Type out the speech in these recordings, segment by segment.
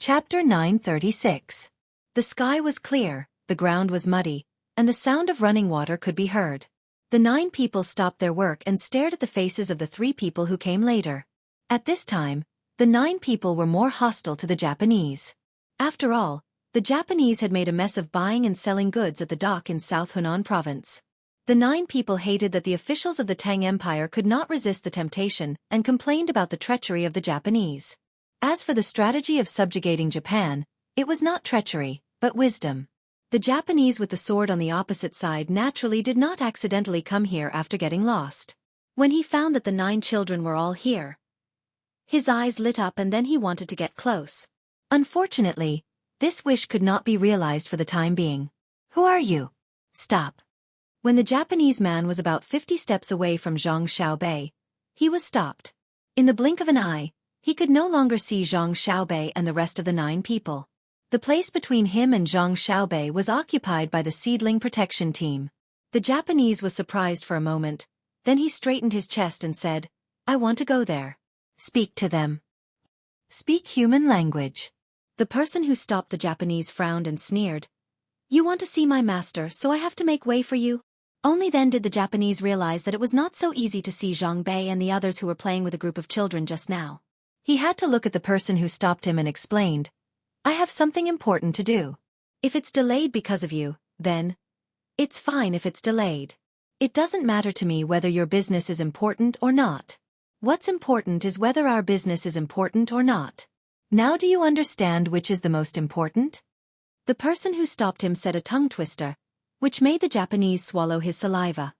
Chapter 936. The sky was clear, the ground was muddy, and the sound of running water could be heard. The 9 people stopped their work and stared at the faces of the 3 people who came later. At this time, the 9 people were more hostile to the Japanese. After all, the Japanese had made a mess of buying and selling goods at the dock in South Hunan province. The 9 people hated that the officials of the Tang Empire could not resist the temptation and complained about the treachery of the Japanese. As for the strategy of subjugating Japan, it was not treachery, but wisdom. The Japanese with the sword on the opposite side naturally did not accidentally come here after getting lost. When he found that the 9 children were all here, his eyes lit up and then he wanted to get close. Unfortunately, this wish could not be realized for the time being. Who are you? Stop. When the Japanese man was about 50 steps away from Zhang Xiaobei, he was stopped. In the blink of an eye, he could no longer see Zhang Xiaobei and the rest of the 9 people. The place between him and Zhang Xiaobei was occupied by the seedling protection team. The Japanese was surprised for a moment, then he straightened his chest and said, "I want to go there." Speak to them. Speak human language. The person who stopped the Japanese frowned and sneered. You want to see my master, so I have to make way for you? Only then did the Japanese realize that it was not so easy to see Zhang Bei and the others who were playing with a group of children just now. He had to look at the person who stopped him and explained, I have something important to do. If it's delayed because of you, then it's fine if it's delayed. It doesn't matter to me whether your business is important or not. What's important is whether our business is important or not. Now do you understand which is the most important? The person who stopped him said a tongue twister, which made the Japanese swallow his saliva.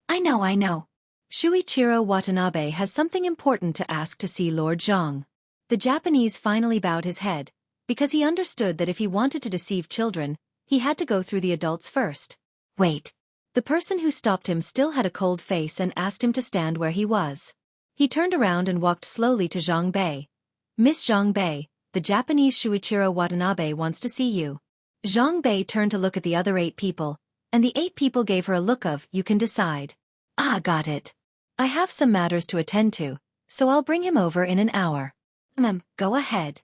I know. Shuichiro Watanabe has something important to ask to see Lord Zhang. The Japanese finally bowed his head, because he understood that if he wanted to deceive children, he had to go through the adults first. Wait. The person who stopped him still had a cold face and asked him to stand where he was. He turned around and walked slowly to Zhang Bei. Miss Zhang Bei, the Japanese Shuichiro Watanabe wants to see you. Zhang Bei turned to look at the other 8 people, and the 8 people gave her a look of, you can decide. Ah, got it. I have some matters to attend to, so I'll bring him over in an hour. Go ahead.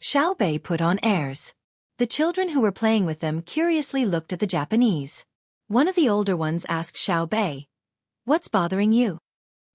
Xiao Bei put on airs. The children who were playing with them curiously looked at the Japanese. One of the older ones asked Xiao Bei, what's bothering you?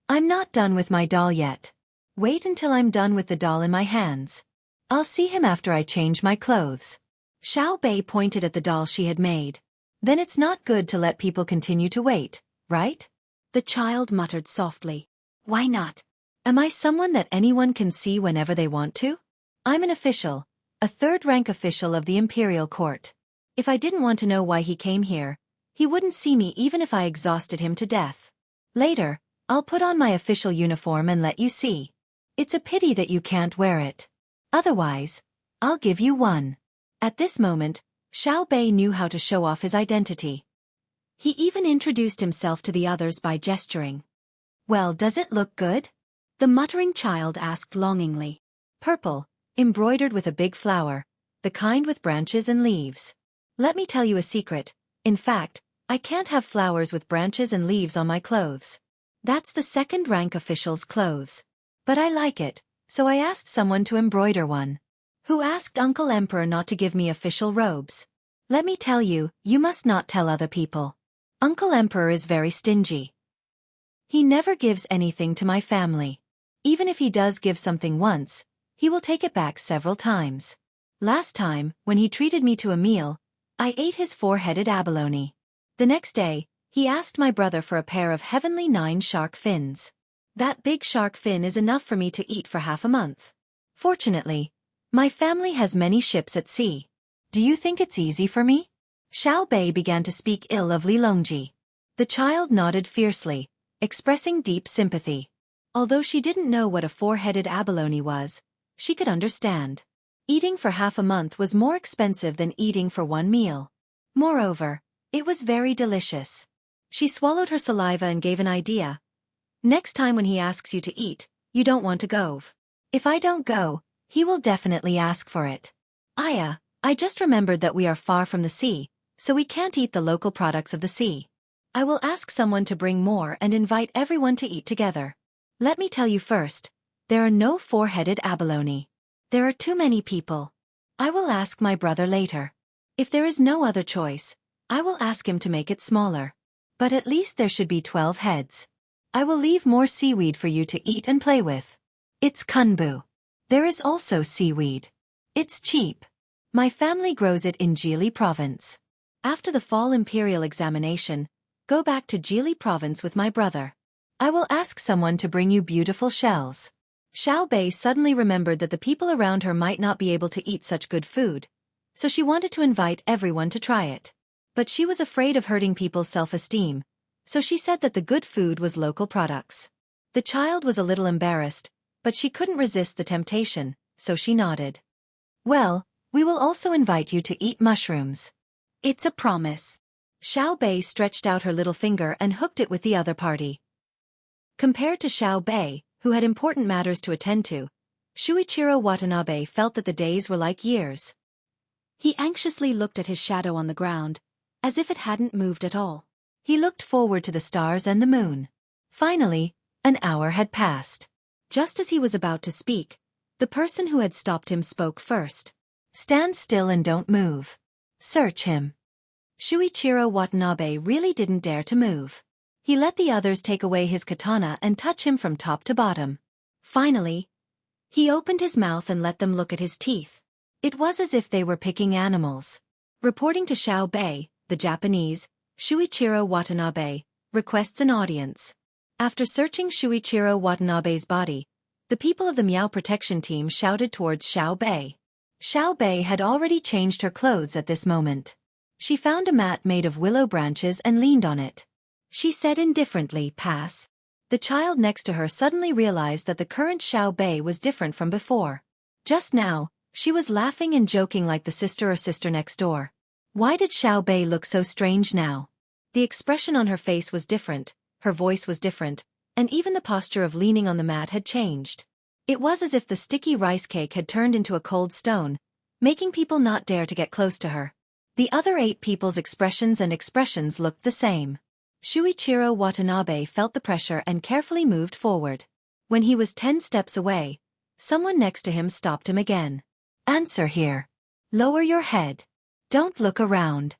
I'm not done with my doll yet. Wait until I'm done with the doll in my hands. I'll see him after I change my clothes. Xiao Bei pointed at the doll she had made. Then it's not good to let people continue to wait, right? The child muttered softly. Why not? Am I someone that anyone can see whenever they want to? I'm an official, a 3rd-rank official of the imperial court. If I didn't want to know why he came here, he wouldn't see me even if I exhausted him to death. Later, I'll put on my official uniform and let you see. It's a pity that you can't wear it. Otherwise, I'll give you one. At this moment, Xiao Bei knew how to show off his identity. He even introduced himself to the others by gesturing. Well, does it look good? The muttering child asked longingly. Purple, embroidered with a big flower, the kind with branches and leaves. Let me tell you a secret. In fact, I can't have flowers with branches and leaves on my clothes. That's the 2nd-rank official's clothes. But I like it, so I asked someone to embroider one. Who asked Uncle Emperor not to give me official robes. Let me tell you, you must not tell other people. Uncle Emperor is very stingy. He never gives anything to my family. Even if he does give something once, he will take it back several times. Last time, when he treated me to a meal, I ate his 4-headed abalone. The next day, he asked my brother for a pair of heavenly 9 shark fins. That big shark fin is enough for me to eat for half a month. Fortunately, my family has many ships at sea. Do you think it's easy for me? Xiao Bei began to speak ill of Li Longji. The child nodded fiercely, expressing deep sympathy. Although she didn't know what a 4-headed abalone was, she could understand. Eating for half a month was more expensive than eating for one meal. Moreover, it was very delicious. She swallowed her saliva and gave an idea. Next time when he asks you to eat, you don't want to go. If I don't go, he will definitely ask for it. Aya, I just remembered that we are far from the sea, so we can't eat the local products of the sea. I will ask someone to bring more and invite everyone to eat together. Let me tell you first, there are no 4-headed abalone. There are too many people. I will ask my brother later. If there is no other choice, I will ask him to make it smaller. But at least there should be 12 heads. I will leave more seaweed for you to eat and play with. It's kunbu. There is also seaweed. It's cheap. My family grows it in Jili province. After the fall imperial examination, go back to Jili province with my brother. I will ask someone to bring you beautiful shells. Xiao Bei suddenly remembered that the people around her might not be able to eat such good food, so she wanted to invite everyone to try it. But she was afraid of hurting people's self-esteem, so she said that the good food was local products. The child was a little embarrassed, but she couldn't resist the temptation, so she nodded. Well, we will also invite you to eat mushrooms. It's a promise. Xiao Bei stretched out her little finger and hooked it with the other party. Compared to Xiao Bei, who had important matters to attend to, Shuichiro Watanabe felt that the days were like years. He anxiously looked at his shadow on the ground, as if it hadn't moved at all. He looked forward to the stars and the moon. Finally, an hour had passed. Just as he was about to speak, the person who had stopped him spoke first. Stand still and don't move. Search him. Shuichiro Watanabe really didn't dare to move. He let the others take away his katana and touch him from top to bottom. Finally, he opened his mouth and let them look at his teeth. It was as if they were picking animals. Reporting to Xiao Bei, the Japanese, Shuichiro Watanabe requests an audience. After searching Shuichiro Watanabe's body, the people of the Miao protection team shouted towards Xiao Bei. Xiao Bei had already changed her clothes at this moment. She found a mat made of willow branches and leaned on it. She said indifferently, "Pass." The child next to her suddenly realized that the current Xiao Bei was different from before. Just now, she was laughing and joking like the sister or sister next door. Why did Xiao Bei look so strange now? The expression on her face was different, her voice was different, and even the posture of leaning on the mat had changed. It was as if the sticky rice cake had turned into a cold stone, making people not dare to get close to her. The other 8 people's expressions looked the same. Shuichiro Watanabe felt the pressure and carefully moved forward. When he was 10 steps away, someone next to him stopped him again. "Answer here. Lower your head. Don't look around."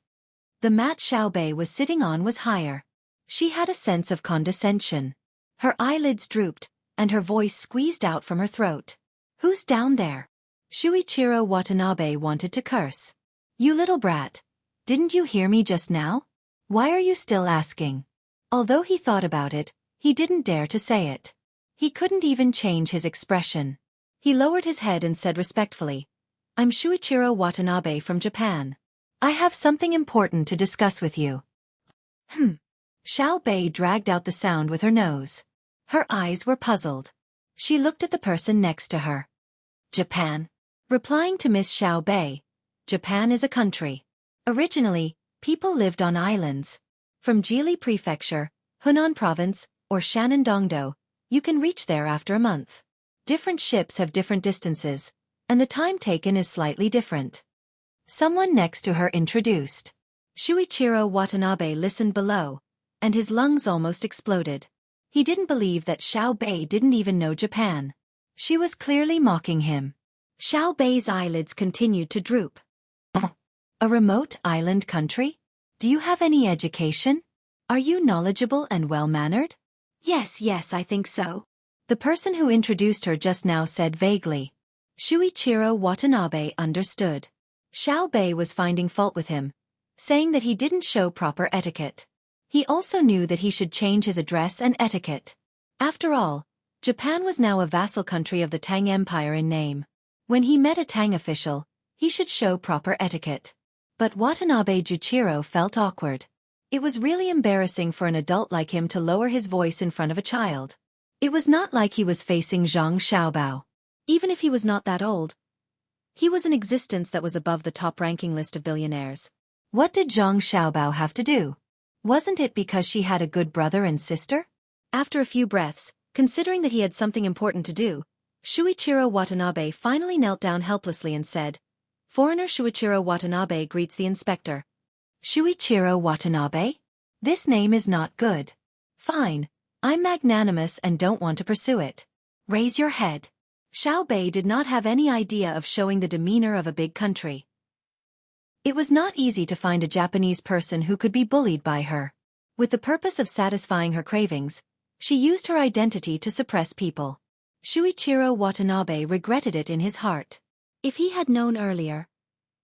The mat Xiao Bei was sitting on was higher. She had a sense of condescension. Her eyelids drooped, and her voice squeezed out from her throat. "Who's down there?" Shuichiro Watanabe wanted to curse. "You little brat. Didn't you hear me just now? Why are you still asking?" Although he thought about it, he didn't dare to say it. He couldn't even change his expression. He lowered his head and said respectfully, "I'm Shuichiro Watanabe from Japan. I have something important to discuss with you." Xiao Bei dragged out the sound with her nose. Her eyes were puzzled. She looked at the person next to her. "Japan." Replying to Miss Xiao Bei, Japan is a country. Originally, people lived on islands. From Jili Prefecture, Hunan Province, or Shannon-dongdo, you can reach there after a month. Different ships have different distances, and the time taken is slightly different. Someone next to her introduced. Shuichiro Watanabe listened below, and his lungs almost exploded. He didn't believe that Xiao Bei didn't even know Japan. She was clearly mocking him. Xiao Bei's eyelids continued to droop. A remote island country? Do you have any education? Are you knowledgeable and well-mannered? Yes, I think so. The person who introduced her just now said vaguely. Shuichiro Watanabe understood. Xiao Bei was finding fault with him, saying that he didn't show proper etiquette. He also knew that he should change his address and etiquette. After all, Japan was now a vassal country of the Tang Empire in name. When he met a Tang official, he should show proper etiquette. But Watanabe Juichiro felt awkward. It was really embarrassing for an adult like him to lower his voice in front of a child. It was not like he was facing Zhang Xiaobao. Even if he was not that old, he was an existence that was above the top-ranking list of billionaires. What did Zhang Xiaobao have to do? Wasn't it because she had a good brother and sister? After a few breaths, considering that he had something important to do, Shuichiro Watanabe finally knelt down helplessly and said, "Foreigner Shuichiro Watanabe greets the inspector." Shuichiro Watanabe? This name is not good. Fine, I'm magnanimous and don't want to pursue it. Raise your head. Xiao Bei did not have any idea of showing the demeanor of a big country. It was not easy to find a Japanese person who could be bullied by her. With the purpose of satisfying her cravings, she used her identity to suppress people. Shuichiro Watanabe regretted it in his heart. If he had known earlier,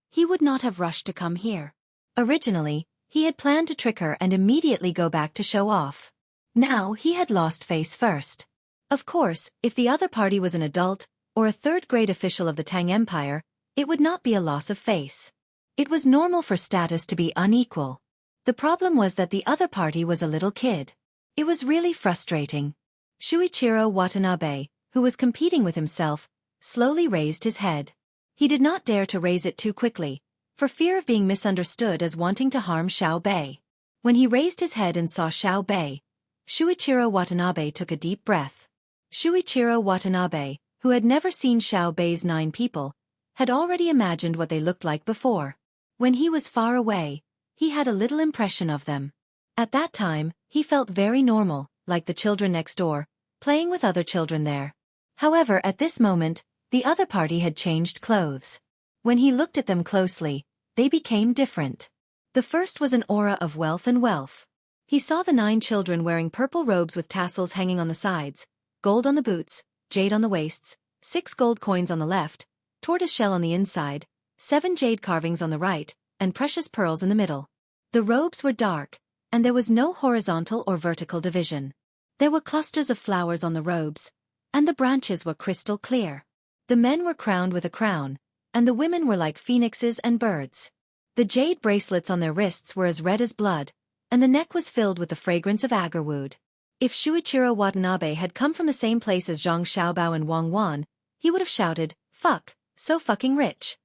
he would not have rushed to come here. Originally, he had planned to trick her and immediately go back to show off. Now he had lost face first. Of course, if the other party was an adult, or a third-grade official of the Tang Empire, it would not be a loss of face. It was normal for status to be unequal. The problem was that the other party was a little kid. It was really frustrating. Shuichiro Watanabe, who was competing with himself, slowly raised his head. He did not dare to raise it too quickly, for fear of being misunderstood as wanting to harm Xiao Bei. When he raised his head and saw Xiao Bei, Shuichiro Watanabe took a deep breath. Shuichiro Watanabe, who had never seen Xiao Bei's 9 people, had already imagined what they looked like before. When he was far away, he had a little impression of them. At that time, he felt very normal, like the children next door, playing with other children there. However, at this moment, the other party had changed clothes. When he looked at them closely, they became different. The first was an aura of wealth and wealth. He saw the 9 children wearing purple robes with tassels hanging on the sides, gold on the boots, jade on the waists, 6 gold coins on the left, tortoiseshell on the inside, 7 jade carvings on the right, and precious pearls in the middle. The robes were dark, and there was no horizontal or vertical division. There were clusters of flowers on the robes, and the branches were crystal clear. The men were crowned with a crown, and the women were like phoenixes and birds. The jade bracelets on their wrists were as red as blood, and the neck was filled with the fragrance of agarwood. If Shuichiro Watanabe had come from the same place as Zhang Xiaobao and Wang Wan, he would have shouted, "Fuck, so fucking rich."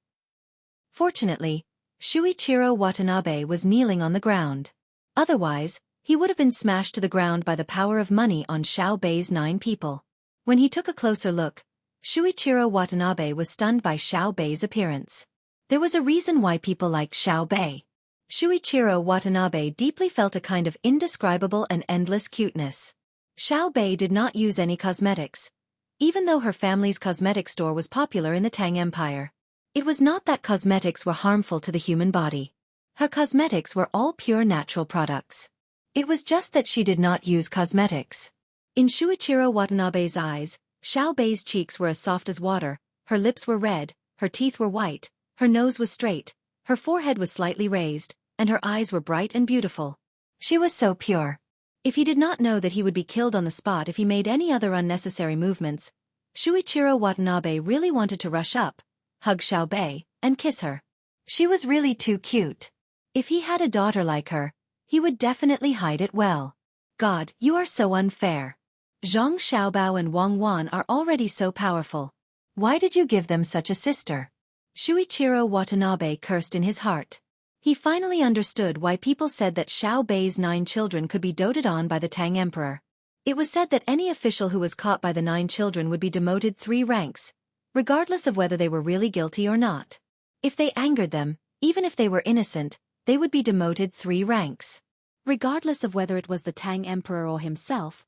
Fortunately, Shuichiro Watanabe was kneeling on the ground. Otherwise, he would have been smashed to the ground by the power of money on Xiao Bei's 9 people. When he took a closer look, Shuichiro Watanabe was stunned by Xiao Bei's appearance. There was a reason why people liked Xiao Bei. Shuichiro Watanabe deeply felt a kind of indescribable and endless cuteness. Xiao Bei did not use any cosmetics, even though her family's cosmetic store was popular in the Tang Empire. It was not that cosmetics were harmful to the human body. Her cosmetics were all pure natural products. It was just that she did not use cosmetics. In Shuichiro Watanabe's eyes, Xiao Bei's cheeks were as soft as water, her lips were red, her teeth were white, her nose was straight, her forehead was slightly raised, and her eyes were bright and beautiful. She was so pure. If he did not know that he would be killed on the spot if he made any other unnecessary movements, Shuichiro Watanabe really wanted to rush up, hug Xiao Bei, and kiss her. She was really too cute. If he had a daughter like her, he would definitely hide it well. God, you are so unfair. Zhang Xiaobao and Wang Wan are already so powerful. Why did you give them such a sister? Shuichiro Watanabe cursed in his heart. He finally understood why people said that Xiao Bei's 9 children could be doted on by the Tang Emperor. It was said that any official who was caught by the 9 children would be demoted 3 ranks, regardless of whether they were really guilty or not. If they angered them, even if they were innocent, they would be demoted 3 ranks. Regardless of whether it was the Tang Emperor or himself,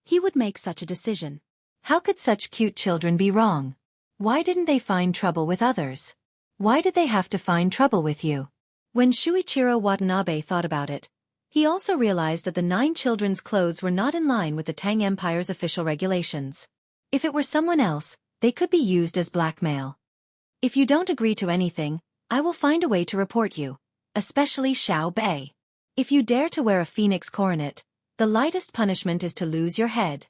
he would make such a decision. How could such cute children be wrong? Why didn't they find trouble with others? Why did they have to find trouble with you? When Shuichiro Watanabe thought about it, he also realized that the 9 children's clothes were not in line with the Tang Empire's official regulations. If it were someone else, they could be used as blackmail. If you don't agree to anything, I will find a way to report you, especially Xiao Bei. If you dare to wear a phoenix coronet, the lightest punishment is to lose your head.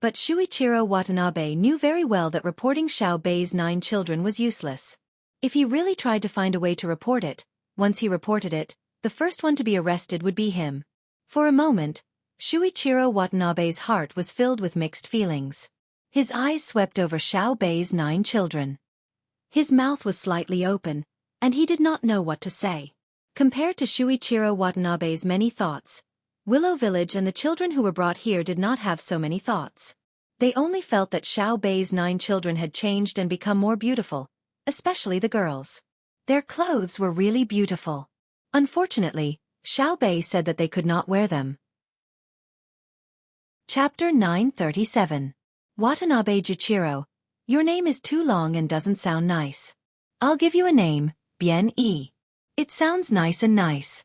But Shuichiro Watanabe knew very well that reporting Xiao Bei's 9 children was useless. If he really tried to find a way to report it, once he reported it, the first one to be arrested would be him. For a moment, Shuichiro Watanabe's heart was filled with mixed feelings. His eyes swept over Xiao Bei's 9 children. His mouth was slightly open, and he did not know what to say. Compared to Shuichiro Watanabe's many thoughts, Willow Village and the children who were brought here did not have so many thoughts. They only felt that Xiao Bei's 9 children had changed and become more beautiful, especially the girls. Their clothes were really beautiful. Unfortunately, Xiao Bei said that they could not wear them. Chapter 937. Watanabe Juichiro, Your name is too long and doesn't sound nice. I'll give you a name, Bien-e. It sounds nice and nice.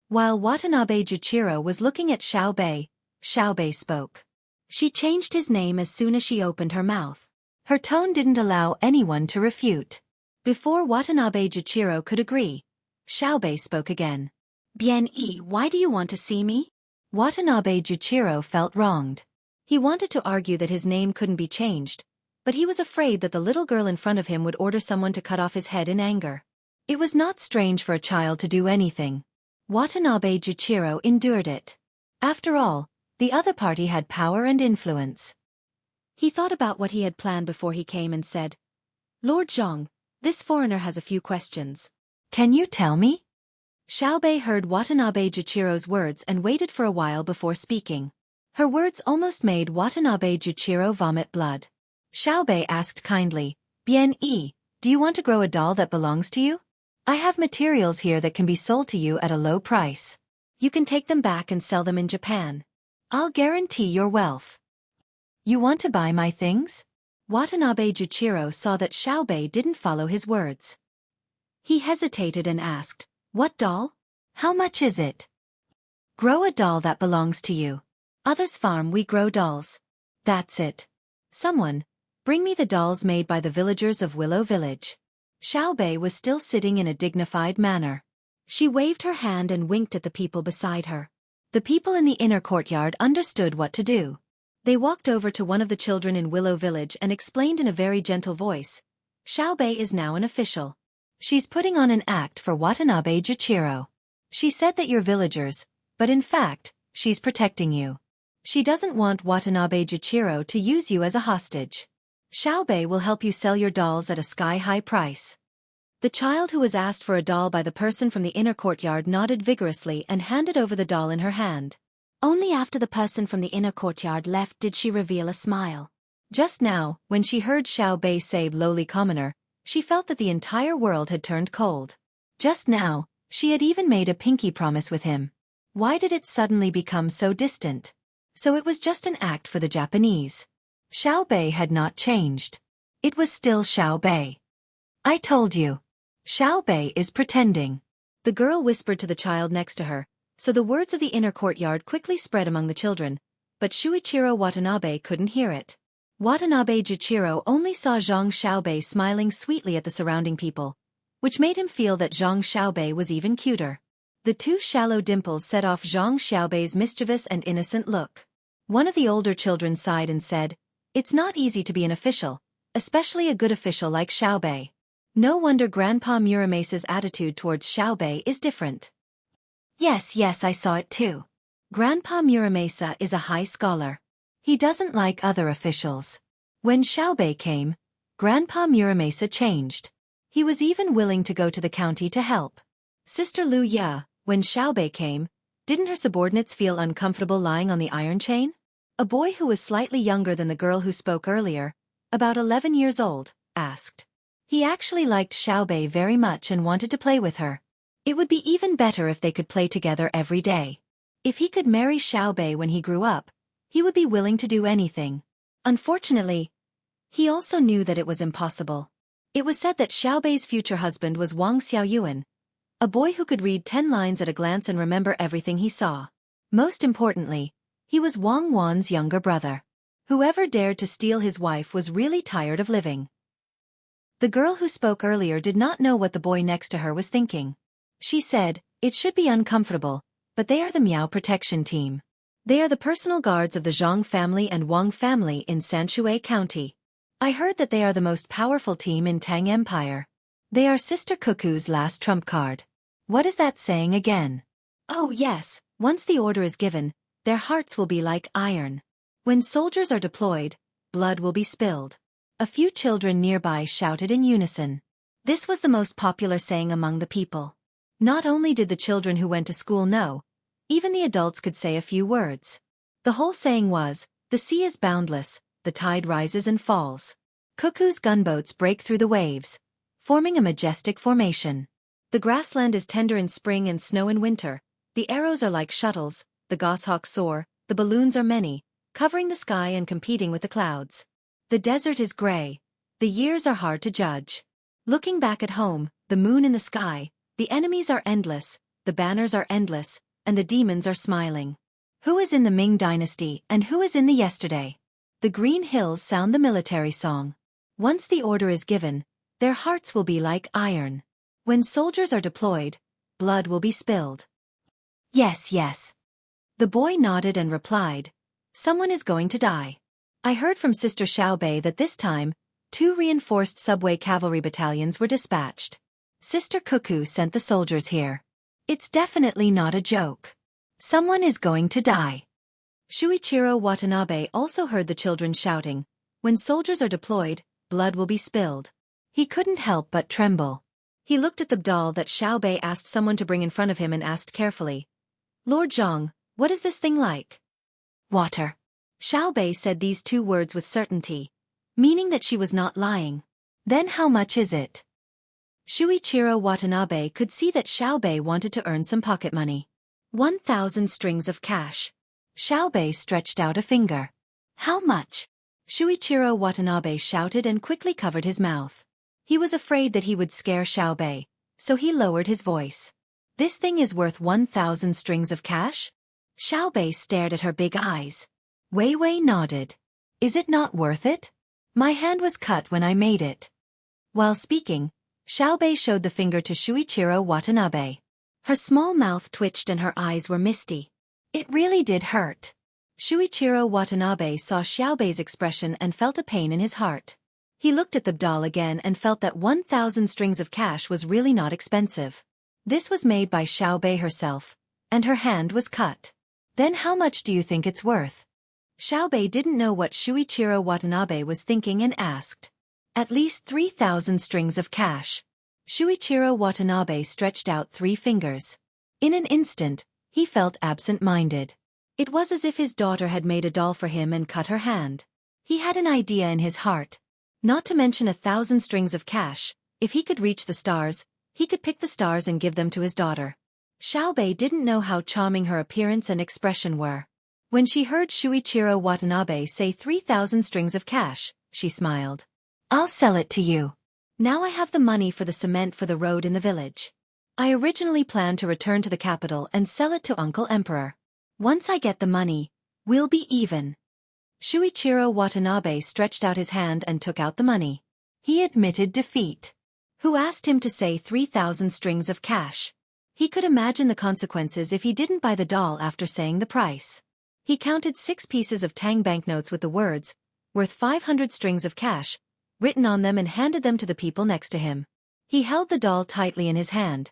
While Watanabe Juchiro was looking at Xiaobei spoke. She changed his name as soon as she opened her mouth. Her tone didn't allow anyone to refute. Before Watanabe Juchiro could agree, Xiaobei spoke again. Bien-e, why do you want to see me? Watanabe Juchiro felt wronged. He wanted to argue that his name couldn't be changed, but he was afraid that the little girl in front of him would order someone to cut off his head in anger. It was not strange for a child to do anything. Watanabe Juchiro endured it. After all, the other party had power and influence. He thought about what he had planned before he came and said, Lord Zhang, this foreigner has a few questions. Can you tell me? Xiaobei heard Watanabe Juchiro's words and waited for a while before speaking. Her words almost made Watanabe Juchiro vomit blood. Xiaobei asked kindly, Bien-e, do you want to grow a doll that belongs to you? I have materials here that can be sold to you at a low price. You can take them back and sell them in Japan. I'll guarantee your wealth. You want to buy my things? Watanabe Juchiro saw that Xiaobei didn't follow his words. He hesitated and asked, What doll? How much is it? Grow a doll that belongs to you. Others farm, we grow dolls. That's it. Someone, bring me the dolls made by the villagers of Willow Village. Xiaobei was still sitting in a dignified manner. She waved her hand and winked at the people beside her. The people in the inner courtyard understood what to do. They walked over to one of the children in Willow Village and explained in a very gentle voice, Xiaobei is now an official. She's putting on an act for Watanabe Juchiro. She said that you're villagers, but in fact, she's protecting you. She doesn't want Watanabe Juchiro to use you as a hostage. Xiaobei will help you sell your dolls at a sky-high price. The child who was asked for a doll by the person from the inner courtyard nodded vigorously and handed over the doll in her hand. Only after the person from the inner courtyard left did she reveal a smile. Just now, when she heard Xiaobei say lowly commoner, she felt that the entire world had turned cold. Just now, she had even made a pinky promise with him. Why did it suddenly become so distant? So it was just an act for the Japanese. Xiaobei had not changed. It was still Xiaobei. I told you. Xiaobei is pretending. The girl whispered to the child next to her, so the words of the inner courtyard quickly spread among the children, but Shuichiro Watanabe couldn't hear it. Watanabe Juchiro only saw Zhang Xiaobei smiling sweetly at the surrounding people, which made him feel that Zhang Xiaobei was even cuter. The two shallow dimples set off Zhang Xiaobei's mischievous and innocent look. One of the older children sighed and said, It's not easy to be an official, especially a good official like Xiaobei. No wonder Grandpa Muramesa's attitude towards Xiaobei is different. Yes, I saw it too. Grandpa Muramesa is a high scholar. He doesn't like other officials. When Xiaobei came, Grandpa Muramesa changed. He was even willing to go to the county to help. Sister Lu Ya, when Xiaobei came, didn't her subordinates feel uncomfortable lying on the iron chain? A boy who was slightly younger than the girl who spoke earlier, about 11 years old, asked. He actually liked Xiaobei very much and wanted to play with her. It would be even better if they could play together every day. If he could marry Xiaobei when he grew up, he would be willing to do anything. Unfortunately, he also knew that it was impossible. It was said that Xiaobei's future husband was Wang Xiaoyuan, a boy who could read 10 lines at a glance and remember everything he saw. Most importantly, he was Wang Wan's younger brother. Whoever dared to steal his wife was really tired of living. The girl who spoke earlier did not know what the boy next to her was thinking. She said, It should be uncomfortable, but they are the Miao protection team. They are the personal guards of the Zhang family and Wang family in Sanshui County. I heard that they are the most powerful team in Tang Empire. They are Sister Cuckoo's last trump card. What is that saying again? Oh yes, once the order is given, their hearts will be like iron. When soldiers are deployed, blood will be spilled. A few children nearby shouted in unison. This was the most popular saying among the people. Not only did the children who went to school know, even the adults could say a few words. The whole saying was, the sea is boundless, the tide rises and falls. Cuckoo's gunboats break through the waves, forming a majestic formation. The grassland is tender in spring and snow in winter, the arrows are like shuttles, the goshawks soar, the balloons are many, covering the sky and competing with the clouds. The desert is gray, The years are hard to judge. Looking back at home, the moon in the sky, the enemies are endless, the banners are endless, and the demons are smiling. Who is in the Ming dynasty and who is in the yesterday? The green hills sound the military song. Once the order is given, their hearts will be like iron. When soldiers are deployed, blood will be spilled. Yes, yes. The boy nodded and replied, someone is going to die. I heard from Sister Xiaobei that this time, 2 reinforced subway cavalry battalions were dispatched. Sister Cuckoo sent the soldiers here. It's definitely not a joke. Someone is going to die. Shuichiro Watanabe also heard the children shouting, when soldiers are deployed, blood will be spilled. He couldn't help but tremble. He looked at the doll that Xiaobei asked someone to bring in front of him and asked carefully, Lord Zhang, what is this thing like? Water. Xiaobei said these 2 words with certainty, meaning that she was not lying. Then how much is it? Shuichiro Watanabe could see that Xiaobei wanted to earn some pocket money. 1,000 strings of cash. Xiaobei stretched out a finger. How much? Shuichiro Watanabe shouted and quickly covered his mouth. He was afraid that he would scare Xiaobei, so he lowered his voice. This thing is worth 1,000 strings of cash? Xiaobei stared at her big eyes. Wei Wei nodded. Is it not worth it? My hand was cut when I made it. While speaking, Xiaobei showed the finger to Shuichiro Watanabe. Her small mouth twitched and her eyes were misty. It really did hurt. Shuichiro Watanabe saw Xiaobei's expression and felt a pain in his heart. He looked at the doll again and felt that 1,000 strings of cash was really not expensive. This was made by Xiaobei herself, and her hand was cut. Then how much do you think it's worth? Xiaobei didn't know what Shuichiro Watanabe was thinking and asked. At least 3,000 strings of cash. Shuichiro Watanabe stretched out 3 fingers. In an instant, he felt absent-minded. It was as if his daughter had made a doll for him and cut her hand. He had an idea in his heart. Not to mention 1,000 strings of cash, if he could reach the stars, he could pick the stars and give them to his daughter. Xiaobei didn't know how charming her appearance and expression were. When she heard Shuichiro Watanabe say 3,000 strings of cash, she smiled. I'll sell it to you. Now I have the money for the cement for the road in the village. I originally planned to return to the capital and sell it to Uncle Emperor. Once I get the money, we'll be even. Shuichiro Watanabe stretched out his hand and took out the money. He admitted defeat. Who asked him to say 3,000 strings of cash? He could imagine the consequences if he didn't buy the doll after saying the price. He counted 6 pieces of Tang banknotes with the words, worth 500 strings of cash, written on them and handed them to the people next to him. He held the doll tightly in his hand,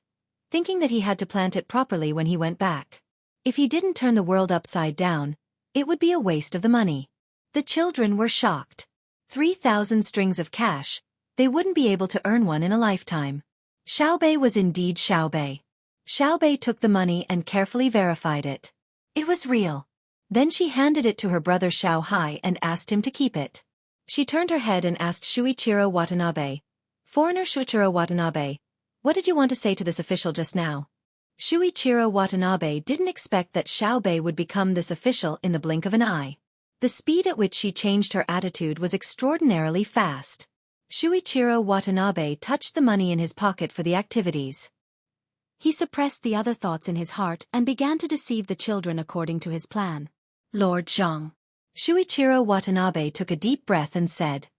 thinking that he had to plant it properly when he went back. If he didn't turn the world upside down, it would be a waste of the money. The children were shocked. 3,000 strings of cash, they wouldn't be able to earn one in a lifetime. Xiaobei was indeed Xiaobei. Xiaobei took the money and carefully verified it. It was real. Then she handed it to her brother Xiao Hai and asked him to keep it. She turned her head and asked Shuichiro Watanabe, Foreigner Shuichiro Watanabe, what did you want to say to this official just now? Shuichiro Watanabe didn't expect that Xiaobei would become this official in the blink of an eye. The speed at which she changed her attitude was extraordinarily fast. Shuichiro Watanabe touched the money in his pocket for the activities. He suppressed the other thoughts in his heart and began to deceive the children according to his plan. Lord Zhang. Shuichiro Watanabe took a deep breath and said,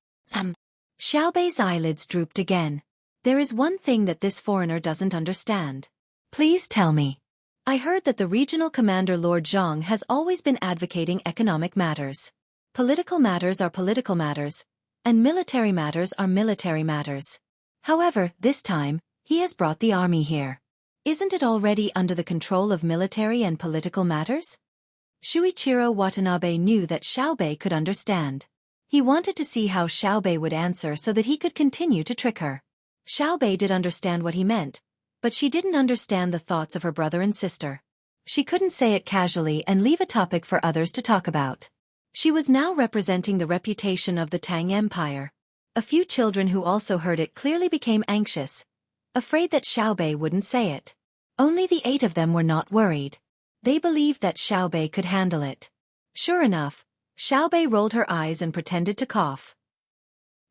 Xiaobei's eyelids drooped again. There is one thing that this foreigner doesn't understand. Please tell me. I heard that the regional commander Lord Zhang has always been advocating economic matters. Political matters are political matters, and military matters are military matters. However, this time, he has brought the army here. Isn't it already under the control of military and political matters? Shuichiro Watanabe knew that Xiaobei could understand. He wanted to see how Xiaobei would answer so that he could continue to trick her. Xiaobei did understand what he meant, but she didn't understand the thoughts of her brother and sister. She couldn't say it casually and leave a topic for others to talk about. She was now representing the reputation of the Tang Empire. A few children who also heard it clearly became anxious, afraid that Xiaobei wouldn't say it. Only the 8 of them were not worried. They believed that Xiaobei could handle it. Sure enough, Xiaobei rolled her eyes and pretended to cough.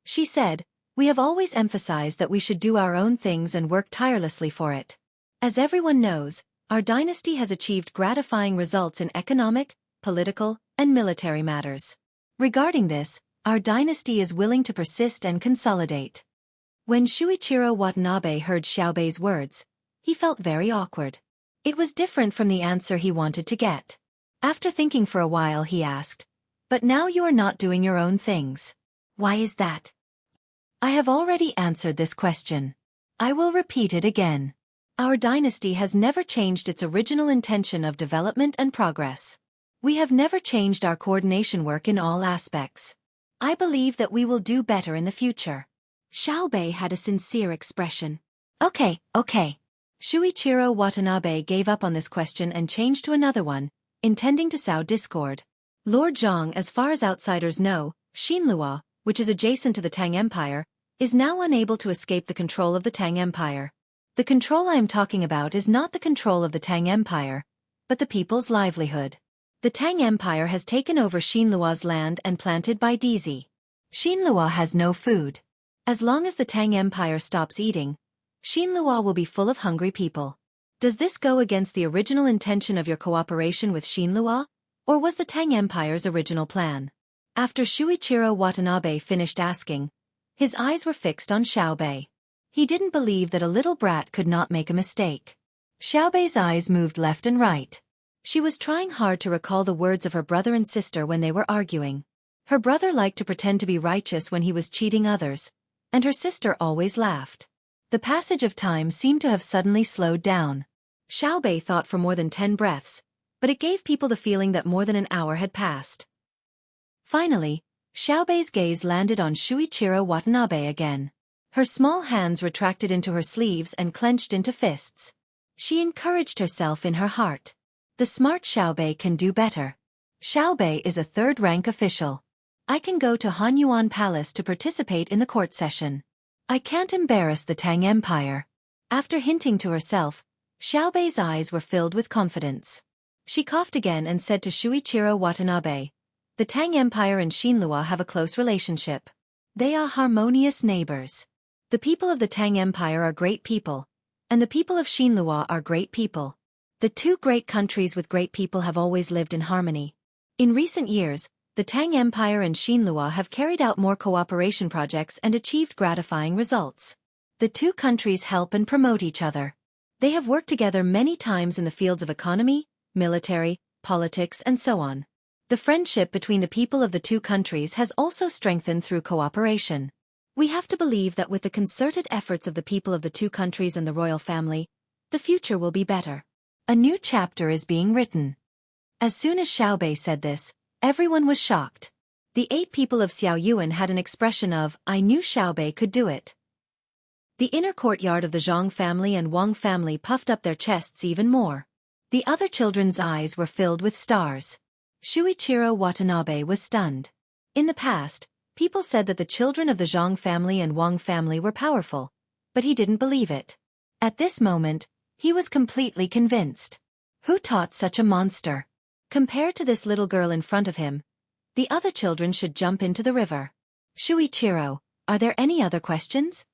She said, We have always emphasized that we should do our own things and work tirelessly for it. As everyone knows, our dynasty has achieved gratifying results in economic, political, and military matters. Regarding this, our dynasty is willing to persist and consolidate. When Shuichiro Watanabe heard Xiaobei's words, he felt very awkward. It was different from the answer he wanted to get. After thinking for a while, he asked, "But now you are not doing your own things. Why is that?" I have already answered this question. I will repeat it again. Our dynasty has never changed its original intention of development and progress. We have never changed our coordination work in all aspects. I believe that we will do better in the future. Xiaobei had a sincere expression. Okay. Shuichiro Watanabe gave up on this question and changed to another one, intending to sow discord. Lord Zhang, as far as outsiders know, Xinluo, which is adjacent to the Tang Empire, is now unable to escape the control of the Tang Empire. The control I am talking about is not the control of the Tang Empire, but the people's livelihood. The Tang Empire has taken over Xinluo's land and planted by Dizi. Xinluo has no food. As long as the Tang Empire stops eating, Xinluo will be full of hungry people. Does this go against the original intention of your cooperation with Xinluo, or was the Tang Empire's original plan? After Shuichiro Watanabe finished asking, his eyes were fixed on Xiaobei. He didn't believe that a little brat could not make a mistake. Xiaobei's eyes moved left and right. She was trying hard to recall the words of her brother and sister when they were arguing. Her brother liked to pretend to be righteous when he was cheating others, and her sister always laughed. The passage of time seemed to have suddenly slowed down. Xiaobei thought for more than 10 breaths, but it gave people the feeling that more than an hour had passed. Finally, Xiaobei's gaze landed on Shuichiro Watanabe again. Her small hands retracted into her sleeves and clenched into fists. She encouraged herself in her heart. The smart Xiaobei can do better. Xiaobei is a third-rank official. I can go to Hanyuan Palace to participate in the court session. I can't embarrass the Tang Empire. After hinting to herself, Xiaobei's eyes were filled with confidence. She coughed again and said to Shuichiro Watanabe, "The Tang Empire and Xinluo have a close relationship. They are harmonious neighbors. The people of the Tang Empire are great people, and the people of Xinluo are great people. The two great countries with great people have always lived in harmony. In recent years, the Tang Empire and Xinluo have carried out more cooperation projects and achieved gratifying results. The two countries help and promote each other. They have worked together many times in the fields of economy, military, politics, and so on. The friendship between the people of the two countries has also strengthened through cooperation. We have to believe that with the concerted efforts of the people of the two countries and the royal family, the future will be better. A new chapter is being written." As soon as Xiaobei said this, everyone was shocked. The 8 people of Xiaoyuan had an expression of, "I knew Xiaobei could do it." The inner courtyard of the Zhang family and Wang family puffed up their chests even more. The other children's eyes were filled with stars. Shuichiro Watanabe was stunned. In the past, people said that the children of the Zhang family and Wang family were powerful, but he didn't believe it. At this moment, he was completely convinced. Who taught such a monster? Compared to this little girl in front of him, the other children should jump into the river. "Shuichiro, are there any other questions?"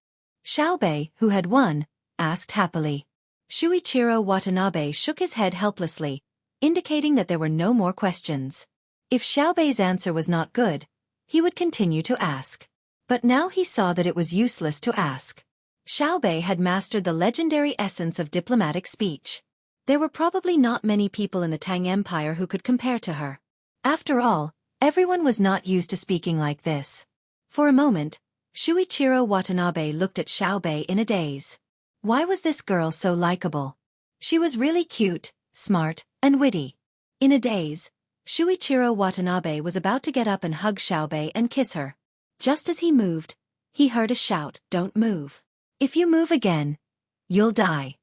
Xiaobei, who had won, asked happily. Shuichiro Watanabe shook his head helplessly, indicating that there were no more questions. If Xiaobei's answer was not good, he would continue to ask. But now he saw that it was useless to ask. Xiaobei had mastered the legendary essence of diplomatic speech. There were probably not many people in the Tang Empire who could compare to her. After all, everyone was not used to speaking like this. For a moment, Shuichiro Watanabe looked at Xiaobei in a daze. Why was this girl so likable? She was really cute, smart, and witty. In a daze, Shuichiro Watanabe was about to get up and hug Xiaobei and kiss her. Just as he moved, he heard a shout, "Don't move. If you move again, you'll die."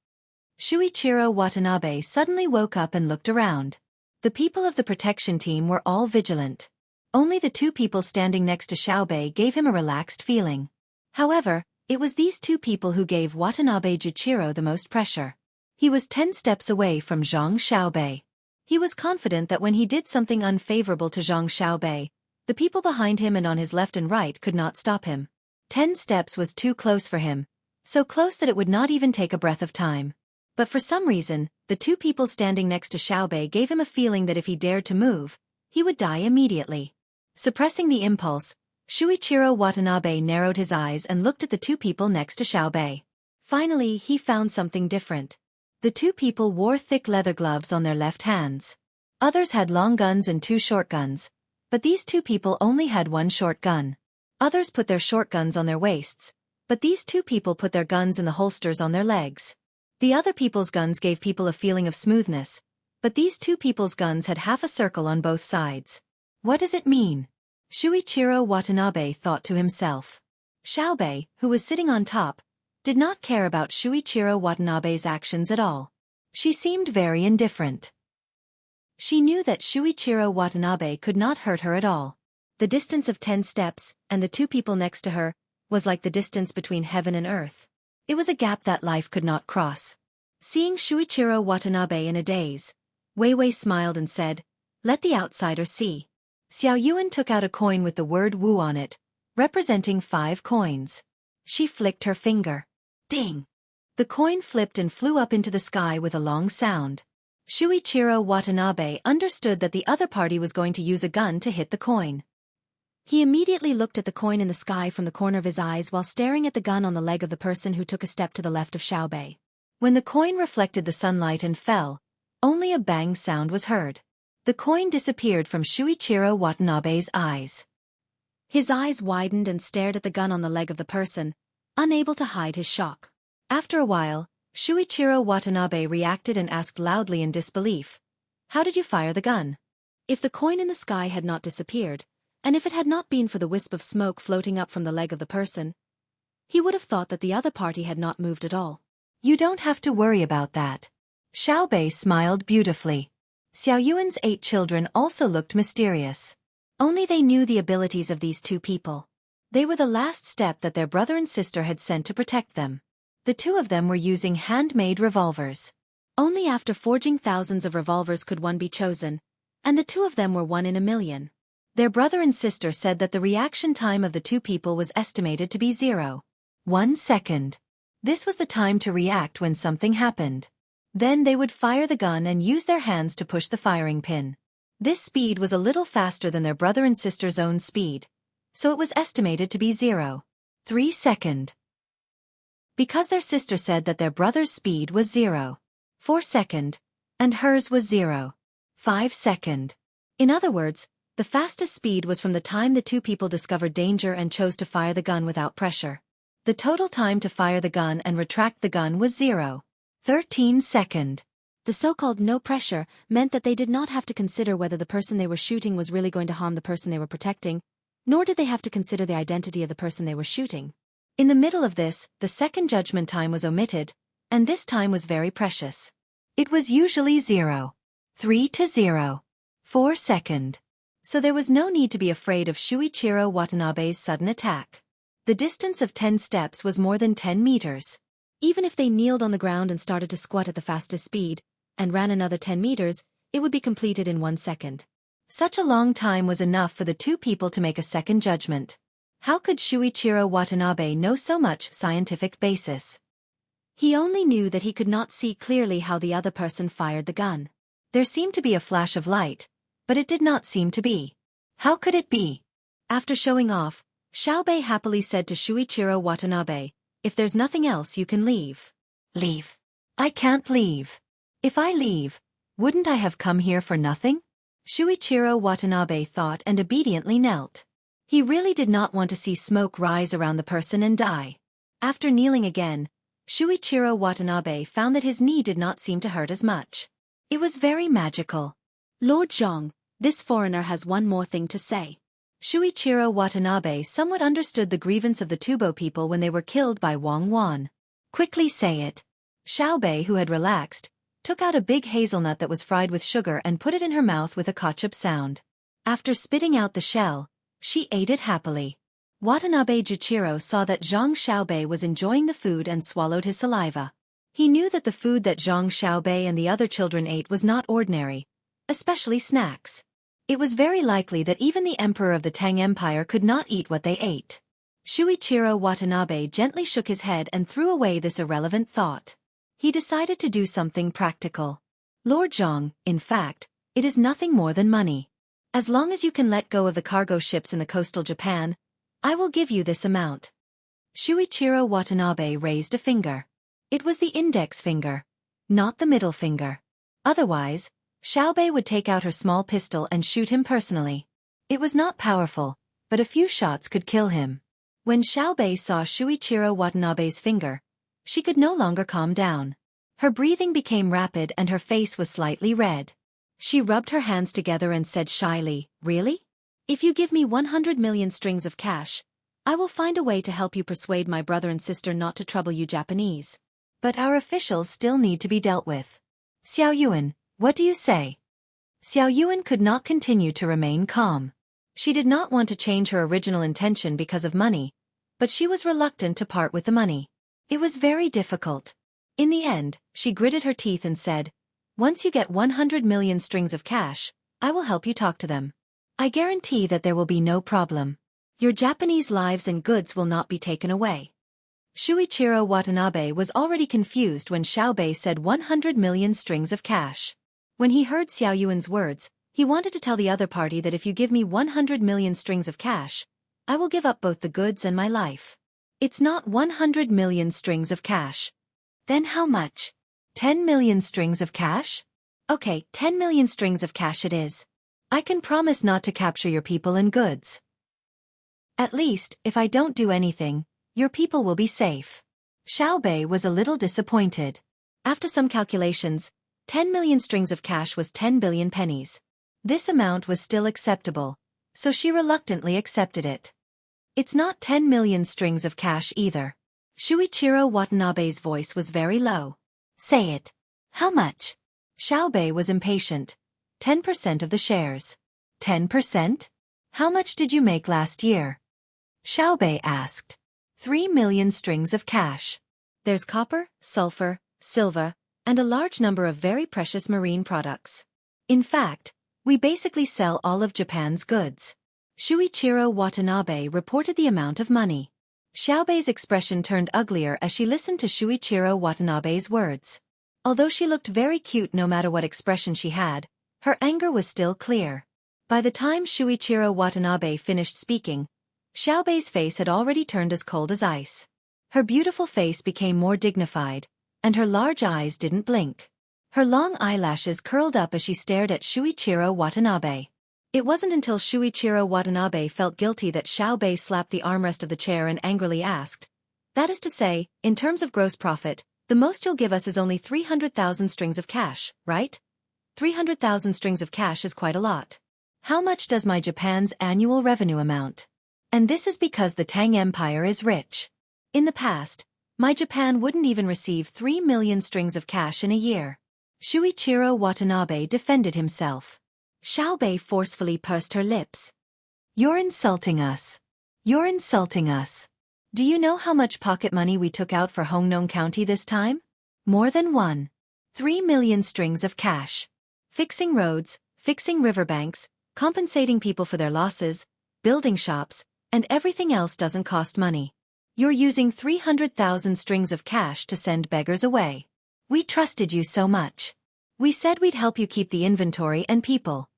Shuichiro Watanabe suddenly woke up and looked around. The people of the protection team were all vigilant. Only the 2 people standing next to Xiaobei gave him a relaxed feeling. However, it was these 2 people who gave Watanabe Juichiro the most pressure. He was 10 steps away from Zhang Xiaobei. He was confident that when he did something unfavorable to Zhang Xiaobei, the people behind him and on his left and right could not stop him. 10 steps was too close for him, so close that it would not even take a breath of time. But for some reason, the two people standing next to Xueqi gave him a feeling that if he dared to move, he would die immediately. Suppressing the impulse, Shuichiro Watanabe narrowed his eyes and looked at the two people next to Xueqi. Finally, he found something different. The two people wore thick leather gloves on their left hands. Others had long guns and 2 short guns, but these two people only had 1 short gun. Others put their short guns on their waists, but these two people put their guns in the holsters on their legs. The other people's guns gave people a feeling of smoothness, but these two people's guns had half a circle on both sides. What does it mean? Shuichiro Watanabe thought to himself. Xueqi, who was sitting on top, did not care about Shuichiro Watanabe's actions at all. She seemed very indifferent. She knew that Shuichiro Watanabe could not hurt her at all. The distance of 10 steps, and the two people next to her, was like the distance between heaven and earth. It was a gap that life could not cross. Seeing Shuichiro Watanabe in a daze, Wei smiled and said, "Let the outsider see." Xiao Yuan took out a coin with the word Wu on it, representing 5 coins. She flicked her finger. Ding! The coin flipped and flew up into the sky with a long sound. Shuichiro Watanabe understood that the other party was going to use a gun to hit the coin. He immediately looked at the coin in the sky from the corner of his eyes while staring at the gun on the leg of the person who took a step to the left of Xueqi. When the coin reflected the sunlight and fell, only a bang sound was heard. The coin disappeared from Shuichiro Watanabe's eyes. His eyes widened and stared at the gun on the leg of the person, unable to hide his shock. After a while, Shuichiro Watanabe reacted and asked loudly in disbelief, "How did you fire the gun?" If the coin in the sky had not disappeared, and if it had not been for the wisp of smoke floating up from the leg of the person, he would have thought that the other party had not moved at all. "You don't have to worry about that." Xueqi smiled beautifully. Xiao Yuan's 8 children also looked mysterious. Only they knew the abilities of these two people. They were the last step that their brother and sister had sent to protect them. The two of them were using handmade revolvers. Only after forging thousands of revolvers could one be chosen, and the two of them were 1 in a million. Their brother and sister said that the reaction time of the two people was estimated to be 0.1 second. This was the time to react when something happened. Then they would fire the gun and use their hands to push the firing pin. This speed was a little faster than their brother and sister's own speed, so it was estimated to be 0.3 second. Because their sister said that their brother's speed was 0.4 second, and hers was 0.5 second. In other words, the fastest speed was from the time the two people discovered danger and chose to fire the gun without pressure. The total time to fire the gun and retract the gun was 0.13 second. The so-called no pressure meant that they did not have to consider whether the person they were shooting was really going to harm the person they were protecting, nor did they have to consider the identity of the person they were shooting. In the middle of this, the second judgment time was omitted, and this time was very precious. It was usually 0.3 to 0.4 second. So there was no need to be afraid of Shuichiro Watanabe's sudden attack. The distance of 10 steps was more than 10 meters. Even if they kneeled on the ground and started to squat at the fastest speed, and ran another 10 meters, it would be completed in 1 second. Such a long time was enough for the two people to make a second judgment. How could Shuichiro Watanabe know so much scientific basis? He only knew that he could not see clearly how the other person fired the gun. There seemed to be a flash of light, but it did not seem to be. How could it be? After showing off, Xueqi happily said to Shuichiro Watanabe, "If there's nothing else you can leave." "Leave? I can't leave. If I leave, wouldn't I have come here for nothing?" Shuichiro Watanabe thought and obediently knelt. He really did not want to see smoke rise around the person and die. After kneeling again, Shuichiro Watanabe found that his knee did not seem to hurt as much. It was very magical. "Lord Zhang, this foreigner has one more thing to say." Shuichiro Watanabe somewhat understood the grievance of the Tubo people when they were killed by Wang Wan. "Quickly say it." Xueqi, who had relaxed, took out a big hazelnut that was fried with sugar and put it in her mouth with a kachup sound. After spitting out the shell, she ate it happily. Watanabe Juichiro saw that Zhang Xueqi was enjoying the food and swallowed his saliva. He knew that the food that Zhang Xueqi and the other children ate was not ordinary, especially snacks. It was very likely that even the emperor of the Tang Empire could not eat what they ate. Shuichiro Watanabe gently shook his head and threw away this irrelevant thought. He decided to do something practical. Lord Zhang, in fact, it is nothing more than money. As long as you can let go of the cargo ships in the coastal Japan, I will give you this amount. Shuichiro Watanabe raised a finger. It was the index finger, not the middle finger. Otherwise, Xiaobei would take out her small pistol and shoot him personally. It was not powerful, but a few shots could kill him. When Xiaobei saw Shuichiro Watanabe's finger, she could no longer calm down. Her breathing became rapid and her face was slightly red. She rubbed her hands together and said shyly, "Really? If you give me 100 million strings of cash, I will find a way to help you persuade my brother and sister not to trouble you Japanese. But our officials still need to be dealt with. Xiao Yuan, what do you say?" Xiao Yuan could not continue to remain calm. She did not want to change her original intention because of money, but she was reluctant to part with the money. It was very difficult. In the end, she gritted her teeth and said, "Once you get 100 million strings of cash, I will help you talk to them. I guarantee that there will be no problem. Your Japanese lives and goods will not be taken away." Shuichiro Watanabe was already confused when Xiaobei said 100 million strings of cash. When he heard Xiao Yuan's words, he wanted to tell the other party that if you give me 100 million strings of cash, I will give up both the goods and my life. It's not 100 million strings of cash. Then how much? 10 million strings of cash? Okay, 10 million strings of cash it is. I can promise not to capture your people and goods. At least, if I don't do anything, your people will be safe. Xiaobei was a little disappointed. After some calculations, 10 million strings of cash was 10 billion pennies. This amount was still acceptable, so she reluctantly accepted it. It's not 10 million strings of cash either. Shuichiro Watanabe's voice was very low. Say it. How much? Xiaobei was impatient. 10% of the shares. 10%? How much did you make last year? Xiaobei asked. 3 million strings of cash. There's copper, sulfur, silver, and a large number of very precious marine products. In fact, we basically sell all of Japan's goods. Shuichiro Watanabe reported the amount of money. Xiaobei's expression turned uglier as she listened to Shuichiro Watanabe's words. Although she looked very cute no matter what expression she had, her anger was still clear. By the time Shuichiro Watanabe finished speaking, Xiaobei's face had already turned as cold as ice. Her beautiful face became more dignified, and her large eyes didn't blink. Her long eyelashes curled up as she stared at Shuichiro Watanabe. It wasn't until Shuichiro Watanabe felt guilty that Xiaobei slapped the armrest of the chair and angrily asked, "That is to say, in terms of gross profit, the most you'll give us is only 300,000 strings of cash, right? 300,000 strings of cash is quite a lot. How much does my Japan's annual revenue amount? And this is because the Tang Empire is rich. In the past, my Japan wouldn't even receive 3 million strings of cash in a year." Shuichiro Watanabe defended himself. Xiaobei forcefully pursed her lips. "You're insulting us. You're insulting us. Do you know how much pocket money we took out for Hongnong County this time? More than 3 million strings of cash. Fixing roads, fixing riverbanks, compensating people for their losses, building shops, and everything else doesn't cost money. You're using 300,000 strings of cash to send beggars away. We trusted you so much. We said we'd help you keep the inventory and people.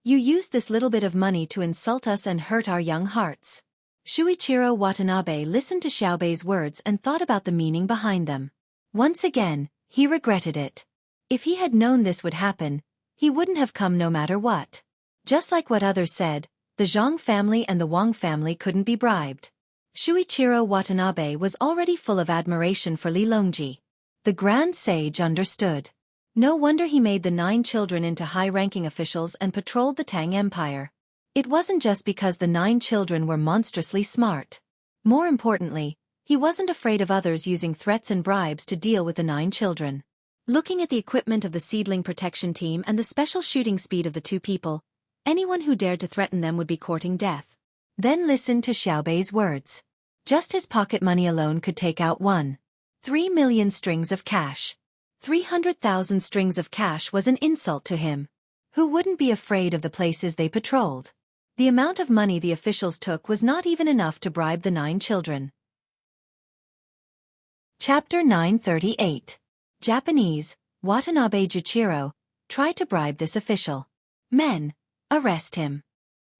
You used this little bit of money to insult us and hurt our young hearts." Shuichiro Watanabe listened to Xiaobei's words and thought about the meaning behind them. Once again, he regretted it. If he had known this would happen, he wouldn't have come no matter what. Just like what others said, the Zhang family and the Wang family couldn't be bribed. Shuichiro Watanabe was already full of admiration for Li Longji. The Grand Sage understood. No wonder he made the 9 children into high-ranking officials and patrolled the Tang Empire. It wasn't just because the 9 children were monstrously smart. More importantly, he wasn't afraid of others using threats and bribes to deal with the 9 children. Looking at the equipment of the seedling protection team and the special shooting speed of the 2 people, anyone who dared to threaten them would be courting death. Then listen to Xiaobei's words. Just his pocket money alone could take out 3 million strings of cash. 300,000 strings of cash was an insult to him. Who wouldn't be afraid of the places they patrolled? The amount of money the officials took was not even enough to bribe the 9 children. Chapter 938. Japanese, Watanabe Juichiro, tried to bribe this official. Men, arrest him.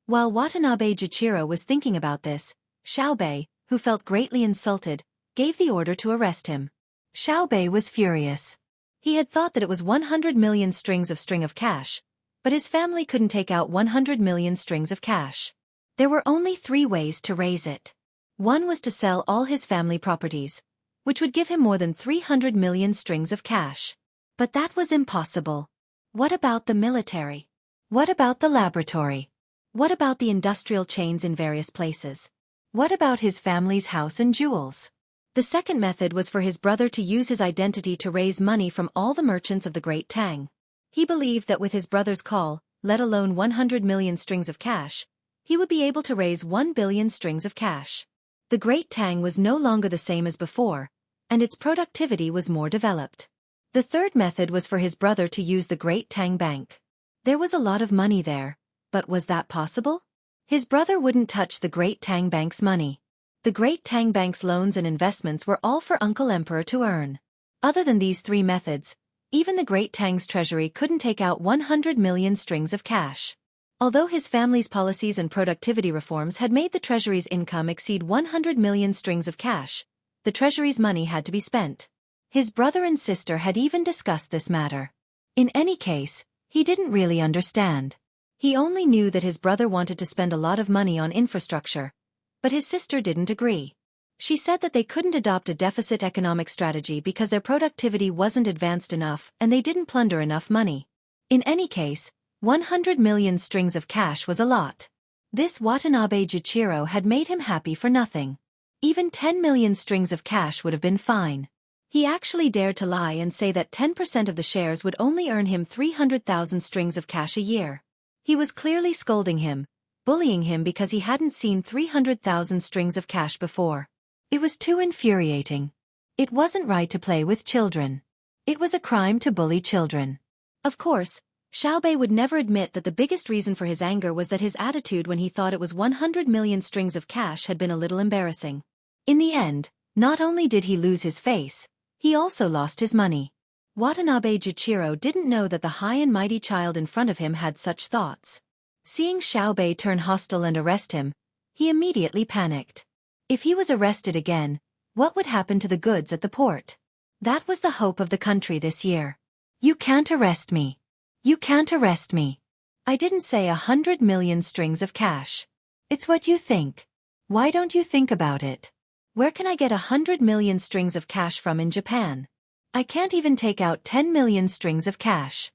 While Watanabe Juichiro was thinking about this, Xiaobei, who felt greatly insulted, gave the order to arrest him. Xiaobei was furious. He had thought that it was 100 million strings of cash, but his family couldn't take out 100 million strings of cash. There were only 3 ways to raise it. One was to sell all his family properties, which would give him more than 300 million strings of cash. But that was impossible. What about the military? What about the laboratory? What about the industrial chains in various places? What about his family's house and jewels? The second method was for his brother to use his identity to raise money from all the merchants of the Great Tang. He believed that with his brother's call, let alone 100 million strings of cash, he would be able to raise 1 billion strings of cash. The Great Tang was no longer the same as before, and its productivity was more developed. The third method was for his brother to use the Great Tang Bank. There was a lot of money there, but was that possible? His brother wouldn't touch the Great Tang Bank's money. The Great Tang Bank's loans and investments were all for Uncle Emperor to earn. Other than these 3 methods, even the Great Tang's treasury couldn't take out 100 million strings of cash. Although his family's policies and productivity reforms had made the treasury's income exceed 100 million strings of cash, the treasury's money had to be spent. His brother and sister had even discussed this matter. In any case, he didn't really understand. He only knew that his brother wanted to spend a lot of money on infrastructure, but his sister didn't agree. She said that they couldn't adopt a deficit economic strategy because their productivity wasn't advanced enough and they didn't plunder enough money. In any case, 100 million strings of cash was a lot. This Watanabe Juichiro had made him happy for nothing. Even 10 million strings of cash would have been fine. He actually dared to lie and say that 10% of the shares would only earn him 300,000 strings of cash a year. He was clearly scolding him, bullying him because he hadn't seen 300,000 strings of cash before. It was too infuriating. It wasn't right to play with children. It was a crime to bully children. Of course, Xiaobei would never admit that the biggest reason for his anger was that his attitude when he thought it was 100 million strings of cash had been a little embarrassing. In the end, not only did he lose his face, he also lost his money. Watanabe Juichiro didn't know that the high and mighty child in front of him had such thoughts. Seeing Xiaobei turn hostile and arrest him, he immediately panicked. If he was arrested again, what would happen to the goods at the port? That was the hope of the country this year. You can't arrest me. You can't arrest me. I didn't say 100 million strings of cash. It's what you think. Why don't you think about it? Where can I get 100 million strings of cash from in Japan? I can't even take out 10 million strings of cash.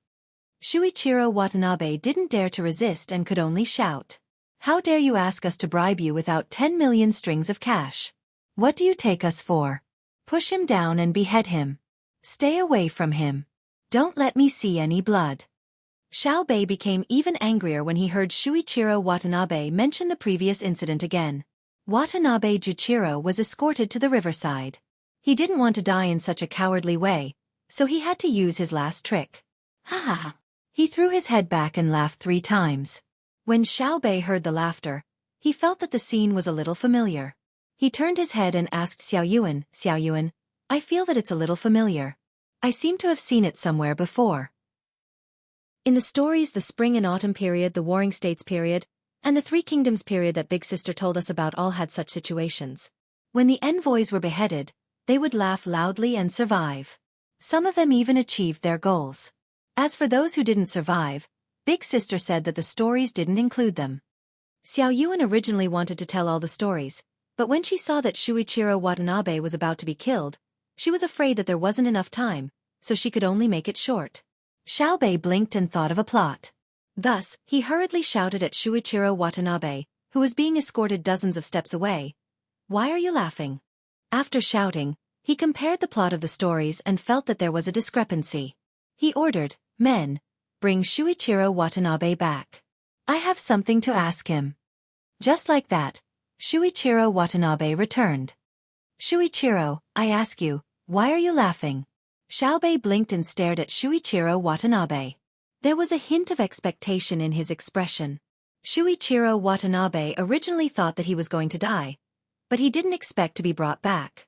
Xueqi Watanabe didn't dare to resist and could only shout. How dare you ask us to bribe you without 10 million strings of cash? What do you take us for? Push him down and behead him. Stay away from him. Don't let me see any blood. Xiaobei became even angrier when he heard Xueqi Watanabe mention the previous incident again. Watanabe Juichiro was escorted to the riverside. He didn't want to die in such a cowardly way, so he had to use his last trick. Ha ha ha. He threw his head back and laughed 3 times. When Xiaobei heard the laughter, he felt that the scene was a little familiar. He turned his head and asked Xiao Yuan, I feel that it's a little familiar. I seem to have seen it somewhere before. In the stories the Spring and Autumn period, the Warring States period, and the 3 Kingdoms period that Big Sister told us about all had such situations. When the envoys were beheaded, they would laugh loudly and survive. Some of them even achieved their goals. As for those who didn't survive, Big Sister said that the stories didn't include them. Xiao Yuan originally wanted to tell all the stories, but when she saw that Xueqi Watanabe was about to be killed, she was afraid that there wasn't enough time, so she could only make it short. Xiaobei blinked and thought of a plot. Thus, he hurriedly shouted at Xueqi Watanabe, who was being escorted dozens of steps away. Why are you laughing? After shouting, he compared the plot of the stories and felt that there was a discrepancy. He ordered, men, bring Xueqi Watanabe back. I have something to ask him. Just like that, Xueqi Watanabe returned. Xueqi, I ask you, why are you laughing? Xiaobei blinked and stared at Xueqi Watanabe. There was a hint of expectation in his expression. Shuichiro Watanabe originally thought that he was going to die, but he didn't expect to be brought back.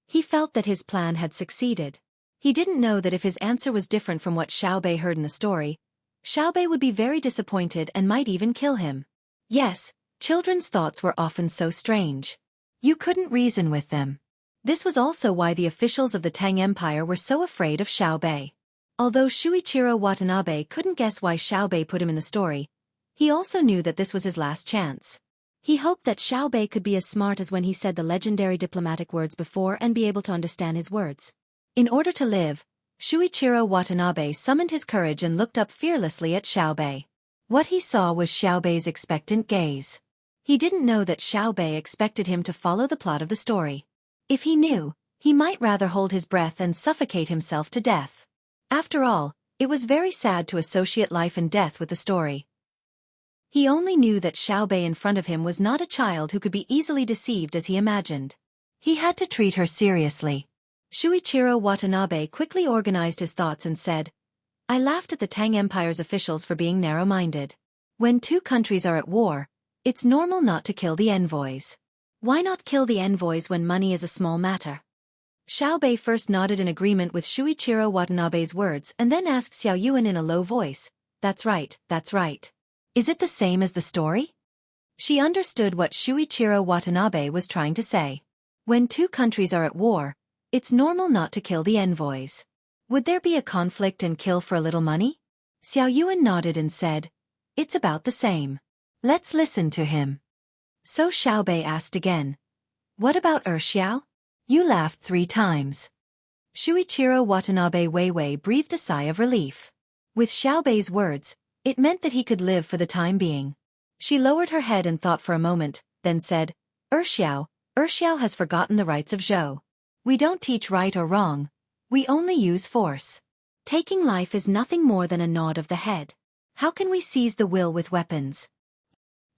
He felt that his plan had succeeded. He didn't know that if his answer was different from what Xiaobei heard in the story, Xiaobei would be very disappointed and might even kill him. Yes, children's thoughts were often so strange. You couldn't reason with them. This was also why the officials of the Tang Empire were so afraid of Xiaobei. Although Shuichiro Watanabe couldn't guess why Xiaobei put him in the story, he also knew that this was his last chance. He hoped that Xiaobei could be as smart as when he said the legendary diplomatic words before and be able to understand his words. In order to live, Shuichiro Watanabe summoned his courage and looked up fearlessly at Xiaobei. What he saw was Xiaobei's expectant gaze. He didn't know that Xiaobei expected him to follow the plot of the story. If he knew, he might rather hold his breath and suffocate himself to death. After all, it was very sad to associate life and death with the story. He only knew that Xiaobei in front of him was not a child who could be easily deceived as he imagined. He had to treat her seriously. Shuichiro Watanabe quickly organized his thoughts and said, "I laughed at the Tang Empire's officials for being narrow-minded. When two countries are at war, it's normal not to kill the envoys. Why not kill the envoys when money is a small matter?" Xiaobei first nodded in agreement with Shuichiro Watanabe's words and then asked Xiao Yuan in a low voice, "That's right, that's right. Is it the same as the story?" She understood what Shuichiro Watanabe was trying to say. When two countries are at war, it's normal not to kill the envoys. Would there be a conflict and kill for a little money? Xiao Yuan nodded and said, "It's about the same. Let's listen to him." So Xiaobei asked again, "What about Xiao? You laughed 3 times." Shuichiro Watanabe Weiwei breathed a sigh of relief. With Xiaobei's words, it meant that he could live for the time being. She lowered her head and thought for a moment, then said, Xiao has forgotten the rights of Zhou. We don't teach right or wrong. We only use force. Taking life is nothing more than a nod of the head. How can we seize the will with weapons?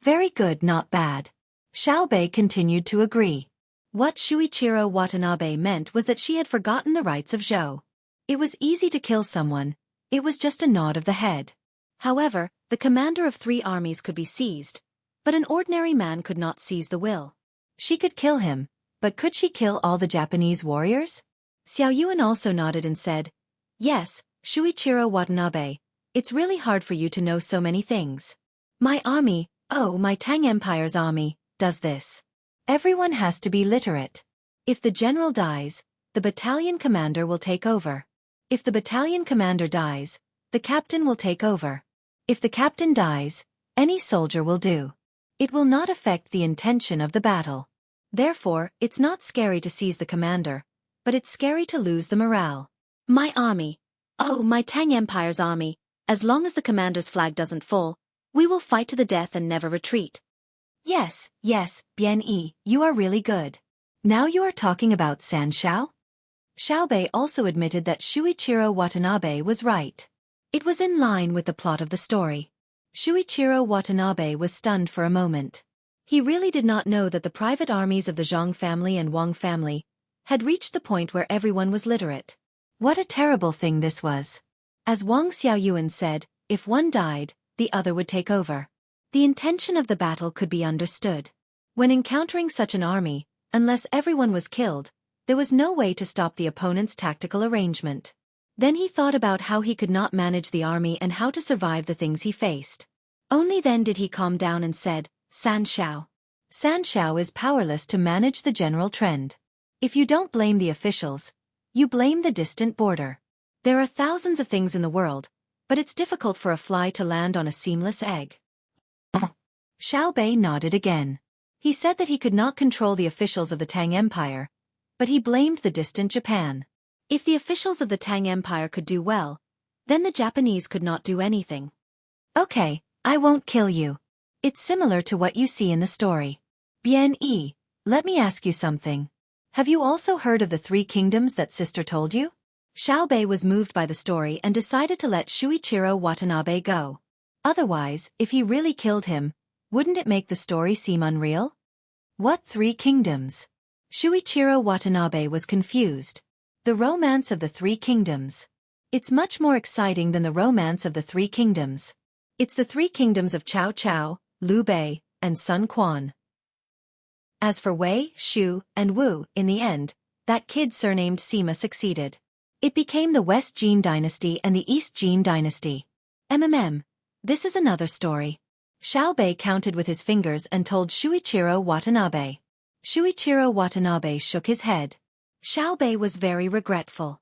Very good, not bad. Xiaobei continued to agree. What Shuichiro Watanabe meant was that she had forgotten the rights of Zhou. It was easy to kill someone. It was just a nod of the head. However, the commander of 3 armies could be seized, but an ordinary man could not seize the will. She could kill him, but could she kill all the Japanese warriors? Xiao Yuan also nodded and said, "Yes, Shuichiro Watanabe, it's really hard for you to know so many things. My army, my Tang Empire's army, does this. Everyone has to be literate. If the general dies, the battalion commander will take over. If the battalion commander dies, the captain will take over. If the captain dies, any soldier will do. It will not affect the intention of the battle. Therefore, it's not scary to seize the commander, but it's scary to lose the morale. My army, my Tang Empire's army, as long as the commander's flag doesn't fall, we will fight to the death and never retreat." Yes, Bien Yi, you are really good. Now you are talking about Sanshao? Xiaobei also admitted that Shuichiro Watanabe was right. It was in line with the plot of the story. Shuichiro Watanabe was stunned for a moment. He really did not know that the private armies of the Zhang family and Wang family had reached the point where everyone was literate. What a terrible thing this was. As Wang Xiaoyuan said, if one died, the other would take over. The intention of the battle could be understood. When encountering such an army, unless everyone was killed, there was no way to stop the opponent's tactical arrangement. Then he thought about how he could not manage the army and how to survive the things he faced. Only then did he calm down and said, Sanshao. Sanshao is powerless to manage the general trend. If you don't blame the officials, you blame the distant border. There are thousands of things in the world, but it's difficult for a fly to land on a seamless egg. Xiaobei nodded again. He said that he could not control the officials of the Tang Empire, but he blamed the distant Japan. If the officials of the Tang Empire could do well, then the Japanese could not do anything. Okay, I won't kill you. It's similar to what you see in the story. Bien Yi, let me ask you something. Have you also heard of the 3 kingdoms that sister told you? Xiaobei was moved by the story and decided to let Shuichiro Watanabe go. Otherwise, if he really killed him, wouldn't it make the story seem unreal? What 3 kingdoms? Shuichiro Watanabe was confused. The romance of the 3 kingdoms. It's much more exciting than the romance of the 3 kingdoms. It's the three kingdoms of Cao Cao, Liu Bei, and Sun Quan. As for Wei, Shu, and Wu, in the end, that kid surnamed Sima succeeded. It became the West Jin dynasty and the East Jin dynasty. This is another story. Xiaobei counted with his fingers and told Shuichiro Watanabe. Shuichiro Watanabe shook his head. Xiaobei was very regretful.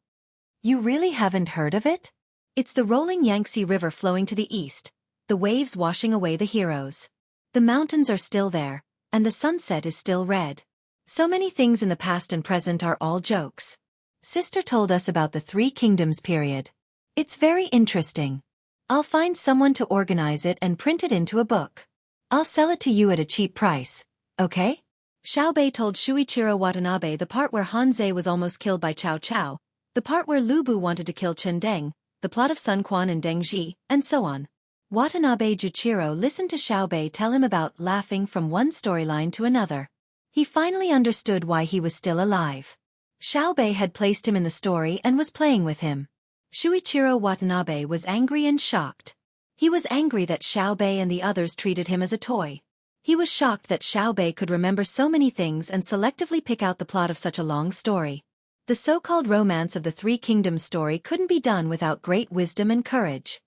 You really haven't heard of it? It's the rolling Yangtze River flowing to the east, the waves washing away the heroes. The mountains are still there, and the sunset is still red. So many things in the past and present are all jokes. Sister told us about the Three Kingdoms period. It's very interesting. I'll find someone to organize it and print it into a book. I'll sell it to you at a cheap price, okay? Xiaobei told Shuichiro Watanabe the part where Hanzei was almost killed by Cao Cao, the part where Lu Bu wanted to kill Chen Deng, the plot of Sun Quan and Deng Zhi, and so on. Watanabe Juichiro listened to Xiaobei tell him about laughing from one storyline to another. He finally understood why he was still alive. Xiaobei had placed him in the story and was playing with him. Shuichiro Watanabe was angry and shocked. He was angry that Xiaobei and the others treated him as a toy. He was shocked that Xiaobei could remember so many things and selectively pick out the plot of such a long story. The so-called romance of the Three Kingdoms story couldn't be done without great wisdom and courage.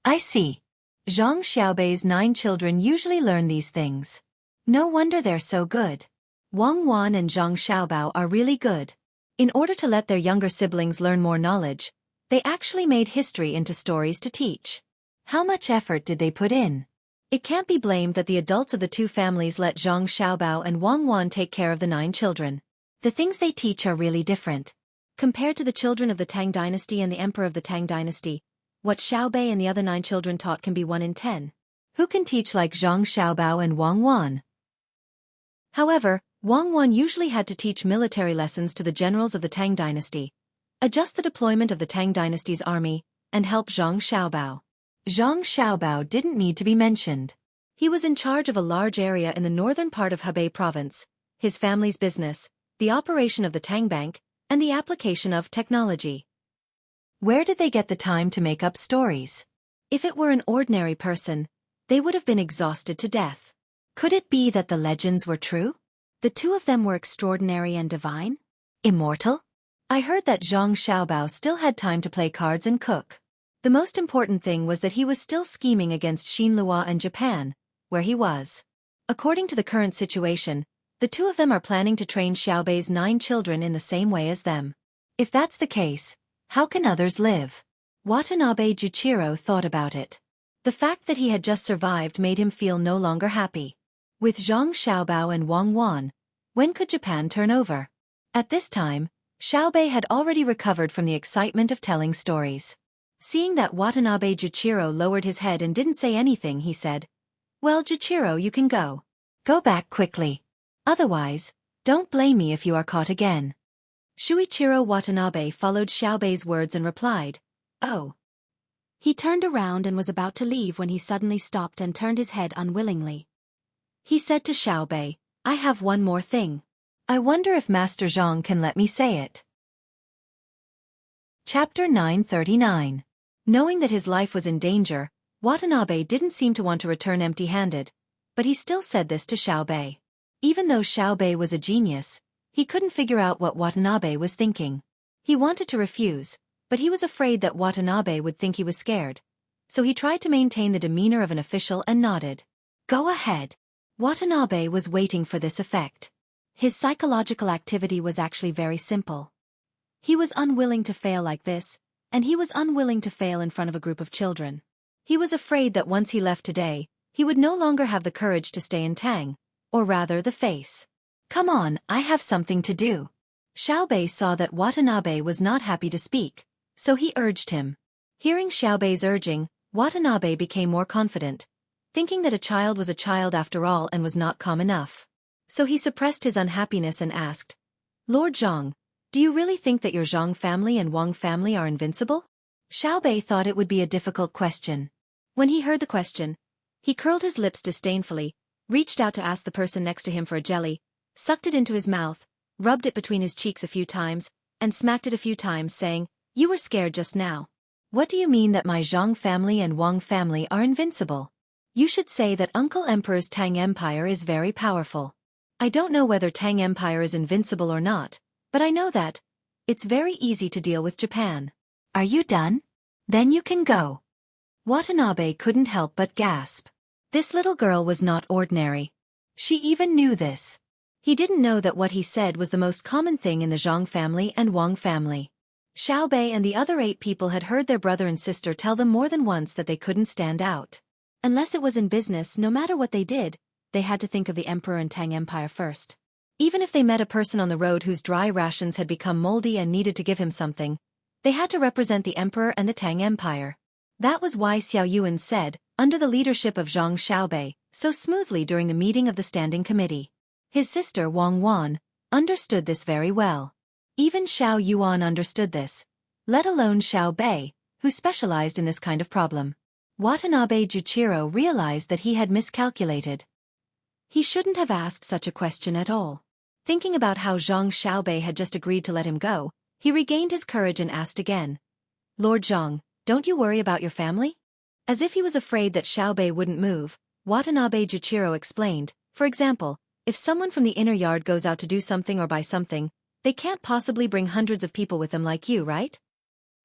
I see. Zhang Xiaobei's 9 children usually learn these things. No wonder they're so good. Wang Wan and Zhang Xiaobao are really good. In order to let their younger siblings learn more knowledge, they actually made history into stories to teach. How much effort did they put in? It can't be blamed that the adults of the two families let Zhang Xiaobao and Wang Wan take care of the 9 children. The things they teach are really different. Compared to the children of the Tang dynasty and the emperor of the Tang dynasty, what Xiaobei and the other 9 children taught can be 1 in 10. Who can teach like Zhang Xiaobao and Wang Wan? However, Wang Wan usually had to teach military lessons to the generals of the Tang dynasty, adjust the deployment of the Tang dynasty's army, and help Zhang Xiaobao. Zhang Xiaobao didn't need to be mentioned. He was in charge of a large area in the northern part of Hebei province, his family's business, the operation of the Tang Bank, and the application of technology. Where did they get the time to make up stories? If it were an ordinary person, they would have been exhausted to death. Could it be that the legends were true? The two of them were extraordinary and divine? Immortal? I heard that Zhang Xiaobao still had time to play cards and cook. The most important thing was that he was still scheming against Xinlua and Japan, where he was. According to the current situation, the two of them are planning to train Xiaobei's 9 children in the same way as them. If that's the case, how can others live? Watanabe Juichiro thought about it. The fact that he had just survived made him feel no longer happy. With Zhang Xiaobao and Wang Wan, when could Japan turn over? At this time, Xiaobei had already recovered from the excitement of telling stories. Seeing that Watanabe Juichiro lowered his head and didn't say anything, he said, "Well, Juichiro, you can go. Go back quickly. Otherwise, don't blame me if you are caught again." Shuichiro Watanabe followed Xiaobei's words and replied, "Oh." He turned around and was about to leave when he suddenly stopped and turned his head unwillingly. He said to Xiaobei, "I have one more thing. I wonder if Master Zhang can let me say it." Chapter 939. Knowing that his life was in danger, Watanabe didn't seem to want to return empty-handed, but he still said this to Xiaobei. Even though Xiaobei was a genius, he couldn't figure out what Watanabe was thinking. He wanted to refuse, but he was afraid that Watanabe would think he was scared, so he tried to maintain the demeanor of an official and nodded. "Go ahead." Watanabe was waiting for this effect. His psychological activity was actually very simple. He was unwilling to fail like this, and he was unwilling to fail in front of a group of children. He was afraid that once he left today, he would no longer have the courage to stay in Tang, or rather the face. "Come on, I have something to do." Xiaobei saw that Watanabe was not happy to speak, so he urged him. Hearing Xiaobei's urging, Watanabe became more confident, thinking that a child was a child after all and was not calm enough. So he suppressed his unhappiness and asked, "Lord Zhang, do you really think that your Zhang family and Wang family are invincible?" Xiaobei thought it would be a difficult question. When he heard the question, he curled his lips disdainfully, reached out to ask the person next to him for a jelly, sucked it into his mouth, rubbed it between his cheeks a few times, and smacked it a few times, saying, "You were scared just now. What do you mean that my Zhang family and Wang family are invincible? You should say that Uncle Emperor's Tang Empire is very powerful. I don't know whether Tang Empire is invincible or not, but I know that it's very easy to deal with Japan. Are you done? Then you can go. Watanabe couldn't help but gasp. This little girl was not ordinary. She even knew this. He didn't know that what he said was the most common thing in the Zhang family and Wang family. Xiaobei and the other 8 people had heard their brother and sister tell them more than once that they couldn't stand out. Unless it was in business, no matter what they did, they had to think of the Emperor and Tang Empire first. Even if they met a person on the road whose dry rations had become moldy and needed to give him something, they had to represent the Emperor and the Tang Empire. That was why Xiao Yuan said, under the leadership of Zhang Xiaobei, so smoothly during the meeting of the Standing Committee. His sister Wang Wan understood this very well. Even Xiao Yuan understood this, let alone Xiao Bei, who specialized in this kind of problem. Watanabe Juichiro realized that he had miscalculated. He shouldn't have asked such a question at all. Thinking about how Zhang Xiaobei had just agreed to let him go, he regained his courage and asked again. Lord Zhang, don't you worry about your family? As if he was afraid that Xiaobei wouldn't move, Watanabe Juichiro explained, for example, if someone from the inner yard goes out to do something or buy something, they can't possibly bring hundreds of people with them like you, right?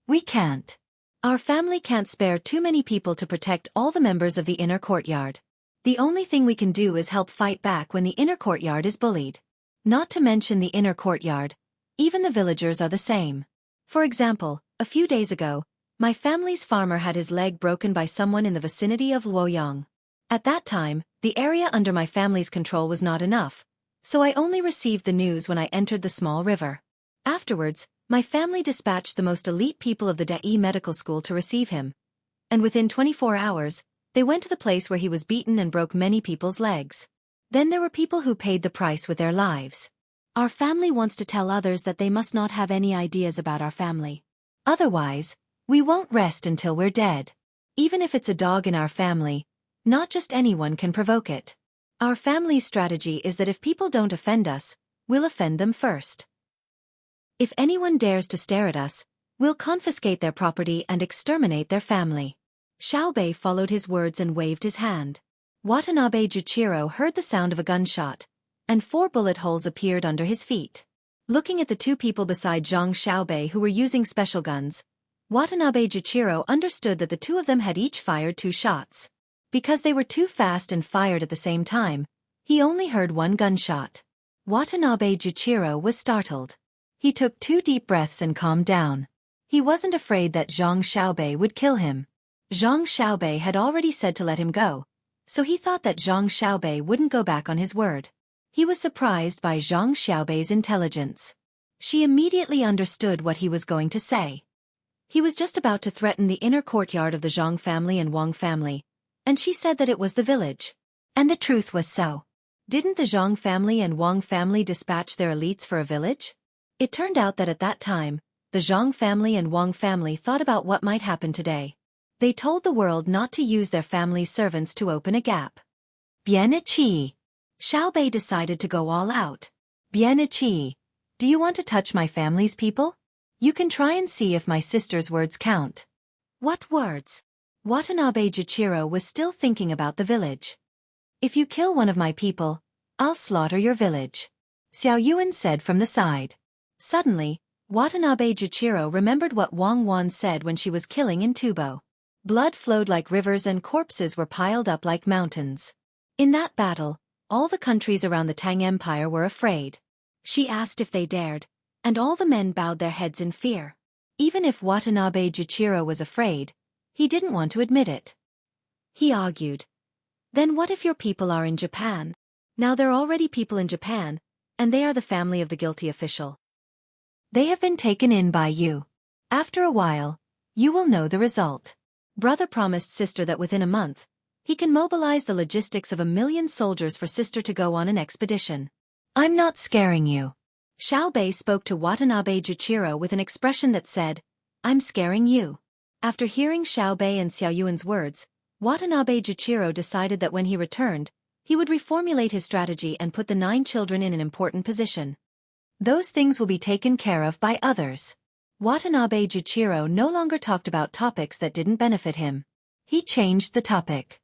We can't. Our family can't spare too many people to protect all the members of the inner courtyard. The only thing we can do is help fight back when the inner courtyard is bullied. Not to mention the inner courtyard, even the villagers are the same. For example, a few days ago, my family's farmer had his leg broken by someone in the vicinity of Luoyang. At that time, the area under my family's control was not enough, so I only received the news when I entered the small river. Afterwards, my family dispatched the most elite people of the Dai medical school to receive him. And within 24 hours, they went to the place where he was beaten and broke many people's legs. Then there were people who paid the price with their lives. Our family wants to tell others that they must not have any ideas about our family. Otherwise, we won't rest until we're dead. Even if it's a dog in our family, not just anyone can provoke it. Our family's strategy is that if people don't offend us, we'll offend them first. If anyone dares to stare at us, we'll confiscate their property and exterminate their family. Xiaobei followed his words and waved his hand. Watanabe Juichiro heard the sound of a gunshot, and 4 bullet holes appeared under his feet. Looking at the 2 people beside Zhang Xiaobei who were using special guns, Watanabe Juichiro understood that the 2 of them had each fired 2 shots. Because they were too fast and fired at the same time, he only heard 1 gunshot. Watanabe Juichiro was startled. He took 2 deep breaths and calmed down. He wasn't afraid that Zhang Xiaobei would kill him. Zhang Xiaobei had already said to let him go, so he thought that Zhang Xiaobei wouldn't go back on his word. He was surprised by Zhang Xiaobei's intelligence. She immediately understood what he was going to say. He was just about to threaten the inner courtyard of the Zhang family and Wang family, and she said that it was the village. And the truth was so. Didn't the Zhang family and Wang family dispatch their elites for a village? It turned out that at that time, the Zhang family and Wang family thought about what might happen today. They told the world not to use their family's servants to open a gap. Bien Qi. Xiaobei decided to go all out. Bien Qi. Do you want to touch my family's people? You can try and see if my sister's words count. What words? Watanabe Juichiro was still thinking about the village. If you kill one of my people, I'll slaughter your village. Xiao Yuan said from the side. Suddenly, Watanabe Juichiro remembered what Wang Wan said when she was killing in Tubo. Blood flowed like rivers and corpses were piled up like mountains. In that battle, all the countries around the Tang Empire were afraid. She asked if they dared, and all the men bowed their heads in fear. Even if Watanabe Juichiro was afraid, he didn't want to admit it. He argued. Then what if your people are in Japan? Now there are already people in Japan, and they are the family of the guilty official. They have been taken in by you. After a while, you will know the result. Brother promised sister that within a month, he can mobilize the logistics of 1,000,000 soldiers for sister to go on an expedition. I'm not scaring you. Xiaobei spoke to Watanabe Juichiro with an expression that said, I'm scaring you. After hearing Xiaobei and Xiao Yuan's words, Watanabe Juichiro decided that when he returned, he would reformulate his strategy and put the 9 children in an important position. Those things will be taken care of by others. Watanabe Juichiro no longer talked about topics that didn't benefit him. He changed the topic.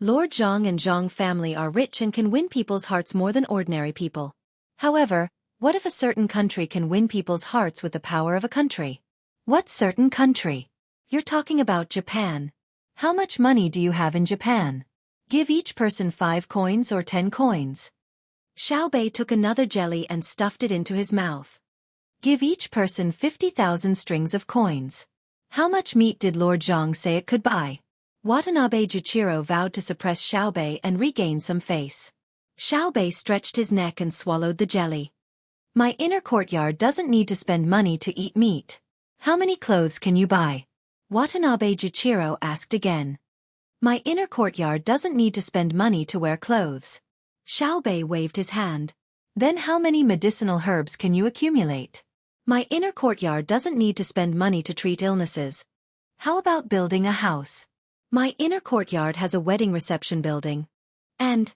Lord Zhang and Zhang family are rich and can win people's hearts more than ordinary people. However, what if a certain country can win people's hearts with the power of a country? What certain country? You're talking about Japan. How much money do you have in Japan? Give each person 5 coins or 10 coins. Xiaobei took another jelly and stuffed it into his mouth. Give each person 50,000 strings of coins. How much meat did Lord Zhang say it could buy? Watanabe Juichiro vowed to suppress Xiaobei and regain some face. Xiaobei stretched his neck and swallowed the jelly. My inner courtyard doesn't need to spend money to eat meat. How many clothes can you buy? Watanabe Juichiro asked again. My inner courtyard doesn't need to spend money to wear clothes. Xiaobei waved his hand. Then how many medicinal herbs can you accumulate? My inner courtyard doesn't need to spend money to treat illnesses. How about building a house? My inner courtyard has a wedding reception building. And...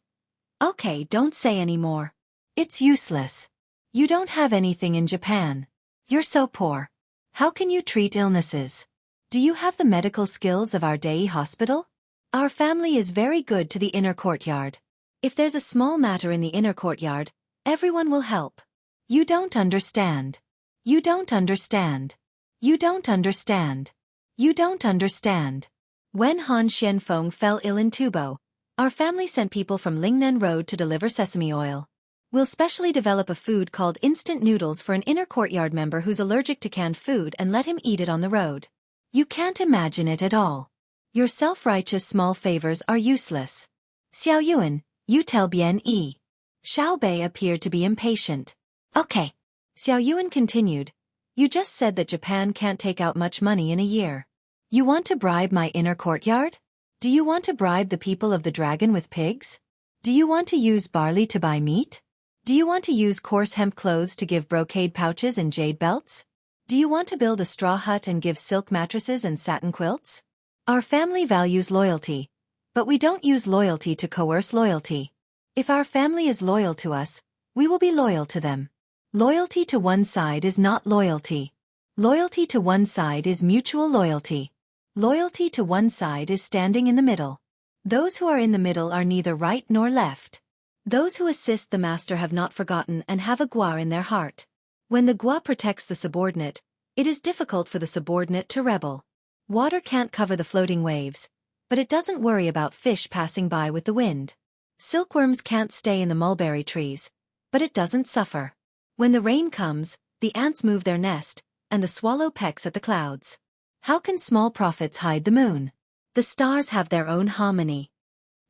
okay, don't say any more. It's useless. You don't have anything in Japan. You're so poor. How can you treat illnesses? Do you have the medical skills of our Dei hospital? Our family is very good to the inner courtyard. If there's a small matter in the inner courtyard, everyone will help. You don't understand. You don't understand. You don't understand. You don't understand. When Han Xianfeng fell ill in Tubo, our family sent people from Lingnan Road to deliver sesame oil. We'll specially develop a food called instant noodles for an inner courtyard member who's allergic to canned food and let him eat it on the road. You can't imagine it at all. Your self-righteous small favors are useless. Xiao Yuan, you tell Bien Yi. Xiaobei appeared to be impatient. Okay. Xiao Yuan continued. You just said that Japan can't take out much money in a year. You want to bribe my inner courtyard? Do you want to bribe the people of the dragon with pigs? Do you want to use barley to buy meat? Do you want to use coarse hemp clothes to give brocade pouches and jade belts? Do you want to build a straw hut and give silk mattresses and satin quilts? Our family values loyalty, but we don't use loyalty to coerce loyalty. If our family is loyal to us, we will be loyal to them. Loyalty to one side is not loyalty. Loyalty to one side is mutual loyalty. Loyalty to one side is standing in the middle. Those who are in the middle are neither right nor left. Those who assist the master have not forgotten and have a gua in their heart. When the gua protects the subordinate, it is difficult for the subordinate to rebel. Water can't cover the floating waves, but it doesn't worry about fish passing by with the wind. Silkworms can't stay in the mulberry trees, but it doesn't suffer. When the rain comes, the ants move their nest, and the swallow pecks at the clouds. How can small prophets hide the moon? The stars have their own harmony.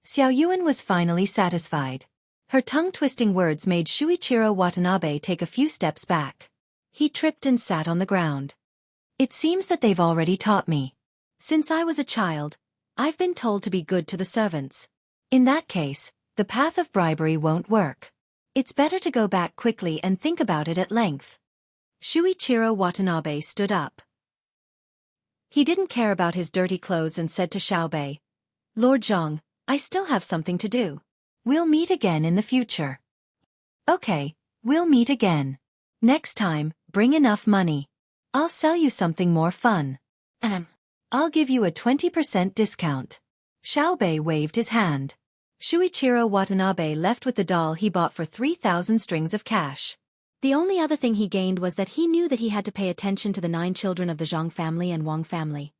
Xiao Yuan was finally satisfied. Her tongue-twisting words made Shuichiro Watanabe take a few steps back. He tripped and sat on the ground. It seems that they've already taught me. Since I was a child, I've been told to be good to the servants. In that case, the path of bribery won't work. It's better to go back quickly and think about it at length. Shuichiro Watanabe stood up. He didn't care about his dirty clothes and said to Xiaobei, Lord Zhang, I still have something to do. We'll meet again in the future. Okay, we'll meet again. Next time, bring enough money. I'll sell you something more fun. I'll give you a 20% discount. Xiaobei waved his hand. Shuichiro Watanabe left with the doll he bought for 3,000 strings of cash. The only other thing he gained was that he knew that he had to pay attention to the 9 children of the Zhang family and Wang family.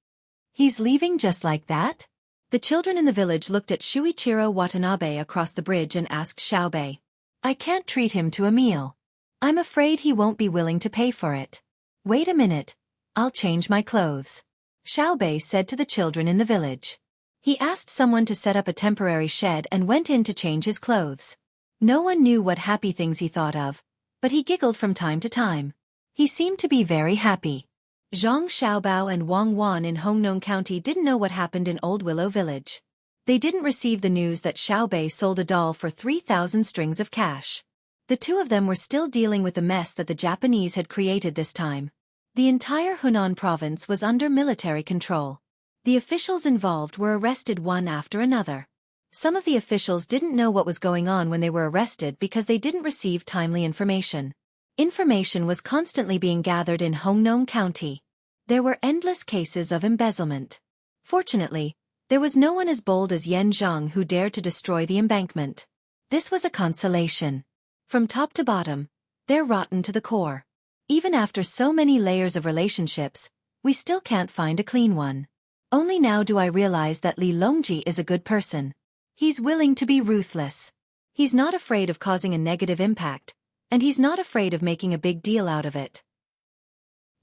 He's leaving just like that? The children in the village looked at Shuichiro Watanabe across the bridge and asked Xiaobei. I can't treat him to a meal. I'm afraid he won't be willing to pay for it. Wait a minute. I'll change my clothes. Xiaobei said to the children in the village. He asked someone to set up a temporary shed and went in to change his clothes. No one knew what happy things he thought of, but he giggled from time to time. He seemed to be very happy. Zhang Xiaobao and Wang Wan in Hongnong County didn't know what happened in Old Willow Village. They didn't receive the news that Xiaobei sold a doll for 3,000 strings of cash. The two of them were still dealing with the mess that the Japanese had created this time. The entire Hunan province was under military control. The officials involved were arrested one after another. Some of the officials didn't know what was going on when they were arrested because they didn't receive timely information. Information was constantly being gathered in Hongnong County. There were endless cases of embezzlement. Fortunately, there was no one as bold as Yan Zhang who dared to destroy the embankment. This was a consolation. From top to bottom, they're rotten to the core. Even after so many layers of relationships, we still can't find a clean one. Only now do I realize that Li Longji is a good person. He's willing to be ruthless. He's not afraid of causing a negative impact, and he's not afraid of making a big deal out of it.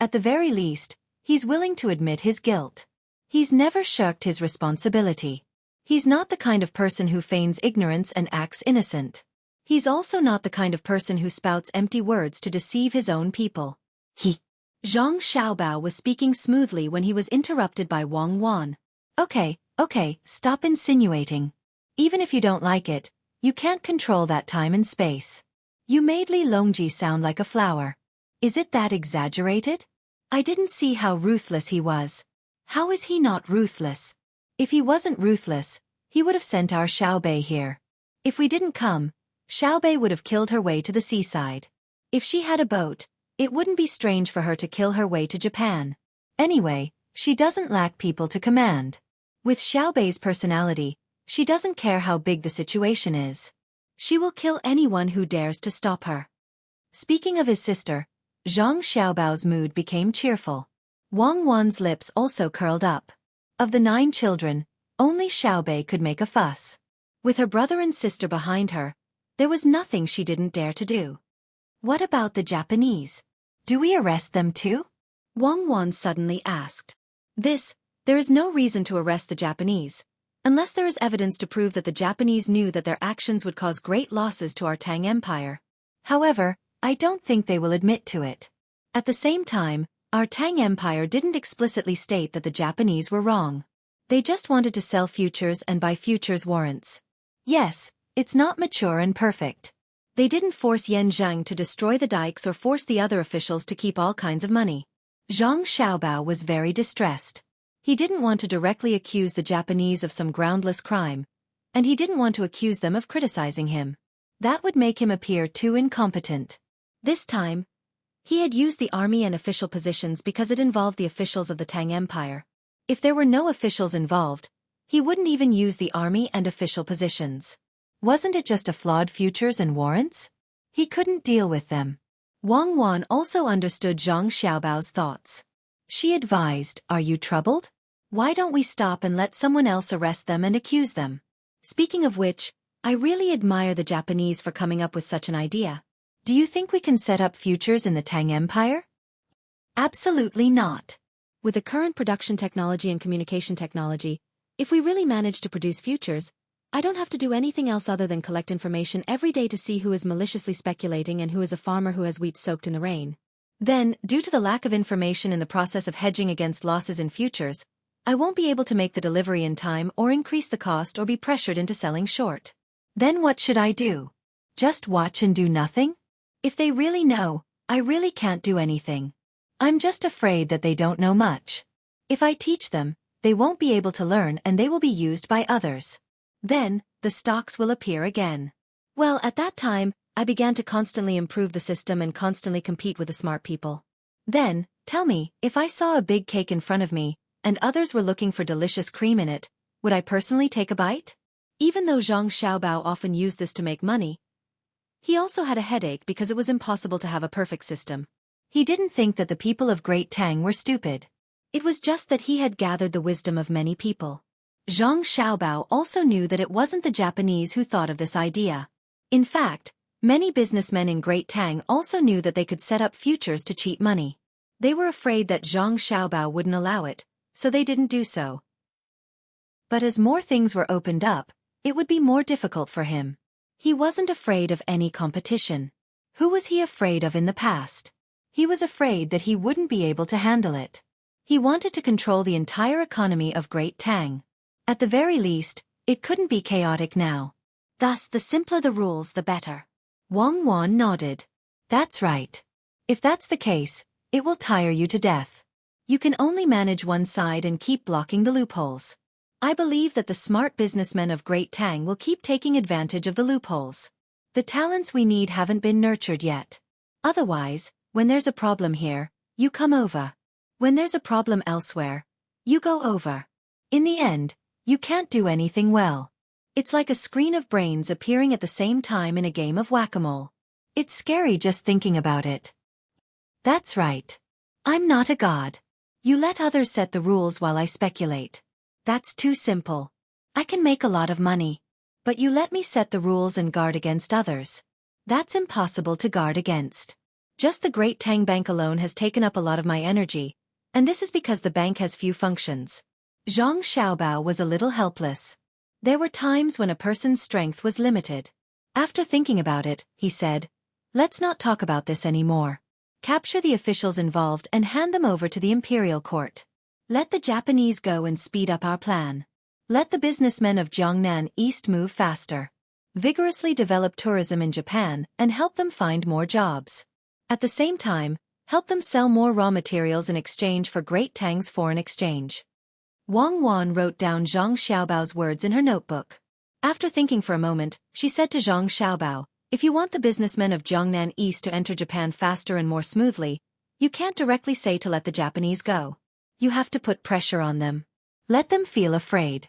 At the very least, he's willing to admit his guilt. He's never shirked his responsibility. He's not the kind of person who feigns ignorance and acts innocent. He's also not the kind of person who spouts empty words to deceive his own people. Zhang Xiaobao was speaking smoothly when he was interrupted by Wang Wan. Okay, stop insinuating. Even if you don't like it, you can't control that time and space. You made Li Longji sound like a flower. Is it that exaggerated? I didn't see how ruthless he was. How is he not ruthless? If he wasn't ruthless, he would have sent our Xiaobei here. If we didn't come, Xiaobei would have killed her way to the seaside. If she had a boat, it wouldn't be strange for her to kill her way to Japan. Anyway, she doesn't lack people to command. With Xiaobei's personality, she doesn't care how big the situation is. She will kill anyone who dares to stop her. Speaking of his sister, Zhang Xiaobao's mood became cheerful. Wang Wan's lips also curled up. Of the 9 children, only Xiaobei could make a fuss. With her brother and sister behind her, there was nothing she didn't dare to do. What about the Japanese? Do we arrest them too? Wang Wan suddenly asked. There is no reason to arrest the Japanese, unless there is evidence to prove that the Japanese knew that their actions would cause great losses to our Tang Empire. However, I don't think they will admit to it. At the same time, our Tang Empire didn't explicitly state that the Japanese were wrong. They just wanted to sell futures and buy futures warrants. Yes, it's not mature and perfect. They didn't force Yan Zhang to destroy the dikes or force the other officials to keep all kinds of money. Zhang Xiaobao was very distressed. He didn't want to directly accuse the Japanese of some groundless crime, and he didn't want to accuse them of criticizing him. That would make him appear too incompetent. This time, he had used the army and official positions because it involved the officials of the Tang Empire. If there were no officials involved, he wouldn't even use the army and official positions. Wasn't it just a flawed futures and warrants? He couldn't deal with them. Wang Wan also understood Zhang Xiaobao's thoughts. She advised, "Are you troubled? Why don't we stop and let someone else arrest them and accuse them? Speaking of which, I really admire the Japanese for coming up with such an idea. Do you think we can set up futures in the Tang Empire?" Absolutely not. With the current production technology and communication technology, if we really manage to produce futures, I don't have to do anything else other than collect information every day to see who is maliciously speculating and who is a farmer who has wheat soaked in the rain. Then, due to the lack of information in the process of hedging against losses in futures, I won't be able to make the delivery in time or increase the cost or be pressured into selling short. Then what should I do? Just watch and do nothing? If they really know, I really can't do anything. I'm just afraid that they don't know much. If I teach them, they won't be able to learn and they will be used by others. Then, the stocks will appear again. Well, at that time, I began to constantly improve the system and constantly compete with the smart people. Then, tell me, if I saw a big cake in front of me, and others were looking for delicious cream in it, would I personally take a bite? Even though Zhang Xiaobao often used this to make money, he also had a headache because it was impossible to have a perfect system. He didn't think that the people of Great Tang were stupid. It was just that he had gathered the wisdom of many people. Zhang Xiaobao also knew that it wasn't the Japanese who thought of this idea. In fact, many businessmen in Great Tang also knew that they could set up futures to cheat money. They were afraid that Zhang Xiaobao wouldn't allow it, so they didn't do so. But as more things were opened up, it would be more difficult for him. He wasn't afraid of any competition. Who was he afraid of in the past? He was afraid that he wouldn't be able to handle it. He wanted to control the entire economy of Great Tang. At the very least, it couldn't be chaotic now. Thus, the simpler the rules, the better. Wang Wan nodded. That's right. If that's the case, it will tire you to death. You can only manage one side and keep blocking the loopholes. I believe that the smart businessmen of Great Tang will keep taking advantage of the loopholes. The talents we need haven't been nurtured yet. Otherwise, when there's a problem here, you come over. When there's a problem elsewhere, you go over. In the end, you can't do anything well. It's like a screen of brains appearing at the same time in a game of whack-a-mole. It's scary just thinking about it. That's right. I'm not a god. You let others set the rules while I speculate. That's too simple. I can make a lot of money. But you let me set the rules and guard against others. That's impossible to guard against. Just the Great Tang Bank alone has taken up a lot of my energy, and this is because the bank has few functions. Zhang Xiaobao was a little helpless. There were times when a person's strength was limited. After thinking about it, he said, "Let's not talk about this anymore. Capture the officials involved and hand them over to the imperial court. Let the Japanese go and speed up our plan. Let the businessmen of Jiangnan East move faster. Vigorously develop tourism in Japan and help them find more jobs. At the same time, help them sell more raw materials in exchange for Great Tang's foreign exchange." Wang Wan wrote down Zhang Xiaobao's words in her notebook. After thinking for a moment, she said to Zhang Xiaobao, "If you want the businessmen of Jiangnan East to enter Japan faster and more smoothly, you can't directly say to let the Japanese go. You have to put pressure on them. Let them feel afraid.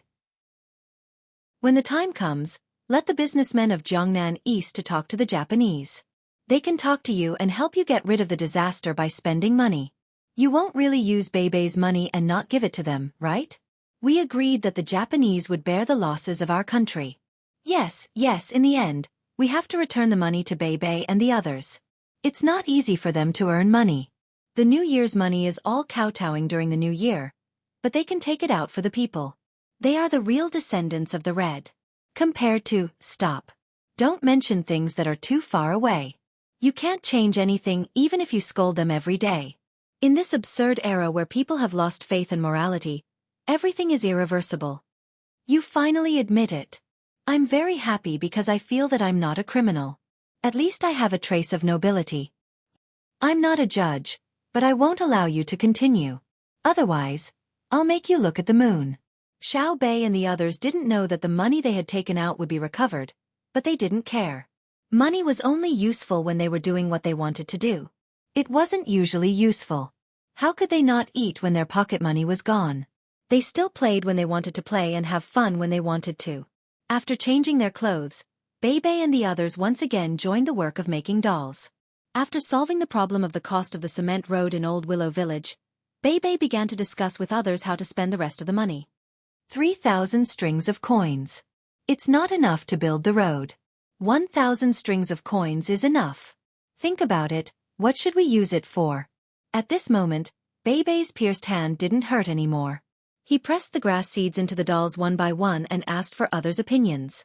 When the time comes, let the businessmen of Jiangnan East to talk to the Japanese. They can talk to you and help you get rid of the disaster by spending money. You won't really use Beibei's money and not give it to them, right? We agreed that the Japanese would bear the losses of our country. Yes, in the end, we have to return the money to Beibei and the others. It's not easy for them to earn money. The New Year's money is all kowtowing during the New Year, but they can take it out for the people. They are the real descendants of the Red. Compared to, stop. Don't mention things that are too far away. You can't change anything even if you scold them every day. In this absurd era where people have lost faith in morality, everything is irreversible. You finally admit it. I'm very happy because I feel that I'm not a criminal. At least I have a trace of nobility. I'm not a judge, but I won't allow you to continue. Otherwise, I'll make you look at the moon." Xiao Bei and the others didn't know that the money they had taken out would be recovered, but they didn't care. Money was only useful when they were doing what they wanted to do. It wasn't usually useful. How could they not eat when their pocket money was gone? They still played when they wanted to play and have fun when they wanted to. After changing their clothes, Beibei and the others once again joined the work of making dolls. After solving the problem of the cost of the cement road in Old Willow Village, Beibei began to discuss with others how to spend the rest of the money. 3,000 strings of coins. It's not enough to build the road. 1,000 strings of coins is enough. Think about it, what should we use it for? At this moment, Beibei's pierced hand didn't hurt anymore. He pressed the grass seeds into the dolls one by one and asked for others' opinions.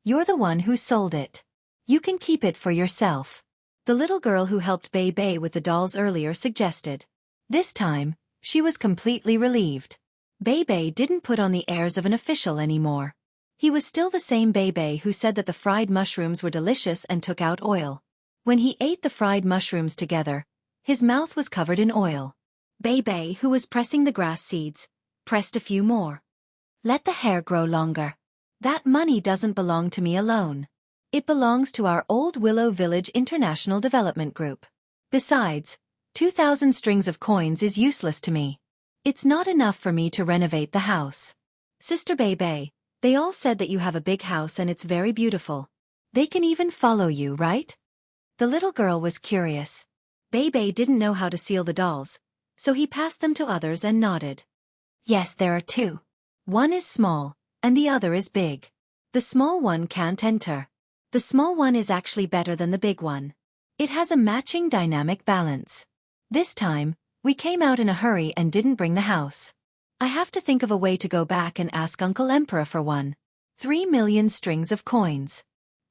"You're the one who sold it. You can keep it for yourself," the little girl who helped Beibei with the dolls earlier suggested. This time, she was completely relieved. Beibei didn't put on the airs of an official anymore. He was still the same Beibei who said that the fried mushrooms were delicious and took out oil. When he ate the fried mushrooms together, his mouth was covered in oil. Beibei, who was pressing the grass seeds, pressed a few more. "Let the hair grow longer. That money doesn't belong to me alone. It belongs to our Old Willow Village International Development Group. Besides, 2,000 strings of coins is useless to me. It's not enough for me to renovate the house. Sister Beibei, they all said that you have a big house and it's very beautiful. They can even follow you, right?" The little girl was curious. Beibei didn't know how to seal the dolls, so he passed them to others and nodded. "Yes, there are two. One is small, and the other is big. The small one can't enter. The small one is actually better than the big one. It has a matching dynamic balance. This time, we came out in a hurry and didn't bring the house. I have to think of a way to go back and ask Uncle Emperor for one. 3 million strings of coins.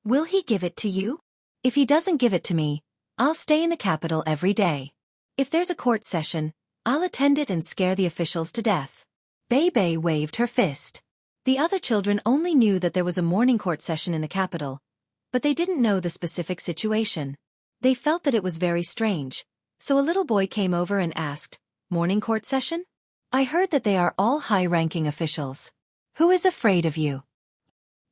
Will he give it to you? If he doesn't give it to me, I'll stay in the capital every day. If there's a court session, I'll attend it and scare the officials to death." Beibei waved her fist. The other children only knew that there was a morning court session in the capital, but they didn't know the specific situation. They felt that it was very strange, so a little boy came over and asked, "Morning court session? I heard that they are all high-ranking officials. Who is afraid of you?"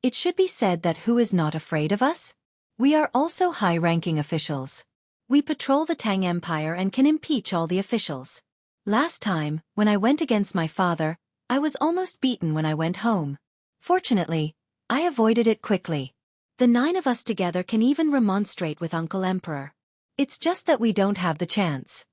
It should be said that who is not afraid of us? We are also high-ranking officials. We patrol the Tang Empire and can impeach all the officials. Last time, when I went against my father, I was almost beaten when I went home. Fortunately, I avoided it quickly. The 9 of us together can even remonstrate with Uncle Emperor. It's just that we don't have the chance.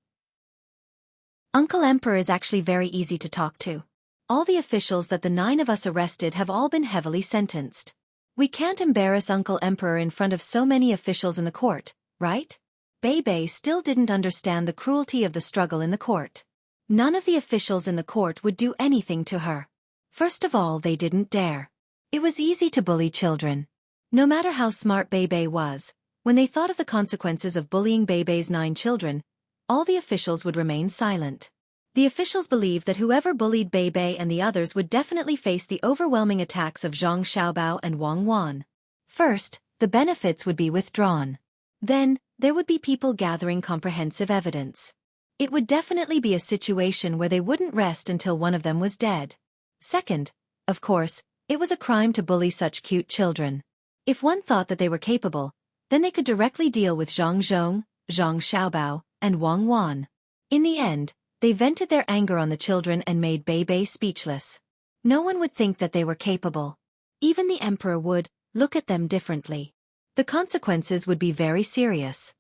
Uncle Emperor is actually very easy to talk to. All the officials that the 9 of us arrested have all been heavily sentenced. We can't embarrass Uncle Emperor in front of so many officials in the court, right? Bei still didn't understand the cruelty of the struggle in the court. None of the officials in the court would do anything to her. First of all, they didn't dare. It was easy to bully children. No matter how smart Bei was, when they thought of the consequences of bullying Bei's 9 children, all the officials would remain silent. The officials believed that whoever bullied Bei and the others would definitely face the overwhelming attacks of Zhang Xiaobao and Wang Wan. First, the benefits would be withdrawn. Then, there would be people gathering comprehensive evidence. It would definitely be a situation where they wouldn't rest until one of them was dead. Second, of course, it was a crime to bully such cute children. If one thought that they were capable, then they could directly deal with Zhang Zhong, Zhang Xiaobao, and Wang Wan. In the end, they vented their anger on the children and made Bei speechless. No one would think that they were capable. Even the emperor would look at them differently. The consequences would be very serious.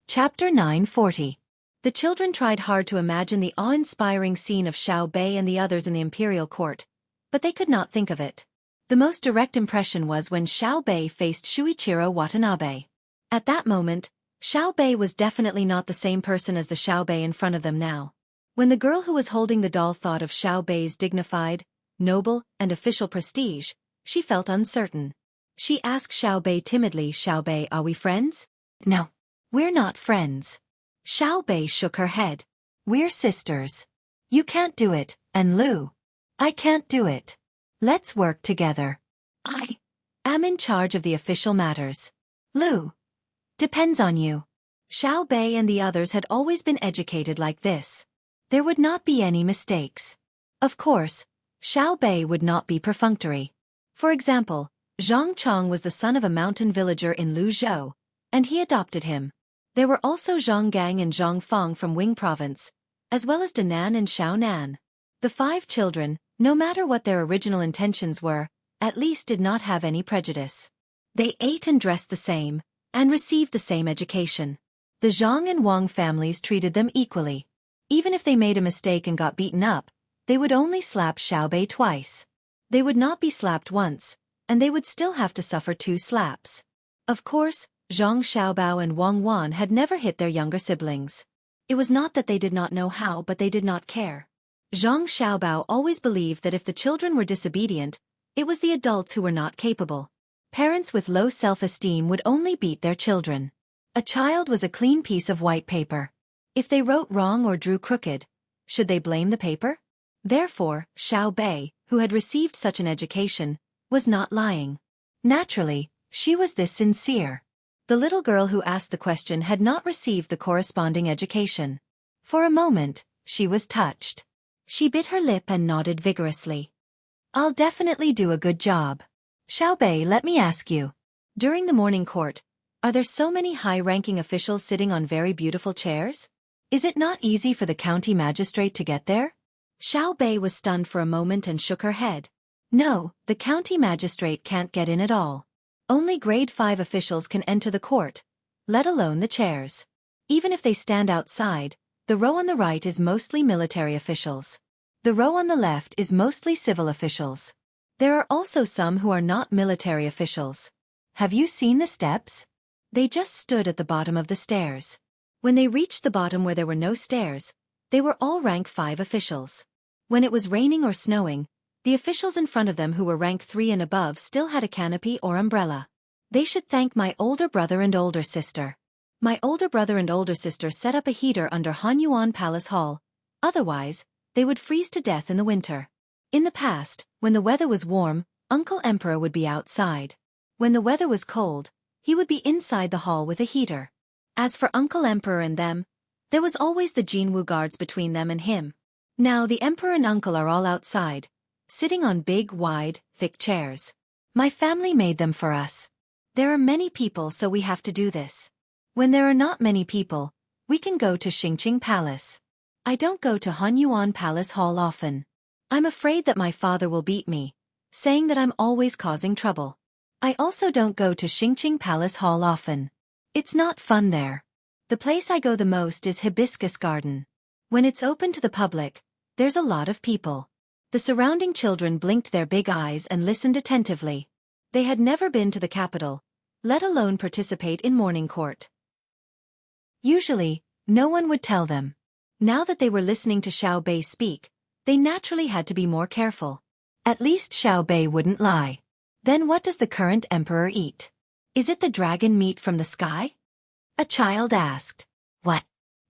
Chapter 940. The children tried hard to imagine the awe-inspiring scene of Xiao Bei and the others in the imperial court, but they could not think of it. The most direct impression was when Xiao Bei faced Shuichiro Watanabe. At that moment, Xiao Bei was definitely not the same person as the Xiao Bei in front of them now. When the girl who was holding the doll thought of Xiao Bei's dignified, noble, and official prestige, she felt uncertain. She asked Xiao Bei timidly, "Xiao Bei, are we friends?" "No. We're not friends." Xiao Bei shook her head. "We're sisters." "You can't do it, and Lu." "I can't do it. Let's work together." "I am in charge of the official matters." "Lu depends on you." Xiao Bei and the others had always been educated like this. There would not be any mistakes. Of course, Xiao Bei would not be perfunctory. For example, Zhang Chong was the son of a mountain villager in Luzhou, and he adopted him. There were also Zhang Gang and Zhang Fang from Wing Province, as well as Danan and Shaonan. The 5 children, no matter what their original intentions were, at least did not have any prejudice. They ate and dressed the same, and received the same education. The Zhang and Wang families treated them equally. Even if they made a mistake and got beaten up, they would only slap Xiao Bei twice. They would not be slapped once, and they would still have to suffer 2 slaps. Of course, Zhang Xiaobao and Wang Wan had never hit their younger siblings. It was not that they did not know how, but they did not care. Zhang Xiaobao always believed that if the children were disobedient, it was the adults who were not capable. Parents with low self-esteem would only beat their children. A child was a clean piece of white paper. If they wrote wrong or drew crooked, should they blame the paper? Therefore, Xiao Bei, who had received such an education, was not lying. Naturally, she was this sincere. The little girl who asked the question had not received the corresponding education. For a moment, she was touched. She bit her lip and nodded vigorously. "I'll definitely do a good job." "Xiao Bei, let me ask you. During the morning court, are there so many high-ranking officials sitting on very beautiful chairs? Is it not easy for the county magistrate to get there?" Xiao Bei was stunned for a moment and shook her head. "No, the county magistrate can't get in at all. Only grade 5 officials can enter the court, let alone the chairs. Even if they stand outside, the row on the right is mostly military officials. The row on the left is mostly civil officials. There are also some who are not military officials. Have you seen the steps? They just stood at the bottom of the stairs. When they reached the bottom where there were no stairs, they were all rank 5 officials. When it was raining or snowing, the officials in front of them who were rank 3 and above still had a canopy or umbrella. They should thank my older brother and older sister. My older brother and older sister set up a heater under Hanyuan Palace Hall. Otherwise, they would freeze to death in the winter. In the past, when the weather was warm, Uncle Emperor would be outside. When the weather was cold, he would be inside the hall with a heater. As for Uncle Emperor and them, there was always the Jinwu guards between them and him. Now the Emperor and Uncle are all outside, sitting on big, wide, thick chairs. My family made them for us. There are many people, so we have to do this. When there are not many people, we can go to Xingqing Palace. I don't go to Hunyuan Palace Hall often. I'm afraid that my father will beat me, saying that I'm always causing trouble. I also don't go to Xingqing Palace Hall often. It's not fun there. The place I go the most is Hibiscus Garden. When it's open to the public, there's a lot of people. The surrounding children blinked their big eyes and listened attentively. They had never been to the capital, let alone participate in morning court. Usually, no one would tell them. Now that they were listening to Xiao Bei speak, they naturally had to be more careful. At least Xiao Bei wouldn't lie. Then what does the current emperor eat? Is it the dragon meat from the sky? A child asked. What?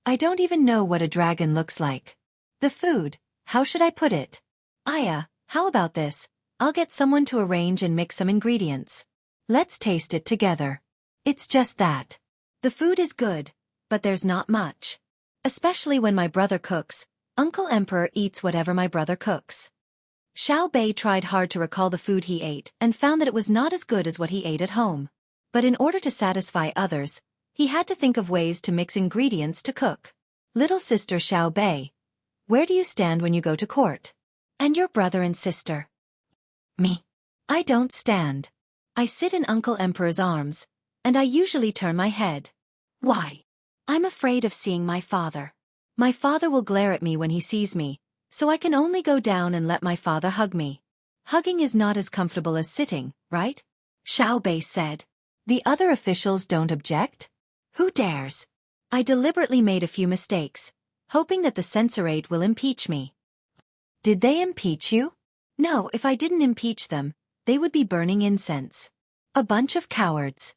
I don't even know what a dragon looks like. The food, how should I put it? Aya, how about this? I'll get someone to arrange and mix some ingredients. Let's taste it together. It's just that. The food is good, but there's not much. Especially when my brother cooks, Uncle Emperor eats whatever my brother cooks. Xiao Bei tried hard to recall the food he ate and found that it was not as good as what he ate at home. But in order to satisfy others, he had to think of ways to mix ingredients to cook. Little sister Xiao Bei, where do you stand when you go to court? And your brother and sister? Me. I don't stand. I sit in Uncle Emperor's arms, and I usually turn my head. Why? I'm afraid of seeing my father. My father will glare at me when he sees me, so I can only go down and let my father hug me. Hugging is not as comfortable as sitting, right? Xiao Bei said. The other officials don't object? Who dares? I deliberately made a few mistakes, hoping that the censorate will impeach me. Did they impeach you? No, if I didn't impeach them, they would be burning incense. A bunch of cowards.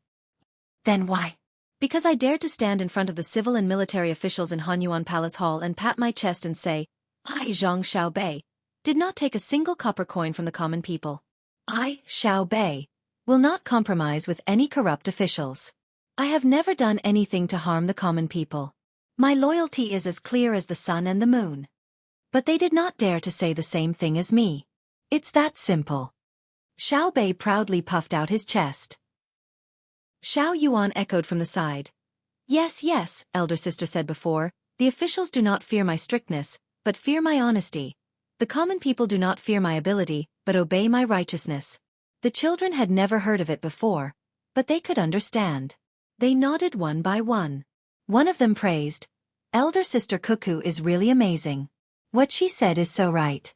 Then why? Because I dared to stand in front of the civil and military officials in Hunyuan Palace Hall and pat my chest and say, I, Zhang Xiao Bei, did not take a single copper coin from the common people. I, Xiao Bei, will not compromise with any corrupt officials. I have never done anything to harm the common people. My loyalty is as clear as the sun and the moon. But they did not dare to say the same thing as me. It's that simple. Xiao Bei proudly puffed out his chest. Xiao Yuan echoed from the side. Yes, yes, elder sister said before, the officials do not fear my strictness, but fear my honesty. The common people do not fear my ability, but obey my righteousness. The children had never heard of it before, but they could understand. They nodded one by one. One of them praised. Elder sister Xueqi is really amazing. What she said is so right.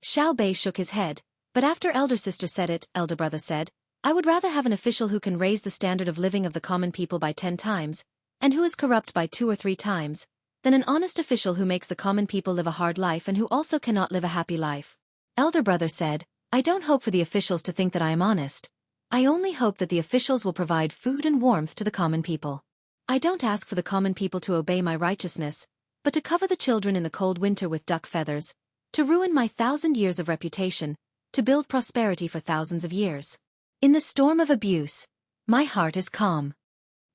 Xiao Bei shook his head, but after elder sister said it, elder brother said, I would rather have an official who can raise the standard of living of the common people by 10 times, and who is corrupt by 2 or 3 times, than an honest official who makes the common people live a hard life and who also cannot live a happy life. Elder brother said, I don't hope for the officials to think that I am honest. I only hope that the officials will provide food and warmth to the common people. I don't ask for the common people to obey my righteousness, but to cover the children in the cold winter with duck feathers, to ruin my 1,000 years of reputation, to build prosperity for thousands of years. In the storm of abuse, my heart is calm.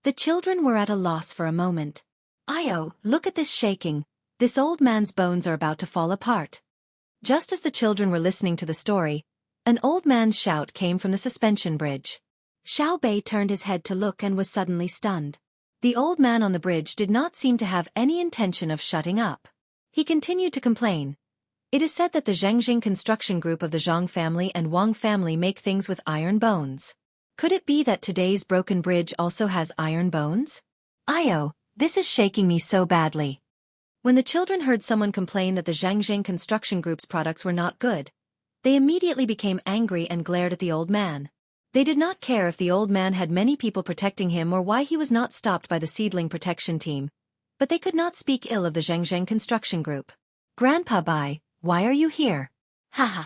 The children were at a loss for a moment. Io, look at this shaking. This old man's bones are about to fall apart. Just as the children were listening to the story, an old man's shout came from the suspension bridge. Xiao Bei turned his head to look and was suddenly stunned. The old man on the bridge did not seem to have any intention of shutting up. He continued to complain. It is said that the Zhengjing construction group of the Zhang family and Wang family make things with iron bones. Could it be that today's broken bridge also has iron bones? Io, this is shaking me so badly. When the children heard someone complain that the Zhengjing construction group's products were not good, they immediately became angry and glared at the old man. They did not care if the old man had many people protecting him or why he was not stopped by the seedling protection team, but they could not speak ill of the Zhengjing construction group. Grandpa Bai, why are you here? Haha.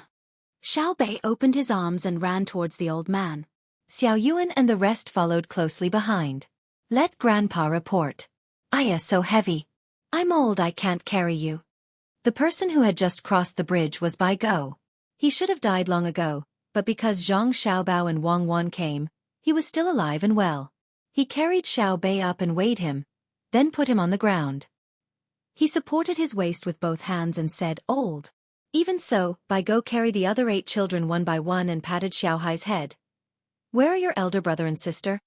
Xiao Bei opened his arms and ran towards the old man. Xiao Yuan and the rest followed closely behind. Let Grandpa report. Aya so heavy. I'm old, I can't carry you. The person who had just crossed the bridge was Bai Go. He should have died long ago, but because Zhang Xiaobao and Wang Wan came, he was still alive and well. He carried Xiao Bei up and weighed him, then put him on the ground. He supported his waist with both hands and said, Old. Even so, Bai Go carried the other 8 children one by one and patted Xiao Hai's head. Where are your elder brother and sister?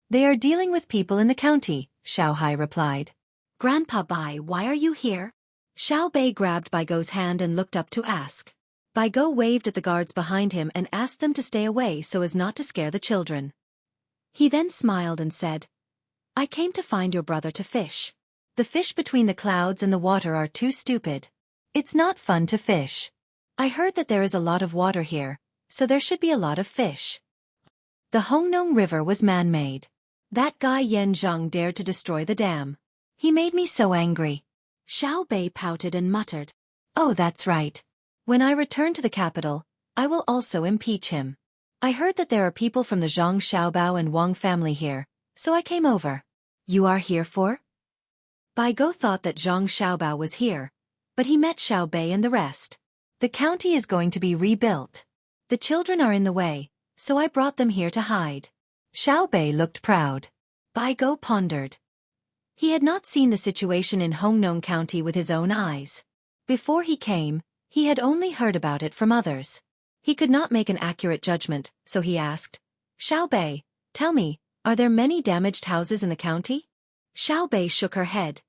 They are dealing with people in the county, Xueqi replied. Grandpa Bai, why are you here? Xiao Bei grabbed Bai Go's hand and looked up to ask. Bai Go waved at the guards behind him and asked them to stay away so as not to scare the children. He then smiled and said, I came to find your brother to fish. The fish between the clouds and the water are too stupid. It's not fun to fish. I heard that there is a lot of water here, so there should be a lot of fish. The Hongnong River was man-made. That guy Yan Zheng dared to destroy the dam. He made me so angry. Xiao Bei pouted and muttered. Oh, that's right. When I return to the capital, I will also impeach him. I heard that there are people from the Zhang Xiaobao and Wang family here, so I came over. You are here for? Bai Go thought that Zhang Xiaobao was here, but he met Xiao Bei and the rest. The county is going to be rebuilt. The children are in the way, so I brought them here to hide. Xiao Bei looked proud. Bai Go pondered. He had not seen the situation in Hongnong County with his own eyes. Before he came, he had only heard about it from others. He could not make an accurate judgment, so he asked, Xiao Bei, tell me, are there many damaged houses in the county? Xiao Bei shook her head.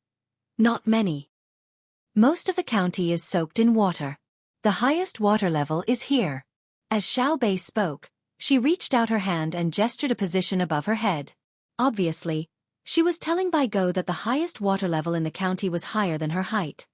Not many. Most of the county is soaked in water. The highest water level is here. As Xiao Bei spoke, she reached out her hand and gestured a position above her head. Obviously, she was telling Bai Go that the highest water level in the county was higher than her height.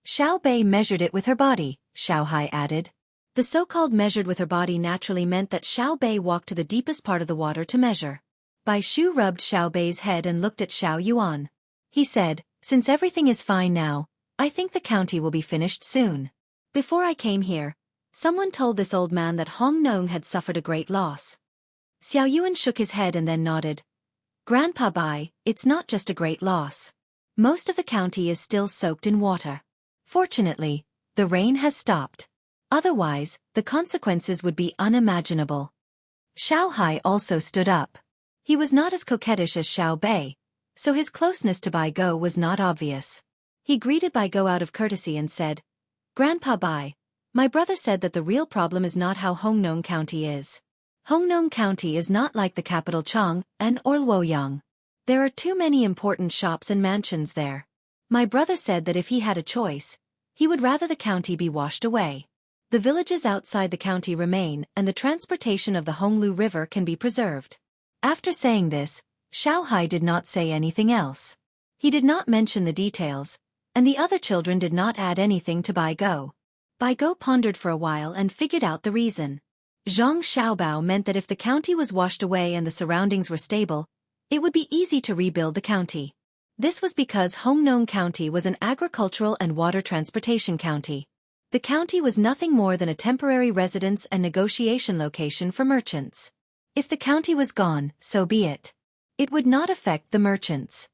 Xiao Bei measured it with her body, Xueqi added. The so-called measured with her body naturally meant that Xiao Bei walked to the deepest part of the water to measure. Bai Shu rubbed Xiao Bei's head and looked at Xiao Yuan. He said, since everything is fine now, I think the county will be finished soon. Before I came here, someone told this old man that Hongnong had suffered a great loss. Xiao Yuan shook his head and then nodded. Grandpa Bai, it's not just a great loss. Most of the county is still soaked in water. Fortunately, the rain has stopped. Otherwise, the consequences would be unimaginable. Xueqi also stood up. He was not as coquettish as Xiao Bei, so his closeness to Bai Go was not obvious. He greeted Bai Go out of courtesy and said, Grandpa Bai, my brother said that the real problem is not how Hongnong County is. Hongnong County is not like the capital Chang'an or Luoyang. There are too many important shops and mansions there. My brother said that if he had a choice, he would rather the county be washed away. The villages outside the county remain and the transportation of the Honglu River can be preserved. After saying this, Xueqi did not say anything else. He did not mention the details, and the other children did not add anything to Bai Go. Bai Go pondered for a while and figured out the reason. Zhang Xiaobao meant that if the county was washed away and the surroundings were stable, it would be easy to rebuild the county. This was because Hongnong County was an agricultural and water transportation county. The county was nothing more than a temporary residence and negotiation location for merchants. If the county was gone, so be it. It would not affect the merchants.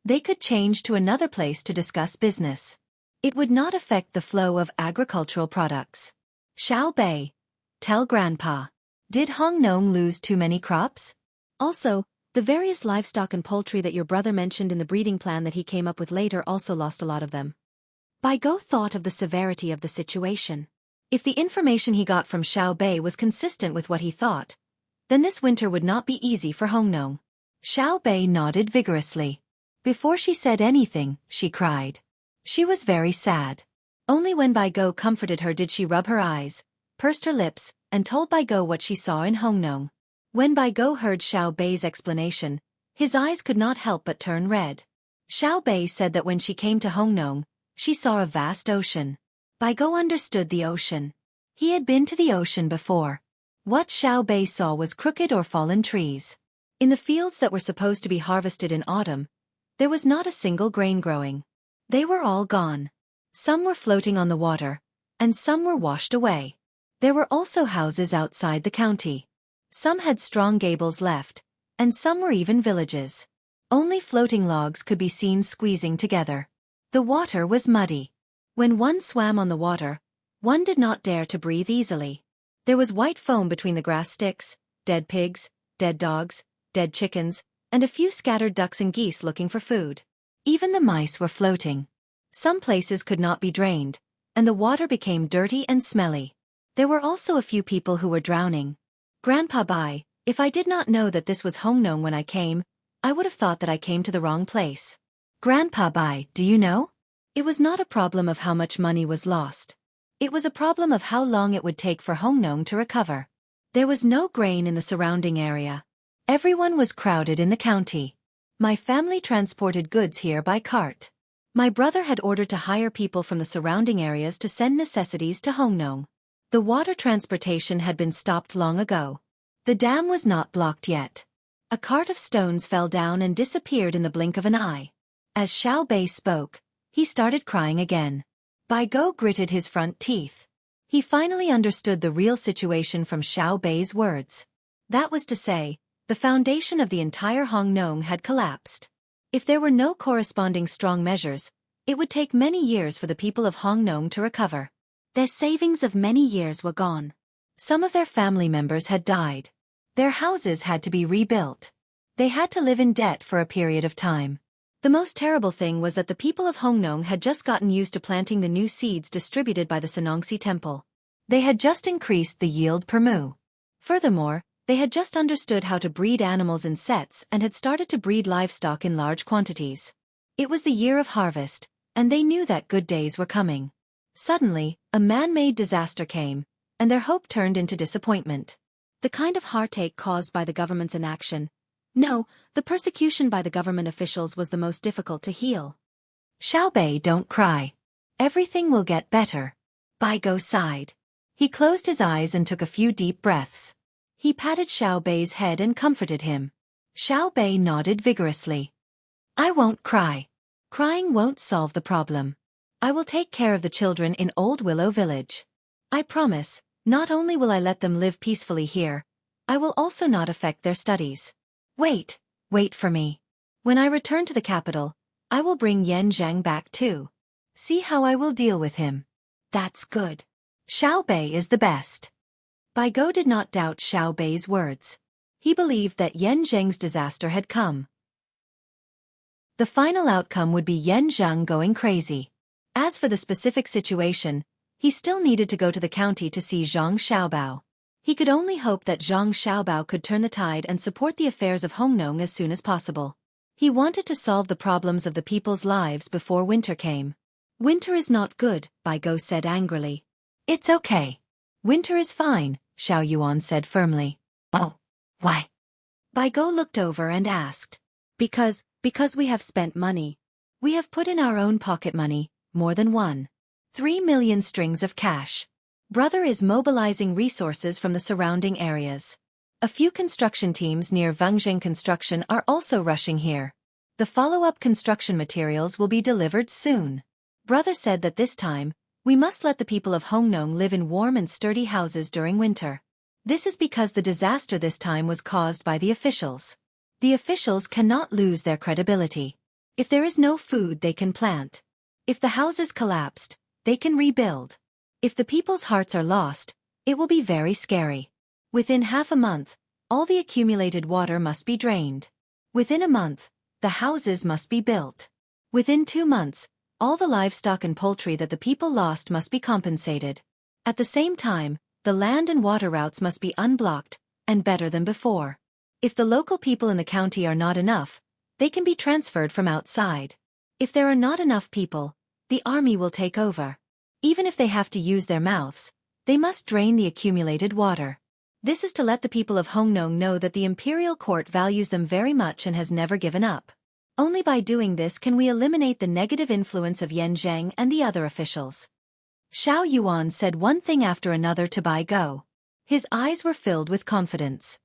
They could change to another place to discuss business. It would not affect the flow of agricultural products. Xiao Bei, tell Grandpa. Did Hongnong lose too many crops? Also, the various livestock and poultry that your brother mentioned in the breeding plan that he came up with later also lost a lot of them. Bai Go thought of the severity of the situation. If the information he got from Xiao Bei was consistent with what he thought, then this winter would not be easy for Hongnong. Xiao Bei nodded vigorously. Before she said anything, she cried. She was very sad. Only when Bai Go comforted her did she rub her eyes, pursed her lips, and told Bai Go what she saw in Hongnong. When Bai Go heard Xiao Bei's explanation, his eyes could not help but turn red. Xiao Bei said that when she came to Hongnong, she saw a vast ocean. Bai Go understood the ocean. He had been to the ocean before. What Xiao Bei saw was crooked or fallen trees. In the fields that were supposed to be harvested in autumn, there was not a single grain growing. They were all gone. Some were floating on the water, and some were washed away. There were also houses outside the county. Some had strong gables left, and some were even villages. Only floating logs could be seen squeezing together. The water was muddy. When one swam on the water, one did not dare to breathe easily. There was white foam between the grass sticks, dead pigs, dead dogs, dead chickens, and a few scattered ducks and geese looking for food. Even the mice were floating. Some places could not be drained, and the water became dirty and smelly. There were also a few people who were drowning. Grandpa Bai, if I did not know that this was Hongnong when I came, I would have thought that I came to the wrong place. Grandpa Bai, do you know? It was not a problem of how much money was lost. It was a problem of how long it would take for Hongnong to recover. There was no grain in the surrounding area. Everyone was crowded in the county. My family transported goods here by cart. My brother had ordered to hire people from the surrounding areas to send necessities to Hongnong. The water transportation had been stopped long ago. The dam was not blocked yet. A cart of stones fell down and disappeared in the blink of an eye. As Xiao Bei spoke, he started crying again. Bai Go gritted his front teeth. He finally understood the real situation from Xiao Bei's words. That was to say, the foundation of the entire Hongnong had collapsed. If there were no corresponding strong measures, it would take many years for the people of Hongnong to recover. Their savings of many years were gone. Some of their family members had died. Their houses had to be rebuilt. They had to live in debt for a period of time. The most terrible thing was that the people of Hongnong had just gotten used to planting the new seeds distributed by the Sanongxi temple. They had just increased the yield per mu. Furthermore, they had just understood how to breed animals in sets and had started to breed livestock in large quantities. It was the year of harvest, and they knew that good days were coming. Suddenly, a man-made disaster came, and their hope turned into disappointment. The kind of heartache caused by the government's inaction. No, the persecution by the government officials was the most difficult to heal. Xiao Bei, don't cry. Everything will get better. Bai Go sighed. He closed his eyes and took a few deep breaths. He patted Xiao Bei's head and comforted him. Xiao Bei nodded vigorously. I won't cry. Crying won't solve the problem. I will take care of the children in Old Willow Village. I promise, not only will I let them live peacefully here, I will also not affect their studies. Wait for me. When I return to the capital, I will bring Yan Zhang back too. See how I will deal with him. That's good. Xiao Bei is the best. Bai Go did not doubt Xiao Bei's words. He believed that Yan Zheng's disaster had come. The final outcome would be Yan Zhang going crazy. As for the specific situation, he still needed to go to the county to see Zhang Xiaobao. He could only hope that Zhang Xiaobao could turn the tide and support the affairs of Hongnong as soon as possible. He wanted to solve the problems of the people's lives before winter came. Winter is not good, Bai Go said angrily. It's okay. Winter is fine, Xiao Yuan said firmly. Oh, why? Bai Go looked over and asked. Because we have spent money. We have put in our own pocket money, more than 3 million strings of cash. Brother is mobilizing resources from the surrounding areas. A few construction teams near Wangzheng Construction are also rushing here. The follow-up construction materials will be delivered soon. Brother said that this time, we must let the people of Hongnong live in warm and sturdy houses during winter. This is because the disaster this time was caused by the officials. The officials cannot lose their credibility. If there is no food, they can plant. If the houses collapsed, they can rebuild. If the people's hearts are lost, it will be very scary. Within half a month, all the accumulated water must be drained. Within a month, the houses must be built. Within 2 months, all the livestock and poultry that the people lost must be compensated. At the same time, the land and water routes must be unblocked, and better than before. If the local people in the county are not enough, they can be transferred from outside. If there are not enough people, the army will take over. Even if they have to use their mouths, they must drain the accumulated water. This is to let the people of Hongnong know that the imperial court values them very much and has never given up. Only by doing this can we eliminate the negative influence of Yan Zheng and the other officials. Xiao Yuan said one thing after another to Bai Go. His eyes were filled with confidence.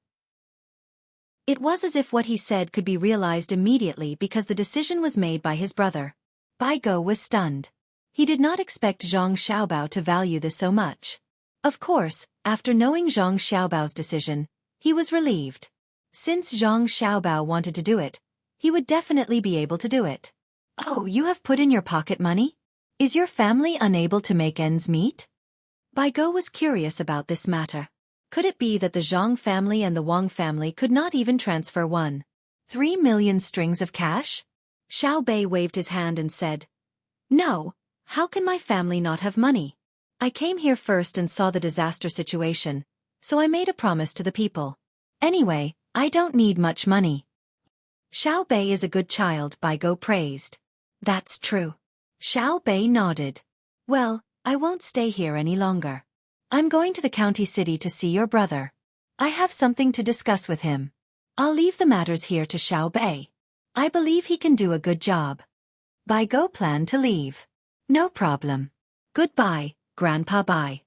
It was as if what he said could be realized immediately because the decision was made by his brother. Bai Go was stunned. He did not expect Zhang Xiaobao to value this so much. Of course, after knowing Zhang Xiaobao's decision, he was relieved. Since Zhang Xiaobao wanted to do it, he would definitely be able to do it. Oh, you have put in your pocket money? Is your family unable to make ends meet? Bai Go was curious about this matter. Could it be that the Zhang family and the Wang family could not even transfer 3 million strings of cash? Xiao Bei waved his hand and said, No, how can my family not have money? I came here first and saw the disaster situation, so I made a promise to the people. Anyway, I don't need much money. Xiao Bei is a good child, Bai Go praised. That's true. Xiao Bei nodded. Well, I won't stay here any longer. I'm going to the county city to see your brother. I have something to discuss with him. I'll leave the matters here to Xiao Bei. I believe he can do a good job. Bai Go planned to leave. No problem. Goodbye, Grandpa Bai.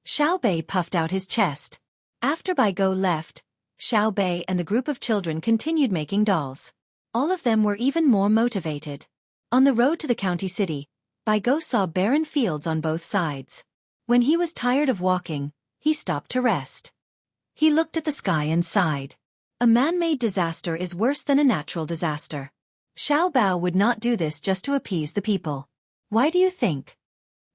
Xiao Bei puffed out his chest. After Bai Go left, Xiao Bei and the group of children continued making dolls. All of them were even more motivated. On the road to the county city, Bai Go saw barren fields on both sides. When he was tired of walking, he stopped to rest. He looked at the sky and sighed. A man-made disaster is worse than a natural disaster. Xiao Bao would not do this just to appease the people. Why do you think?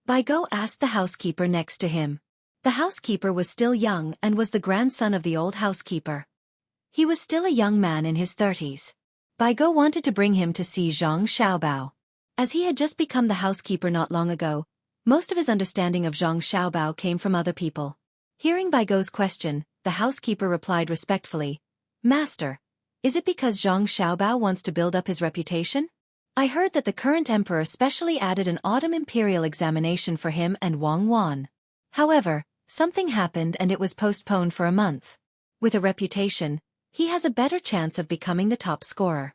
Bai Go asked the housekeeper next to him. The housekeeper was still young and was the grandson of the old housekeeper. He was still a young man in his 30s. Bai Go wanted to bring him to see Zhang Xiaobao. As he had just become the housekeeper not long ago, most of his understanding of Zhang Xiaobao came from other people. Hearing Bai Go's question, the housekeeper replied respectfully, Master, is it because Zhang Xiaobao wants to build up his reputation? I heard that the current emperor specially added an autumn imperial examination for him and Wang Wan. However, something happened and it was postponed for a month. With a reputation, he has a better chance of becoming the top scorer.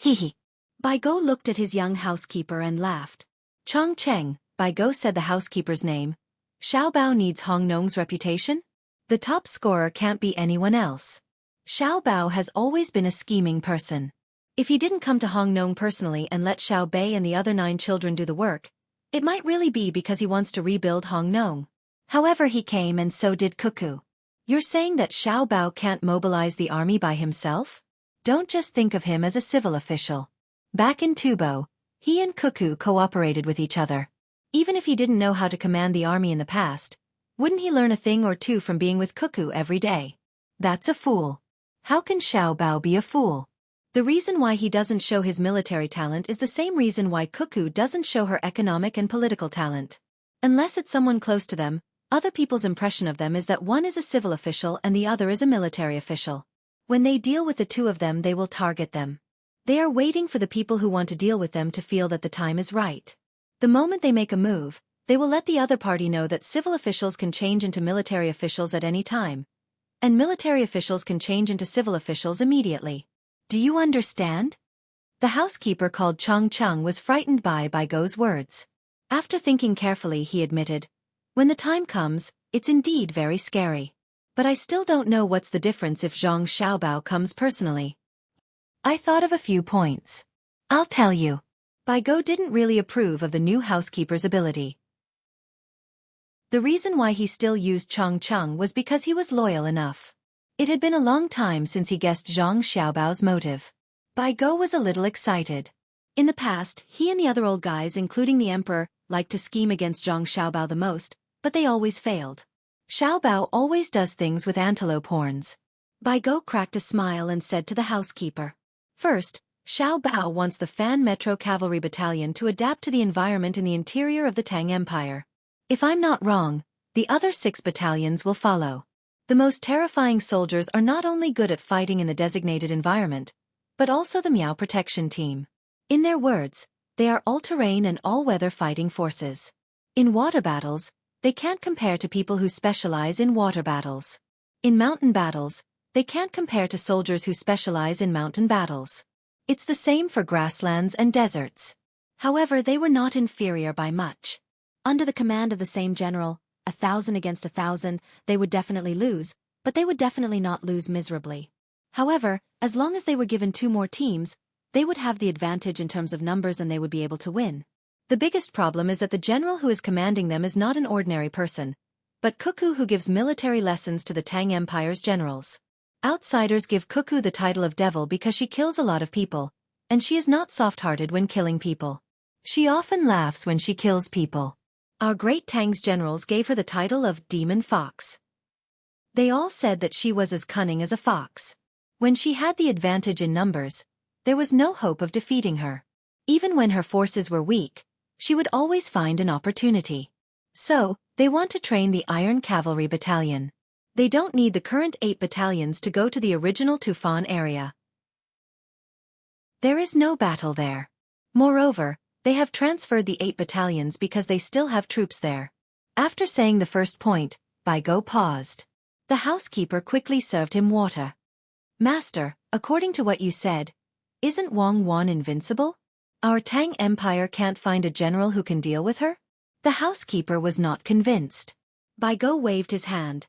Hehe. Bai Go looked at his young housekeeper and laughed. Chong Cheng, Bai Go said the housekeeper's name. Xiao Bao needs Hong Nong's reputation? The top scorer can't be anyone else. Xiao Bao has always been a scheming person. If he didn't come to Hong Nong personally and let Xiao Bei and the other 9 children do the work, it might really be because he wants to rebuild Hong Nong. However, he came and so did Cuckoo. You're saying that Xiao Bao can't mobilize the army by himself? Don't just think of him as a civil official. Back in Tubo, he and Cuckoo cooperated with each other. Even if he didn't know how to command the army in the past, wouldn't he learn a thing or two from being with Cuckoo every day? That's a fool. How can Xiao Bao be a fool? The reason why he doesn't show his military talent is the same reason why Cuckoo doesn't show her economic and political talent. Unless it's someone close to them, other people's impression of them is that one is a civil official and the other is a military official. When they deal with the two of them, they will target them. They are waiting for the people who want to deal with them to feel that the time is right. The moment they make a move, they will let the other party know that civil officials can change into military officials at any time, and military officials can change into civil officials immediately. Do you understand? The housekeeper called Chong Chung was frightened by Bai Go's words. After thinking carefully, he admitted, when the time comes, it's indeed very scary. But I still don't know what's the difference if Zhang Xiaobao comes personally. I thought of a few points. I'll tell you. Bai Go didn't really approve of the new housekeeper's ability. The reason why he still used Chong Chung was because he was loyal enough. It had been a long time since he guessed Zhang Xiaobao's motive. Bai Go was a little excited. In the past, he and the other old guys, including the emperor, liked to scheme against Zhang Xiaobao the most, but they always failed. Xiaobao always does things with antelope horns. Bai Go cracked a smile and said to the housekeeper, First, Xiaobao wants the Fan Metro Cavalry Battalion to adapt to the environment in the interior of the Tang Empire. If I'm not wrong, the other 6 battalions will follow. The most terrifying soldiers are not only good at fighting in the designated environment, but also the Miao Protection Team. In their words, they are all-terrain and all-weather fighting forces. In water battles, they can't compare to people who specialize in water battles. In mountain battles, they can't compare to soldiers who specialize in mountain battles. It's the same for grasslands and deserts. However, they were not inferior by much. Under the command of the same general, 1,000 against 1,000, they would definitely lose, but they would definitely not lose miserably. However, as long as they were given 2 more teams, they would have the advantage in terms of numbers and they would be able to win. The biggest problem is that the general who is commanding them is not an ordinary person, but Cuckoo, who gives military lessons to the Tang Empire's generals. Outsiders give Cuckoo the title of devil because she kills a lot of people, and she is not soft-hearted when killing people. She often laughs when she kills people. Our great Tang's generals gave her the title of Demon Fox. They all said that she was as cunning as a fox. When she had the advantage in numbers, there was no hope of defeating her. Even when her forces were weak, she would always find an opportunity. So, they want to train the Iron Cavalry Battalion. They don't need the current 8 battalions to go to the original Tufan area. There is no battle there. Moreover, they have transferred the 8 battalions because they still have troops there. After saying the first point, Bai Go paused. The housekeeper quickly served him water. Master, according to what you said, isn't Wang Wan invincible? Our Tang Empire can't find a general who can deal with her? The housekeeper was not convinced. Bai Go waved his hand.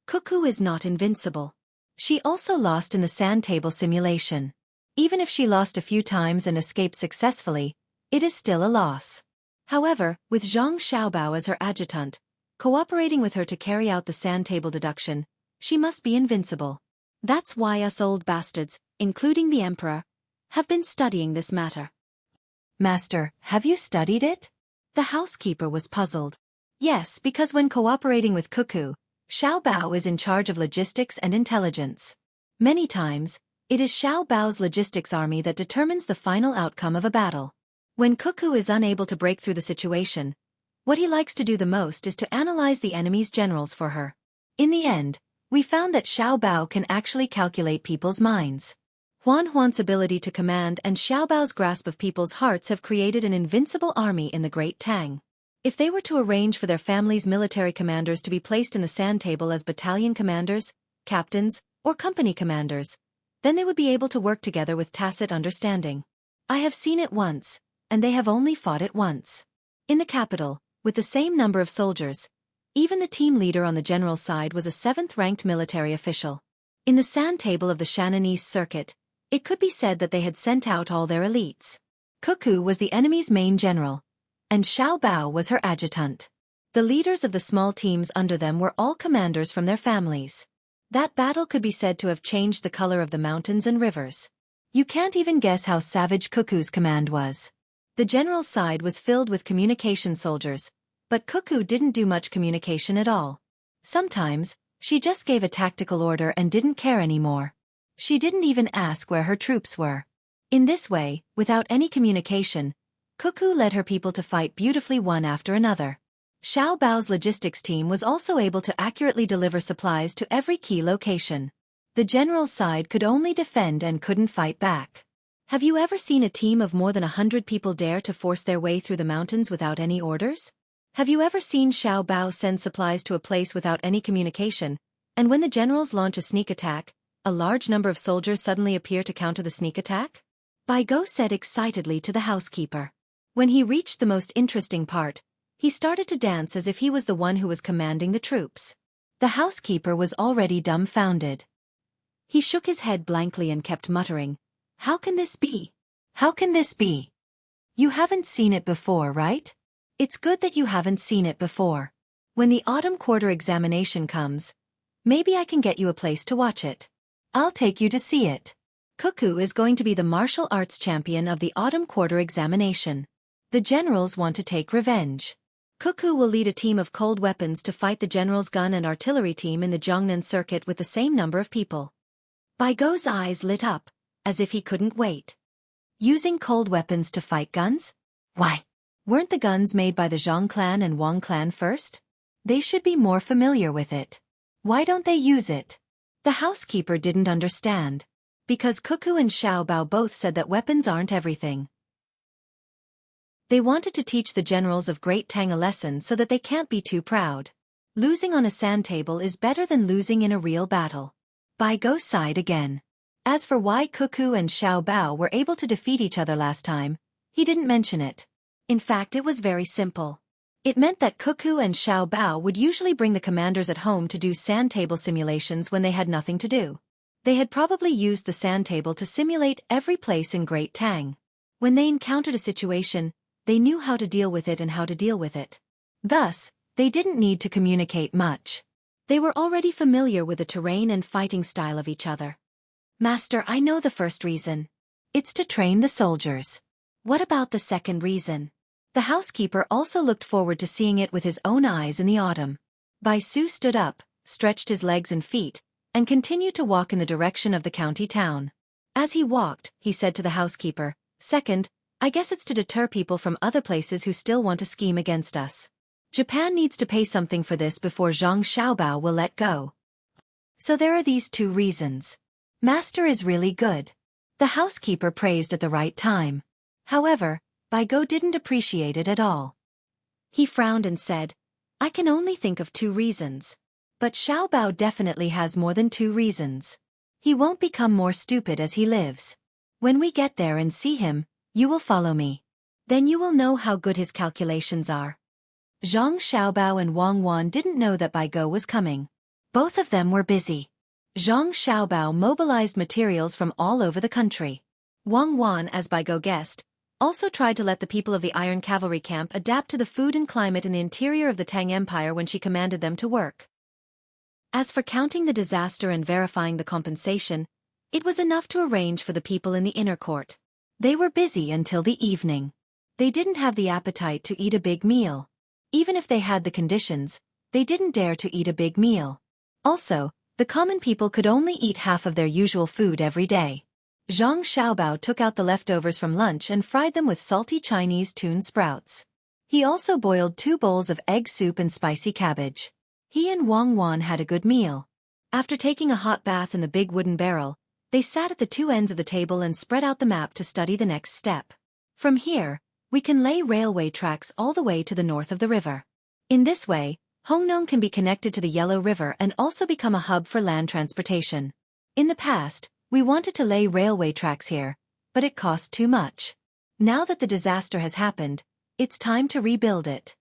Cuckoo is not invincible. She also lost in the sand table simulation. Even if she lost a few times and escaped successfully, it is still a loss. However, with Zhang Xiaobao as her adjutant, cooperating with her to carry out the sand table deduction, she must be invincible. That's why us old bastards, including the Emperor, have been studying this matter. Master, have you studied it? The housekeeper was puzzled. Yes, because when cooperating with Cuckoo, Xiaobao is in charge of logistics and intelligence. Many times, it is Xiaobao's logistics army that determines the final outcome of a battle. When Cuckoo is unable to break through the situation, what he likes to do the most is to analyze the enemy's generals for her. In the end, we found that Xiaobao can actually calculate people's minds. Huan's ability to command and Xiaobao's grasp of people's hearts have created an invincible army in the Great Tang. If they were to arrange for their family's military commanders to be placed in the sand table as battalion commanders, captains, or company commanders, then they would be able to work together with tacit understanding. I have seen it once, and they have only fought it once. In the capital, with the same number of soldiers, even the team leader on the general side was a 7th-ranked military official. In the sand table of the Shannonese circuit, it could be said that they had sent out all their elites. Cuckoo was the enemy's main general, and Xiaobao was her adjutant. The leaders of the small teams under them were all commanders from their families. That battle could be said to have changed the color of the mountains and rivers. You can't even guess how savage Cuckoo's command was. The general's side was filled with communication soldiers, but Cuckoo didn't do much communication at all. Sometimes, she just gave a tactical order and didn't care anymore. She didn't even ask where her troops were. In this way, without any communication, Cuckoo led her people to fight beautifully one after another. Xiaobao's logistics team was also able to accurately deliver supplies to every key location. The general's side could only defend and couldn't fight back. Have you ever seen a team of more than 100 people dare to force their way through the mountains without any orders? Have you ever seen Xiaobao send supplies to a place without any communication, and when the generals launch a sneak attack, a large number of soldiers suddenly appear to counter the sneak attack? Bai Go said excitedly to the housekeeper. When he reached the most interesting part, he started to dance as if he was the one who was commanding the troops. The housekeeper was already dumbfounded. He shook his head blankly and kept muttering, "How can this be? How can this be? You haven't seen it before, right? It's good that you haven't seen it before. When the autumn quarter examination comes, maybe I can get you a place to watch it. I'll take you to see it." Cuckoo is going to be the martial arts champion of the autumn quarter examination. The generals want to take revenge. Cuckoo will lead a team of cold weapons to fight the general's gun and artillery team in the Jiangnan circuit with the same number of people. Bai Go's eyes lit up, as if he couldn't wait. Using cold weapons to fight guns? Why? Weren't the guns made by the Zhang clan and Wang clan first? They should be more familiar with it. Why don't they use it? The housekeeper didn't understand. Because Cuckoo and Xiaobao both said that weapons aren't everything. They wanted to teach the generals of Great Tang a lesson so that they can't be too proud. Losing on a sand table is better than losing in a real battle. Bai Go sighed again. As for why Cuckoo and Xiaobao were able to defeat each other last time, he didn't mention it. In fact, it was very simple. It meant that Cuckoo and Xiaobao would usually bring the commanders at home to do sand table simulations when they had nothing to do. They had probably used the sand table to simulate every place in Great Tang. When they encountered a situation, they knew how to deal with it and how to deal with it. Thus, they didn't need to communicate much. They were already familiar with the terrain and fighting style of each other. Master, I know the first reason. It's to train the soldiers. What about the second reason? The housekeeper also looked forward to seeing it with his own eyes in the autumn. Bai Su stood up, stretched his legs and feet, and continued to walk in the direction of the county town. As he walked, he said to the housekeeper, "Second, I guess it's to deter people from other places who still want to scheme against us. Japan needs to pay something for this before Zhang Xiaobao will let go." So there are these two reasons. Master is really good. The housekeeper praised at the right time. However, Baigo didn't appreciate it at all. He frowned and said, I can only think of two reasons. But Xiao Bao definitely has more than two reasons. He won't become more stupid as he lives. When we get there and see him, you will follow me. Then you will know how good his calculations are. Zhang Xiaobao and Wang Wan didn't know that Baigo was coming. Both of them were busy. Zhang Xiaobao mobilized materials from all over the country. Wang Wan, as Baigo guessed, also tried to let the people of the Iron Cavalry camp adapt to the food and climate in the interior of the Tang Empire when she commanded them to work. As for counting the disaster and verifying the compensation, it was enough to arrange for the people in the inner court. They were busy until the evening. They didn't have the appetite to eat a big meal. Even if they had the conditions, they didn't dare to eat a big meal. Also, the common people could only eat half of their usual food every day. Zhang Xiaobao took out the leftovers from lunch and fried them with salty Chinese tune sprouts. He also boiled 2 bowls of egg soup and spicy cabbage. He and Wang Wan had a good meal. After taking a hot bath in the big wooden barrel, they sat at the 2 ends of the table and spread out the map to study the next step. From here, we can lay railway tracks all the way to the north of the river. In this way, Hongnong can be connected to the Yellow River and also become a hub for land transportation. In the past, we wanted to lay railway tracks here, but it cost too much. Now that the disaster has happened, it's time to rebuild it.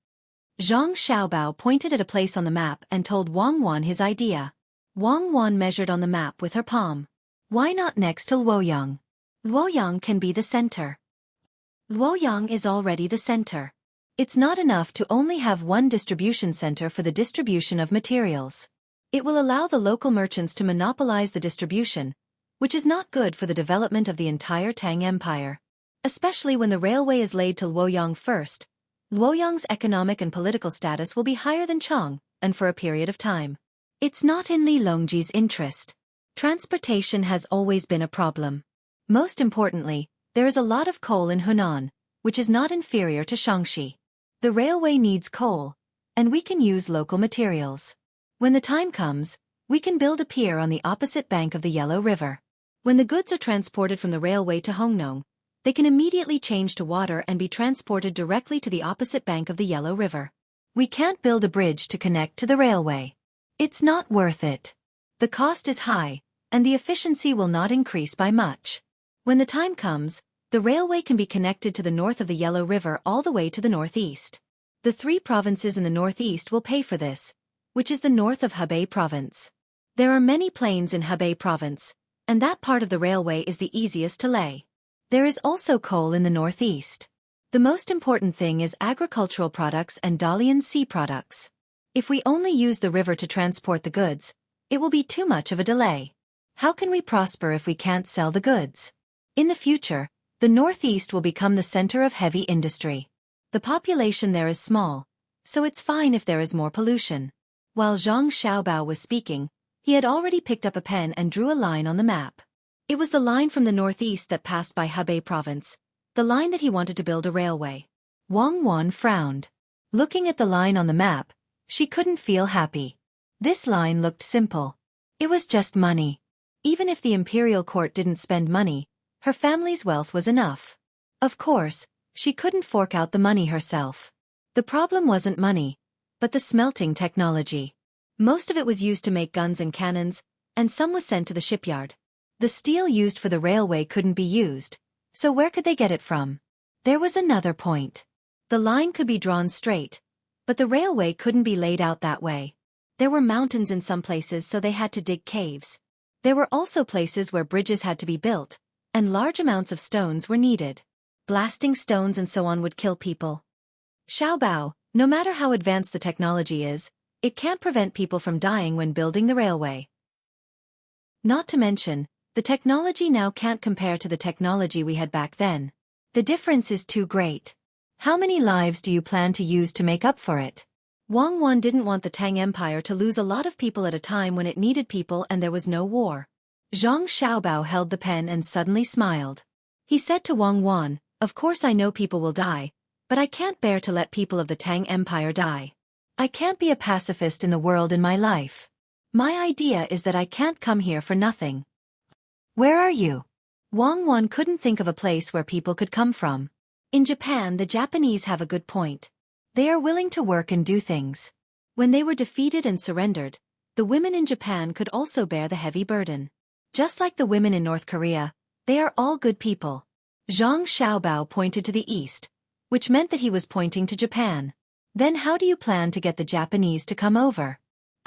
Zhang Xiaobao pointed at a place on the map and told Wang Wan his idea. Wang Wan measured on the map with her palm. Why not next to Luoyang? Luoyang can be the center. Luoyang is already the center. It's not enough to only have one distribution center for the distribution of materials. It will allow the local merchants to monopolize the distribution, which is not good for the development of the entire Tang Empire. Especially when the railway is laid to Luoyang first, Luoyang's economic and political status will be higher than Chang, and for a period of time. It's not in Li Longji's interest. Transportation has always been a problem. Most importantly, there is a lot of coal in Hunan, which is not inferior to Shaanxi. The railway needs coal, and we can use local materials. When the time comes, we can build a pier on the opposite bank of the Yellow River. When the goods are transported from the railway to Hongnong, they can immediately change to water and be transported directly to the opposite bank of the Yellow River. We can't build a bridge to connect to the railway. It's not worth it. The cost is high, and the efficiency will not increase by much. When the time comes, the railway can be connected to the north of the Yellow River all the way to the northeast. The 3 provinces in the northeast will pay for this, which is the north of Hebei province. There are many plains in Hebei province, and that part of the railway is the easiest to lay. There is also coal in the northeast. The most important thing is agricultural products and Dalian sea products. If we only use the river to transport the goods, it will be too much of a delay. How can we prosper if we can't sell the goods? In the future, the northeast will become the center of heavy industry. The population there is small, so it's fine if there is more pollution. While Zhang Xiaobao was speaking, he had already picked up a pen and drew a line on the map. It was the line from the northeast that passed by Hebei province, the line that he wanted to build a railway. Wang Wan frowned. Looking at the line on the map, she couldn't feel happy. This line looked simple. It was just money. Even if the imperial court didn't spend money, her family's wealth was enough. Of course, she couldn't fork out the money herself. The problem wasn't money, but the smelting technology. Most of it was used to make guns and cannons, and some was sent to the shipyard. The steel used for the railway couldn't be used, so where could they get it from? There was another point. The line could be drawn straight, but the railway couldn't be laid out that way. There were mountains in some places, so they had to dig caves. There were also places where bridges had to be built, and large amounts of stones were needed. Blasting stones and so on would kill people. Xiaobao, no matter how advanced the technology is, it can't prevent people from dying when building the railway. Not to mention, the technology now can't compare to the technology we had back then. The difference is too great. How many lives do you plan to use to make up for it? Wang Wan didn't want the Tang Empire to lose a lot of people at a time when it needed people and there was no war. Zhang Xiaobao held the pen and suddenly smiled. He said to Wang Wan, "Of course I know people will die, but I can't bear to let people of the Tang Empire die. I can't be a pacifist in the world in my life. My idea is that I can't come here for nothing. Where are you? Wang Wan couldn't think of a place where people could come from. In Japan, the Japanese have a good point. They are willing to work and do things. When they were defeated and surrendered, the women in Japan could also bear the heavy burden. Just like the women in North Korea, they are all good people. Zhang Xiaobao pointed to the east, which meant that he was pointing to Japan. Then how do you plan to get the Japanese to come over?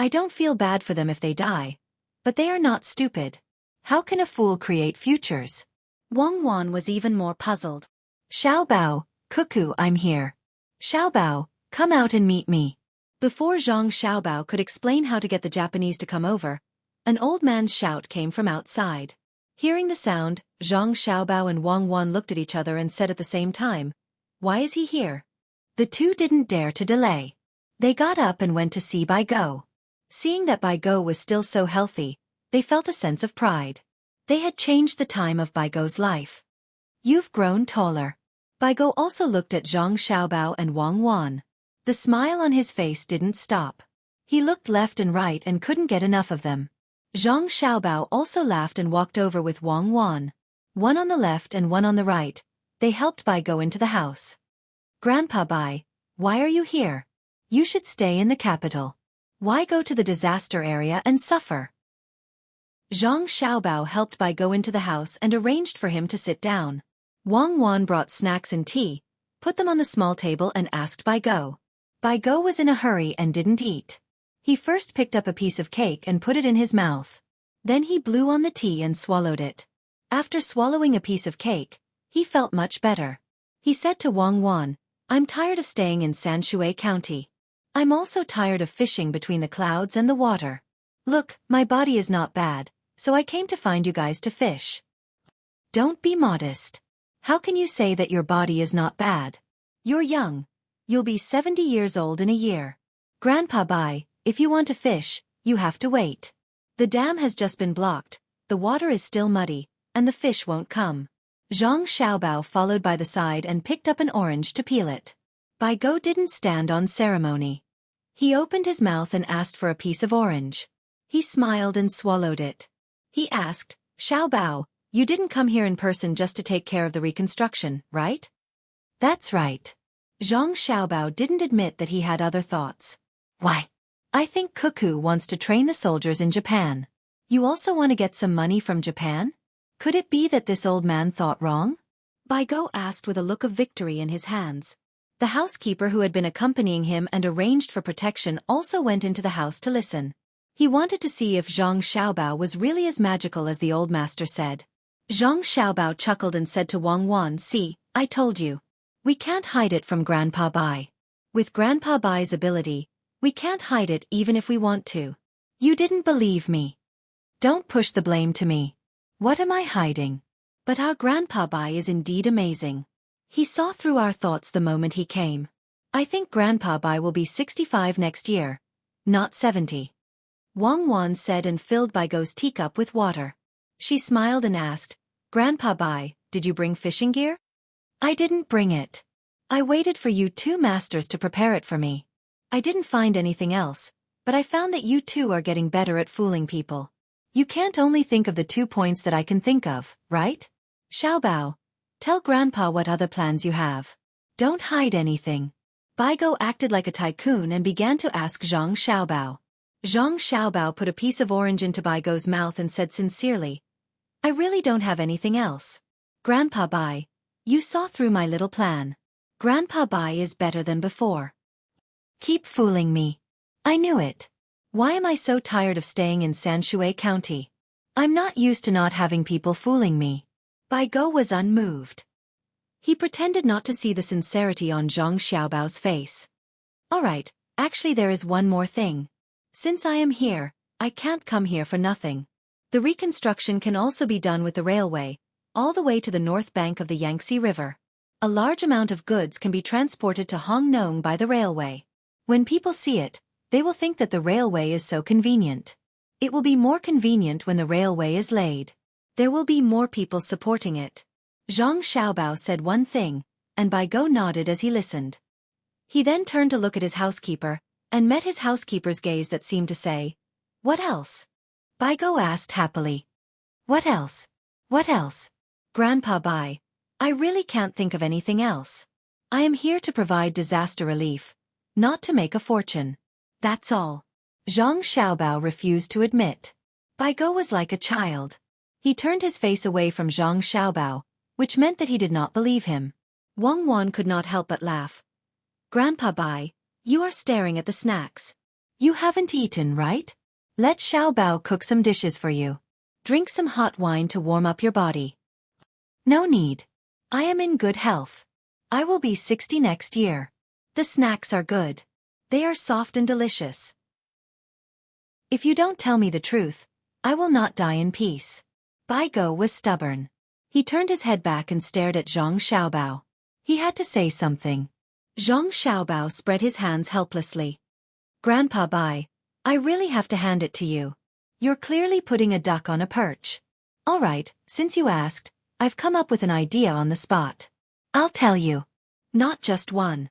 I don't feel bad for them if they die, but they are not stupid. How can a fool create futures? Wang Wan was even more puzzled. Xiaobao, cuckoo, I'm here. Xiaobao, come out and meet me. Before Zhang Xiaobao could explain how to get the Japanese to come over, an old man's shout came from outside. Hearing the sound, Zhang Xiaobao and Wang Wan looked at each other and said at the same time, "Why is he here?" The two didn't dare to delay. They got up and went to see Bai Go. Seeing that Bai Go was still so healthy, they felt a sense of pride. They had changed the time of Bai Go's life. You've grown taller. Bai Go also looked at Zhang Xiaobao and Wang Wan. The smile on his face didn't stop. He looked left and right and couldn't get enough of them. Zhang Xiaobao also laughed and walked over with Wang Wan. One on the left and one on the right, they helped Bai go into the house. Grandpa Bai, why are you here? You should stay in the capital. Why go to the disaster area and suffer? Zhang Xiaobao helped Bai go into the house and arranged for him to sit down. Wang Wan brought snacks and tea, put them on the small table and asked Bai Go. Bai Go was in a hurry and didn't eat. He first picked up a piece of cake and put it in his mouth. Then he blew on the tea and swallowed it. After swallowing a piece of cake, he felt much better. He said to Wang Wan, "I'm tired of staying in Xueqi County. I'm also tired of fishing between the clouds and the water. Look, my body is not bad, so I came to find you guys to fish." Don't be modest. How can you say that your body is not bad? You're young. You'll be 70 years old in a year. Grandpa Bai, if you want to fish, you have to wait. The dam has just been blocked, the water is still muddy, and the fish won't come. Zhang Xiaobao followed by the side and picked up an orange to peel it. Bai Go didn't stand on ceremony. He opened his mouth and asked for a piece of orange. He smiled and swallowed it. He asked, "Xiaobao, you didn't come here in person just to take care of the reconstruction, right?" "That's right." Zhang Xiaobao didn't admit that he had other thoughts. "Why? I think Cuckoo wants to train the soldiers in Japan. You also want to get some money from Japan? Could it be that this old man thought wrong?" Bai Go asked with a look of victory in his hands. The housekeeper who had been accompanying him and arranged for protection also went into the house to listen. He wanted to see if Zhang Xiaobao was really as magical as the old master said. Zhang Xiaobao chuckled and said to Wang Wan, "See, I told you. We can't hide it from Grandpa Bai. With Grandpa Bai's ability, we can't hide it even if we want to. You didn't believe me. Don't push the blame to me. What am I hiding? But our Grandpa Bai is indeed amazing. He saw through our thoughts the moment he came. I think Grandpa Bai will be 65 next year, not 70. Wang Wan said and filled Bai Go's teacup with water. She smiled and asked, "Grandpa Bai, did you bring fishing gear?" "I didn't bring it. I waited for you two masters to prepare it for me. I didn't find anything else, but I found that you two are getting better at fooling people. You can't only think of the 2 points that I can think of, right? Xiaobao, tell Grandpa what other plans you have. Don't hide anything." Bai Go acted like a tycoon and began to ask Zhang Xiaobao. Zhang Xiaobao put a piece of orange into Bai Go's mouth and said sincerely, "I really don't have anything else. Grandpa Bai, you saw through my little plan. Grandpa Bai is better than before. Keep fooling me. I knew it. Why am I so tired of staying in Xueqi County? I'm not used to not having people fooling me." Bai Go was unmoved. He pretended not to see the sincerity on Zhang Xiaobao's face. "All right, actually there is one more thing. Since I am here, I can't come here for nothing. The reconstruction can also be done with the railway, all the way to the north bank of the Yangtze River. A large amount of goods can be transported to Hongnong by the railway. When people see it, they will think that the railway is so convenient. It will be more convenient when the railway is laid. There will be more people supporting it." Zhang Xiaobao said one thing, and Bai Go nodded as he listened. He then turned to look at his housekeeper, and met his housekeeper's gaze that seemed to say, What else? Bai Go asked happily. What else? What else? Grandpa Bai, I really can't think of anything else. I am here to provide disaster relief, not to make a fortune. That's all. Zhang Xiaobao refused to admit. Bai Go was like a child. He turned his face away from Zhang Xiaobao, which meant that he did not believe him. Wang Wan could not help but laugh. Grandpa Bai, you are staring at the snacks. You haven't eaten, right? Let Xiaobao cook some dishes for you. Drink some hot wine to warm up your body. No need. I am in good health. I will be 60 next year. The snacks are good. They are soft and delicious. If you don't tell me the truth, I will not die in peace. Bai Go was stubborn. He turned his head back and stared at Zhang Xiaobao. He had to say something. Zhang Xiaobao spread his hands helplessly. Grandpa Bai, I really have to hand it to you. You're clearly putting a duck on a perch. All right, since you asked, I've come up with an idea on the spot. I'll tell you. Not just one.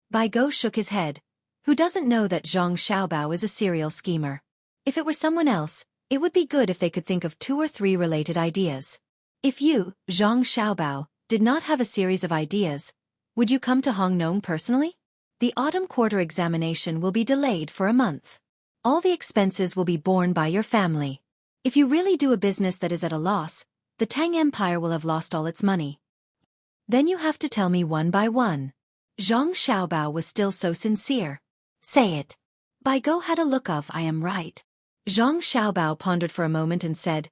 Bai Go shook his head. Who doesn't know that Zhang Xiaobao is a serial schemer? If it were someone else, it would be good if they could think of 2 or 3 related ideas. If you, Zhang Xiaobao, did not have a series of ideas, would you come to Hongnong personally? The autumn quarter examination will be delayed for a month. All the expenses will be borne by your family. If you really do a business that is at a loss, the Tang Empire will have lost all its money. Then you have to tell me one by one. Zhang Xiaobao was still so sincere. Say it. Bai Go had a look of I am right. Zhang Xiaobao pondered for a moment and said,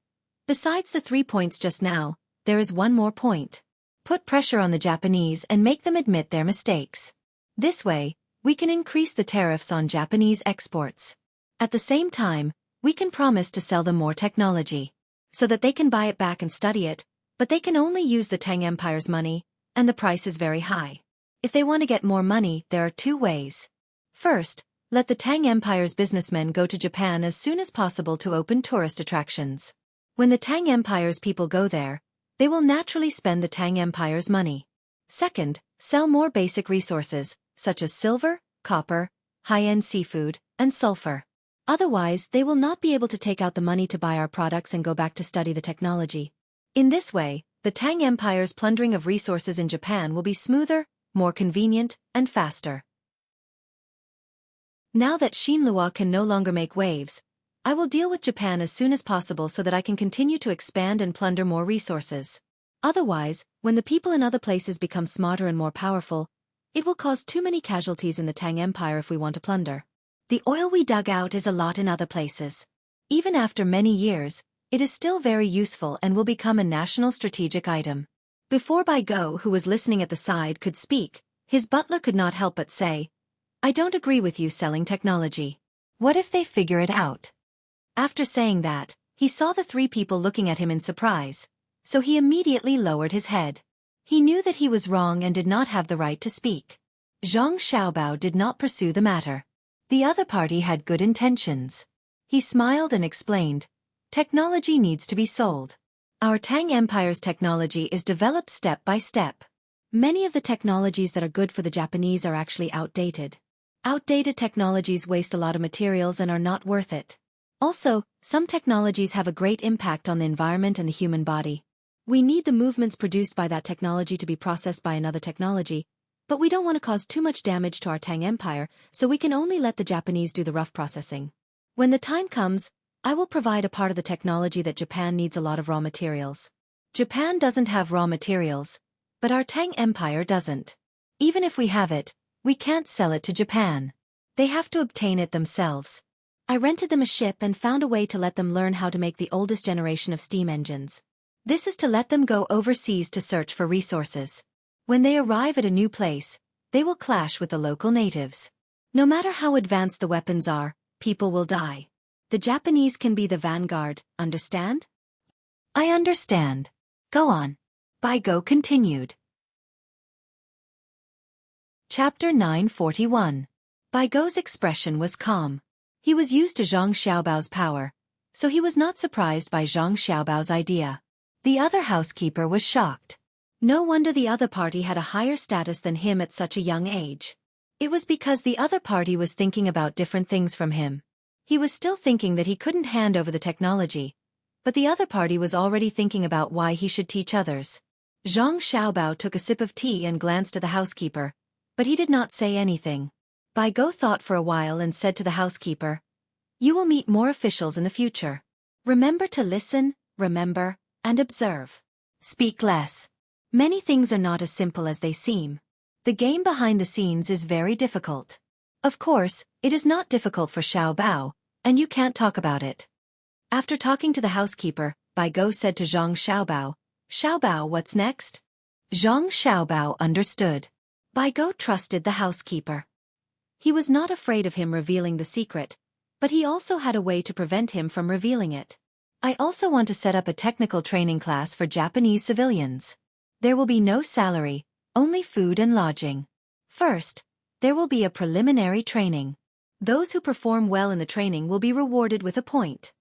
besides the 3 points just now, there is one more point. Put pressure on the Japanese and make them admit their mistakes. This way, we can increase the tariffs on Japanese exports. At the same time, we can promise to sell them more technology, so that they can buy it back and study it, but they can only use the Tang Empire's money, and the price is very high. If they want to get more money, there are 2 ways. First, let the Tang Empire's businessmen go to Japan as soon as possible to open tourist attractions. When the Tang Empire's people go there, they will naturally spend the Tang Empire's money. Second, sell more basic resources, such as silver, copper, high-end seafood, and sulfur. Otherwise, they will not be able to take out the money to buy our products and go back to study the technology. In this way, the Tang Empire's plundering of resources in Japan will be smoother, more convenient, and faster. Now that Xinhua can no longer make waves, I will deal with Japan as soon as possible so that I can continue to expand and plunder more resources. Otherwise, when the people in other places become smarter and more powerful, it will cause too many casualties in the Tang Empire if we want to plunder. The oil we dug out is a lot in other places. Even after many years, it is still very useful and will become a national strategic item. Before Bai Go, who was listening at the side, could speak, his butler could not help but say, I don't agree with you selling technology. What if they figure it out? After saying that, he saw the 3 people looking at him in surprise, so he immediately lowered his head. He knew that he was wrong and did not have the right to speak. Zhang Xiaobao did not pursue the matter. The other party had good intentions. He smiled and explained, technology needs to be sold. Our Tang Empire's technology is developed step by step. Many of the technologies that are good for the Japanese are actually outdated. Outdated technologies waste a lot of materials and are not worth it. Also, some technologies have a great impact on the environment and the human body. We need the movements produced by that technology to be processed by another technology, but we don't want to cause too much damage to our Tang Empire, so we can only let the Japanese do the rough processing. When the time comes, I will provide a part of the technology that Japan needs a lot of raw materials. Japan doesn't have raw materials, but our Tang Empire doesn't. Even if we have it, we can't sell it to Japan. They have to obtain it themselves. I rented them a ship and found a way to let them learn how to make the oldest generation of steam engines. This is to let them go overseas to search for resources. When they arrive at a new place, they will clash with the local natives. No matter how advanced the weapons are, people will die. The Japanese can be the vanguard, understand? I understand. Go on. Bai Go continued. Chapter 941. Bai Go's expression was calm. He was used to Zhang Xiaobao's power, so he was not surprised by Zhang Xiaobao's idea. The other housekeeper was shocked. No wonder the other party had a higher status than him at such a young age. It was because the other party was thinking about different things from him. He was still thinking that he couldn't hand over the technology, but the other party was already thinking about why he should teach others. Zhang Xiaobao took a sip of tea and glanced at the housekeeper, but he did not say anything. Bai Go thought for a while and said to the housekeeper, "You will meet more officials in the future. Remember to listen, remember, and observe. Speak less. Many things are not as simple as they seem. The game behind the scenes is very difficult. Of course, it is not difficult for Xiao Bao, and you can't talk about it." After talking to the housekeeper, Bai Go said to Zhang Xiaobao, "Xiaobao, what's next?" Zhang Xiaobao understood. Bai Go trusted the housekeeper. He was not afraid of him revealing the secret, but he also had a way to prevent him from revealing it. "I also want to set up a technical training class for Japanese civilians. There will be no salary, only food and lodging. First, there will be a preliminary training. Those who perform well in the training will be rewarded with a point.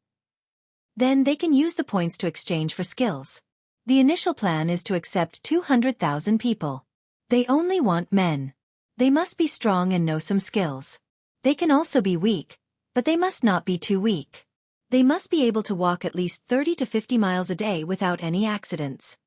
Then they can use the points to exchange for skills. The initial plan is to accept 200,000 people. They only want men. They must be strong and know some skills. They can also be weak, but they must not be too weak. They must be able to walk at least 30 to 50 miles a day without any accidents."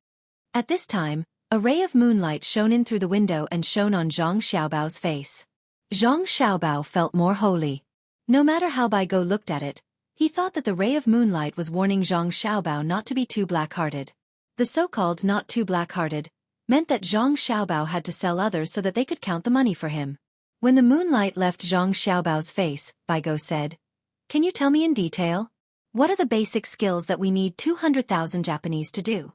At this time, a ray of moonlight shone in through the window and shone on Zhang Xiaobao's face. Zhang Xiaobao felt more holy. No matter how Bai Go looked at it, he thought that the ray of moonlight was warning Zhang Xiaobao not to be too black-hearted. The so-called not too black-hearted meant that Zhang Xiaobao had to sell others so that they could count the money for him. When the moonlight left Zhang Xiaobao's face, Bai Go said, "Can you tell me in detail? What are the basic skills that we need 200,000 Japanese to do?"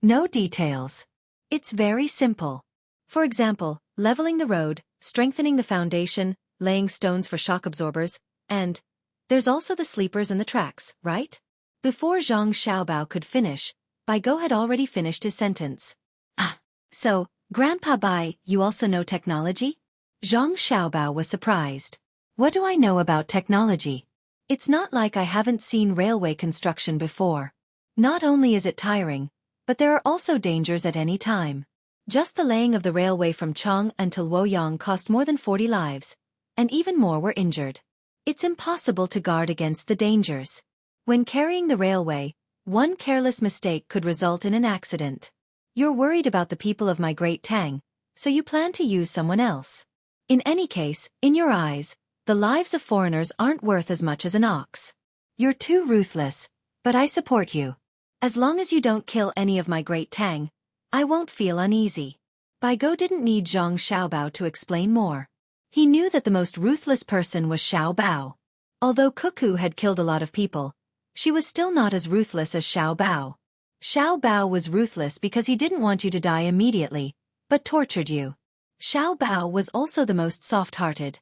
"No details. It's very simple. For example, leveling the road, strengthening the foundation, laying stones for shock absorbers, and there's also the sleepers and the tracks, right?" Before Zhang Xiaobao could finish, Bai Go had already finished his sentence. "Ah, so, Grandpa Bai, you also know technology?" Zhang Xiaobao was surprised. "What do I know about technology? It's not like I haven't seen railway construction before. Not only is it tiring, but there are also dangers at any time. Just the laying of the railway from Chang until Luoyang cost more than 40 lives, and even more were injured. It's impossible to guard against the dangers. When carrying the railway, one careless mistake could result in an accident. You're worried about the people of my great Tang, so you plan to use someone else. In any case, in your eyes, the lives of foreigners aren't worth as much as an ox. You're too ruthless, but I support you. As long as you don't kill any of my great Tang, I won't feel uneasy." Bai Go didn't need Zhang Xiaobao to explain more. He knew that the most ruthless person was Xiao Bao. Although Cuckoo had killed a lot of people, she was still not as ruthless as Xiao Bao. Xiao Bao was ruthless because he didn't want you to die immediately, but tortured you. Xiao Bao was also the most soft-hearted.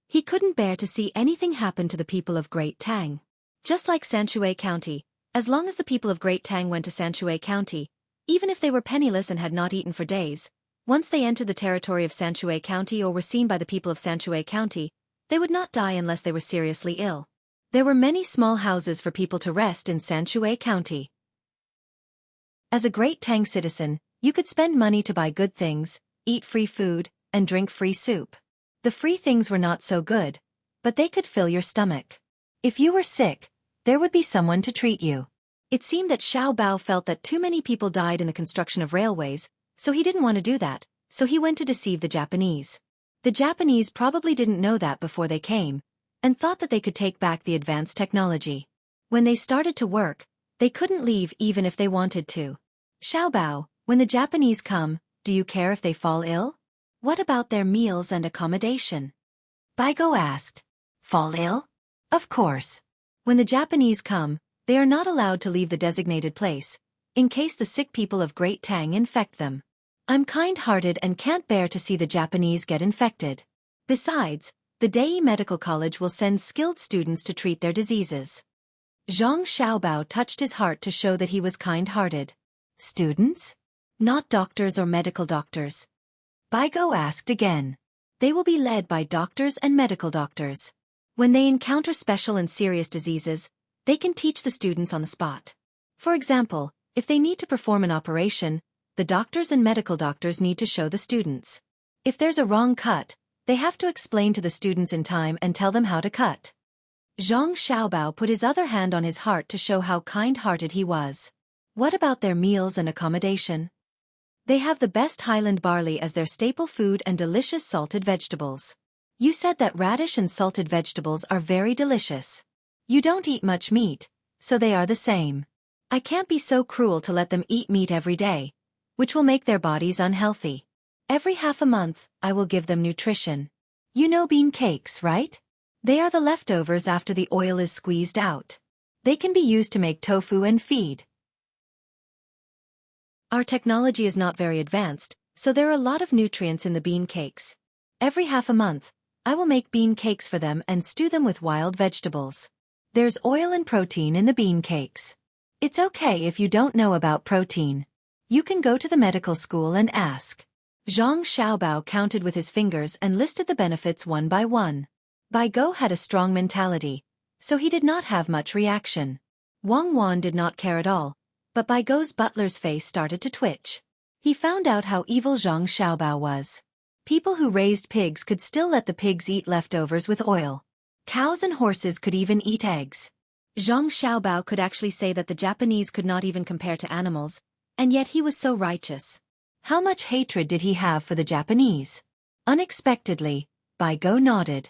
He couldn't bear to see anything happen to the people of Great Tang. Just like Sanshui County, as long as the people of Great Tang went to Sanshui County, even if they were penniless and had not eaten for days, once they entered the territory of Sanshui County or were seen by the people of Sanshui County, they would not die unless they were seriously ill. There were many small houses for people to rest in Sanshui County. As a Great Tang citizen, you could spend money to buy good things, eat free food, and drink free soup. The free things were not so good, but they could fill your stomach. If you were sick, there would be someone to treat you. It seemed that Xiao Bao felt that too many people died in the construction of railways, so he didn't want to do that, so he went to deceive the Japanese. The Japanese probably didn't know that before they came, and thought that they could take back the advanced technology. When they started to work, they couldn't leave even if they wanted to. "Xiao Bao, when the Japanese come, do you care if they fall ill? What about their meals and accommodation?" Bai Go asked. "Fall ill? Of course. When the Japanese come, they are not allowed to leave the designated place, in case the sick people of Great Tang infect them. I'm kind-hearted and can't bear to see the Japanese get infected. Besides, the Dei Medical College will send skilled students to treat their diseases." Zhang Xiaobao touched his heart to show that he was kind-hearted. "Students? Not doctors or medical doctors?" Bai Go asked again. "They will be led by doctors and medical doctors. When they encounter special and serious diseases, they can teach the students on the spot. For example, if they need to perform an operation, the doctors and medical doctors need to show the students. If there's a wrong cut, they have to explain to the students in time and tell them how to cut. Zhang Xiaobao put his other hand on his heart to show how kind-hearted he was. What about their meals and accommodation? They have the best highland barley as their staple food and delicious salted vegetables. You said that radish and salted vegetables are very delicious. You don't eat much meat, so they are the same. I can't be so cruel to let them eat meat every day, which will make their bodies unhealthy. Every half a month, I will give them nutrition. You know bean cakes, right? They are the leftovers after the oil is squeezed out. They can be used to make tofu and feed. Our technology is not very advanced, so there are a lot of nutrients in the bean cakes. Every half a month, I will make bean cakes for them and stew them with wild vegetables. There's oil and protein in the bean cakes. It's okay if you don't know about protein. You can go to the medical school and ask. Zhang Xiaobao counted with his fingers and listed the benefits one by one. Bai Go had a strong mentality, so he did not have much reaction. Wang Wan did not care at all, but Bai Go's butler's face started to twitch. He found out how evil Zhang Xiaobao was. People who raised pigs could still let the pigs eat leftovers with oil. Cows and horses could even eat eggs. Zhang Xiaobao could actually say that the Japanese could not even compare to animals, and yet he was so righteous. How much hatred did he have for the Japanese? Unexpectedly, Bai Go nodded.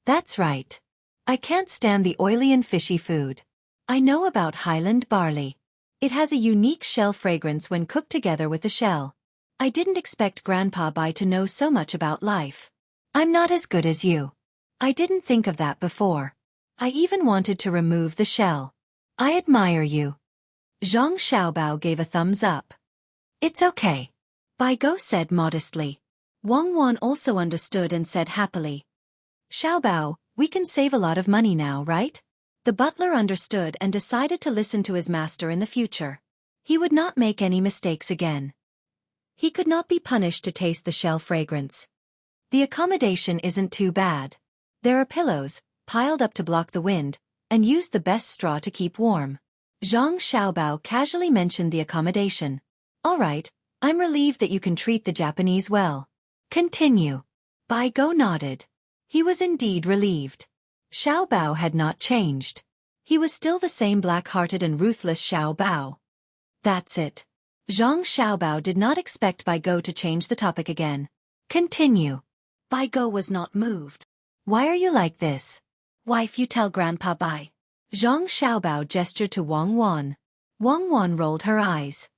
That's right. I can't stand the oily and fishy food. I know about highland barley. It has a unique shell fragrance when cooked together with the shell. I didn't expect Grandpa Bai to know so much about life. I'm not as good as you. I didn't think of that before. I even wanted to remove the shell. I admire you. Zhang Xiaobao gave a thumbs up. It's okay. Bai Go said modestly. Wang Wan also understood and said happily. Xiaobao, we can save a lot of money now, right? The butler understood and decided to listen to his master in the future. He would not make any mistakes again. He could not be punished to taste the shell fragrance. The accommodation isn't too bad. There are pillows, piled up to block the wind, and use the best straw to keep warm. Zhang Xiaobao casually mentioned the accommodation. All right, I'm relieved that you can treat the Japanese well. Continue. Bai Go nodded. He was indeed relieved. Xiaobao had not changed. He was still the same black-hearted and ruthless Xiaobao. That's it. Zhang Xiaobao did not expect Bai Go to change the topic again. Continue. Bai Go was not moved. Why are you like this? Wife, you tell Grandpa Bai. Zhang Xiaobao gestured to Wang Wan. Wang Wan rolled her eyes.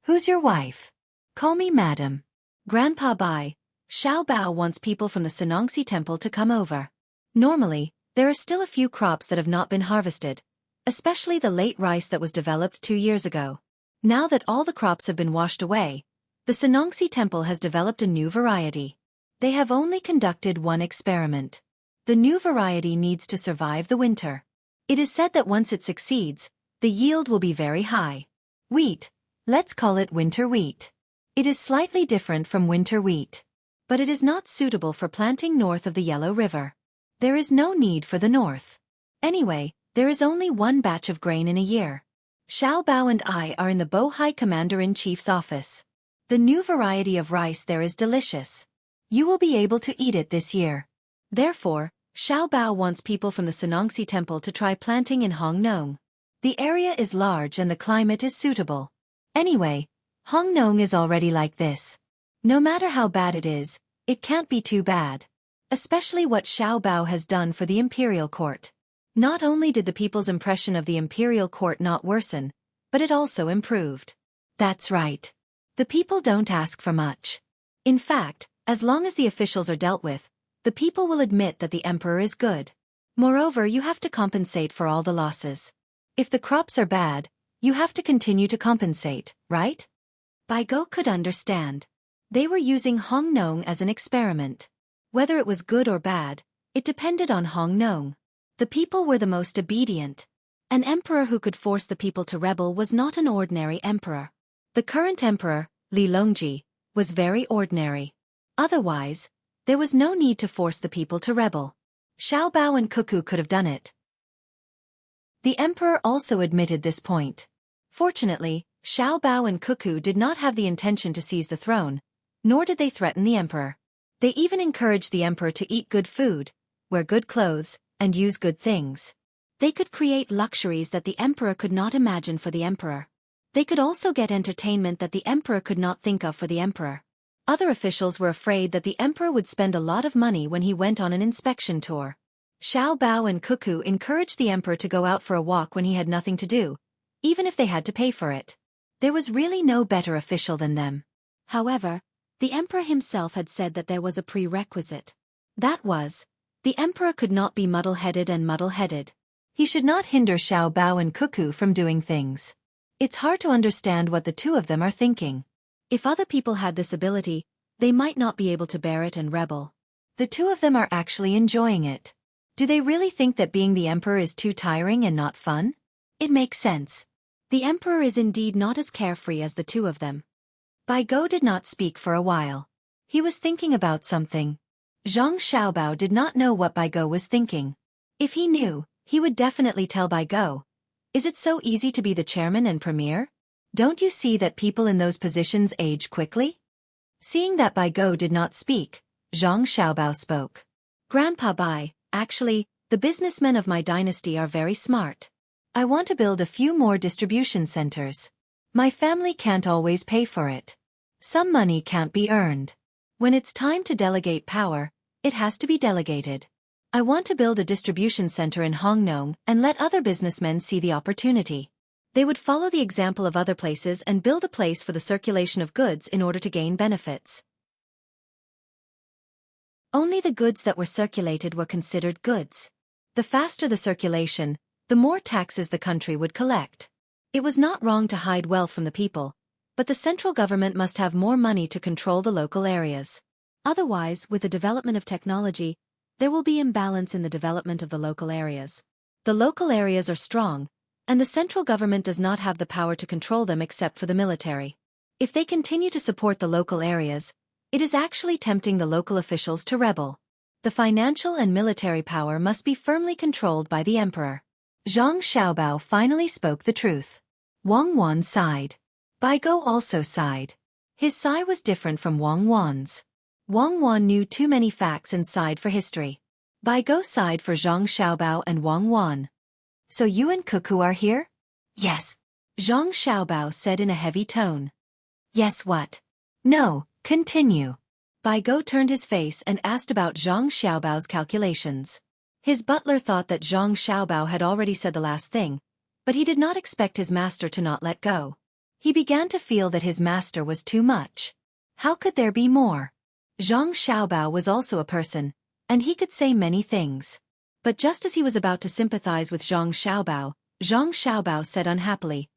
Who's your wife? Call me Madam. Grandpa Bai, Xiaobao wants people from the Sanongxi temple to come over. Normally, there are still a few crops that have not been harvested, especially the late rice that was developed 2 years ago. Now that all the crops have been washed away, the Sanongxi temple has developed a new variety. They have only conducted one experiment. The new variety needs to survive the winter. It is said that once it succeeds, the yield will be very high. Wheat. Let's call it winter wheat. It is slightly different from winter wheat. But it is not suitable for planting north of the Yellow River. There is no need for the north. Anyway, there is only one batch of grain in a year. Xiaobao and I are in the Bohai Commander-in-Chief's office. The new variety of rice there is delicious. You will be able to eat it this year. Therefore, Xiaobao wants people from the Sanongxi temple to try planting in Hongnong. The area is large and the climate is suitable. Anyway, Hongnong is already like this. No matter how bad it is, it can't be too bad. Especially what Xiaobao has done for the imperial court. Not only did the people's impression of the imperial court not worsen, but it also improved. That's right. The people don't ask for much. In fact, as long as the officials are dealt with, the people will admit that the emperor is good. Moreover, you have to compensate for all the losses. If the crops are bad, you have to continue to compensate, right? Bai Go could understand. They were using Hongnong as an experiment. Whether it was good or bad, it depended on Hongnong. The people were the most obedient. An emperor who could force the people to rebel was not an ordinary emperor. The current emperor, Li Longji, was very ordinary. Otherwise, there was no need to force the people to rebel. Xiaobao and Xueqi could have done it. The emperor also admitted this point. Fortunately, Xiaobao and Xueqi did not have the intention to seize the throne, nor did they threaten the emperor. They even encouraged the emperor to eat good food, wear good clothes, and use good things. They could create luxuries that the emperor could not imagine for the emperor. They could also get entertainment that the emperor could not think of for the emperor. Other officials were afraid that the emperor would spend a lot of money when he went on an inspection tour. Xiao Bao and Cuckoo encouraged the emperor to go out for a walk when he had nothing to do, even if they had to pay for it. There was really no better official than them. However, the emperor himself had said that there was a prerequisite. That was, the emperor could not be muddle-headed and muddle-headed. He should not hinder Xiao Bao and Cuckoo from doing things. It's hard to understand what the two of them are thinking. If other people had this ability, they might not be able to bear it and rebel. The two of them are actually enjoying it. Do they really think that being the emperor is too tiring and not fun? It makes sense. The emperor is indeed not as carefree as the two of them. Bai Go did not speak for a while. He was thinking about something. Zhang Xiaobao did not know what Bai Go was thinking. If he knew, he would definitely tell Bai Go. Is it so easy to be the chairman and premier? Don't you see that people in those positions age quickly? Seeing that Bai Go did not speak, Zhang Xiaobao spoke. Grandpa Bai, actually, the businessmen of my dynasty are very smart. I want to build a few more distribution centers. My family can't always pay for it. Some money can't be earned. When it's time to delegate power, it has to be delegated. I want to build a distribution center in Hongnong and let other businessmen see the opportunity. They would follow the example of other places and build a place for the circulation of goods in order to gain benefits. Only the goods that were circulated were considered goods. The faster the circulation, the more taxes the country would collect. It was not wrong to hide wealth from the people, but the central government must have more money to control the local areas. Otherwise, with the development of technology, there will be imbalance in the development of the local areas. The local areas are strong, and the central government does not have the power to control them except for the military. If they continue to support the local areas, it is actually tempting the local officials to rebel. The financial and military power must be firmly controlled by the emperor. Zhang Xiaobao finally spoke the truth. Wang Wan sighed. Bai Go also sighed. His sigh was different from Wang Wan's. Wang Wan knew too many facts and sighed for history. Bai Go sighed for Zhang Xiaobao and Wang Wan. So you and Cuckoo are here? Yes. Zhang Xiaobao said in a heavy tone. Yes what? No, continue. Bai Go turned his face and asked about Zhang Xiaobao's calculations. His butler thought that Zhang Xiaobao had already said the last thing, but he did not expect his master to not let go. He began to feel that his master was too much. How could there be more? Zhang Xiaobao was also a person, and he could say many things. But just as he was about to sympathize with Zhang Xiaobao said unhappily,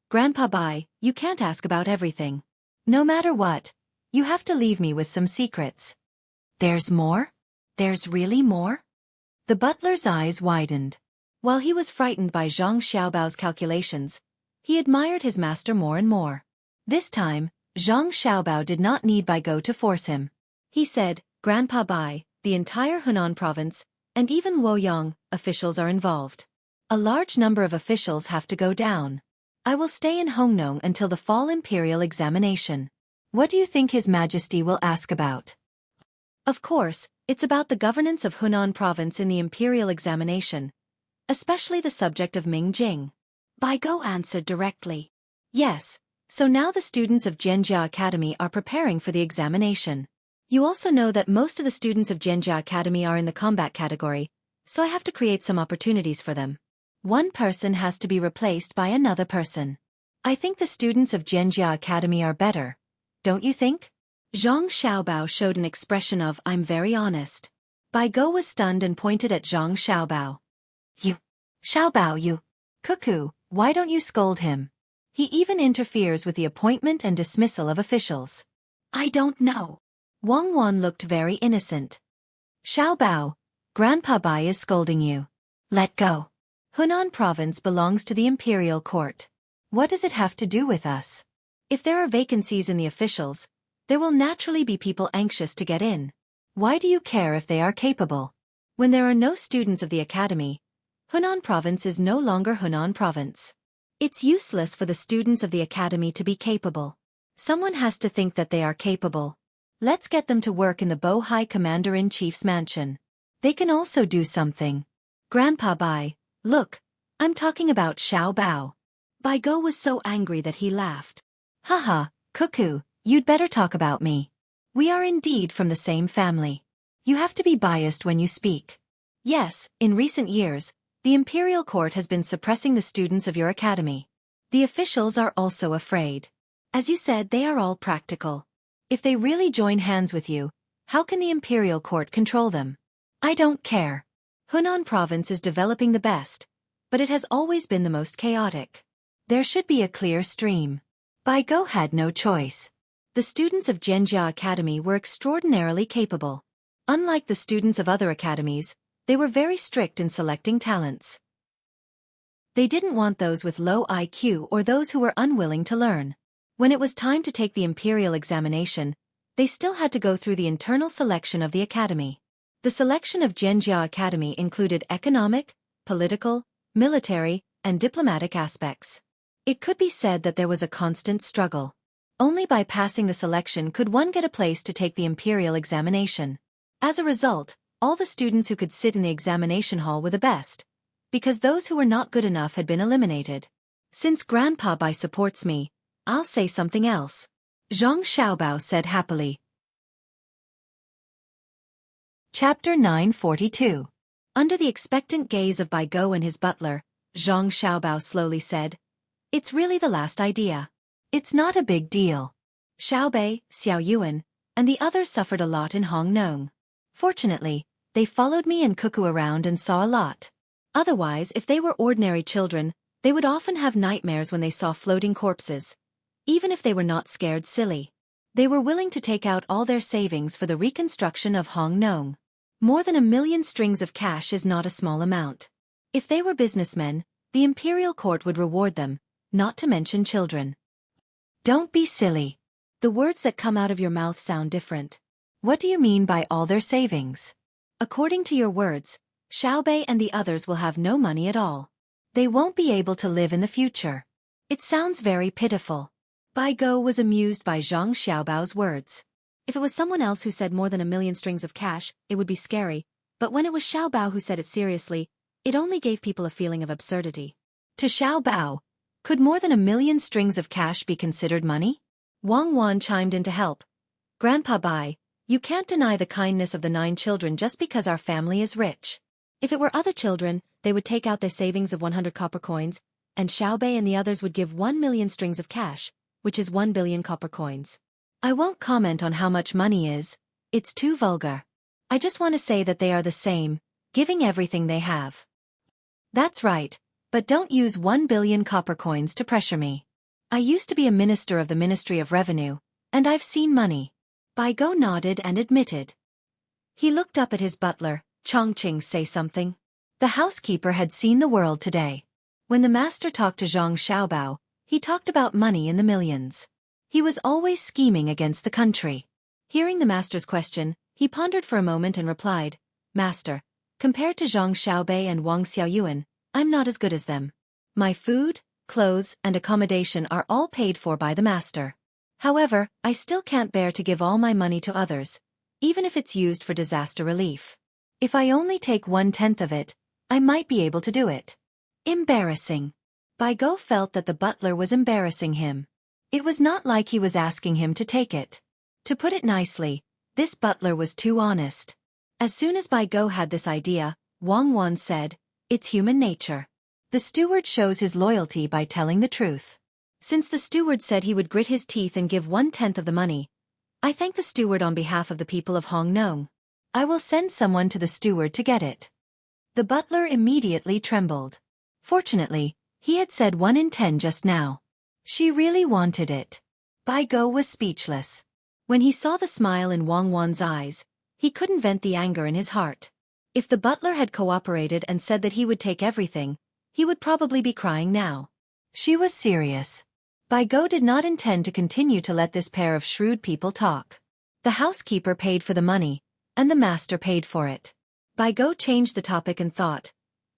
Grandpa Bai, you can't ask about everything. No matter what, you have to leave me with some secrets. There's more? There's really more? The butler's eyes widened. While he was frightened by Zhang Xiaobao's calculations, he admired his master more and more. This time, Zhang Xiaobao did not need Bai Go to force him. He said, Grandpa Bai, the entire Hunan province, and even Luoyang, officials are involved. A large number of officials have to go down. I will stay in Hongnong until the fall imperial examination. What do you think His Majesty will ask about? Of course, it's about the governance of Hunan province in the imperial examination, especially the subject of Mingjing. Bai Go answered directly. Yes, so now the students of Jianjia Academy are preparing for the examination. You also know that most of the students of Jianjia Academy are in the combat category, so I have to create some opportunities for them. One person has to be replaced by another person. I think the students of Jianjia Academy are better. Don't you think? Zhang Xiaobao showed an expression of I'm very honest. Bai Go was stunned and pointed at Zhang Xiaobao. You. Xiaobao you. Cuckoo, why don't you scold him? He even interferes with the appointment and dismissal of officials. I don't know. Wang Wan looked very innocent. Xiaobao, Grandpa Bai is scolding you. Let go. Hunan province belongs to the imperial court. What does it have to do with us? If there are vacancies in the officials, there will naturally be people anxious to get in. Why do you care if they are capable? When there are no students of the academy, Hunan province is no longer Hunan province. It's useless for the students of the academy to be capable. Someone has to think that they are capable. Let's get them to work in the Bohai Commander-in-Chief's mansion. They can also do something. Grandpa Bai, look, I'm talking about Xiao Bao. Bai Go was so angry that he laughed. Haha, cuckoo, you'd better talk about me. We are indeed from the same family. You have to be biased when you speak. Yes, in recent years, the imperial court has been suppressing the students of your academy. The officials are also afraid. As you said, they are all practical. If they really join hands with you, how can the imperial court control them? I don't care. Hunan province is developing the best, but it has always been the most chaotic. There should be a clear stream. Bai Go had no choice. The students of Zhenjia Academy were extraordinarily capable. Unlike the students of other academies, they were very strict in selecting talents. They didn't want those with low IQ or those who were unwilling to learn. When it was time to take the imperial examination, they still had to go through the internal selection of the academy. The selection of Zhenjia Academy included economic, political, military, and diplomatic aspects. It could be said that there was a constant struggle. Only by passing the selection could one get a place to take the imperial examination. As a result, all the students who could sit in the examination hall were the best, because those who were not good enough had been eliminated. Since Grandpa Bai supports me, I'll say something else. Zhang Xiaobao said happily. Chapter 942. Under the expectant gaze of Bai Go and his butler, Zhang Xiaobao slowly said, "It's really the last idea. It's not a big deal." Xiaobei, Xiao Yuan, and the others suffered a lot in Hong Nong. Fortunately, they followed me and Cuckoo around and saw a lot. Otherwise, if they were ordinary children, they would often have nightmares when they saw floating corpses. Even if they were not scared silly. They were willing to take out all their savings for the reconstruction of Hong Nong. More than 1,000,000 strings of cash is not a small amount. If they were businessmen, the imperial court would reward them, not to mention children. Don't be silly. The words that come out of your mouth sound different. What do you mean by all their savings? According to your words, Xiaobei and the others will have no money at all. They won't be able to live in the future. It sounds very pitiful. Bai Go was amused by Zhang Xiaobao's words. If it was someone else who said more than 1,000,000 strings of cash, it would be scary, but when it was Xiaobao who said it seriously, it only gave people a feeling of absurdity. To Xiaobao, could more than 1,000,000 strings of cash be considered money? Wang Wan chimed in to help. Grandpa Bai, you can't deny the kindness of the 9 children just because our family is rich. If it were other children, they would take out their savings of 100 copper coins, and Xiaobei and the others would give 1,000,000 strings of cash, which is 1 billion copper coins. I won't comment on how much money is, it's too vulgar. I just want to say that they are the same, giving everything they have. That's right, but don't use 1 billion copper coins to pressure me. I used to be a minister of the Ministry of Revenue, and I've seen money. Bai Go nodded and admitted. He looked up at his butler, Chongqing, say something. The housekeeper had seen the world today. When the master talked to Zhang Xiaobao, he talked about money in the millions. He was always scheming against the country. Hearing the master's question, he pondered for a moment and replied, Master, compared to Zhang Xiaobei and Wang Xiaoyuan, I'm not as good as them. My food, clothes, and accommodation are all paid for by the master. However, I still can't bear to give all my money to others, even if it's used for disaster relief. If I only take 1/10 of it, I might be able to do it. Embarrassing. Bai Go felt that the butler was embarrassing him. It was not like he was asking him to take it. To put it nicely, this butler was too honest. As soon as Bai Go had this idea, Wang Wan said, "It's human nature. The steward shows his loyalty by telling the truth." Since the steward said he would grit his teeth and give 1/10 of the money, I thank the steward on behalf of the people of Hong Nong. I will send someone to the steward to get it. The butler immediately trembled. Fortunately, he had said 1 in 10 just now. She really wanted it. Bai Go was speechless. When he saw the smile in Wang Wan's eyes, he couldn't vent the anger in his heart. If the butler had cooperated and said that he would take everything, he would probably be crying now. She was serious. Bai Go did not intend to continue to let this pair of shrewd people talk. The housekeeper paid for the money, and the master paid for it. Bai Go changed the topic and thought,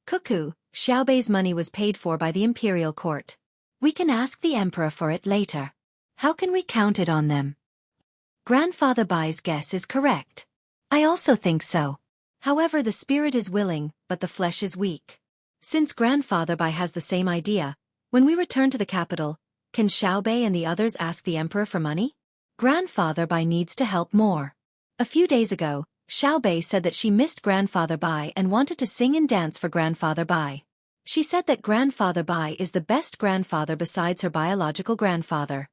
Cuckoo, Xiaobei's money was paid for by the imperial court. We can ask the emperor for it later. How can we count it on them? Grandfather Bai's guess is correct. I also think so. However, the spirit is willing, but the flesh is weak. Since Grandfather Bai has the same idea, when we return to the capital, can Xiaobei and the others ask the emperor for money? Grandfather Bai needs to help more. A few days ago, Xiaobei said that she missed Grandfather Bai and wanted to sing and dance for Grandfather Bai. She said that Grandfather Bai is the best grandfather besides her biological grandfather.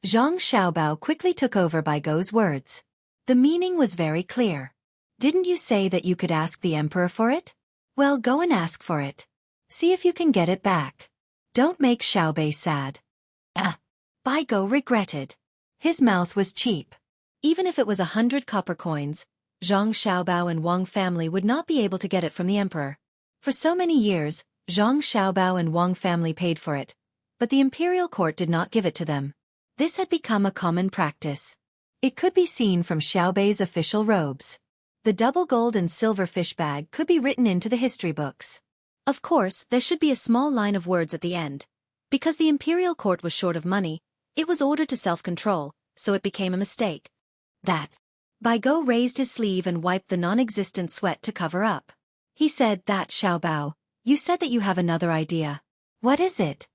Zhang Xiaobao quickly took over Bai Gou's words. The meaning was very clear. Didn't you say that you could ask the emperor for it? Well, go and ask for it. See if you can get it back. Don't make Xiaobei sad. Bai Gou regretted. His mouth was cheap. Even if it was 100 copper coins, Zhang Xiaobao and Wang family would not be able to get it from the emperor. For so many years, Zhang Xiaobao and Wang family paid for it, but the imperial court did not give it to them. This had become a common practice. It could be seen from Xiaobei's official robes. The double gold and silver fish bag could be written into the history books. Of course, there should be a small line of words at the end. Because the imperial court was short of money, it was ordered to self-control, so it became a mistake. Bai Gou raised his sleeve and wiped the non-existent sweat to cover up. He said that Xiaobao, you said that you have another idea. What is it?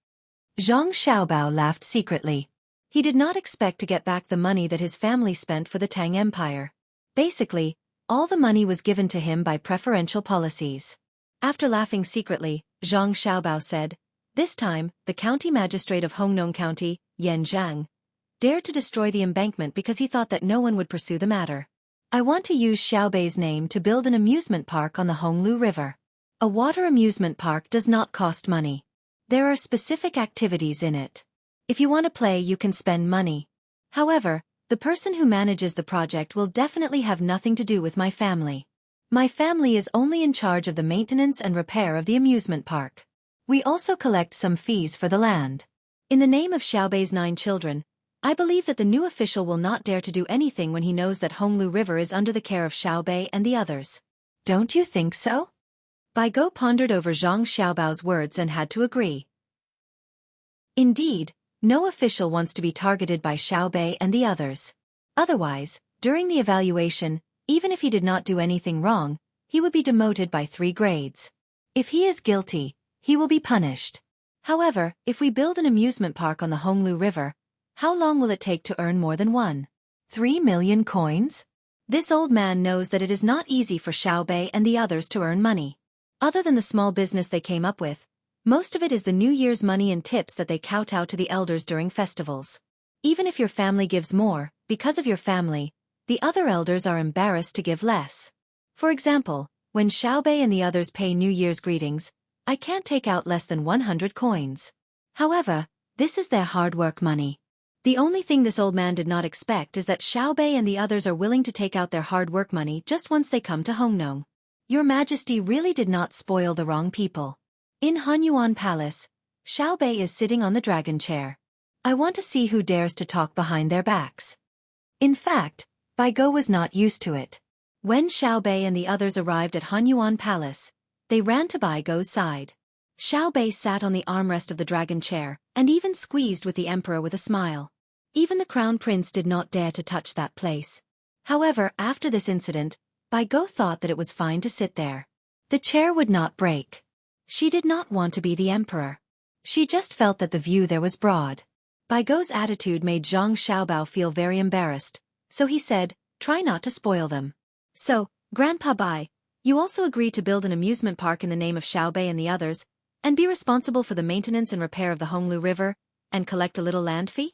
Zhang Xiaobao laughed secretly. He did not expect to get back the money that his family spent for the Tang Empire. Basically, all the money was given to him by preferential policies. After laughing secretly, Zhang Xiaobao said, this time, the county magistrate of Hongnong County, Yan Zhang, dared to destroy the embankment because he thought that no one would pursue the matter. I want to use Xiaobei's name to build an amusement park on the Honglu River. A water amusement park does not cost money. There are specific activities in it. If you want to play, you can spend money. However, the person who manages the project will definitely have nothing to do with my family. My family is only in charge of the maintenance and repair of the amusement park. We also collect some fees for the land. In the name of Xiaobei's 9 children, I believe that the new official will not dare to do anything when he knows that Honglu River is under the care of Xiaobei and the others. Don't you think so? Bai Gou pondered over Zhang Xiaobao's words and had to agree. Indeed, no official wants to be targeted by Xiaobei and the others. Otherwise, during the evaluation, even if he did not do anything wrong, he would be demoted by 3 grades. If he is guilty, he will be punished. However, if we build an amusement park on the Honglu River, how long will it take to earn more than 3 million coins? This old man knows that it is not easy for Xiaobei and the others to earn money. Other than the small business they came up with, most of it is the New Year's money and tips that they kowtow to the elders during festivals. Even if your family gives more, because of your family, the other elders are embarrassed to give less. For example, when Xiaobei and the others pay New Year's greetings, I can't take out less than 100 coins. However, this is their hard work money. The only thing this old man did not expect is that Xiaobei and the others are willing to take out their hard work money just once they come to Hongnong. Your Majesty really did not spoil the wrong people. In Hanyuan Palace, Xiaobei is sitting on the dragon chair. I want to see who dares to talk behind their backs. In fact, Bai Gou was not used to it. When Xiaobei and the others arrived at Hanyuan Palace, they ran to Bai Gou's side. Xiaobei sat on the armrest of the dragon chair, and even squeezed with the emperor with a smile. Even the crown prince did not dare to touch that place. However, after this incident, Bai Gou thought that it was fine to sit there. The chair would not break. She did not want to be the emperor. She just felt that the view there was broad. Bai Gou's attitude made Zhang Xiaobao feel very embarrassed, so he said, try not to spoil them. So, Grandpa Bai, you also agree to build an amusement park in the name of Xiaobei and the others, and be responsible for the maintenance and repair of the Honglu River, and collect a little land fee?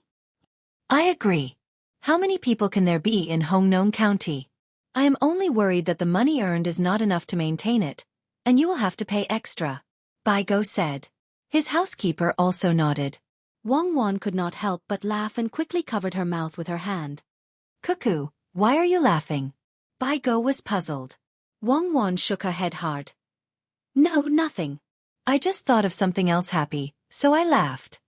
I agree. How many people can there be in Hongnong County? I am only worried that the money earned is not enough to maintain it, and you will have to pay extra, Bai Gou said. His housekeeper also nodded. Wang Wan could not help but laugh and quickly covered her mouth with her hand. Cuckoo, why are you laughing? Bai Gou was puzzled. Wang Wan shook her head hard. No, nothing. I just thought of something else happy, so I laughed.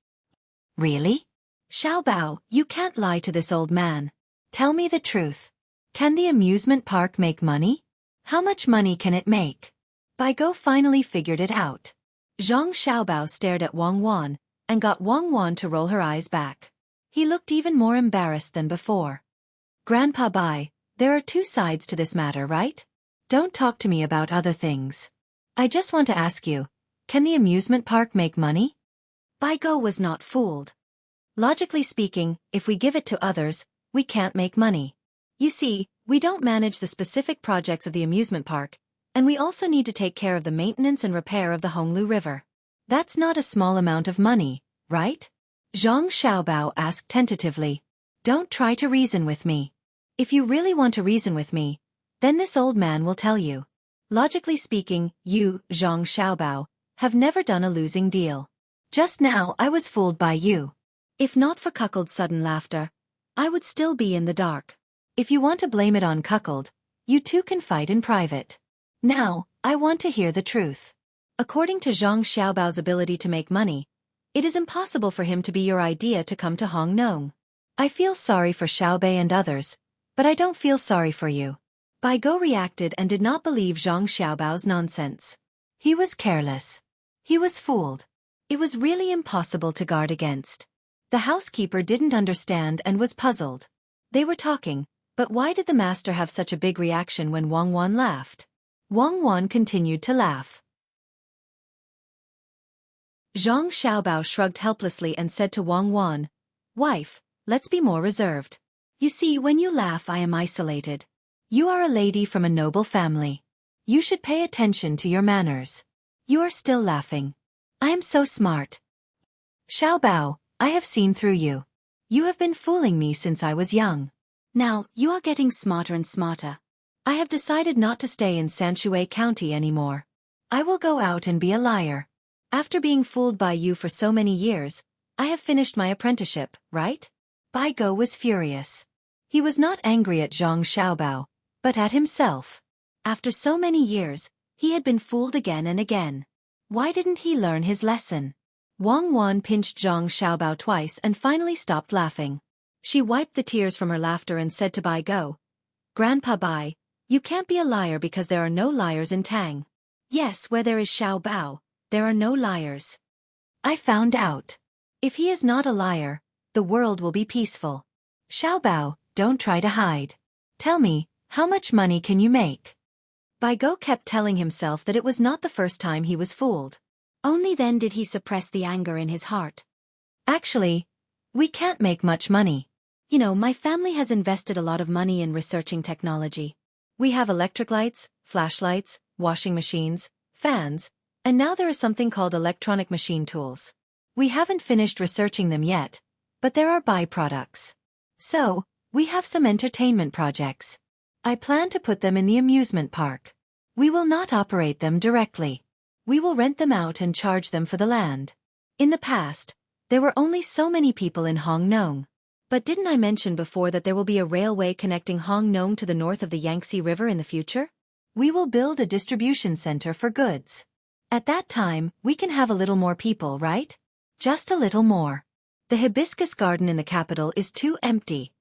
Really? Xiaobao, you can't lie to this old man. Tell me the truth. Can the amusement park make money? How much money can it make? Bai Gou finally figured it out. Zhang Xiaobao stared at Wang Wan, and got Wang Wan to roll her eyes back. He looked even more embarrassed than before. Grandpa Bai, There are two sides to this matter, right? Don't talk to me about other things. I just want to ask you, can the amusement park make money? Baigo was not fooled. Logically speaking, if we give it to others, we can't make money. You see, we don't manage the specific projects of the amusement park, and we also need to take care of the maintenance and repair of the Honglu River. That's not a small amount of money, right? Zhang Xiaobao asked tentatively. Don't try to reason with me. If you really want to reason with me, then this old man will tell you. Logically speaking, you, Zhang Xiaobao, have never done a losing deal. Just now I was fooled by you. If not for Cuckold's sudden laughter, I would still be in the dark. If you want to blame it on Cuckold, you two can fight in private. Now, I want to hear the truth. According to Zhang Xiaobao's ability to make money, it is impossible for him to be your idea to come to Hongnong. I feel sorry for Xiaobei and others, but I don't feel sorry for you. Baigo reacted and did not believe Zhang Xiaobao's nonsense. He was careless. He was fooled. It was really impossible to guard against. The housekeeper didn't understand and was puzzled. They were talking, but why did the master have such a big reaction when Wang Wan laughed? Wang Wan continued to laugh. Zhang Xiaobao shrugged helplessly and said to Wang Wan, "Wife, let's be more reserved. You see, when you laugh I am isolated. You are a lady from a noble family. You should pay attention to your manners. You are still laughing. I am so smart. Xiaobao, I have seen through you. You have been fooling me since I was young. Now, you are getting smarter and smarter. I have decided not to stay in Sanshui County anymore. I will go out and be a liar. After being fooled by you for so many years, I have finished my apprenticeship, right?" Baigo was furious. He was not angry at Zhang Xiaobao, but at himself. After so many years, he had been fooled again and again. Why didn't he learn his lesson? Wang Wan pinched Zhang Xiaobao twice and finally stopped laughing. She wiped the tears from her laughter and said to Baigo, "Grandpa Bai, you can't be a liar because there are no liars in Tang. Yes, where there is Xiaobao, there are no liars. I found out. If he is not a liar, the world will be peaceful. Xiaobao, don't try to hide. Tell me, how much money can you make?" Baigo kept telling himself that it was not the first time he was fooled. Only then did he suppress the anger in his heart. "Actually, we can't make much money. You know, my family has invested a lot of money in researching technology. We have electric lights, flashlights, washing machines, fans, and now there is something called electronic machine tools. We haven't finished researching them yet, but there are byproducts. So, we have some entertainment projects. I plan to put them in the amusement park. We will not operate them directly. We will rent them out and charge them for the land. In the past, there were only so many people in Hongnong. But didn't I mention before that there will be a railway connecting Hongnong to the north of the Yangtze River in the future? We will build a distribution center for goods. At that time, we can have a little more people, right? Just a little more. The hibiscus garden in the capital is too empty.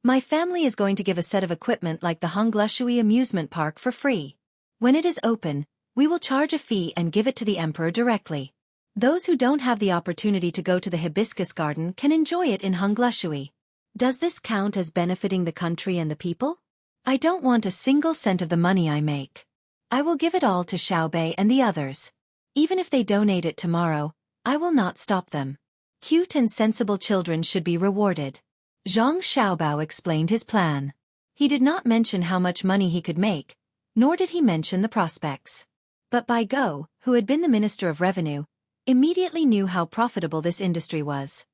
My family is going to give a set of equipment like the Honglushui amusement park for free. When it is open, we will charge a fee and give it to the emperor directly. Those who don't have the opportunity to go to the hibiscus garden can enjoy it in Honglushui. Does this count as benefiting the country and the people? I don't want a single cent of the money I make. I will give it all to Xiaobei and the others. Even if they donate it tomorrow, I will not stop them. Cute and sensible children should be rewarded. Zhang Xiaobao explained his plan. He did not mention how much money he could make, nor did he mention the prospects. But Baigo, who had been the Minister of Revenue, immediately knew how profitable this industry was.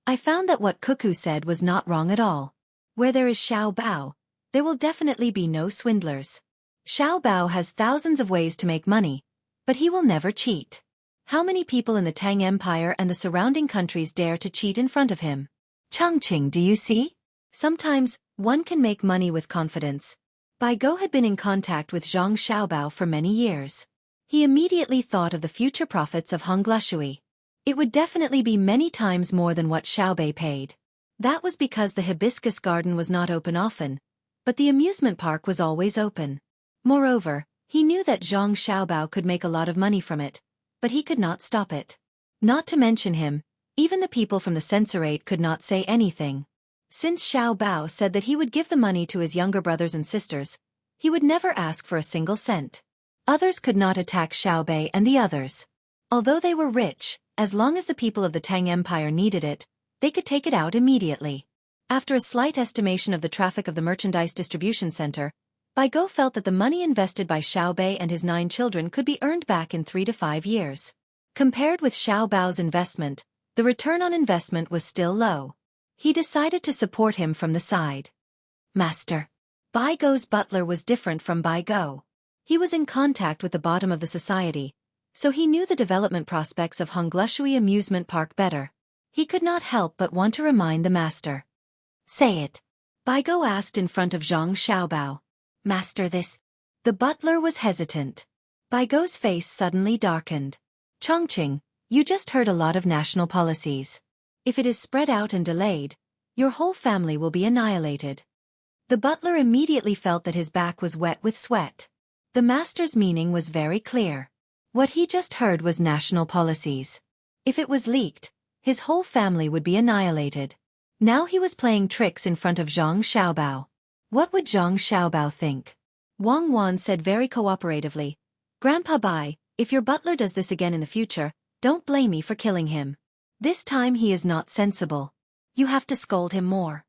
I found that what Cuckoo said was not wrong at all. Where there is Xiaobao, there will definitely be no swindlers. Xiaobao has thousands of ways to make money, but he will never cheat. How many people in the Tang Empire and the surrounding countries dare to cheat in front of him? Chongqing, do you see? Sometimes, one can make money with confidence. Baigo had been in contact with Zhang Xiaobao for many years. He immediately thought of the future profits of Honglushui. It would definitely be many times more than what Xiaobei paid. That was because the hibiscus garden was not open often, but the amusement park was always open. Moreover, he knew that Zhang Xiaobao could make a lot of money from it, but he could not stop it. Not to mention him, even the people from the censorate could not say anything. Since Xiao Bao said that he would give the money to his younger brothers and sisters, he would never ask for a single cent. Others could not attack Xiao Bei and the others. Although they were rich, as long as the people of the Tang Empire needed it, they could take it out immediately. After a slight estimation of the traffic of the merchandise distribution center, Bai Go felt that the money invested by Xiao Bei and his 9 children could be earned back in 3 to 5 years. Compared with Xiao Bao's investment, the return on investment was still low. He decided to support him from the side. Master. Bai Go's butler was different from Bai Go. He was in contact with the bottom of the society, so he knew the development prospects of Honglushui Amusement Park better. He could not help but want to remind the master. Say it. Bai Go asked in front of Zhang Xiaobao. Master, this. The butler was hesitant. Bai Go's face suddenly darkened. Chongqing, you just heard a lot of national policies. If it is spread out and delayed, your whole family will be annihilated. The butler immediately felt that his back was wet with sweat. The master's meaning was very clear. What he just heard was national policies. If it was leaked, his whole family would be annihilated. Now he was playing tricks in front of Zhang Xiaobao. What would Zhang Xiaobao think? Wang Wan said very cooperatively, Grandpa Bai, if your butler does this again in the future, don't blame me for killing him. This time he is not sensible. You have to scold him more.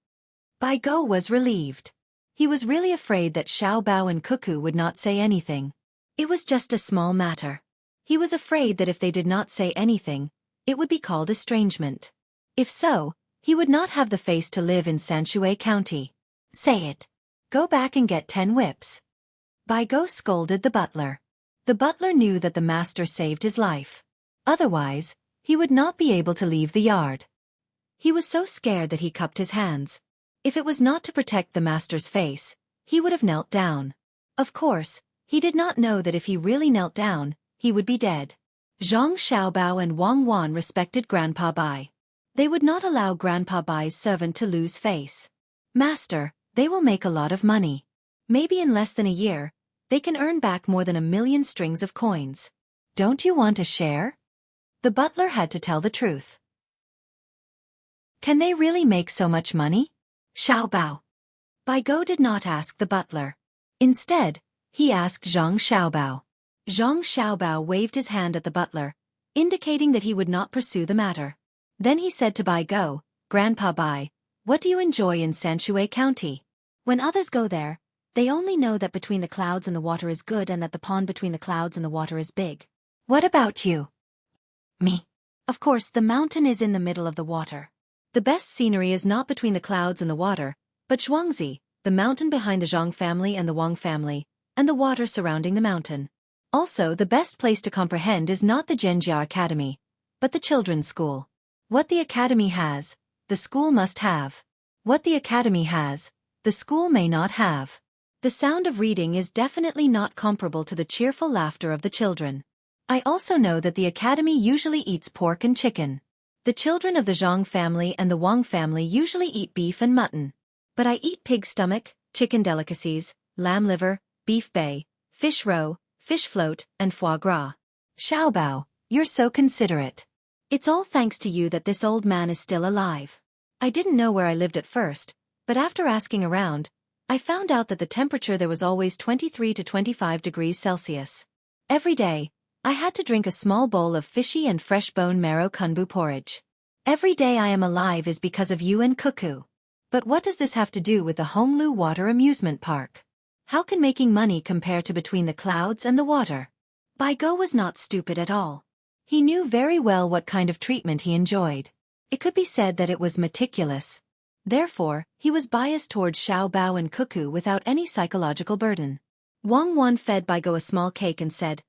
Bai Go was relieved. He was really afraid that Xiao Bao and Cuckoo would not say anything. It was just a small matter. He was afraid that if they did not say anything, it would be called estrangement. If so, he would not have the face to live in Xueqi County. Say it. Go back and get 10 whips. Bai Go scolded the butler. The butler knew that the master saved his life. Otherwise, he would not be able to leave the yard. He was so scared that he cupped his hands. If it was not to protect the master's face, he would have knelt down. Of course, he did not know that if he really knelt down, he would be dead. Zhang Xiaobao and Wang Wan respected Grandpa Bai. They would not allow Grandpa Bai's servant to lose face. Master, they will make a lot of money. Maybe in less than a year, they can earn back more than 1 million strings of coins. Don't you want a share? The butler had to tell the truth. Can they really make so much money? Xiao Bao. Bai Go did not ask the butler. Instead, he asked Zhang Xiaobao. Zhang Xiaobao waved his hand at the butler, indicating that he would not pursue the matter. Then he said to Bai Go, Grandpa Bai, what do you enjoy in Xueqi County? When others go there, they only know that between the clouds and the water is good and that the pond between the clouds and the water is big. What about you? Me. Of course, the mountain is in the middle of the water. The best scenery is not between the clouds and the water, but Xuangzi, the mountain behind the Zhang family and the Wang family, and the water surrounding the mountain. Also, the best place to comprehend is not the Zhenjia Academy, but the children's school. What the academy has, the school must have. What the academy has, the school may not have. The sound of reading is definitely not comparable to the cheerful laughter of the children. I also know that the academy usually eats pork and chicken. The children of the Zhang family and the Wang family usually eat beef and mutton. But I eat pig stomach, chicken delicacies, lamb liver, beef bay, fish roe, fish float, and foie gras. Xiao Bao, you're so considerate. It's all thanks to you that this old man is still alive. I didn't know where I lived at first, but after asking around, I found out that the temperature there was always 23 to 25 degrees Celsius. Every day, I had to drink a small bowl of fishy and fresh bone marrow kunbu porridge. Every day I am alive is because of you and Cuckoo. But what does this have to do with the Honglu Water Amusement Park? How can making money compare to between the clouds and the water? Bai Go was not stupid at all. He knew very well what kind of treatment he enjoyed. It could be said that it was meticulous. Therefore, he was biased towards Xiao Bao and Cuckoo without any psychological burden. Wang Wan fed Bai Go a small cake and said,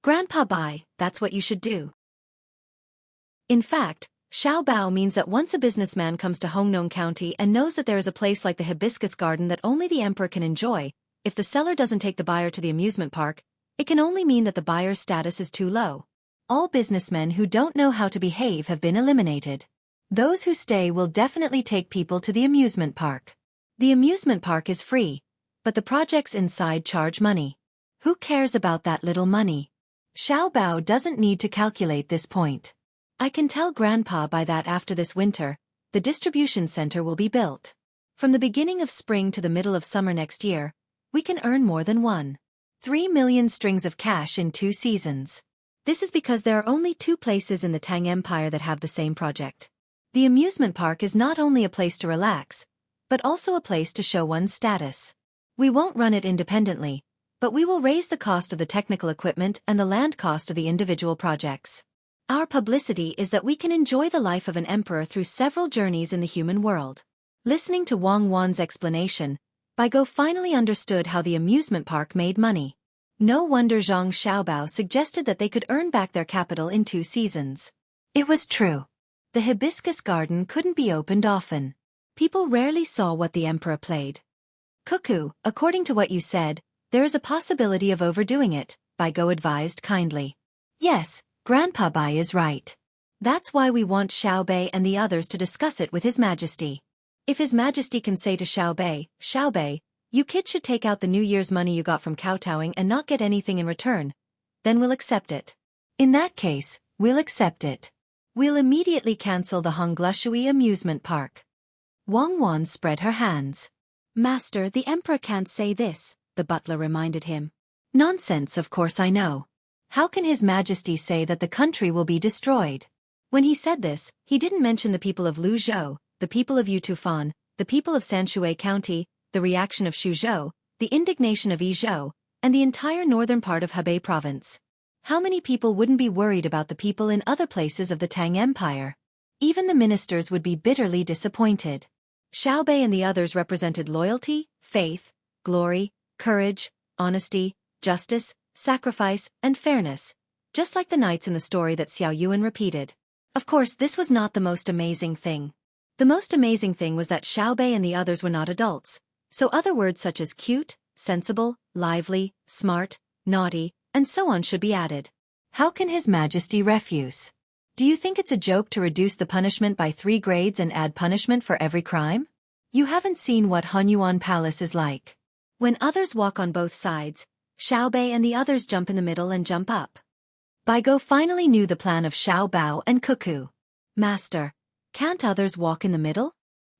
Grandpa Bai, that's what you should do. In fact, Xiao Bao means that once a businessman comes to Hongnong County and knows that there is a place like the hibiscus garden that only the emperor can enjoy, if the seller doesn't take the buyer to the amusement park, it can only mean that the buyer's status is too low. All businessmen who don't know how to behave have been eliminated. Those who stay will definitely take people to the amusement park. The amusement park is free, but the projects inside charge money. Who cares about that little money? Xiao Bao doesn't need to calculate this point. I can tell Grandpa by that after this winter, the distribution center will be built. From the beginning of spring to the middle of summer next year, we can earn more than 1.3 million strings of cash in 2 seasons. This is because there are only 2 places in the Tang Empire that have the same project. The amusement park is not only a place to relax, but also a place to show one's status. We won't run it independently, but we will raise the cost of the technical equipment and the land cost of the individual projects. Our publicity is that we can enjoy the life of an emperor through several journeys in the human world. Listening to Wang Wan's explanation, Baigo finally understood how the amusement park made money. No wonder Zhang Xiaobao suggested that they could earn back their capital in 2 seasons. It was true. The hibiscus garden couldn't be opened often. People rarely saw what the emperor played. Cuckoo, according to what you said, there is a possibility of overdoing it, Baigo advised kindly. Yes, Grandpa Bai is right. That's why we want Xiaobei and the others to discuss it with His Majesty. If His Majesty can say to Xiaobei, you kids should take out the New Year's money you got from kowtowing and not get anything in return, then we'll accept it. In that case, we'll accept it. We'll immediately cancel the Honglushui amusement park. Wang Wan spread her hands. Master, the emperor can't say this, the butler reminded him. Nonsense, of course I know. How can His Majesty say that the country will be destroyed? When he said this, he didn't mention the people of Luzhou, the people of Yutufan, the people of Sanshui County, the reaction of Xuzhou, the indignation of Yizhou, and the entire northern part of Hebei province. How many people wouldn't be worried about the people in other places of the Tang Empire? Even the ministers would be bitterly disappointed. Xiaobei and the others represented loyalty, faith, glory, courage, honesty, justice, sacrifice, and fairness, just like the knights in the story that Xiao Yuan repeated. Of course, this was not the most amazing thing. The most amazing thing was that Xiaobei and the others were not adults, so other words such as cute, sensible, lively, smart, naughty, and so on should be added. How can His Majesty refuse? Do you think it's a joke to reduce the punishment by 3 grades and add punishment for every crime? You haven't seen what Hunyuan Palace is like. When others walk on both sides, Xiaobei and the others jump in the middle and jump up. Baigo finally knew the plan of Xiao Bao and Cuckoo. Master, can't others walk in the middle?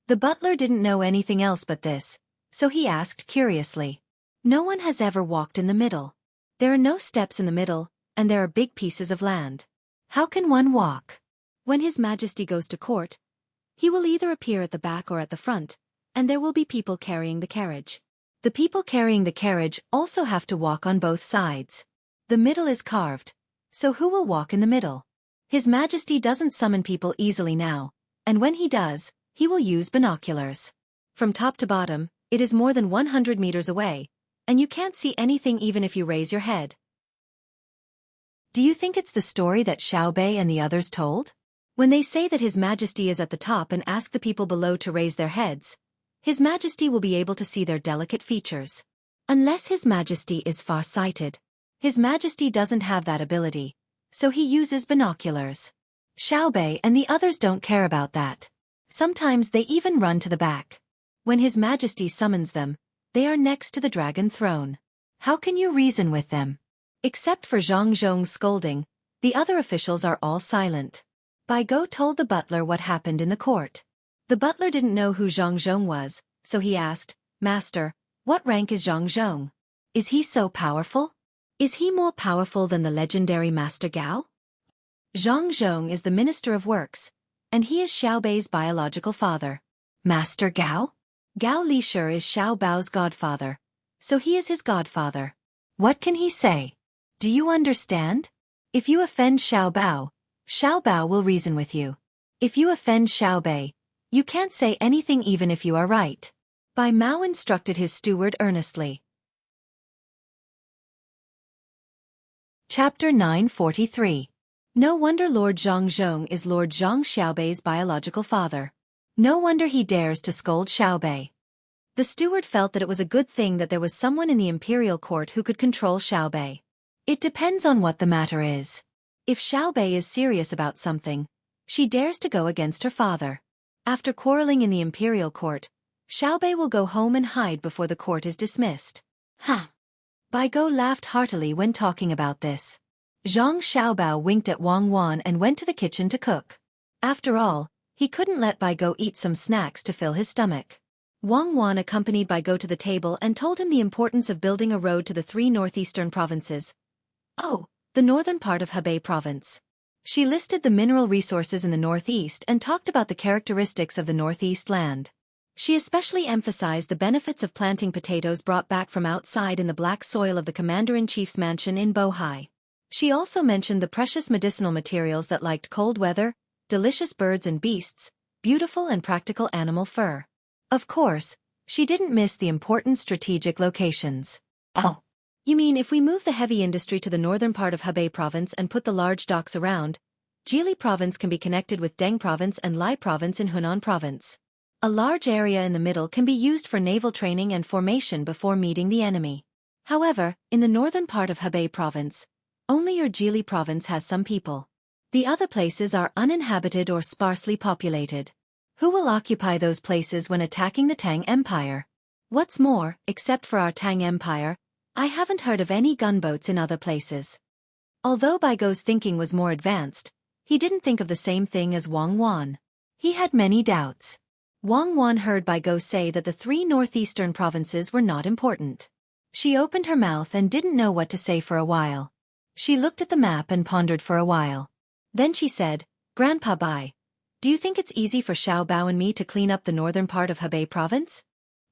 The butler didn't know anything else but this, so he asked curiously. No one has ever walked in the middle. There are no steps in the middle, and there are big pieces of land. How can one walk? When His Majesty goes to court, he will either appear at the back or at the front, and there will be people carrying the carriage. The people carrying the carriage also have to walk on both sides. The middle is carved, so who will walk in the middle? His Majesty doesn't summon people easily now, and when he does, he will use binoculars. From top to bottom, it is more than 100 meters away, and you can't see anything even if you raise your head. Do you think it's the story that Xiaobei and the others told? When they say that His Majesty is at the top and ask the people below to raise their heads, His Majesty will be able to see their delicate features. Unless His Majesty is far-sighted. His Majesty doesn't have that ability, so he uses binoculars. Xiaobei and the others don't care about that. Sometimes they even run to the back. When His Majesty summons them, they are next to the dragon throne. How can you reason with them? Except for Zhang Zhong's scolding, the other officials are all silent. Baigo told the butler what happened in the court. The butler didn't know who Zhang Zhong was, so he asked, Master, what rank is Zhang Zhong? Is he so powerful? Is he more powerful than the legendary Master Gao? Zhang Zhong is the Minister of Works, and he is Xiaobei's biological father. Master Gao? Gao Lishur is Xiao Bao's godfather, so he is his godfather. What can he say? Do you understand? If you offend Xiao Bao will reason with you. If you offend Xiaobei, you can't say anything even if you are right. Bai Mao instructed his steward earnestly. Chapter 943. No wonder Lord Zhang Zhong is Lord Zhang Xiaobei's biological father. No wonder he dares to scold Xiaobei. The steward felt that it was a good thing that there was someone in the imperial court who could control Xiaobei. It depends on what the matter is. If Xiaobei is serious about something, she dares to go against her father. After quarreling in the imperial court, Xiaobei will go home and hide before the court is dismissed. Ha! Baigo laughed heartily when talking about this. Zhang Xiaobao winked at Wang Wan and went to the kitchen to cook. After all, He couldn't let Bai Go eat some snacks to fill his stomach. Wang Wan accompanied Bai Go to the table and told him the importance of building a road to the 3 northeastern provinces. Oh, the northern part of Hebei province. She listed the mineral resources in the northeast and talked about the characteristics of the northeast land. She especially emphasized the benefits of planting potatoes brought back from outside in the black soil of the commander-in-chief's mansion in Bohai. She also mentioned the precious medicinal materials that liked cold weather, delicious birds and beasts, beautiful and practical animal fur. Of course, she didn't miss the important strategic locations. Oh, you mean if we move the heavy industry to the northern part of Hebei province and put the large docks around, Jili province can be connected with Deng province and Lai province in Hunan province. A large area in the middle can be used for naval training and formation before meeting the enemy. However, in the northern part of Hebei province, only your Jili province has some people. The other places are uninhabited or sparsely populated. Who will occupy those places when attacking the Tang Empire? What's more, except for our Tang Empire, I haven't heard of any gunboats in other places. Although Bai Go's thinking was more advanced, he didn't think of the same thing as Wang Wan. He had many doubts. Wang Wan heard Bai Go say that the 3 northeastern provinces were not important. She opened her mouth and didn't know what to say for a while. She looked at the map and pondered for a while. Then she said, "Grandpa Bai, do you think it's easy for Xiao Bao and me to clean up the northern part of Hebei province?"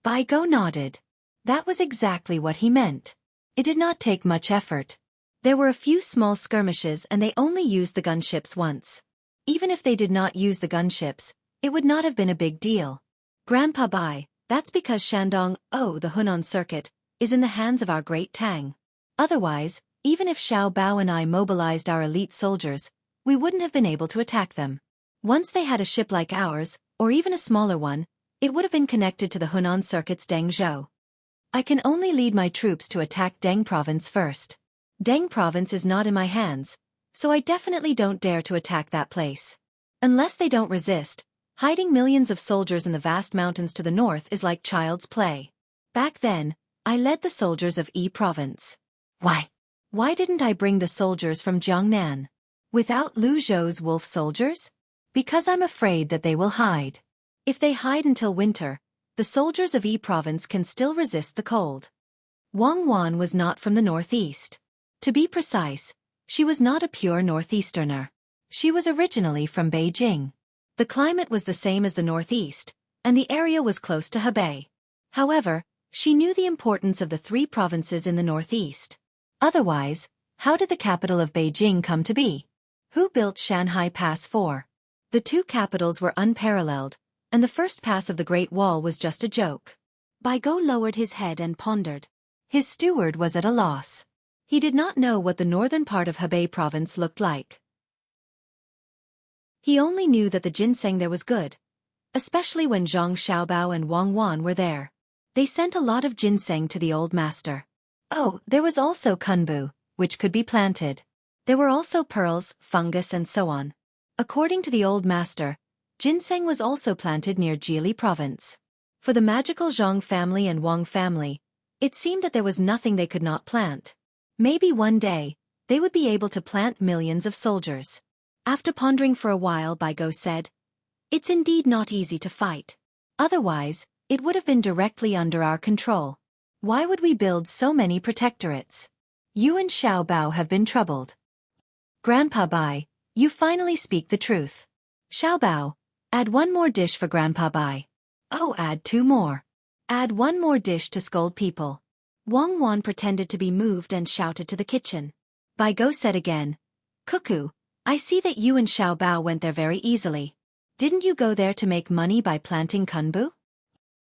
Bai Go nodded. That was exactly what he meant. It did not take much effort. There were a few small skirmishes and they only used the gunships once. Even if they did not use the gunships, it would not have been a big deal. Grandpa Bai, that's because Shandong, the Hunan circuit, is in the hands of our great Tang. Otherwise, even if Xiao Bao and I mobilized our elite soldiers, we wouldn't have been able to attack them. Once they had a ship like ours, or even a smaller one, it would have been connected to the Hunan circuit's Dengzhou. I can only lead my troops to attack Deng province first. Deng province is not in my hands, so I definitely don't dare to attack that place. Unless they don't resist, hiding millions of soldiers in the vast mountains to the north is like child's play. Back then, I led the soldiers of Yi province. Why didn't I bring the soldiers from Jiangnan? Without Lu Zhou's wolf soldiers? Because I'm afraid that they will hide. If they hide until winter, the soldiers of Yi province can still resist the cold. Wang Wan was not from the northeast. To be precise, she was not a pure northeasterner. She was originally from Beijing. The climate was the same as the northeast, and the area was close to Hebei. However, she knew the importance of the 3 provinces in the northeast. Otherwise, how did the capital of Beijing come to be? Who built Shanhai Pass 4? The 2 capitals were unparalleled, and the first pass of the Great Wall was just a joke. Bai Go lowered his head and pondered. His steward was at a loss. He did not know what the northern part of Hebei province looked like. He only knew that the ginseng there was good, especially when Zhang Xiaobao and Wang Wan were there. They sent a lot of ginseng to the old master. Oh, there was also kunbu, which could be planted. There were also pearls, fungus and so on. According to the old master, ginseng was also planted near Jili province. For the magical Zhang family and Wang family, it seemed that there was nothing they could not plant. Maybe one day, they would be able to plant millions of soldiers. After pondering for a while, Bai Go said, "It's indeed not easy to fight. Otherwise, it would have been directly under our control. Why would we build so many protectorates? You and Xiao Bao have been troubled." Grandpa Bai, you finally speak the truth. Xiao Bao, add 1 more dish for Grandpa Bai. Oh, add 2 more. Add 1 more dish to scold people. Wang Wan pretended to be moved and shouted to the kitchen. Bai Go said again, "Cuckoo, I see that you and Xiao Bao went there very easily. Didn't you go there to make money by planting kunbu?"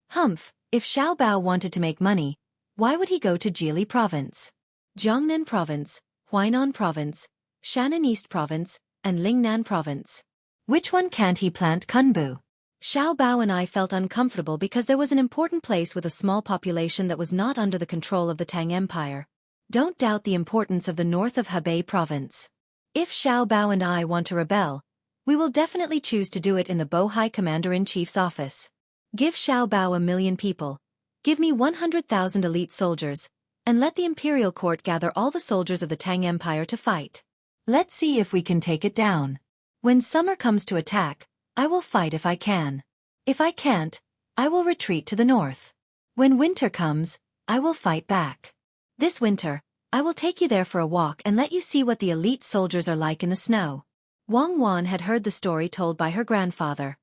Humph, if Xiao Bao wanted to make money, why would he go to Jili province? Jiangnan province, Huainan province, Shannan East province, and Lingnan province. Which one can't he plant kunbu? Xiao Bao and I felt uncomfortable because there was an important place with a small population that was not under the control of the Tang Empire. Don't doubt the importance of the north of Hebei province. If Xiao Bao and I want to rebel, we will definitely choose to do it in the Bohai Commander-in-Chief's office. Give Xiao Bao 1 million people, give me 100,000 elite soldiers, and let the imperial court gather all the soldiers of the Tang Empire to fight. Let's see if we can take it down. When summer comes to attack, I will fight if I can. If I can't, I will retreat to the north. When winter comes, I will fight back. This winter, I will take you there for a walk and let you see what the elite soldiers are like in the snow. Wang Wan had heard the story told by her grandfather.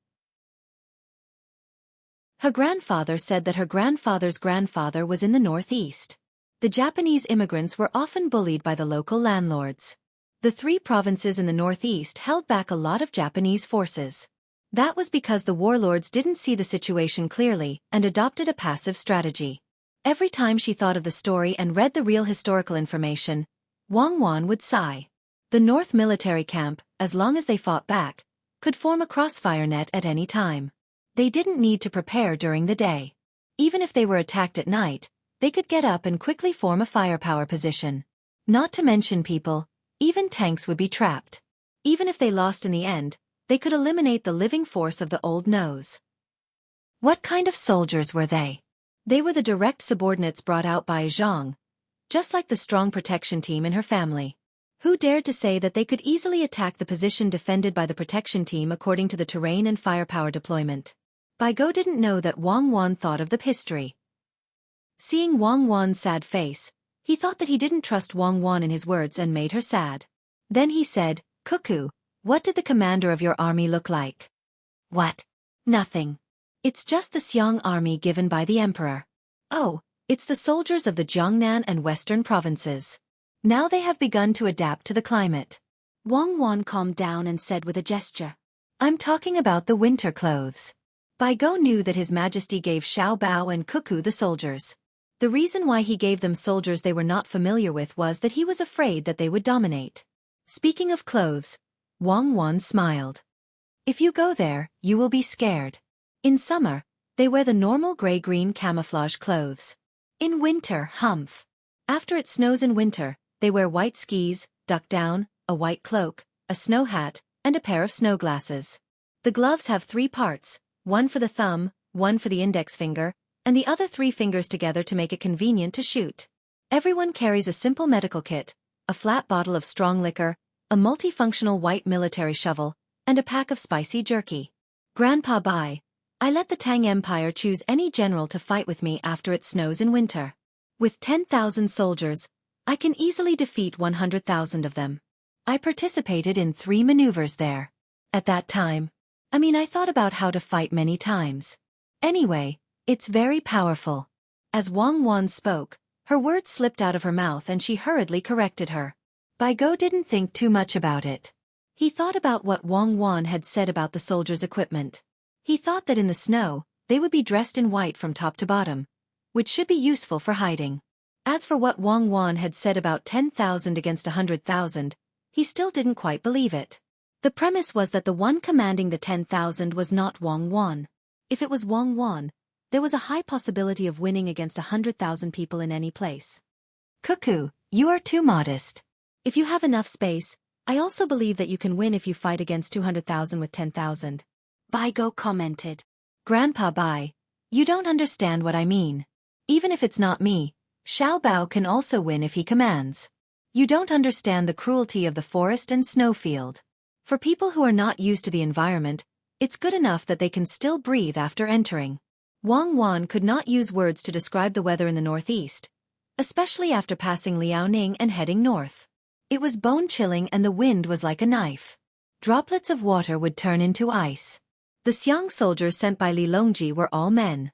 Her grandfather said that her grandfather's grandfather was in the northeast. The Japanese immigrants were often bullied by the local landlords. The 3 provinces in the northeast held back a lot of Japanese forces. That was because the warlords didn't see the situation clearly and adopted a passive strategy. Every time she thought of the story and read the real historical information, Wang Wan would sigh. The North military camp, as long as they fought back, could form a crossfire net at any time. They didn't need to prepare during the day. Even if they were attacked at night, they could get up and quickly form a firepower position. Not to mention people, even tanks would be trapped. Even if they lost in the end, they could eliminate the living force of the old nose. What kind of soldiers were they? They were the direct subordinates brought out by Zhang, just like the strong protection team in her family. Who dared to say that they could easily attack the position defended by the protection team according to the terrain and firepower deployment? Baigo didn't know that Wang Wan thought of the history. Seeing Wang Wan's sad face, he thought that he didn't trust Wang Wan in his words and made her sad. Then he said, "Cuckoo, what did the commander of your army look like?" "What? Nothing. It's just the Xiang army given by the emperor." "Oh, it's the soldiers of the Jiangnan and western provinces. Now they have begun to adapt to the climate." Wang Wan calmed down and said with a gesture, "I'm talking about the winter clothes." Baigo knew that His Majesty gave Xiao Bao and Cuckoo the soldiers. The reason why he gave them soldiers they were not familiar with was that he was afraid that they would dominate. Speaking of clothes, Wang Wan smiled. "If you go there, you will be scared. In summer, they wear the normal gray-green camouflage clothes. In winter, humph. After it snows in winter, they wear white skis, duck down, a white cloak, a snow hat, and a pair of snow glasses. The gloves have 3 parts, one for the thumb, one for the index finger, and the other 3 fingers together to make it convenient to shoot. Everyone carries a simple medical kit, a flat bottle of strong liquor, a multifunctional white military shovel, and a pack of spicy jerky. Grandpa Bai, I let the Tang Empire choose any general to fight with me after it snows in winter. With 10,000 soldiers, I can easily defeat 100,000 of them. I participated in 3 maneuvers there. At that time, I thought about how to fight many times. Anyway, it's very powerful." As Wang Wan spoke, her words slipped out of her mouth and she hurriedly corrected her. Baigo didn't think too much about it. He thought about what Wang Wan had said about the soldiers' equipment. He thought that in the snow, they would be dressed in white from top to bottom, which should be useful for hiding. As for what Wang Wan had said about 10,000 against 100,000, he still didn't quite believe it. The premise was that the one commanding the 10,000 was not Wang Wan. If it was Wang Wan, there was a high possibility of winning against 100,000 people in any place. "Cuckoo, you are too modest. If you have enough space, I also believe that you can win if you fight against 200,000 with 10,000. Baigo commented. "Grandpa Bai, you don't understand what I mean. Even if it's not me, Xiao Bao can also win if he commands. You don't understand the cruelty of the forest and snowfield. For people who are not used to the environment, it's good enough that they can still breathe after entering." Wang Wan could not use words to describe the weather in the northeast, especially after passing Liaoning and heading north. It was bone-chilling and the wind was like a knife. Droplets of water would turn into ice. The Xiang soldiers sent by Li Longji were all men.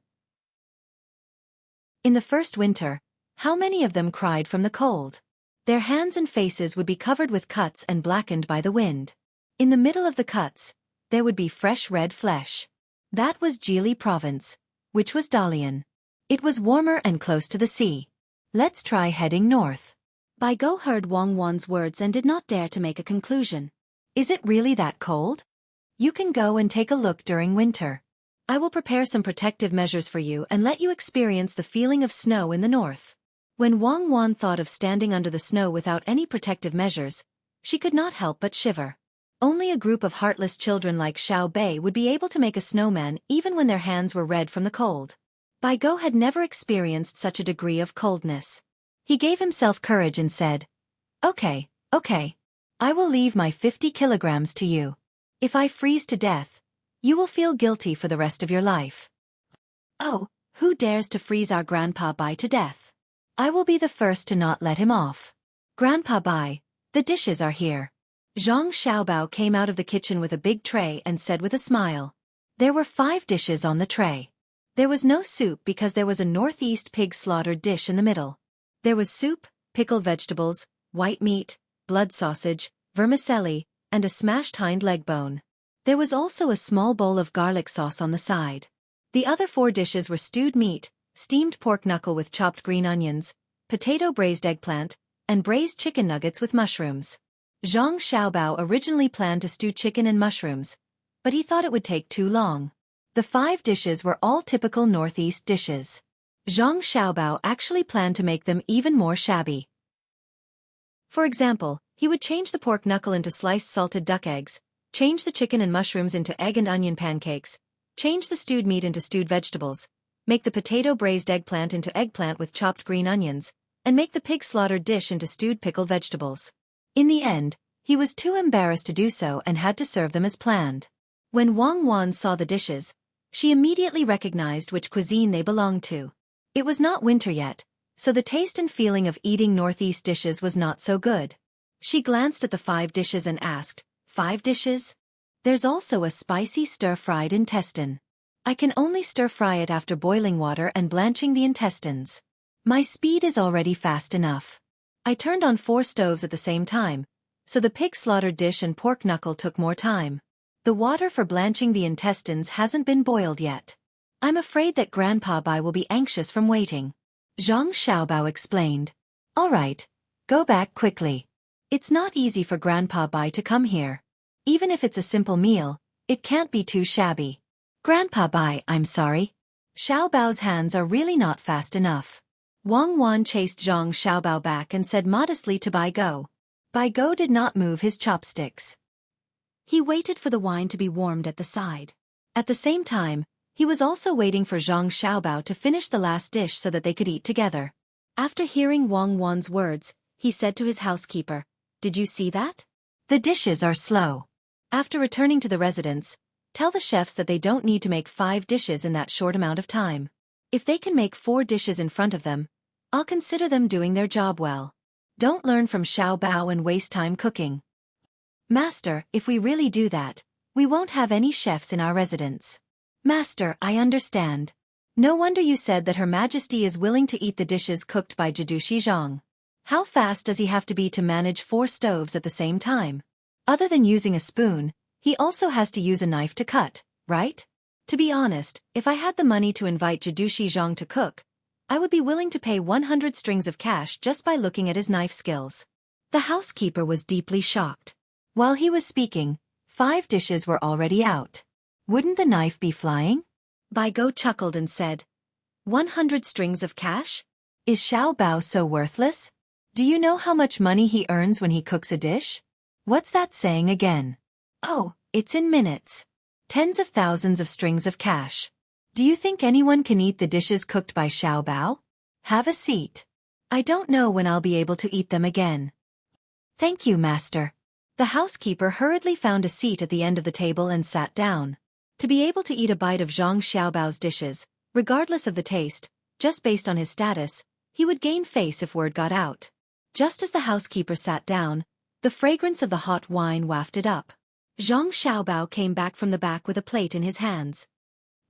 In the first winter, how many of them cried from the cold? Their hands and faces would be covered with cuts and blackened by the wind. In the middle of the cuts, there would be fresh red flesh. That was Jili province, which was Dalian. It was warmer and close to the sea. Let's try heading north. Baigo heard Wang Wan's words and did not dare to make a conclusion. Is it really that cold? You can go and take a look during winter. I will prepare some protective measures for you and let you experience the feeling of snow in the north. When Wang Wan thought of standing under the snow without any protective measures, she could not help but shiver. Only a group of heartless children like Xiao Bei would be able to make a snowman even when their hands were red from the cold. Baigo had never experienced such a degree of coldness. He gave himself courage and said, Okay. I will leave my 50 kilograms to you. If I freeze to death, You will feel guilty for the rest of your life. Oh, who dares to freeze our Grandpa Bai to death? I will be the first to not let him off. Grandpa Bai, the dishes are here. Zhang Xiaobao came out of the kitchen with a big tray and said with a smile. There were 5 dishes on the tray. There was no soup because there was a northeast pig slaughtered dish in the middle. There was soup, pickled vegetables, white meat, blood sausage, vermicelli, and a smashed hind leg bone. There was also a small bowl of garlic sauce on the side. The other 4 dishes were stewed meat, steamed pork knuckle with chopped green onions, potato braised eggplant, and braised chicken nuggets with mushrooms. Zhang Xiaobao originally planned to stew chicken and mushrooms, but he thought it would take too long. The 5 dishes were all typical Northeast dishes. Zhang Xiaobao actually planned to make them even more shabby. For example, he would change the pork knuckle into sliced salted duck eggs, change the chicken and mushrooms into egg and onion pancakes, change the stewed meat into stewed vegetables, make the potato braised eggplant into eggplant with chopped green onions, and make the pig slaughtered dish into stewed pickled vegetables. In the end, he was too embarrassed to do so and had to serve them as planned. When Wang Wan saw the dishes, she immediately recognized which cuisine they belonged to. It was not winter yet, so the taste and feeling of eating Northeast dishes was not so good. She glanced at the 5 dishes and asked, 5 dishes? There's also a spicy stir-fried intestine. I can only stir-fry it after boiling water and blanching the intestines. My speed is already fast enough. I turned on 4 stoves at the same time, so the pig slaughtered dish and pork knuckle took more time. The water for blanching the intestines hasn't been boiled yet. I'm afraid that Grandpa Bai will be anxious from waiting. Zhang Xiaobao explained. All right, go back quickly. It's not easy for Grandpa Bai to come here. Even if it's a simple meal, it can't be too shabby. Grandpa Bai, I'm sorry. Xiaobao's hands are really not fast enough. Wang Wan chased Zhang Xiaobao back and said modestly to Bai Go. Bai Go did not move his chopsticks. He waited for the wine to be warmed at the side. At the same time, he was also waiting for Zhang Xiaobao to finish the last dish so that they could eat together. After hearing Wang Wan's words, he said to his housekeeper, Did you see that? The dishes are slow. After returning to the residence, tell the chefs that they don't need to make 5 dishes in that short amount of time. If they can make 4 dishes in front of them, I'll consider them doing their job well. Don't learn from Xiaobao and waste time cooking. Master, if we really do that, we won't have any chefs in our residence. Master, I understand. No wonder you said that Her Majesty is willing to eat the dishes cooked by Jidushi Zhang. How fast does he have to be to manage 4 stoves at the same time? Other than using a spoon, he also has to use a knife to cut, right? To be honest, if I had the money to invite Jidushi Zhang to cook, I would be willing to pay 100 strings of cash just by looking at his knife skills. The housekeeper was deeply shocked. While he was speaking, 5 dishes were already out. Wouldn't the knife be flying? Bai Go chuckled and said, 100 strings of cash? Is Xiao Bao so worthless? Do you know how much money he earns when he cooks a dish? What's that saying again? Oh, it's in minutes. Tens of thousands of strings of cash. Do you think anyone can eat the dishes cooked by Xiao Bao? Have a seat. I don't know when I'll be able to eat them again. Thank you, Master. The housekeeper hurriedly found a seat at the end of the table and sat down. To be able to eat a bite of Zhang Xiaobao's dishes, regardless of the taste, just based on his status, he would gain face if word got out. Just as the housekeeper sat down, the fragrance of the hot wine wafted up. Zhang Xiaobao came back from the back with a plate in his hands.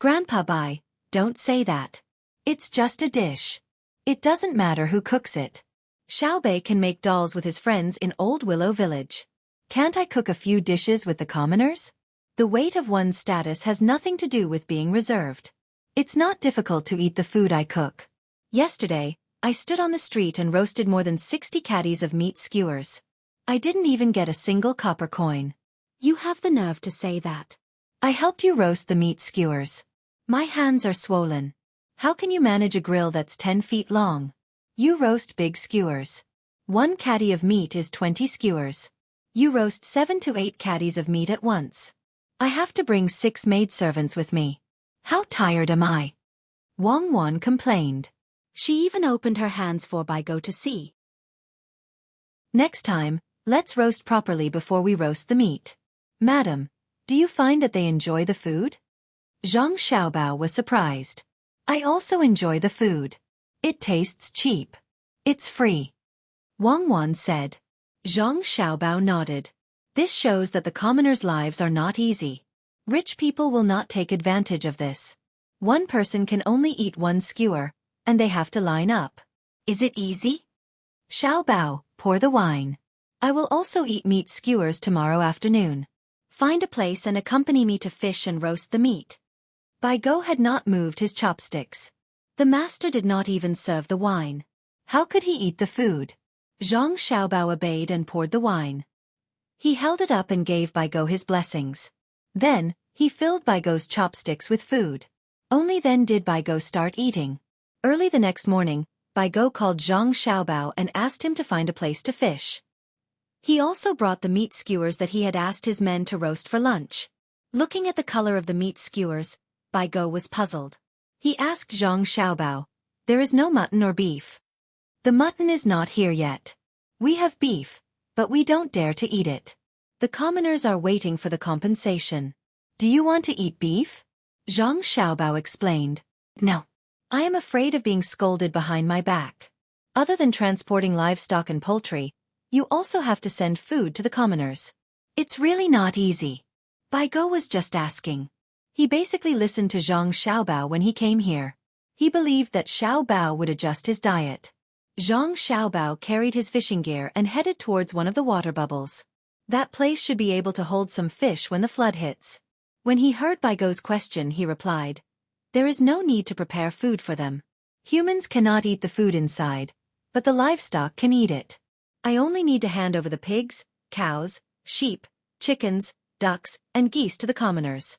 Grandpa Bai, don't say that. It's just a dish. It doesn't matter who cooks it. Xiaobei can make dolls with his friends in Old Willow Village. Can't I cook a few dishes with the commoners? The weight of one's status has nothing to do with being reserved. It's not difficult to eat the food I cook. Yesterday, I stood on the street and roasted more than 60 caddies of meat skewers. I didn't even get a single copper coin. You have the nerve to say that. I helped you roast the meat skewers. My hands are swollen. How can you manage a grill that's 10 feet long? You roast big skewers. 1 caddy of meat is 20 skewers. You roast 7 to 8 caddies of meat at once. I have to bring 6 maidservants with me. How tired am I? Wang Wan complained. She even opened her hands for Bai Go to see. Next time, let's roast properly before we roast the meat. Madam, Do you find that they enjoy the food? Zhang Xiaobao was surprised. I also enjoy the food. It tastes cheap. It's free. Wang Wan said. Zhang Xiaobao nodded. This shows that the commoners' lives are not easy. Rich people will not take advantage of this. One person can only eat one skewer, and they have to line up. Is it easy? Xiaobao, pour the wine. I will also eat meat skewers tomorrow afternoon. Find a place and accompany me to fish and roast the meat. Bai Go had not moved his chopsticks. The master did not even serve the wine. How could he eat the food? Zhang Xiaobao obeyed and poured the wine. He held it up and gave Bai Go his blessings. Then, he filled Bai Go's chopsticks with food. Only then did Bai Go start eating. Early the next morning, Bai Go called Zhang Xiaobao and asked him to find a place to fish. He also brought the meat skewers that he had asked his men to roast for lunch. Looking at the color of the meat skewers, Bai Go was puzzled. He asked Zhang Xiaobao, "There is no mutton or beef." "The mutton is not here yet. We have beef, but we don't dare to eat it. The commoners are waiting for the compensation. Do you want to eat beef?" Zhang Xiaobao explained. "No. I am afraid of being scolded behind my back. Other than transporting livestock and poultry, you also have to send food to the commoners. It's really not easy." Bai Go was just asking. He basically listened to Zhang Xiaobao when he came here. He believed that Xiaobao would adjust his diet. Zhang Xiaobao carried his fishing gear and headed towards one of the water bubbles. That place should be able to hold some fish when the flood hits. When he heard Bai Go's question, he replied, "There is no need to prepare food for them. Humans cannot eat the food inside, but the livestock can eat it. I only need to hand over the pigs, cows, sheep, chickens, ducks, and geese to the commoners.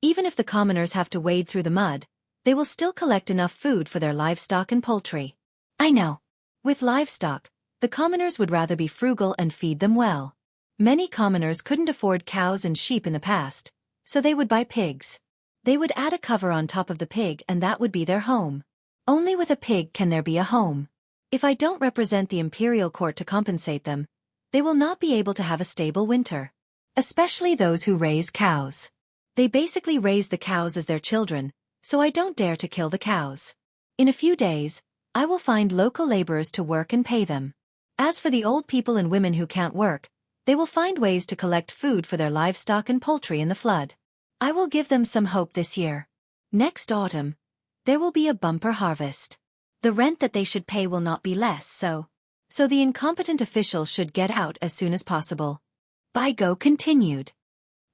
Even if the commoners have to wade through the mud, they will still collect enough food for their livestock and poultry." "I know. With livestock, the commoners would rather be frugal and feed them well. Many commoners couldn't afford cows and sheep in the past, so they would buy pigs. They would add a cover on top of the pig and that would be their home. Only with a pig can there be a home. If I don't represent the imperial court to compensate them, they will not be able to have a stable winter. Especially those who raise cows. They basically raise the cows as their children, so I don't dare to kill the cows. In a few days, I will find local laborers to work and pay them. As for the old people and women who can't work, they will find ways to collect food for their livestock and poultry in the flood. I will give them some hope this year. Next autumn, there will be a bumper harvest. The rent that they should pay will not be less, so the incompetent officials should get out as soon as possible." Bai Go continued.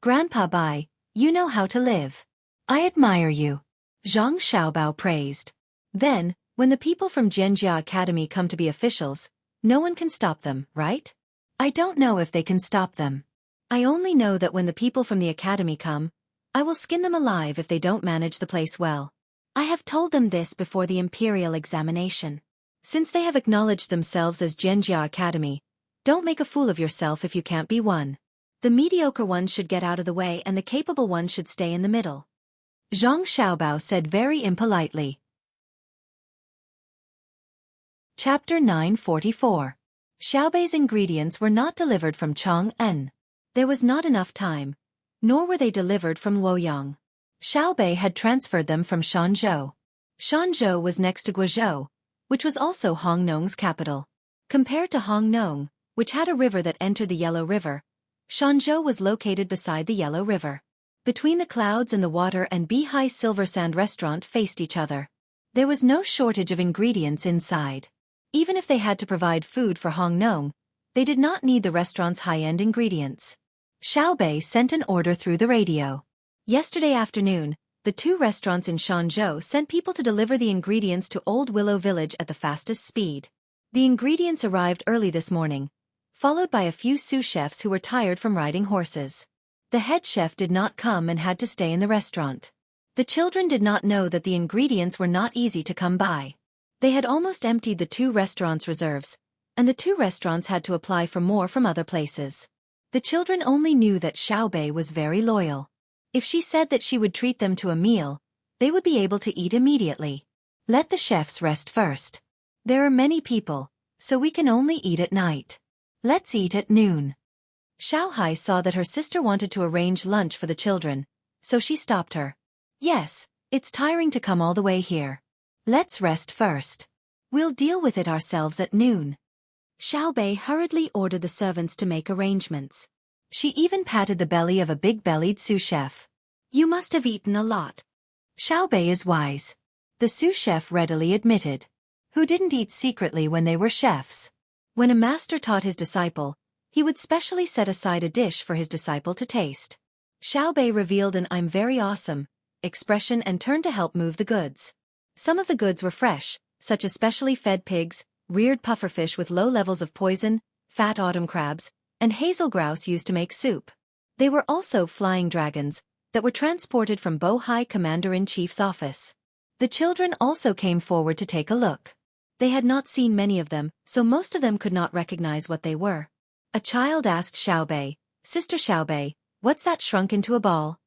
"Grandpa Bai, you know how to live. I admire you." Zhang Xiaobao praised. "Then, when the people from Jianjia Academy come to be officials, no one can stop them, right?" "I don't know if they can stop them. I only know that when the people from the academy come, I will skin them alive if they don't manage the place well. I have told them this before the imperial examination. Since they have acknowledged themselves as Jianjia Academy, don't make a fool of yourself if you can't be one. The mediocre ones should get out of the way and the capable ones should stay in the middle." Zhang Xiaobao said very impolitely. Chapter 944. Xiaobei's ingredients were not delivered from Chang'an. There was not enough time, nor were they delivered from Luoyang. Xiaobei had transferred them from Shanzhou. Shanzhou was next to Guizhou, which was also Hongnong's capital. Compared to Hongnong, which had a river that entered the Yellow River, Shanzhou was located beside the Yellow River. Between the clouds and the water and Beihai Silver Sand restaurant faced each other. There was no shortage of ingredients inside. Even if they had to provide food for Hongnong, they did not need the restaurant's high-end ingredients. Xiaobei sent an order through the radio. Yesterday afternoon, the two restaurants in Shanzhou sent people to deliver the ingredients to Old Willow Village at the fastest speed. The ingredients arrived early this morning, followed by a few sous chefs who were tired from riding horses. The head chef did not come and had to stay in the restaurant. The children did not know that the ingredients were not easy to come by. They had almost emptied the two restaurants' reserves, and the two restaurants had to apply for more from other places. The children only knew that Xiaobei was very loyal. If she said that she would treat them to a meal, they would be able to eat immediately. Let the chefs rest first. There are many people, so we can only eat at night. Let's eat at noon. Xueqi saw that her sister wanted to arrange lunch for the children, so she stopped her. Yes, it's tiring to come all the way here. Let's rest first. We'll deal with it ourselves at noon. Xiaobei hurriedly ordered the servants to make arrangements. She even patted the belly of a big-bellied sous chef. You must have eaten a lot. Xiaobei is wise. The sous chef readily admitted. Who didn't eat secretly when they were chefs? When a master taught his disciple, he would specially set aside a dish for his disciple to taste. Xiaobei revealed an "I'm very awesome" expression and turned to help move the goods. Some of the goods were fresh, such as specially fed pigs, reared pufferfish with low levels of poison, fat autumn crabs, and hazel grouse used to make soup. They were also flying dragons that were transported from Bohai Commander-in-Chief's office. The children also came forward to take a look. They had not seen many of them, so most of them could not recognize what they were. A child asked Xiaobei, "Sister Xiaobei, what's that shrunk into a ball?"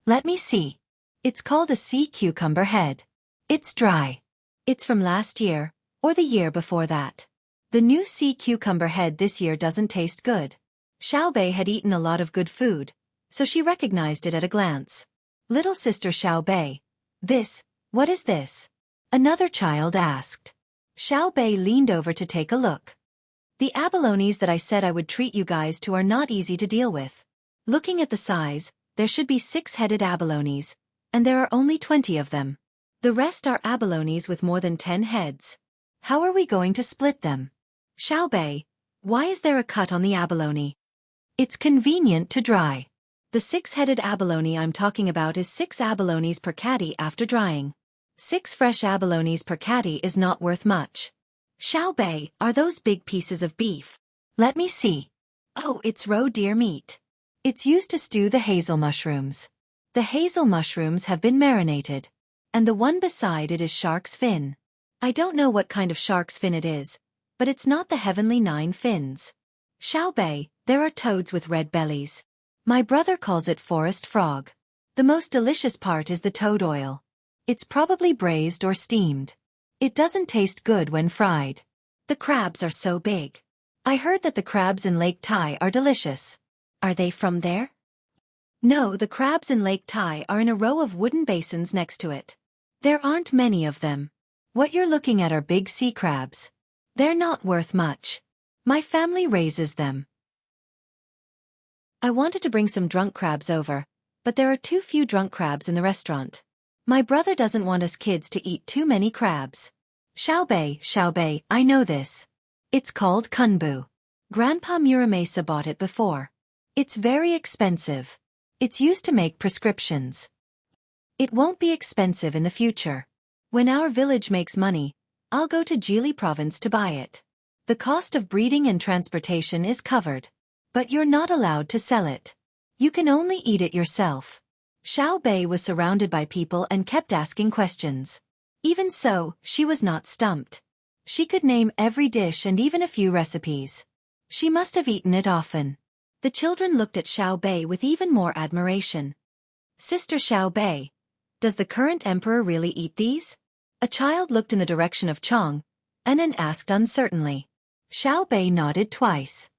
"Let me see. It's called a sea cucumber head. It's dry. It's from last year, or the year before that. The new sea cucumber head this year doesn't taste good." Xiaobei had eaten a lot of good food, so she recognized it at a glance. "Little sister Xiaobei, what is this?" Another child asked. Xiaobei leaned over to take a look. "The abalones that I said I would treat you guys to are not easy to deal with. Looking at the size, there should be 6-headed abalones, and there are only 20 of them. The rest are abalones with more than 10 heads. How are we going to split them?" "Xiaobei, why is there a cut on the abalone?" "It's convenient to dry. The 6-headed abalone I'm talking about is 6 abalones per caddy after drying. 6 fresh abalones per caddy is not worth much." "Xiaobei, are those big pieces of beef?" "Let me see. Oh, it's roe deer meat. It's used to stew the hazel mushrooms. The hazel mushrooms have been marinated. And the one beside it is shark's fin. I don't know what kind of shark's fin it is, but it's not the heavenly 9 fins. Xiaobei, there are toads with red bellies. My brother calls it forest frog. The most delicious part is the toad oil. It's probably braised or steamed. It doesn't taste good when fried. The crabs are so big. I heard that the crabs in Lake Tai are delicious. Are they from there?" "No, the crabs in Lake Tai are in a row of wooden basins next to it. There aren't many of them. What you're looking at are big sea crabs. They're not worth much. My family raises them." "I wanted to bring some drunk crabs over, but there are too few drunk crabs in the restaurant. My brother doesn't want us kids to eat too many crabs." Xiaobei, I know this. It's called kunbu. Grandpa Muramesa bought it before. It's very expensive. It's used to make prescriptions. It won't be expensive in the future. When our village makes money, I'll go to Jili province to buy it. The cost of breeding and transportation is covered. But you're not allowed to sell it. You can only eat it yourself. Xiaobei was surrounded by people and kept asking questions. Even so, she was not stumped. She could name every dish and even a few recipes. She must have eaten it often. The children looked at Xiaobei with even more admiration. "Sister Xiaobei, does the current emperor really eat these?" A child looked in the direction of Chang, and then asked uncertainly. Xiaobei nodded twice.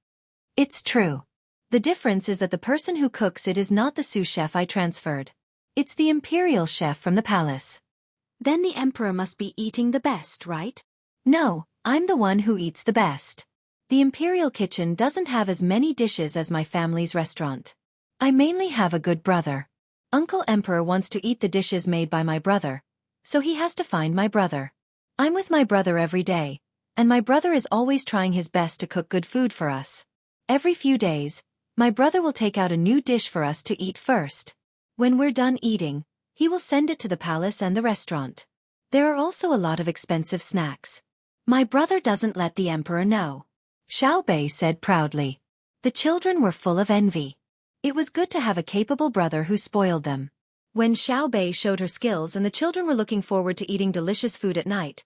"It's true. The difference is that the person who cooks it is not the sous chef I transferred. It's the imperial chef from the palace." "Then the emperor must be eating the best, right?" "No, I'm the one who eats the best. The imperial kitchen doesn't have as many dishes as my family's restaurant. I mainly have a good brother. Uncle Emperor wants to eat the dishes made by my brother, so he has to find my brother. I'm with my brother every day, and my brother is always trying his best to cook good food for us. Every few days, my brother will take out a new dish for us to eat first. When we're done eating, he will send it to the palace and the restaurant. There are also a lot of expensive snacks. My brother doesn't let the emperor know," Xiaobei said proudly. The children were full of envy. It was good to have a capable brother who spoiled them. When Xiaobei showed her skills and the children were looking forward to eating delicious food at night,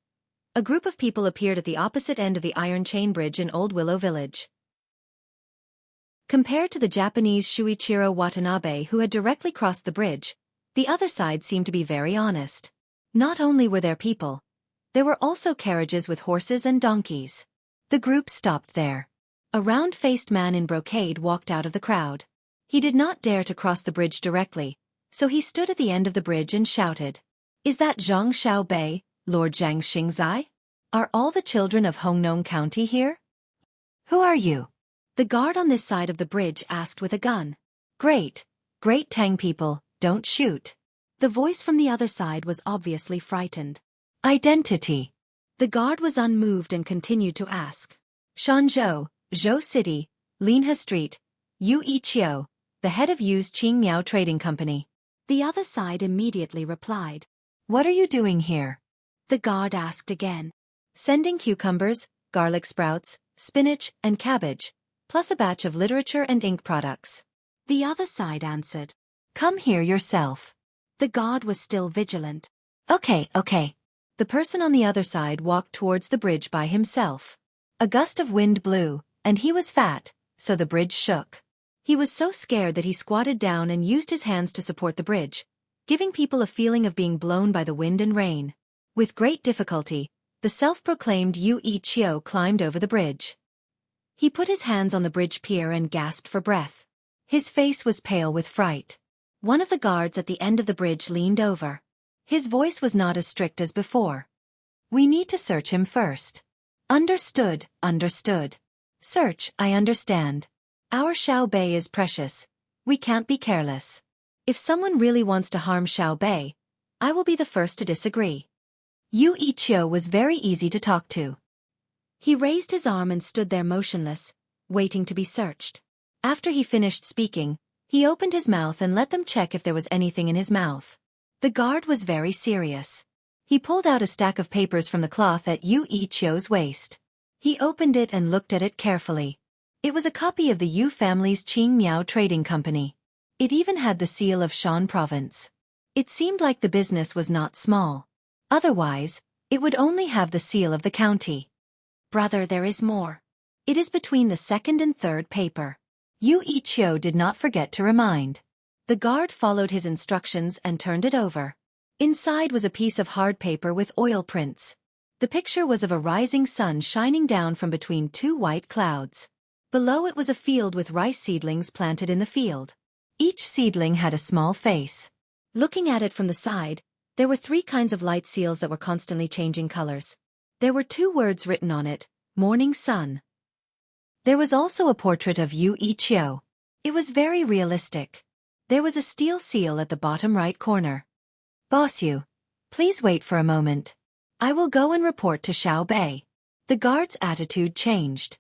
a group of people appeared at the opposite end of the iron chain bridge in Old Willow Village. Compared to the Japanese Shuichiro Watanabe who had directly crossed the bridge, the other side seemed to be very honest. Not only were there people, there were also carriages with horses and donkeys. The group stopped there. A round-faced man in brocade walked out of the crowd. He did not dare to cross the bridge directly, so he stood at the end of the bridge and shouted, "Is that Zhang Xiaobei, Lord Zhang Xingzai? Are all the children of Hongnong County here?" "Who are you?" the guard on this side of the bridge asked with a gun. Great Tang people, don't shoot." The voice from the other side was obviously frightened. "Identity." The guard was unmoved and continued to ask. "Shanzhou, Zhou City, Linhe Street, Yu Yiqiu, the head of Yu's Qingmiao Trading Company." The other side immediately replied. "What are you doing here?" The guard asked again. "Sending cucumbers, garlic sprouts, spinach, and cabbage, plus a batch of literature and ink products." The other side answered. "Come here yourself." The guard was still vigilant. Okay. The person on the other side walked towards the bridge by himself. A gust of wind blew, and he was fat, so the bridge shook. He was so scared that he squatted down and used his hands to support the bridge, giving people a feeling of being blown by the wind and rain. With great difficulty, the self-proclaimed Yu Yiqiu climbed over the bridge. He put his hands on the bridge pier and gasped for breath. His face was pale with fright. One of the guards at the end of the bridge leaned over. His voice was not as strict as before. "We need to search him first." Understood. "Search, I understand. Our Xiaobei is precious. We can't be careless. If someone really wants to harm Xiaobei, I will be the first to disagree." Yu Yiqiu was very easy to talk to. He raised his arm and stood there motionless, waiting to be searched. After he finished speaking, he opened his mouth and let them check if there was anything in his mouth. The guard was very serious. He pulled out a stack of papers from the cloth at Yu Yiqiu's waist. He opened it and looked at it carefully. It was a copy of the Yu family's Qingmiao Trading Company. It even had the seal of Shan Province. It seemed like the business was not small. Otherwise, it would only have the seal of the county. "Brother, there is more. It is between the second and third paper." Yu Yiqiu did not forget to remind. The guard followed his instructions and turned it over. Inside was a piece of hard paper with oil prints. The picture was of a rising sun shining down from between two white clouds. Below it was a field with rice seedlings planted in the field. Each seedling had a small face. Looking at it from the side, there were 3 kinds of light seals that were constantly changing colors. There were 2 words written on it, "Morning Sun." There was also a portrait of Yu Yiqiu. It was very realistic. There was a steel seal at the bottom right corner. "Boss Yu, please wait for a moment. I will go and report to Xiaobei." The guard's attitude changed.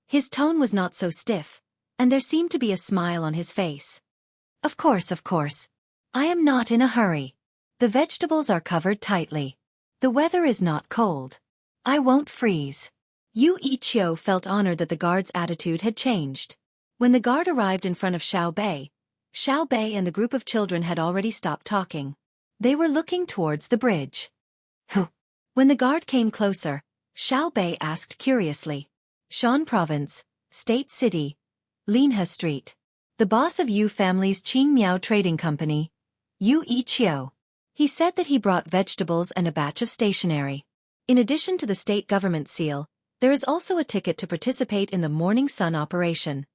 His tone was not so stiff, and there seemed to be a smile on his face. Of course. I am not in a hurry. The vegetables are covered tightly. The weather is not cold. I won't freeze." Yu Yiqiu felt honored that the guard's attitude had changed. When the guard arrived in front of Xiaobei and the group of children had already stopped talking. They were looking towards the bridge. "Who?" When the guard came closer, Xiaobei asked curiously. "Shan Province, State City, Linhe Street. The boss of Yu family's Qingmiao Trading Company, Yu Yiqiu." He said that he brought vegetables and a batch of stationery. In addition to the state government seal, there is also a ticket to participate in the Morning Sun operation.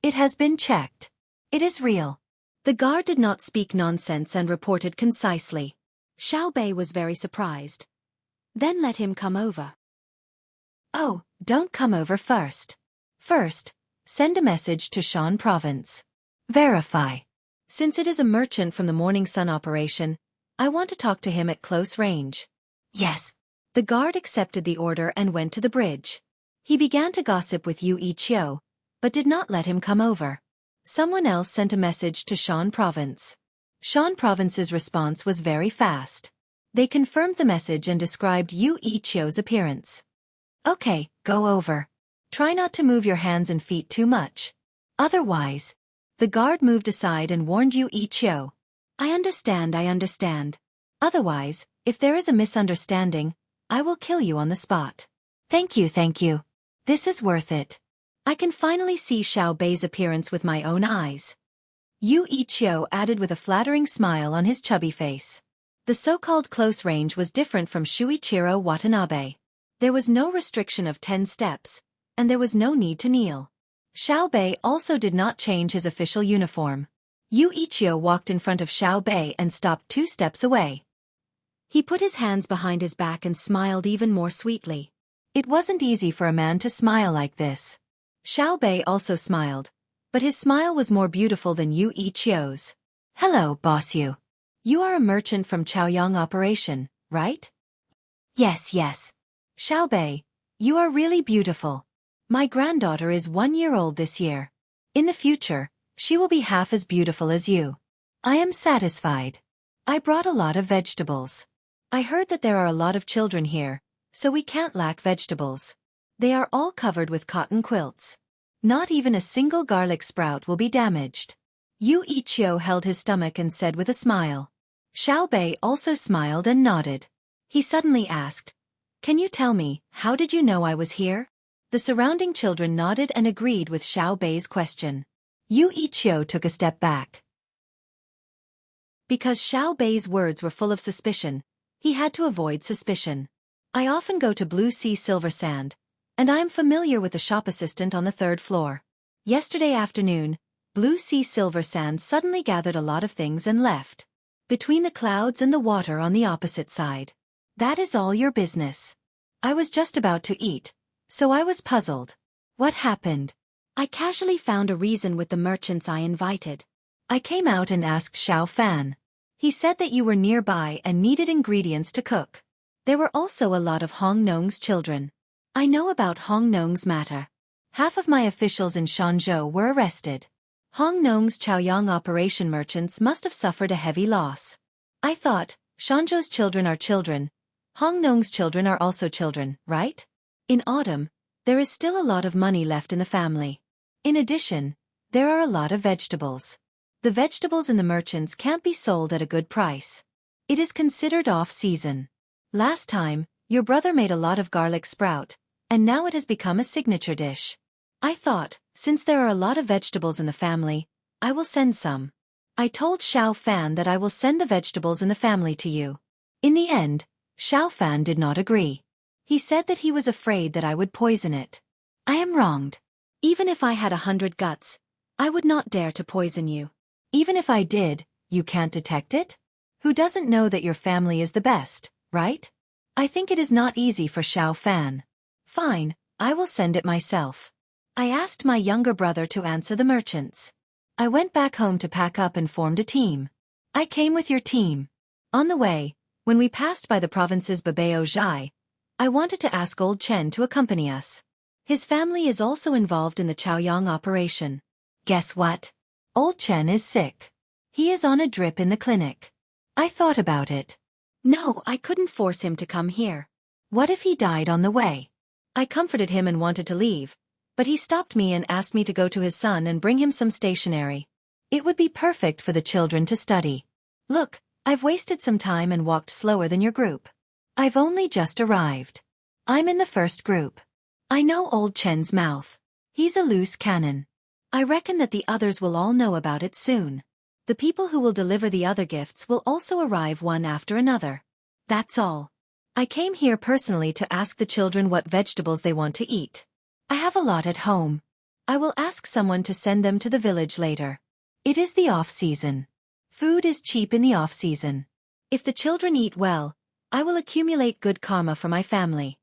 It has been checked. It is real. The guard did not speak nonsense and reported concisely. Xiaobei was very surprised. "Then let him come over." "Oh, don't come over first. First, send a message to Shan Province. Verify. Since it is a merchant from the Morning Sun operation, I want to talk to him at close range." "Yes." The guard accepted the order and went to the bridge. He began to gossip with Yu Yiqiu, but did not let him come over. Someone else sent a message to Shan Province. Shan Province's response was very fast. They confirmed the message and described Yu Yiqiu's appearance. "Okay, go over. Try not to move your hands and feet too much. Otherwise..." The guard moved aside and warned Yu Yiqiu. I understand. Otherwise, if there is a misunderstanding, I will kill you on the spot." Thank you. This is worth it. I can finally see Xiaobei's appearance with my own eyes." Yu Yiqiu added with a flattering smile on his chubby face. The so-called close range was different from Shuichiro Watanabe. There was no restriction of 10 steps, and there was no need to kneel. Xiao Bei also did not change his official uniform. Yu Ichio walked in front of Xiao Bei and stopped 2 steps away. He put his hands behind his back and smiled even more sweetly. It wasn't easy for a man to smile like this. Xiao Bei also smiled, but his smile was more beautiful than Yu Ichio's. "Hello, boss Yu. You are a merchant from Chaoyang operation, right?" "Yes, yes. Xiao Bei, you are really beautiful. My granddaughter is 1 year old this year. In the future, she will be half as beautiful as you. I am satisfied. I brought a lot of vegetables. I heard that there are a lot of children here, so we can't lack vegetables. They are all covered with cotton quilts. Not even a single garlic sprout will be damaged." Yu Ichio held his stomach and said with a smile. Xiao Bei also smiled and nodded. He suddenly asked, "Can you tell me, how did you know I was here?" The surrounding children nodded and agreed with Xiao Bei's question. Yu Ichio took a step back. Because Xiao Bei's words were full of suspicion, he had to avoid suspicion. "I often go to Blue Sea Silver Sand, and I am familiar with the shop assistant on the 3rd floor. Yesterday afternoon, Blue Sea Silver Sand suddenly gathered a lot of things and left. Between the clouds and the water on the opposite side. That is all your business. I was just about to eat, so I was puzzled. What happened? I casually found a reason with the merchants I invited. I came out and asked Xiao Fan. He said that you were nearby and needed ingredients to cook. There were also a lot of Hong Nong's children. I know about Hong Nong's matter. Half of my officials in Shanzhou were arrested. Hong Nong's Chaoyang operation merchants must have suffered a heavy loss. I thought, Shanzhou's children are children. Hong Nong's children are also children, right? In autumn, there is still a lot of money left in the family. In addition, there are a lot of vegetables. The vegetables in the merchants can't be sold at a good price. It is considered off-season. Last time, your brother made a lot of garlic sprout, and now it has become a signature dish. I thought, since there are a lot of vegetables in the family, I will send some. I told Xiao Fan that I will send the vegetables in the family to you. In the end, Xiao Fan did not agree. He said that he was afraid that I would poison it. I am wronged. Even if I had 100 guts, I would not dare to poison you. Even if I did, you can't detect it? Who doesn't know that your family is the best, right? I think it is not easy for Xiao Fan. Fine, I will send it myself. I asked my younger brother to answer the merchants. I went back home to pack up and formed a team. I came with your team. On the way, when we passed by the province's Babao Zhai, I wanted to ask Old Chen to accompany us. His family is also involved in the Chaoyang operation. Guess what? Old Chen is sick. He is on a drip in the clinic. I thought about it. No, I couldn't force him to come here. What if he died on the way? I comforted him and wanted to leave, but he stopped me and asked me to go to his son and bring him some stationery. It would be perfect for the children to study. Look, I've wasted some time and walked slower than your group. I've only just arrived. I'm in the first group. I know Old Chen's mouth. He's a loose cannon. I reckon that the others will all know about it soon. The people who will deliver the other gifts will also arrive one after another. That's all. I came here personally to ask the children what vegetables they want to eat. I have a lot at home. I will ask someone to send them to the village later. It is the off-season. Food is cheap in the off-season. If the children eat well, I will accumulate good karma for my family.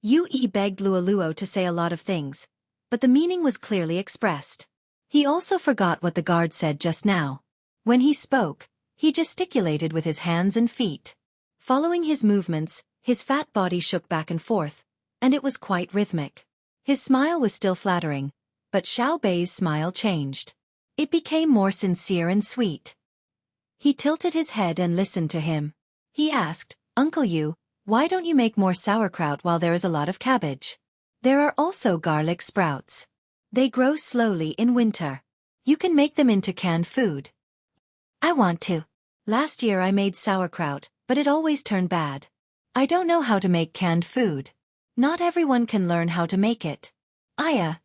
Yu Yi begged Luoluo to say a lot of things, but the meaning was clearly expressed. He also forgot what the guard said just now. When he spoke, he gesticulated with his hands and feet. Following his movements, his fat body shook back and forth, and it was quite rhythmic. His smile was still flattering, but Xiao Bei's smile changed. It became more sincere and sweet. He tilted his head and listened to him. He asked, Uncle Yu, why don't you make more sauerkraut while there is a lot of cabbage? There are also garlic sprouts. They grow slowly in winter. You can make them into canned food. I want to. Last year I made sauerkraut, but it always turned bad. I don't know how to make canned food. Not everyone can learn how to make it.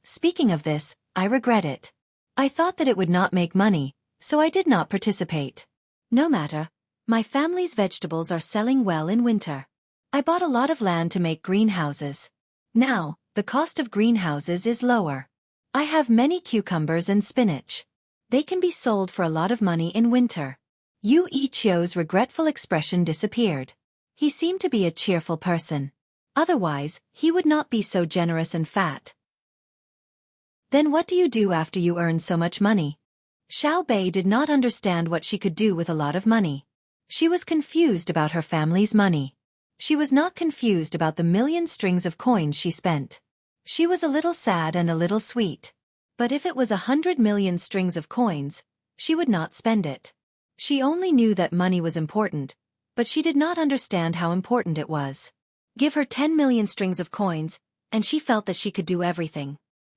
Speaking of this, I regret it. I thought that it would not make money, so I did not participate. No matter. My family's vegetables are selling well in winter. I bought a lot of land to make greenhouses. Now, The cost of greenhouses is lower. I have many cucumbers and spinach. They can be sold for a lot of money in winter. Xueqi's regretful expression disappeared. He seemed to be a cheerful person. Otherwise, he would not be so generous and fat. Then what do you do after you earn so much money? Xueqi did not understand what she could do with a lot of money. She was confused about her family's money. She was not confused about the million strings of coins she spent. She was a little sad and a little sweet. But if it was 100 million strings of coins, she would not spend it. She only knew that money was important, but she did not understand how important it was. Give her 10 million strings of coins, and she felt that she could do everything.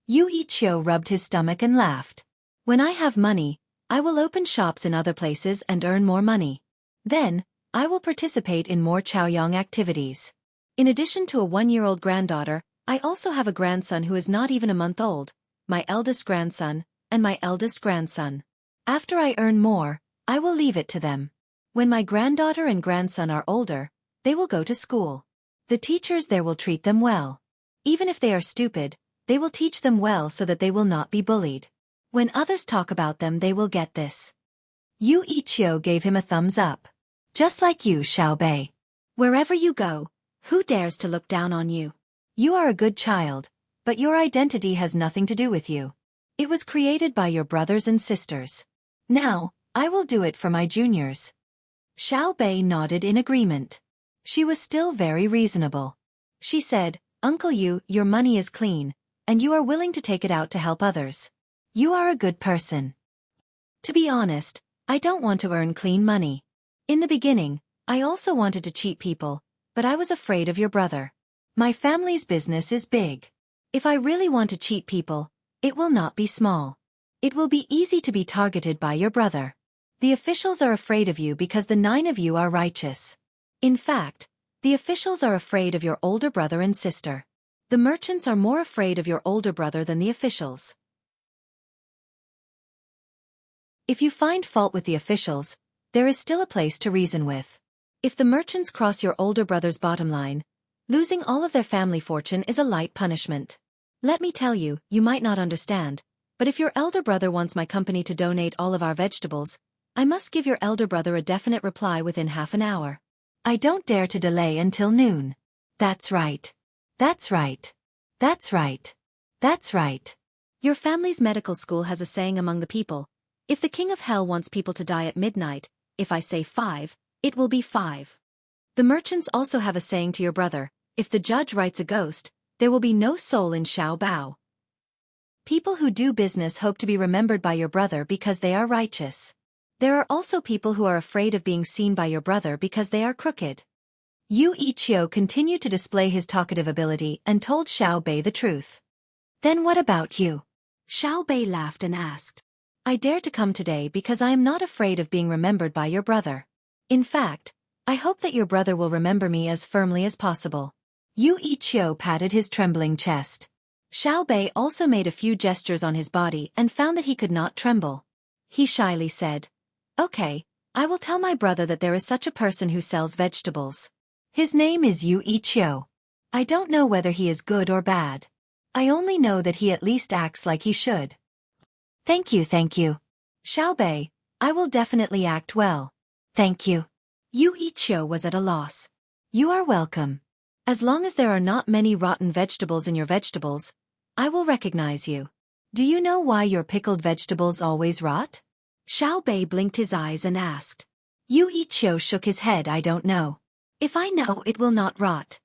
Xueqi rubbed his stomach and laughed. When I have money, I will open shops in other places and earn more money. Then, I will participate in more Chaoyang activities. In addition to a 1-year-old granddaughter, I also have a grandson who is not even a month old, my eldest grandson, and my eldest grandson. After I earn more, I will leave it to them. When my granddaughter and grandson are older, they will go to school. The teachers there will treat them well. Even if they are stupid, they will teach them well so that they will not be bullied. When others talk about them, they will get this. Xueqi gave him a thumbs up. Just like you, Xueqi. Wherever you go, who dares to look down on you? You are a good child, but your identity has nothing to do with you. It was created by your brothers and sisters. Now, I will do it for my juniors. Xueqi nodded in agreement. She was still very reasonable. She said, Uncle Yu, your money is clean, and you are willing to take it out to help others. You are a good person. To be honest, I don't want to earn clean money. In the beginning, I also wanted to cheat people, but I was afraid of your brother. My family's business is big. If I really want to cheat people, it will not be small. It will be easy to be targeted by your brother. The officials are afraid of you because the 9 of you are righteous. In fact, the officials are afraid of your older brother and sister. The merchants are more afraid of your older brother than the officials. If you find fault with the officials, there is still a place to reason with. If the merchants cross your older brother's bottom line, losing all of their family fortune is a light punishment. Let me tell you, you might not understand, but if your elder brother wants my company to donate all of our vegetables, I must give your elder brother a definite reply within half an hour. I don't dare to delay until noon. That's right. That's right. That's right. That's right. Your family's medical school has a saying among the people. If the king of hell wants people to die at midnight, if I say 5, it will be 5. The merchants also have a saying to your brother, if the judge writes a ghost, there will be no soul in Xiaobao. People who do business hope to be remembered by your brother because they are righteous. There are also people who are afraid of being seen by your brother because they are crooked. Xueqi continued to display his talkative ability and told Xiaobei the truth. Then what about you? Xiaobei laughed and asked. I dared to come today because I am not afraid of being remembered by your brother. In fact, I hope that your brother will remember me as firmly as possible. Xueqi patted his trembling chest. Xiaobei also made a few gestures on his body and found that he could not tremble. He shyly said, Okay, I will tell my brother that there is such a person who sells vegetables. His name is Xueqi. I don't know whether he is good or bad. I only know that he at least acts like he should. Thank you, thank you. Xiaobei, I will definitely act well. Thank you. Xueqi was at a loss. You are welcome. As long as there are not many rotten vegetables in your vegetables, I will recognize you. Do you know why your pickled vegetables always rot? Xiaobei blinked his eyes and asked. Xueqi shook his head. I don't know. If I know, it will not rot.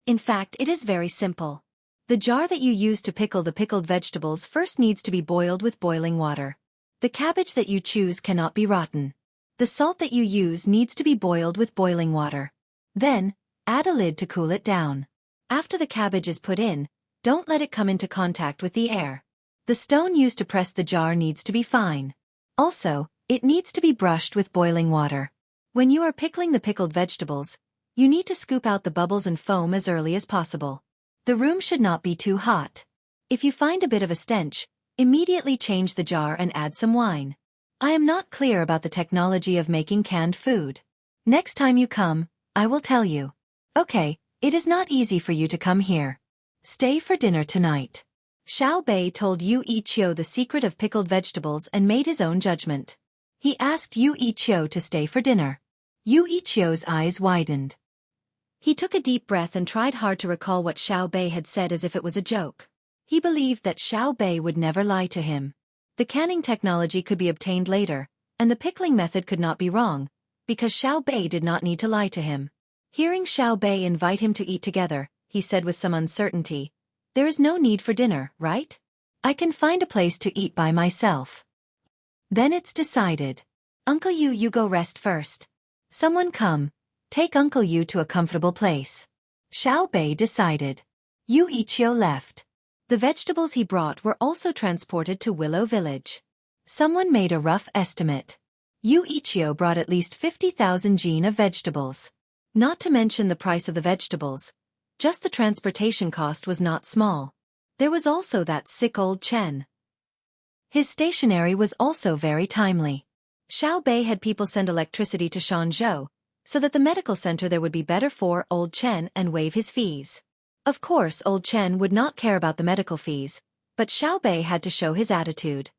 In fact, it is very simple. The jar that you use to pickle the pickled vegetables first needs to be boiled with boiling water. The cabbage that you choose cannot be rotten. The salt that you use needs to be boiled with boiling water. Then, add a lid to cool it down. After the cabbage is put in, don't let it come into contact with the air. The stone used to press the jar needs to be fine. Also, it needs to be brushed with boiling water. When you are pickling the pickled vegetables, you need to scoop out the bubbles and foam as early as possible. The room should not be too hot. If you find a bit of a stench, immediately change the jar and add some wine. I am not clear about the technology of making canned food. Next time you come, I will tell you. Okay, it is not easy for you to come here. Stay for dinner tonight. Xiao Bei told Yu Yiqiu the secret of pickled vegetables and made his own judgment. He asked Yu Yiqiu to stay for dinner. Yu Yiqiu's eyes widened. He took a deep breath and tried hard to recall what Xiao Bei had said as if it was a joke. He believed that Xiao Bei would never lie to him. The canning technology could be obtained later, and the pickling method could not be wrong, because Xiao Bei did not need to lie to him. Hearing Xiao Bei invite him to eat together, he said with some uncertainty, "There is no need for dinner, right? I can find a place to eat by myself." Then it's decided. Uncle Yu, you go rest first. Someone come. Take Uncle Yu to a comfortable place. Xiao Bei decided. Yu Yiqiu left. The vegetables he brought were also transported to Willow Village. Someone made a rough estimate. Yu Yiqiu brought at least 50,000 jin of vegetables. Not to mention the price of the vegetables. Just the transportation cost was not small. There was also that sick old Chen. His stationery was also very timely. Xiao Bei had people send electricity to Shanzhou, so that the medical center there would be better for old Chen and waive his fees. Of course, old Chen would not care about the medical fees, but Xiao Bei had to show his attitude.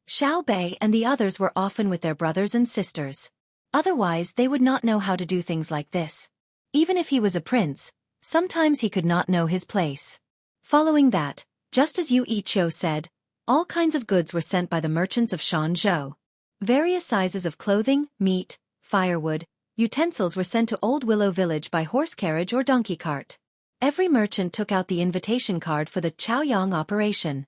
Xiao Bei and the others were often with their brothers and sisters. Otherwise, they would not know how to do things like this. Even if he was a prince, sometimes he could not know his place. Following that, just as Yu Yiqiu said, all kinds of goods were sent by the merchants of Shanzhou. Various sizes of clothing, meat, firewood, utensils were sent to Old Willow Village by horse carriage or donkey cart. Every merchant took out the invitation card for the Chaoyang operation.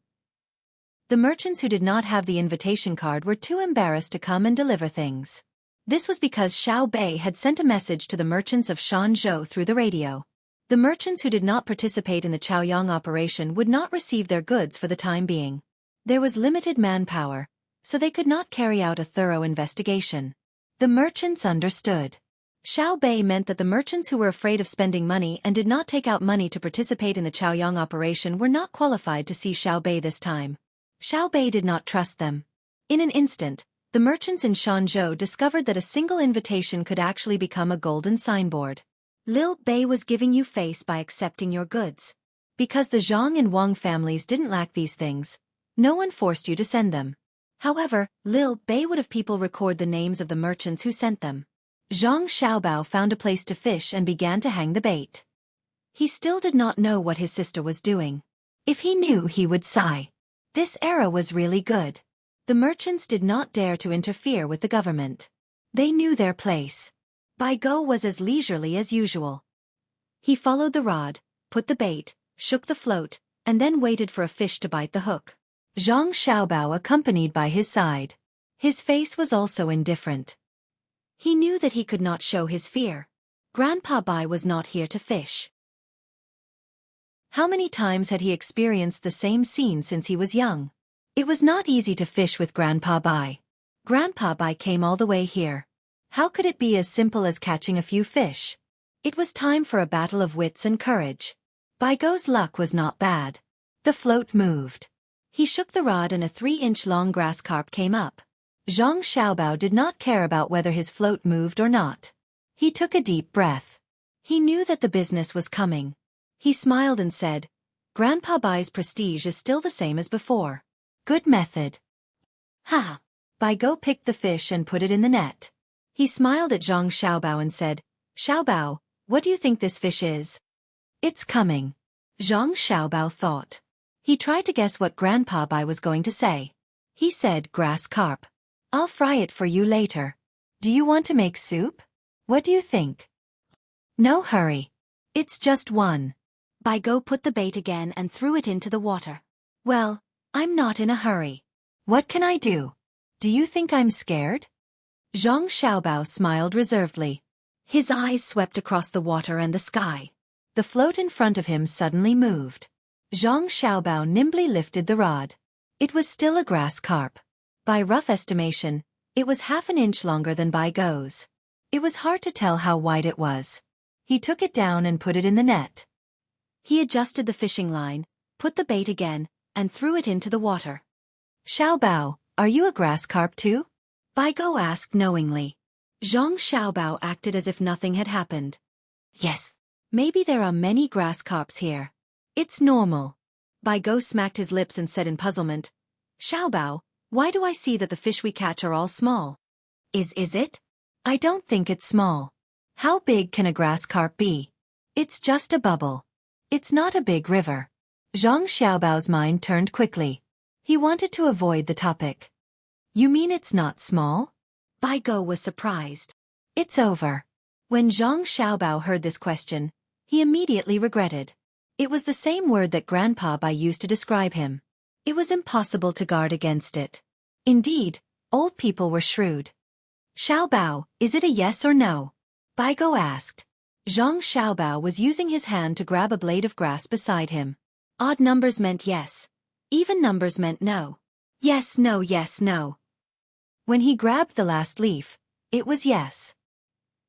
The merchants who did not have the invitation card were too embarrassed to come and deliver things. This was because Xiao Bei had sent a message to the merchants of Shanzhou through the radio. The merchants who did not participate in the Chaoyang operation would not receive their goods for the time being. There was limited manpower, so they could not carry out a thorough investigation. The merchants understood. Xiao Bei meant that the merchants who were afraid of spending money and did not take out money to participate in the Chaoyang operation were not qualified to see Xiao Bei this time. Xiao Bei did not trust them. In an instant, the merchants in Shanzhou discovered that a single invitation could actually become a golden signboard. Lil Bei was giving you face by accepting your goods. Because the Zhang and Wang families didn't lack these things, no one forced you to send them. However, Lil Bei would have people record the names of the merchants who sent them. Zhang Xiaobao found a place to fish and began to hang the bait. He still did not know what his sister was doing. If he knew, he would sigh. This era was really good. The merchants did not dare to interfere with the government. They knew their place. Bai Go was as leisurely as usual. He followed the rod, put the bait, shook the float, and then waited for a fish to bite the hook. Zhang Xiaobao accompanied by his side. His face was also indifferent. He knew that he could not show his fear. Grandpa Bai was not here to fish. How many times had he experienced the same scene since he was young? It was not easy to fish with Grandpa Bai. Grandpa Bai came all the way here. How could it be as simple as catching a few fish? It was time for a battle of wits and courage. Bai Go's luck was not bad. The float moved. He shook the rod and a 3-inch long grass carp came up. Zhang Xiaobao did not care about whether his float moved or not. He took a deep breath. He knew that the business was coming. He smiled and said, "Grandpa Bai's prestige is still the same as before. Good method." Ha! Bai Go picked the fish and put it in the net. He smiled at Zhang Xiaobao and said, "Xiaobao, what do you think this fish is?" "It's coming." Zhang Xiaobao thought. He tried to guess what Grandpa Bai was going to say. He said, "Grass carp. I'll fry it for you later. Do you want to make soup? What do you think?" "No hurry. It's just one." Bai Go put the bait again and threw it into the water. "Well, I'm not in a hurry. What can I do? Do you think I'm scared?" Zhang Xiaobao smiled reservedly. His eyes swept across the water and the sky. The float in front of him suddenly moved. Zhang Xiaobao nimbly lifted the rod. It was still a grass carp. By rough estimation, it was half an inch longer than Bai Go's. It was hard to tell how wide it was. He took it down and put it in the net. He adjusted the fishing line, put the bait again, and threw it into the water. "Xiaobao, are you a grass carp too?" Bai Go asked knowingly. Zhang Xiaobao acted as if nothing had happened. "Yes. Maybe there are many grass carps here. It's normal. Bai Go smacked his lips and said in puzzlement, Xiaobao, why do I see that the fish we catch are all small? Is it? I don't think it's small. How big can a grass carp be? It's just a bubble. It's not a big river. Zhang Xiaobao's mind turned quickly. He wanted to avoid the topic. You mean it's not small? Bai Go was surprised. It's over. When Zhang Xiaobao heard this question, he immediately regretted. It was the same word that Grandpa Bai used to describe him. It was impossible to guard against it. Indeed, old people were shrewd. Xiaobao, is it a yes or no? Bai Go asked. Zhang Xiaobao was using his hand to grab a blade of grass beside him. Odd numbers meant yes. Even numbers meant no. Yes, no, yes, no. When he grabbed the last leaf, it was yes.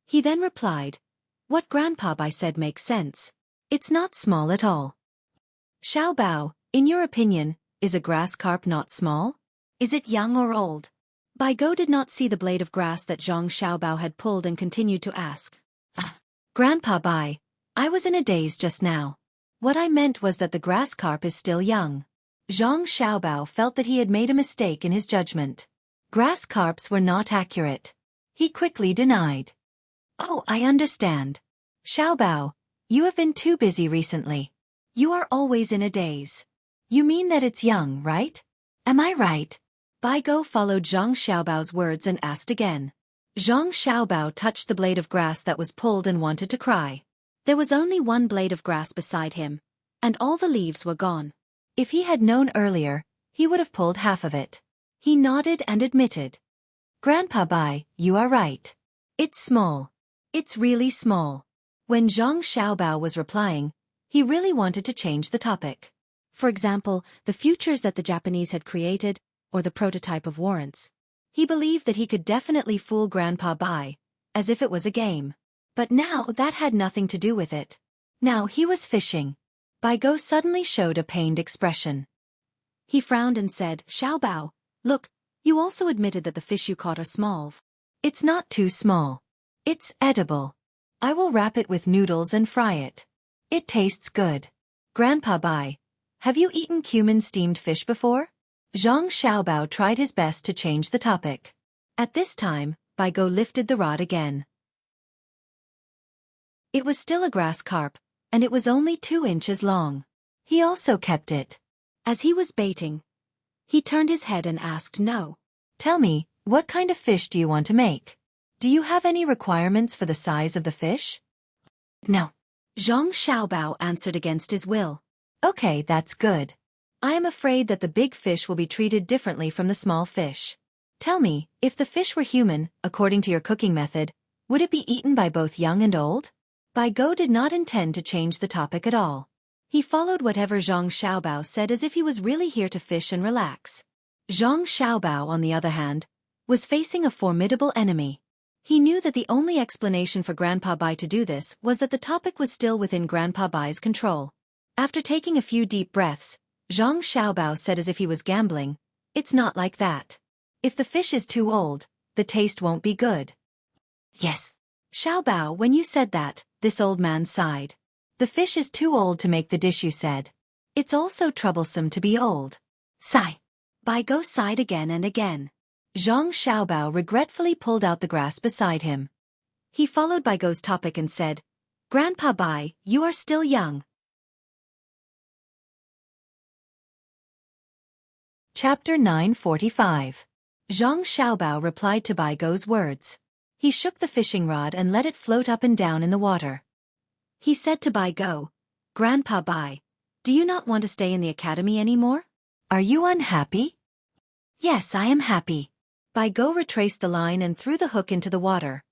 He then replied, what Grandpa Bai said makes sense. It's not small at all. Xiaobao, in your opinion, is a grass carp not small? Is it young or old? Bai Go did not see the blade of grass that Zhang Xiaobao had pulled and continued to ask. Grandpa Bai, I was in a daze just now. What I meant was that the grass carp is still young. Zhang Xiaobao felt that he had made a mistake in his judgment. Grass carps were not accurate. He quickly denied. Oh, I understand. Xiaobao, you have been too busy recently. You are always in a daze. You mean that it's young, right? Am I right? Bai Go followed Zhang Xiaobao's words and asked again. Zhang Xiaobao touched the blade of grass that was pulled and wanted to cry. There was only one blade of grass beside him, and all the leaves were gone. If he had known earlier, he would have pulled half of it. He nodded and admitted. Grandpa Bai, you are right. It's small. It's really small. When Zhang Xiaobao was replying, he really wanted to change the topic. For example, the futures that the Japanese had created, or the prototype of warrants. He believed that he could definitely fool Grandpa Bai, as if it was a game. But now that had nothing to do with it. Now he was fishing. Bai Go suddenly showed a pained expression. He frowned and said, Xiaobao, look, you also admitted that the fish you caught are small. It's not too small. It's edible. I will wrap it with noodles and fry it. It tastes good. Grandpa Bai, have you eaten cumin steamed fish before? Zhang Xiaobao tried his best to change the topic. At this time, Bai Go lifted the rod again. It was still a grass carp, and it was only 2 inches long. He also kept it. As he was baiting, he turned his head and asked no. Tell me, what kind of fish do you want to make? Do you have any requirements for the size of the fish? No. Zhang Xiaobao answered against his will. Okay, that's good. I am afraid that the big fish will be treated differently from the small fish. Tell me, if the fish were human, according to your cooking method, would it be eaten by both young and old? Bai Go did not intend to change the topic at all. He followed whatever Zhang Xiaobao said as if he was really here to fish and relax. Zhang Xiaobao, on the other hand, was facing a formidable enemy. He knew that the only explanation for Grandpa Bai to do this was that the topic was still within Grandpa Bai's control. After taking a few deep breaths, Zhang Xiaobao said as if he was gambling, it's not like that. If the fish is too old, the taste won't be good. Yes. Xiaobao, when you said that, this old man sighed. The fish is too old to make the dish, you said. It's also troublesome to be old. Sigh. Bai Go sighed again and again. Zhang Xiaobao regretfully pulled out the grass beside him. He followed Bai Go's topic and said, Grandpa Bai, you are still young. Chapter 945. Zhang Xiaobao replied to Bai Go's words. He shook the fishing rod and let it float up and down in the water. He said to Bai Go, Grandpa Bai, do you not want to stay in the academy anymore? Are you unhappy? Yes, I am happy. Bai Go retraced the line and threw the hook into the water.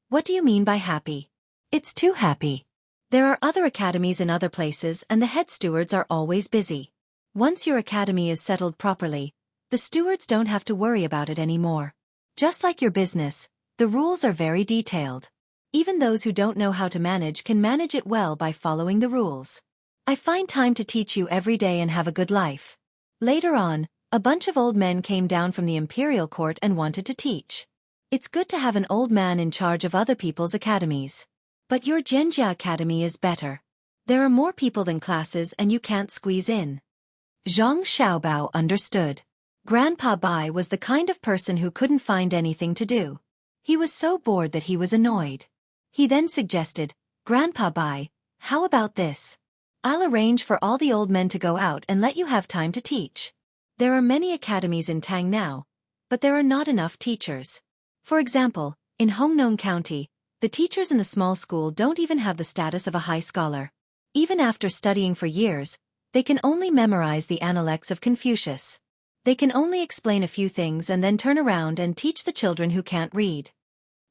What do you mean by happy? It's too happy. There are other academies in other places and the head stewards are always busy. Once your academy is settled properly, the stewards don't have to worry about it anymore. Just like your business, the rules are very detailed. Even those who don't know how to manage can manage it well by following the rules. I find time to teach you every day and have a good life. Later on, a bunch of old men came down from the imperial court and wanted to teach. It's good to have an old man in charge of other people's academies. But your Zhenjia Academy is better. There are more people than classes and you can't squeeze in. Zhang Xiaobao understood. Grandpa Bai was the kind of person who couldn't find anything to do. He was so bored that he was annoyed. He then suggested, Grandpa Bai, how about this? I'll arrange for all the old men to go out and let you have time to teach. There are many academies in Tang now, but there are not enough teachers. For example, in Hongnong County, the teachers in the small school don't even have the status of a high scholar. Even after studying for years, they can only memorize the Analects of Confucius. They can only explain a few things and then turn around and teach the children who can't read.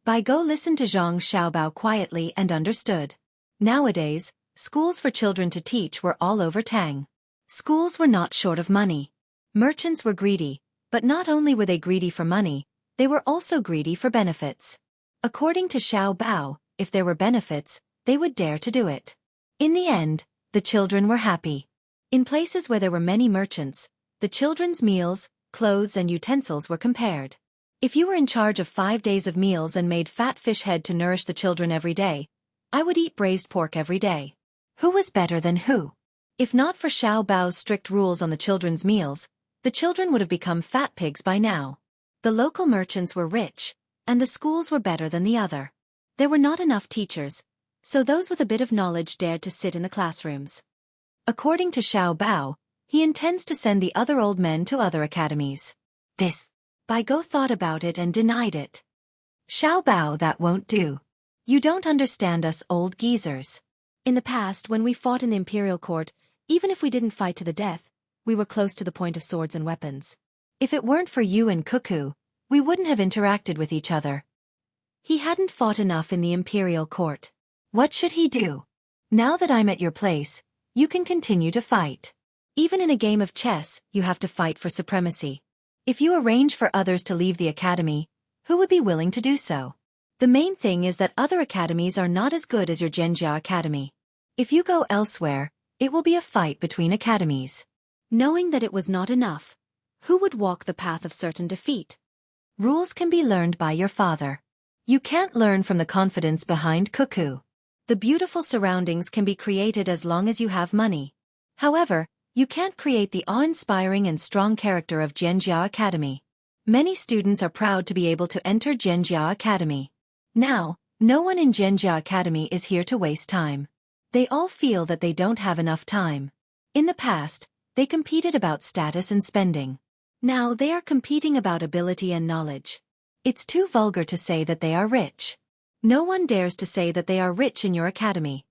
Bai Go listened to Zhang Xiaobao quietly and understood. Nowadays, schools for children to teach were all over Tang. Schools were not short of money. Merchants were greedy, but not only were they greedy for money, they were also greedy for benefits. According to Xiao Bao, if there were benefits, they would dare to do it. In the end, the children were happy. In places where there were many merchants, the children's meals, clothes and utensils were compared. If you were in charge of 5 days of meals and made fat fish head to nourish the children every day, I would eat braised pork every day. Who was better than who? If not for Xiao Bao's strict rules on the children's meals, the children would have become fat pigs by now. The local merchants were rich, and the schools were better than the other. There were not enough teachers, so those with a bit of knowledge dared to sit in the classrooms. According to Xiao Bao, he intends to send the other old men to other academies. This. Bai Go thought about it and denied it. Xiao Bao, that won't do. You don't understand us old geezers. In the past, when we fought in the imperial court, even if we didn't fight to the death, we were close to the point of swords and weapons. If it weren't for you and Cuckoo, we wouldn't have interacted with each other. He hadn't fought enough in the imperial court. What should he do? Now that I'm at your place, you can continue to fight. Even in a game of chess, you have to fight for supremacy. If you arrange for others to leave the academy, who would be willing to do so? The main thing is that other academies are not as good as your Zhenjia Academy. If you go elsewhere, it will be a fight between academies. Knowing that it was not enough, who would walk the path of certain defeat? Rules can be learned by your father. You can't learn from the confidence behind Cuckoo. The beautiful surroundings can be created as long as you have money. However, you can't create the awe-inspiring and strong character of Zhenjia Academy. Many students are proud to be able to enter Zhenjia Academy. Now, no one in Zhenjia Academy is here to waste time. They all feel that they don't have enough time. In the past, they competed about status and spending. Now they are competing about ability and knowledge. It's too vulgar to say that they are rich. No one dares to say that they are rich in your academy.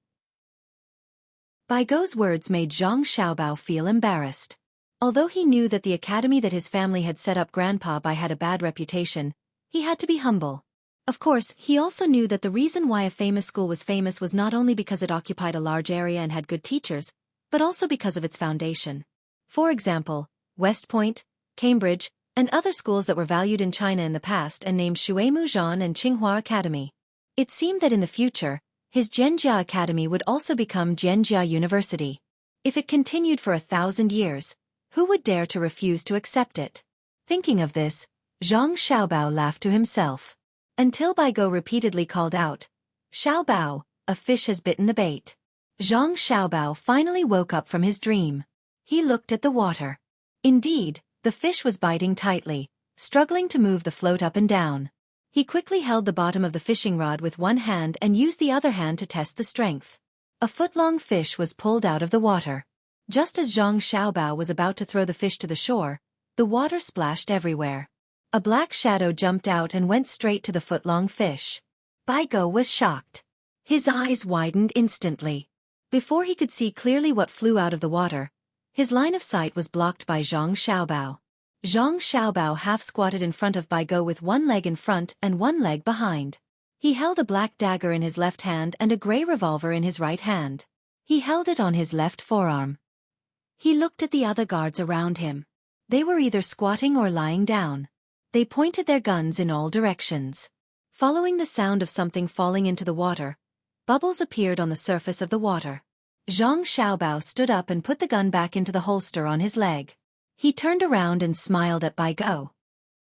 Bai Go's words made Zhang Xiaobao feel embarrassed. Although he knew that the academy that his family had set up Grandpa Bai had a bad reputation, he had to be humble. Of course, he also knew that the reason why a famous school was famous was not only because it occupied a large area and had good teachers, but also because of its foundation. For example, West Point, Cambridge, and other schools that were valued in China in the past and named Xueqi and Tsinghua Academy. It seemed that in the future, his Zhenjia Academy would also become Zhenjia University. If it continued for 1,000 years, who would dare to refuse to accept it? Thinking of this, Zhang Xiaobao laughed to himself. Until Bai Go repeatedly called out, Xiao Bao, a fish has bitten the bait. Zhang Xiaobao finally woke up from his dream. He looked at the water. Indeed, the fish was biting tightly, struggling to move the float up and down. He quickly held the bottom of the fishing rod with one hand and used the other hand to test the strength. A foot-long fish was pulled out of the water. Just as Zhang Xiaobao was about to throw the fish to the shore, the water splashed everywhere. A black shadow jumped out and went straight to the foot-long fish. Bai Go was shocked. His eyes widened instantly. Before he could see clearly what flew out of the water, his line of sight was blocked by Zhang Xiaobao. Zhang Xiaobao half-squatted in front of Bai Go with one leg in front and one leg behind. He held a black dagger in his left hand and a grey revolver in his right hand. He held it on his left forearm. He looked at the other guards around him. They were either squatting or lying down. They pointed their guns in all directions. Following the sound of something falling into the water, bubbles appeared on the surface of the water. Zhang Xiaobao stood up and put the gun back into the holster on his leg. He turned around and smiled at Bai Go.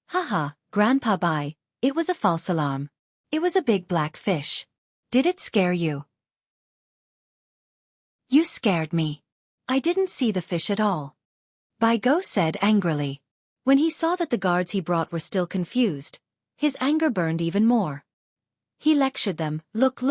Haha, Grandpa Bai, it was a false alarm. It was a big black fish. Did it scare you? You scared me. I didn't see the fish at all. Bai Go said angrily. When he saw that the guards he brought were still confused, his anger burned even more. He lectured them, look,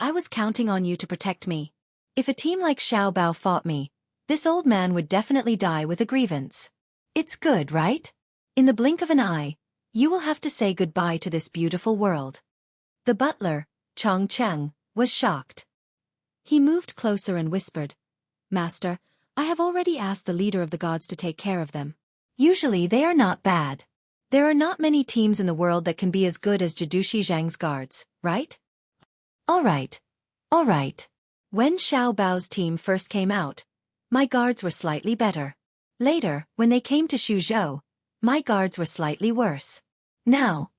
I was counting on you to protect me. If a team like Xiao Bao fought me, this old man would definitely die with a grievance. It's good, right? In the blink of an eye, you will have to say goodbye to this beautiful world. The butler, Chong Cheng, was shocked. He moved closer and whispered, Master, I have already asked the leader of the gods to take care of them. Usually they are not bad. There are not many teams in the world that can be as good as Jidushi Zhang's guards, right? All right. When Xiao Bao's team first came out, my guards were slightly better. Later, when they came to Xuzhou, my guards were slightly worse. Now,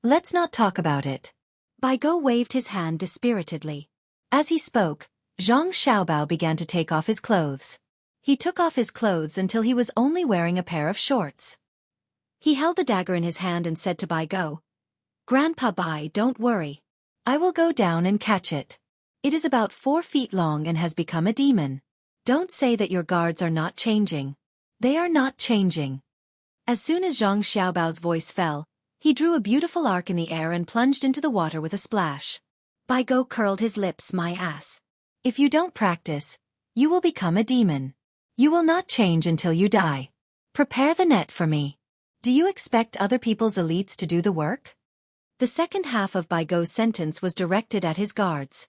let's not talk about it. Bai Go waved his hand dispiritedly. As he spoke, Zhang Xiaobao began to take off his clothes. He took off his clothes until he was only wearing a pair of shorts. He held the dagger in his hand and said to Bai Go, Grandpa Bai, don't worry. I will go down and catch it. It is about 4 feet long and has become a demon. Don't say that your guards are not changing. They are not changing. As soon as Zhang Xiaobao's voice fell, he drew a beautiful arc in the air and plunged into the water with a splash. Bai Go curled his lips, my ass. If you don't practice, you will become a demon. You will not change until you die. Prepare the net for me. Do you expect other people's elites to do the work? The second half of Bai Go's sentence was directed at his guards.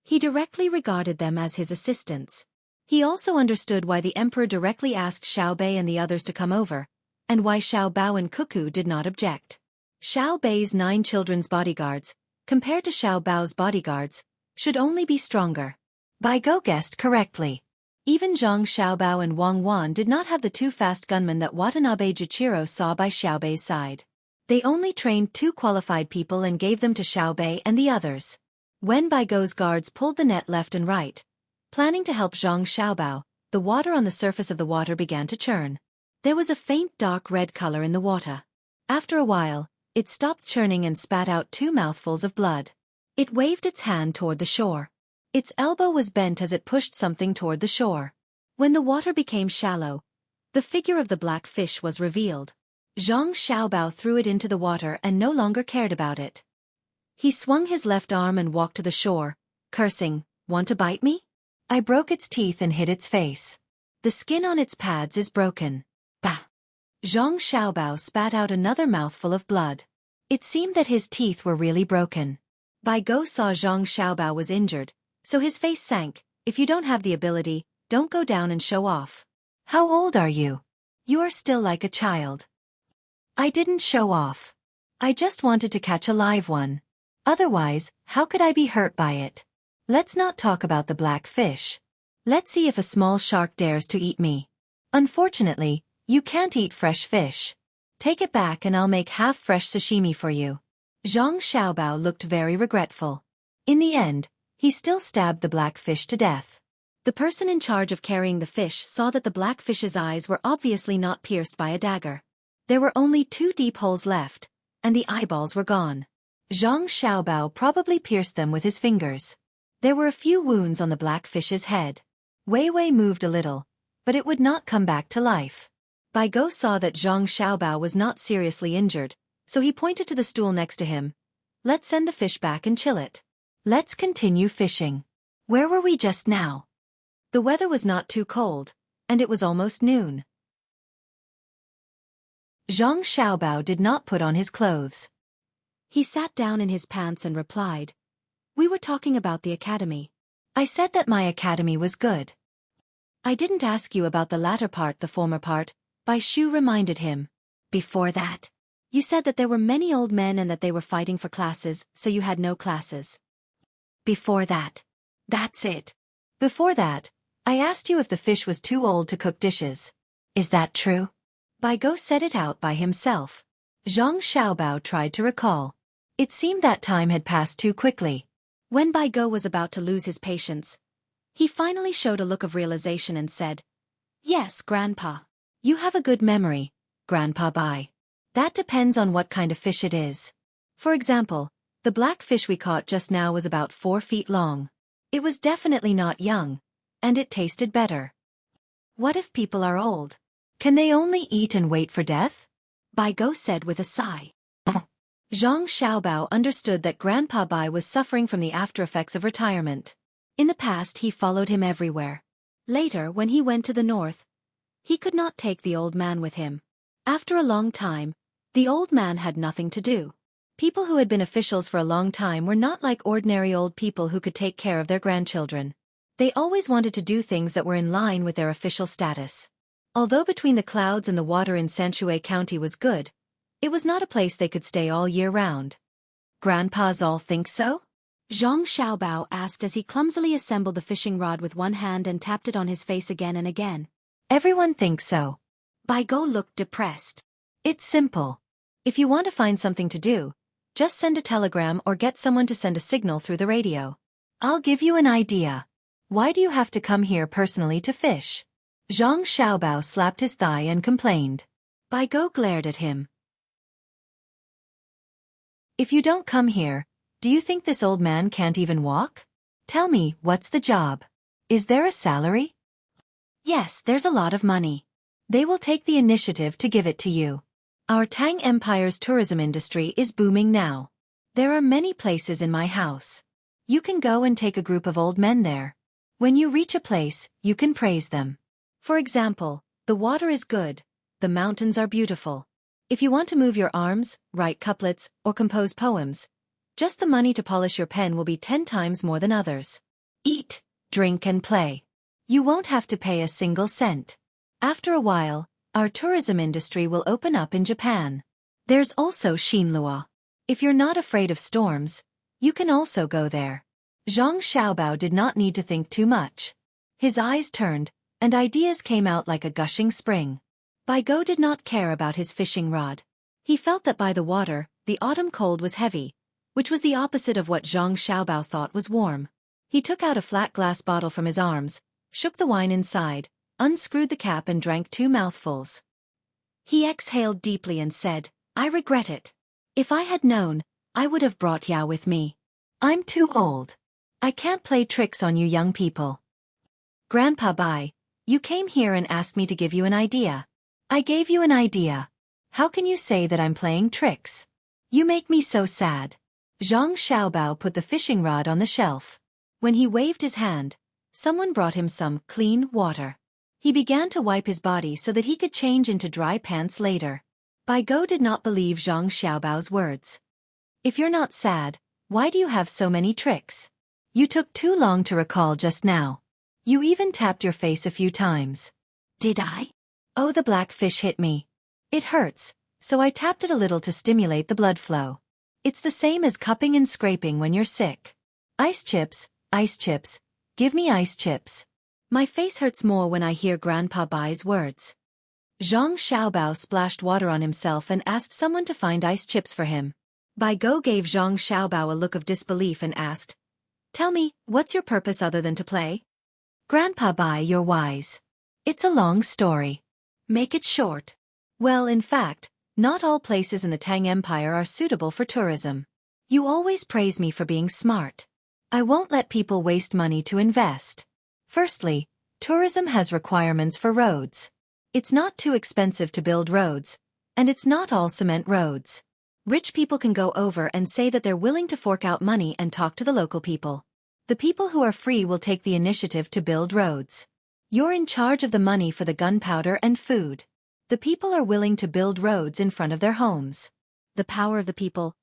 He directly regarded them as his assistants. He also understood why the emperor directly asked Xiao Bei and the others to come over, and why Xiao Bao and Cuckoo did not object. Xiao Bei's 9 children's bodyguards, compared to Xiao Bao's bodyguards, should only be stronger. Bai Go guessed correctly. Even Zhang Xiaobao and Wang Wan did not have the 2 fast gunmen that Watanabe Juchiro saw by Xiao Bei's side. They only trained 2 qualified people and gave them to Xiao Bei and the others. When Bai Go's guards pulled the net left and right, planning to help Zhang Xiaobao, the water on the surface of the water began to churn. There was a faint dark red color in the water. After a while, it stopped churning and spat out 2 mouthfuls of blood. It waved its hand toward the shore. Its elbow was bent as it pushed something toward the shore. When the water became shallow, the figure of the black fish was revealed. Zhang Xiaobao threw it into the water and no longer cared about it. He swung his left arm and walked to the shore, cursing, Want to bite me? I broke its teeth and hit its face. The skin on its pads is broken. Bah! Zhang Xiaobao spat out another mouthful of blood. It seemed that his teeth were really broken. Bai Go saw Zhang Xiaobao was injured, so his face sank. If you don't have the ability, don't go down and show off. How old are you? You are still like a child. I didn't show off. I just wanted to catch a live one. Otherwise, how could I be hurt by it? Let's not talk about the black fish. Let's see if a small shark dares to eat me. Unfortunately, you can't eat fresh fish. Take it back and I'll make half-fresh sashimi for you. Zhang Xiaobao looked very regretful. In the end, he still stabbed the black fish to death. The person in charge of carrying the fish saw that the black fish's eyes were obviously not pierced by a dagger. There were only 2 deep holes left, and the eyeballs were gone. Zhang Xiaobao probably pierced them with his fingers. There were a few wounds on the black fish's head. Wei Wei moved a little, but it would not come back to life. Bai Go saw that Zhang Xiaobao was not seriously injured, so he pointed to the stool next to him. Let's send the fish back and chill it. Let's continue fishing. Where were we just now? The weather was not too cold, and it was almost noon. Zhang Xiaobao did not put on his clothes. He sat down in his pants and replied, We were talking about the academy. I said that my academy was good. I didn't ask you about the latter part, the former part, Bai Shu reminded him. Before that, you said that there were many old men and that they were fighting for classes, so you had no classes. Before that. That's it. Before that, I asked you if the fish was too old to cook dishes. Is that true? Bai Go said it out by himself. Zhang Xiaobao tried to recall. It seemed that time had passed too quickly. When Bai Go was about to lose his patience, he finally showed a look of realization and said, Yes, Grandpa. You have a good memory, Grandpa Bai. That depends on what kind of fish it is. For example, The black fish we caught just now was about 4 feet long. It was definitely not young, and it tasted better. What if people are old? Can they only eat and wait for death? Bai Go said with a sigh. Zhang Xiaobao understood that Grandpa Bai was suffering from the after-effects of retirement. In the past he followed him everywhere. Later, when he went to the north, he could not take the old man with him. After a long time, the old man had nothing to do. People who had been officials for a long time were not like ordinary old people who could take care of their grandchildren. They always wanted to do things that were in line with their official status. Although between the clouds and the water in Xueqi County was good, it was not a place they could stay all year round. Grandpas all think so? Zhang Xiaobao asked as he clumsily assembled the fishing rod with one hand and tapped it on his face again and again. Everyone thinks so. Bai Go looked depressed. It's simple. If you want to find something to do, just send a telegram or get someone to send a signal through the radio. I'll give you an idea. Why do you have to come here personally to fish? Zhang Xiaobao slapped his thigh and complained. Bai Go glared at him. If you don't come here, do you think this old man can't even walk? Tell me, what's the job? Is there a salary? Yes, there's a lot of money. They will take the initiative to give it to you. Our Tang Empire's tourism industry is booming now. There are many places in my house. You can go and take a group of old men there. When you reach a place, you can praise them. For example, the water is good, the mountains are beautiful. If you want to move your arms, write couplets, or compose poems, just the money to polish your pen will be 10 times more than others. Eat, drink and play. You won't have to pay a single cent. After a while, our tourism industry will open up in Japan. There's also Xinlua. If you're not afraid of storms, you can also go there. Zhang Xiaobao did not need to think too much. His eyes turned, and ideas came out like a gushing spring. Bai Go did not care about his fishing rod. He felt that by the water, the autumn cold was heavy, which was the opposite of what Zhang Xiaobao thought was warm. He took out a flat glass bottle from his arms, shook the wine inside, unscrewed the cap and drank 2 mouthfuls. He exhaled deeply and said, I regret it. If I had known, I would have brought Yao with me. I'm too old. I can't play tricks on you young people. Grandpa Bai, you came here and asked me to give you an idea. I gave you an idea. How can you say that I'm playing tricks? You make me so sad. Zhang Xiaobao put the fishing rod on the shelf. When he waved his hand, someone brought him some clean water. He began to wipe his body so that he could change into dry pants later. Bai Go did not believe Zhang Xiaobao's words. If you're not sad, why do you have so many tricks? You took too long to recall just now. You even tapped your face a few times. Did I? Oh, the black fish hit me. It hurts, so I tapped it a little to stimulate the blood flow. It's the same as cupping and scraping when you're sick. Ice chips, give me ice chips. My face hurts more when I hear Grandpa Bai's words. Zhang Xiaobao splashed water on himself and asked someone to find ice chips for him. Bai Go gave Zhang Xiaobao a look of disbelief and asked, Tell me, what's your purpose other than to play? Grandpa Bai, you're wise. It's a long story. Make it short. Well, in fact, not all places in the Tang Empire are suitable for tourism. You always praise me for being smart. I won't let people waste money to invest. Firstly, tourism has requirements for roads. It's not too expensive to build roads, and it's not all cement roads. Rich people can go over and say that they're willing to fork out money and talk to the local people. The people who are free will take the initiative to build roads. You're in charge of the money for the gunpowder and food. The people are willing to build roads in front of their homes. The power of the people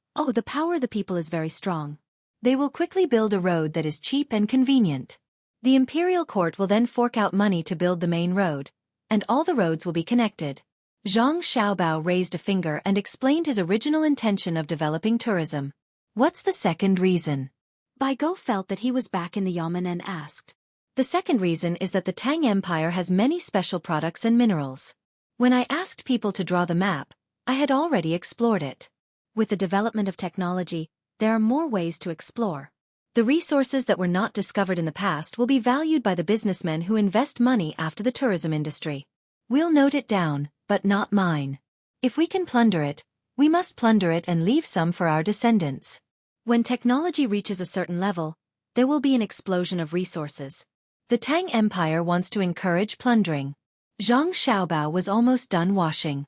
is very strong. They will quickly build a road that is cheap and convenient. The imperial court will then fork out money to build the main road, and all the roads will be connected. Zhang Xiaobao raised a finger and explained his original intention of developing tourism. What's the second reason? Bai Go felt that he was back in the yamen and asked. The second reason is that the Tang Empire has many special products and minerals. When I asked people to draw the map, I had already explored it. With the development of technology, there are more ways to explore. The resources that were not discovered in the past will be valued by the businessmen who invest money after the tourism industry. We'll note it down, but not mine. If we can plunder it, we must plunder it and leave some for our descendants. When technology reaches a certain level, there will be an explosion of resources. The Tang Empire wants to encourage plundering. Zhang Xiaobao was almost done washing.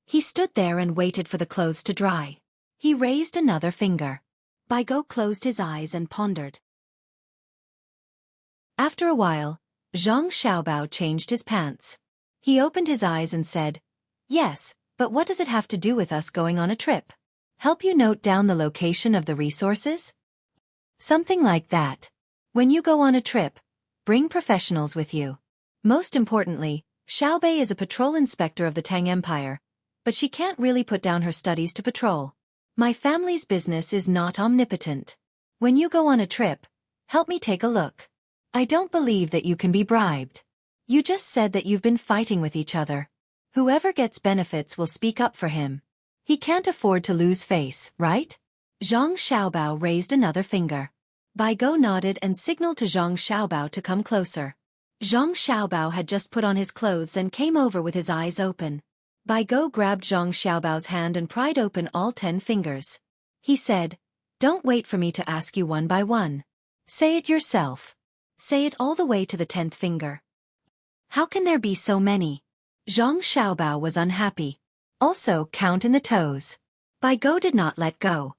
He stood there and waited for the clothes to dry. He raised another finger. Bai Go closed his eyes and pondered. After a while, Zhang Xiaobao changed his pants. He opened his eyes and said, "Yes, but what does it have to do with us going on a trip? Help you note down the location of the resources? Something like that. When you go on a trip, bring professionals with you. Most importantly, Xiaobei is a patrol inspector of the Tang Empire, but she can't really put down her studies to patrol. My family's business is not omnipotent. When you go on a trip, help me take a look. I don't believe that you can be bribed. You just said that you've been fighting with each other. Whoever gets benefits will speak up for him. He can't afford to lose face, right?" Zhang Xiaobao raised another finger. Bai Go nodded and signaled to Zhang Xiaobao to come closer. Zhang Xiaobao had just put on his clothes and came over with his eyes open. Bai Go grabbed Zhang Xiaobao's hand and pried open all 10 fingers. He said, "Don't wait for me to ask you one by one. Say it yourself. Say it all the way to the 10th finger." "How can there be so many?" Zhang Xiaobao was unhappy. "Also count in the toes." Bai Go did not let go.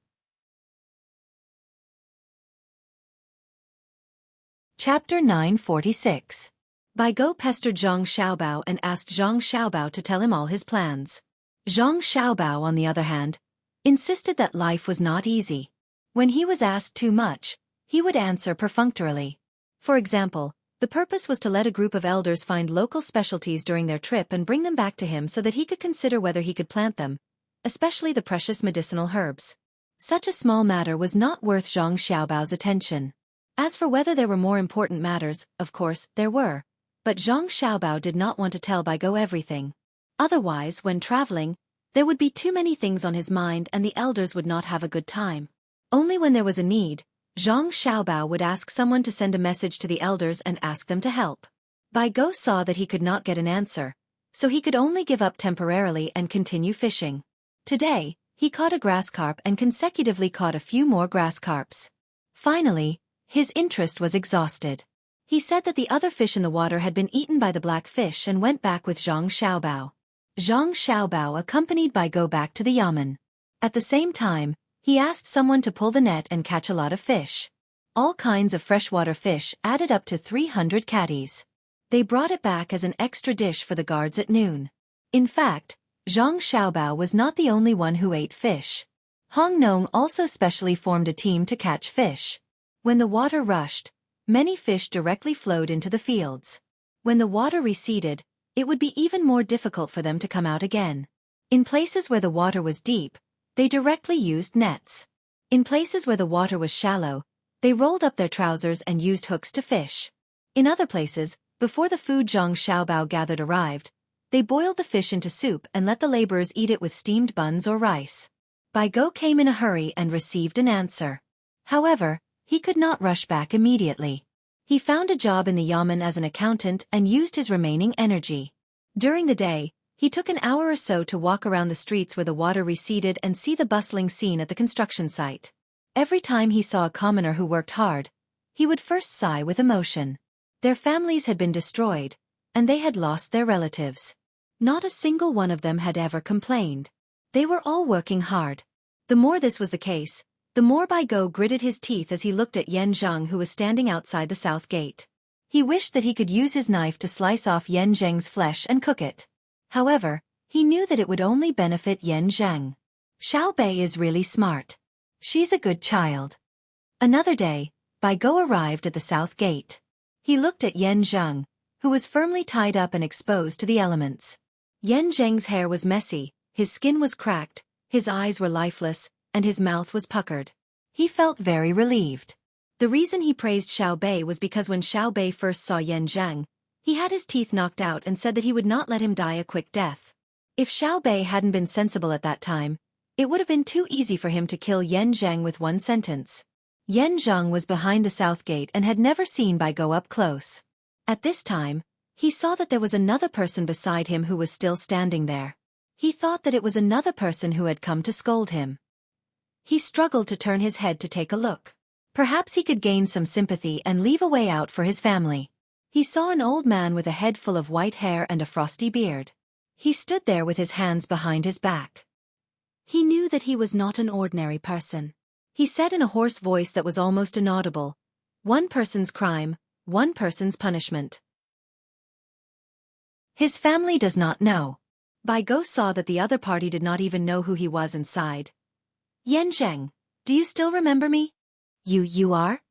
Chapter 946. Bai Go pestered Zhang Xiaobao and asked Zhang Xiaobao to tell him all his plans. Zhang Xiaobao, on the other hand, insisted that life was not easy. When he was asked too much, he would answer perfunctorily. For example, the purpose was to let a group of elders find local specialties during their trip and bring them back to him so that he could consider whether he could plant them, especially the precious medicinal herbs. Such a small matter was not worth Zhang Xiaobao's attention. As for whether there were more important matters, of course, there were. But Zhang Xiaobao did not want to tell Bai Go everything. Otherwise, when traveling, there would be too many things on his mind and the elders would not have a good time. Only when there was a need, Zhang Xiaobao would ask someone to send a message to the elders and ask them to help. Bai Go saw that he could not get an answer, so he could only give up temporarily and continue fishing. Today, he caught a grass carp and consecutively caught a few more grass carps. Finally, his interest was exhausted. He said that the other fish in the water had been eaten by the black fish and went back with Zhang Xiaobao. Zhang Xiaobao accompanied Bai Go back to the yamen. At the same time, he asked someone to pull the net and catch a lot of fish. All kinds of freshwater fish added up to 300 catties. They brought it back as an extra dish for the guards at noon. In fact, Zhang Xiaobao was not the only one who ate fish. Hong Nong also specially formed a team to catch fish. When the water rushed, many fish directly flowed into the fields. When the water receded, it would be even more difficult for them to come out again. In places where the water was deep, they directly used nets. In places where the water was shallow, they rolled up their trousers and used hooks to fish. In other places, before the food Zhang Xiaobao gathered arrived, they boiled the fish into soup and let the laborers eat it with steamed buns or rice. Bai Go came in a hurry and received an answer. However, he could not rush back immediately. He found a job in the yamen as an accountant and used his remaining energy. During the day, he took an hour or so to walk around the streets where the water receded and see the bustling scene at the construction site. Every time he saw a commoner who worked hard, he would first sigh with emotion. Their families had been destroyed, and they had lost their relatives. Not a single one of them had ever complained. They were all working hard. The more this was the case, the more Bai Go gritted his teeth as he looked at Yan Zheng, who was standing outside the south gate. He wished that he could use his knife to slice off Yan Zheng's flesh and cook it. However, he knew that it would only benefit Yan Zheng. Xiaobei is really smart. She's a good child. Another day, Bai Go arrived at the south gate. He looked at Yan Zheng, who was firmly tied up and exposed to the elements. Yan Zheng's hair was messy, his skin was cracked, his eyes were lifeless, and his mouth was puckered. He felt very relieved. The reason he praised Xiaobei was because when Xiaobei first saw Yan Zheng, he had his teeth knocked out and said that he would not let him die a quick death. If Xiaobei hadn't been sensible at that time, it would have been too easy for him to kill Yan Zheng with one sentence. Yan Zheng was behind the south gate and had never seen Bai Go up close. At this time, he saw that there was another person beside him who was still standing there. He thought that it was another person who had come to scold him. He struggled to turn his head to take a look. Perhaps he could gain some sympathy and leave a way out for his family. He saw an old man with a head full of white hair and a frosty beard. He stood there with his hands behind his back. He knew that he was not an ordinary person. He said in a hoarse voice that was almost inaudible, "One person's crime, one person's punishment." His family does not know. Bai Go saw that the other party did not even know who he was and sighed. "Yan Zheng, do you still remember me?" You are?"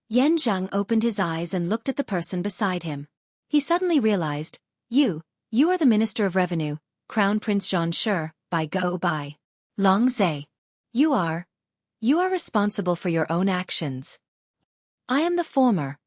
Yan Zheng opened his eyes and looked at the person beside him. He suddenly realized, You are the Minister of Revenue, Crown Prince Zhan Shi, Bai Go Bai. Long Zhe. You are responsible for your own actions. I am the former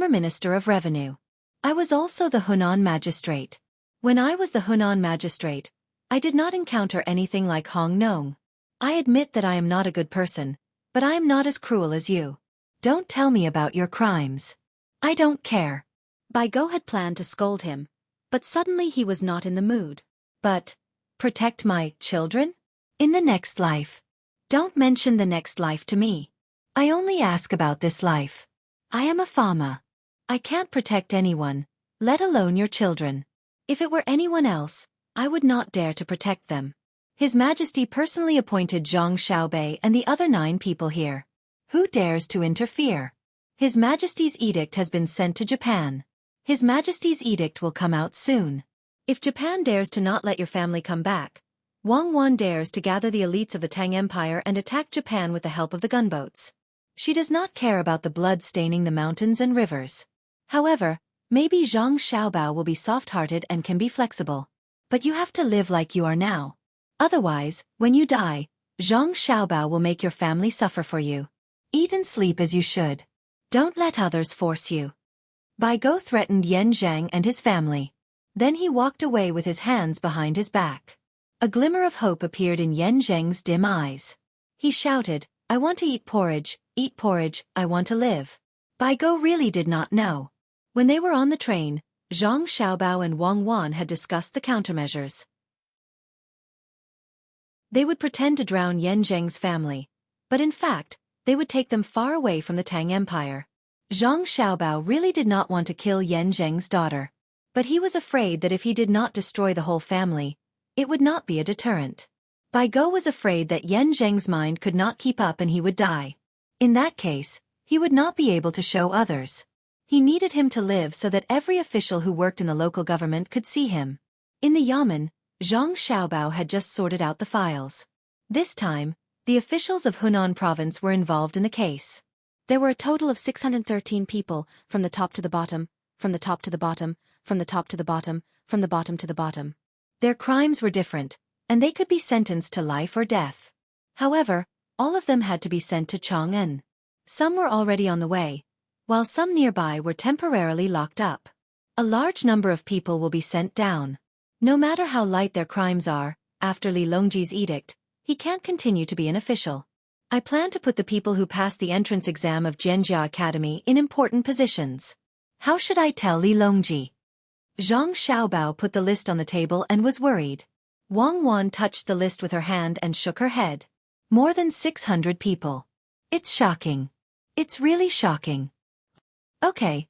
Minister of Revenue. I was also the Hunan magistrate. When I was the Hunan magistrate, I did not encounter anything like Hong Nong. I admit that I am not a good person, but I am not as cruel as you. Don't tell me about your crimes. I don't care. Bai Go had planned to scold him, but suddenly he was not in the mood. But, protect my children? In the next life. Don't mention the next life to me. I only ask about this life. I am a farmer. I can't protect anyone, let alone your children. If it were anyone else, I would not dare to protect them. His Majesty personally appointed Zhang Xiaobei and the other 9 people here. Who dares to interfere? His Majesty's edict has been sent to Japan. His Majesty's edict will come out soon. If Japan dares to not let your family come back, Wang Wan dares to gather the elites of the Tang Empire and attack Japan with the help of the gunboats. She does not care about the blood staining the mountains and rivers. However, maybe Zhang Xiaobao will be soft-hearted and can be flexible. But you have to live like you are now. Otherwise, when you die, Zhang Xiaobao will make your family suffer for you. Eat and sleep as you should. Don't let others force you. Bai Go threatened Yan Zheng and his family. Then he walked away with his hands behind his back. A glimmer of hope appeared in Yan Zheng's dim eyes. He shouted, I want to eat porridge, I want to live. Bai Go really did not know. When they were on the train, Zhang Xiaobao and Wang Wan had discussed the countermeasures. They would pretend to drown Yan Zheng's family, but in fact, they would take them far away from the Tang Empire. Zhang Xiaobao really did not want to kill Yan Zheng's daughter, but he was afraid that if he did not destroy the whole family, it would not be a deterrent. Bai Go was afraid that Yan Zheng's mind could not keep up and he would die. In that case, he would not be able to show others. He needed him to live so that every official who worked in the local government could see him. In the Yamen, Zhang Xiaobao had just sorted out the files. This time, the officials of Hunan province were involved in the case. There were a total of 613 people, from the top to the bottom, from the top to the bottom, from the top to the bottom, from the bottom to the bottom. Their crimes were different, and they could be sentenced to life or death. However, all of them had to be sent to Chang'an. Some were already on the way, while some nearby were temporarily locked up. A large number of people will be sent down. No matter how light their crimes are, after Li Longji's edict, he can't continue to be an official. I plan to put the people who passed the entrance exam of Jianjia Academy in important positions. How should I tell Li Longji? Zhang Xiaobao put the list on the table and was worried. Wang Wan touched the list with her hand and shook her head. More than 600 people. It's shocking. It's really shocking. Okay,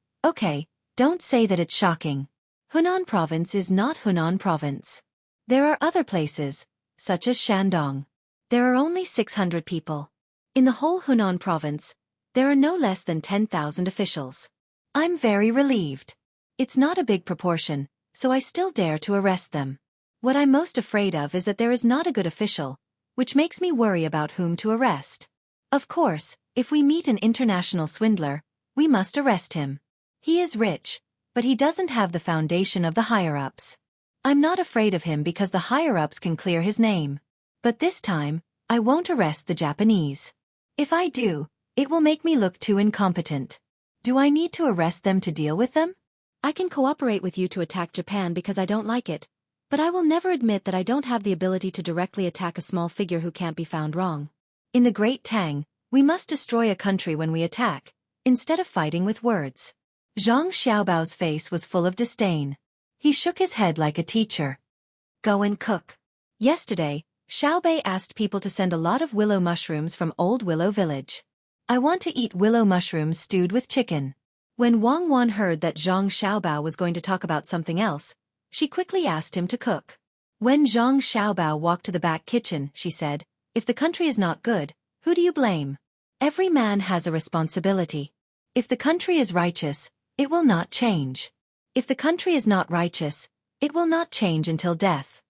don't say that it's shocking. Hunan province is not Hunan province. There are other places, such as Shandong. There are only 600 people. In the whole Hunan province, there are no less than 10,000 officials. I'm very relieved. It's not a big proportion, so I still dare to arrest them. What I'm most afraid of is that there is not a good official, which makes me worry about whom to arrest. Of course, if we meet an international swindler, we must arrest him. He is rich, but he doesn't have the foundation of the higher-ups. I'm not afraid of him because the higher-ups can clear his name. But this time, I won't arrest the Japanese. If I do, it will make me look too incompetent. Do I need to arrest them to deal with them? I can cooperate with you to attack Japan because I don't like it, but I will never admit that I don't have the ability to directly attack a small figure who can't be found wrong. In the Great Tang, we must destroy a country when we attack, instead of fighting with words. Zhang Xiaobao's face was full of disdain. He shook his head like a teacher. Go and cook. Yesterday, Xiaobei asked people to send a lot of willow mushrooms from Old Willow Village. I want to eat willow mushrooms stewed with chicken. When Wang Wan heard that Zhang Xiaobao was going to talk about something else, she quickly asked him to cook. When Zhang Xiaobao walked to the back kitchen, she said, "If the country is not good, who do you blame? Every man has a responsibility. If the country is righteous, it will not change. If the country is not righteous, it will not change until death.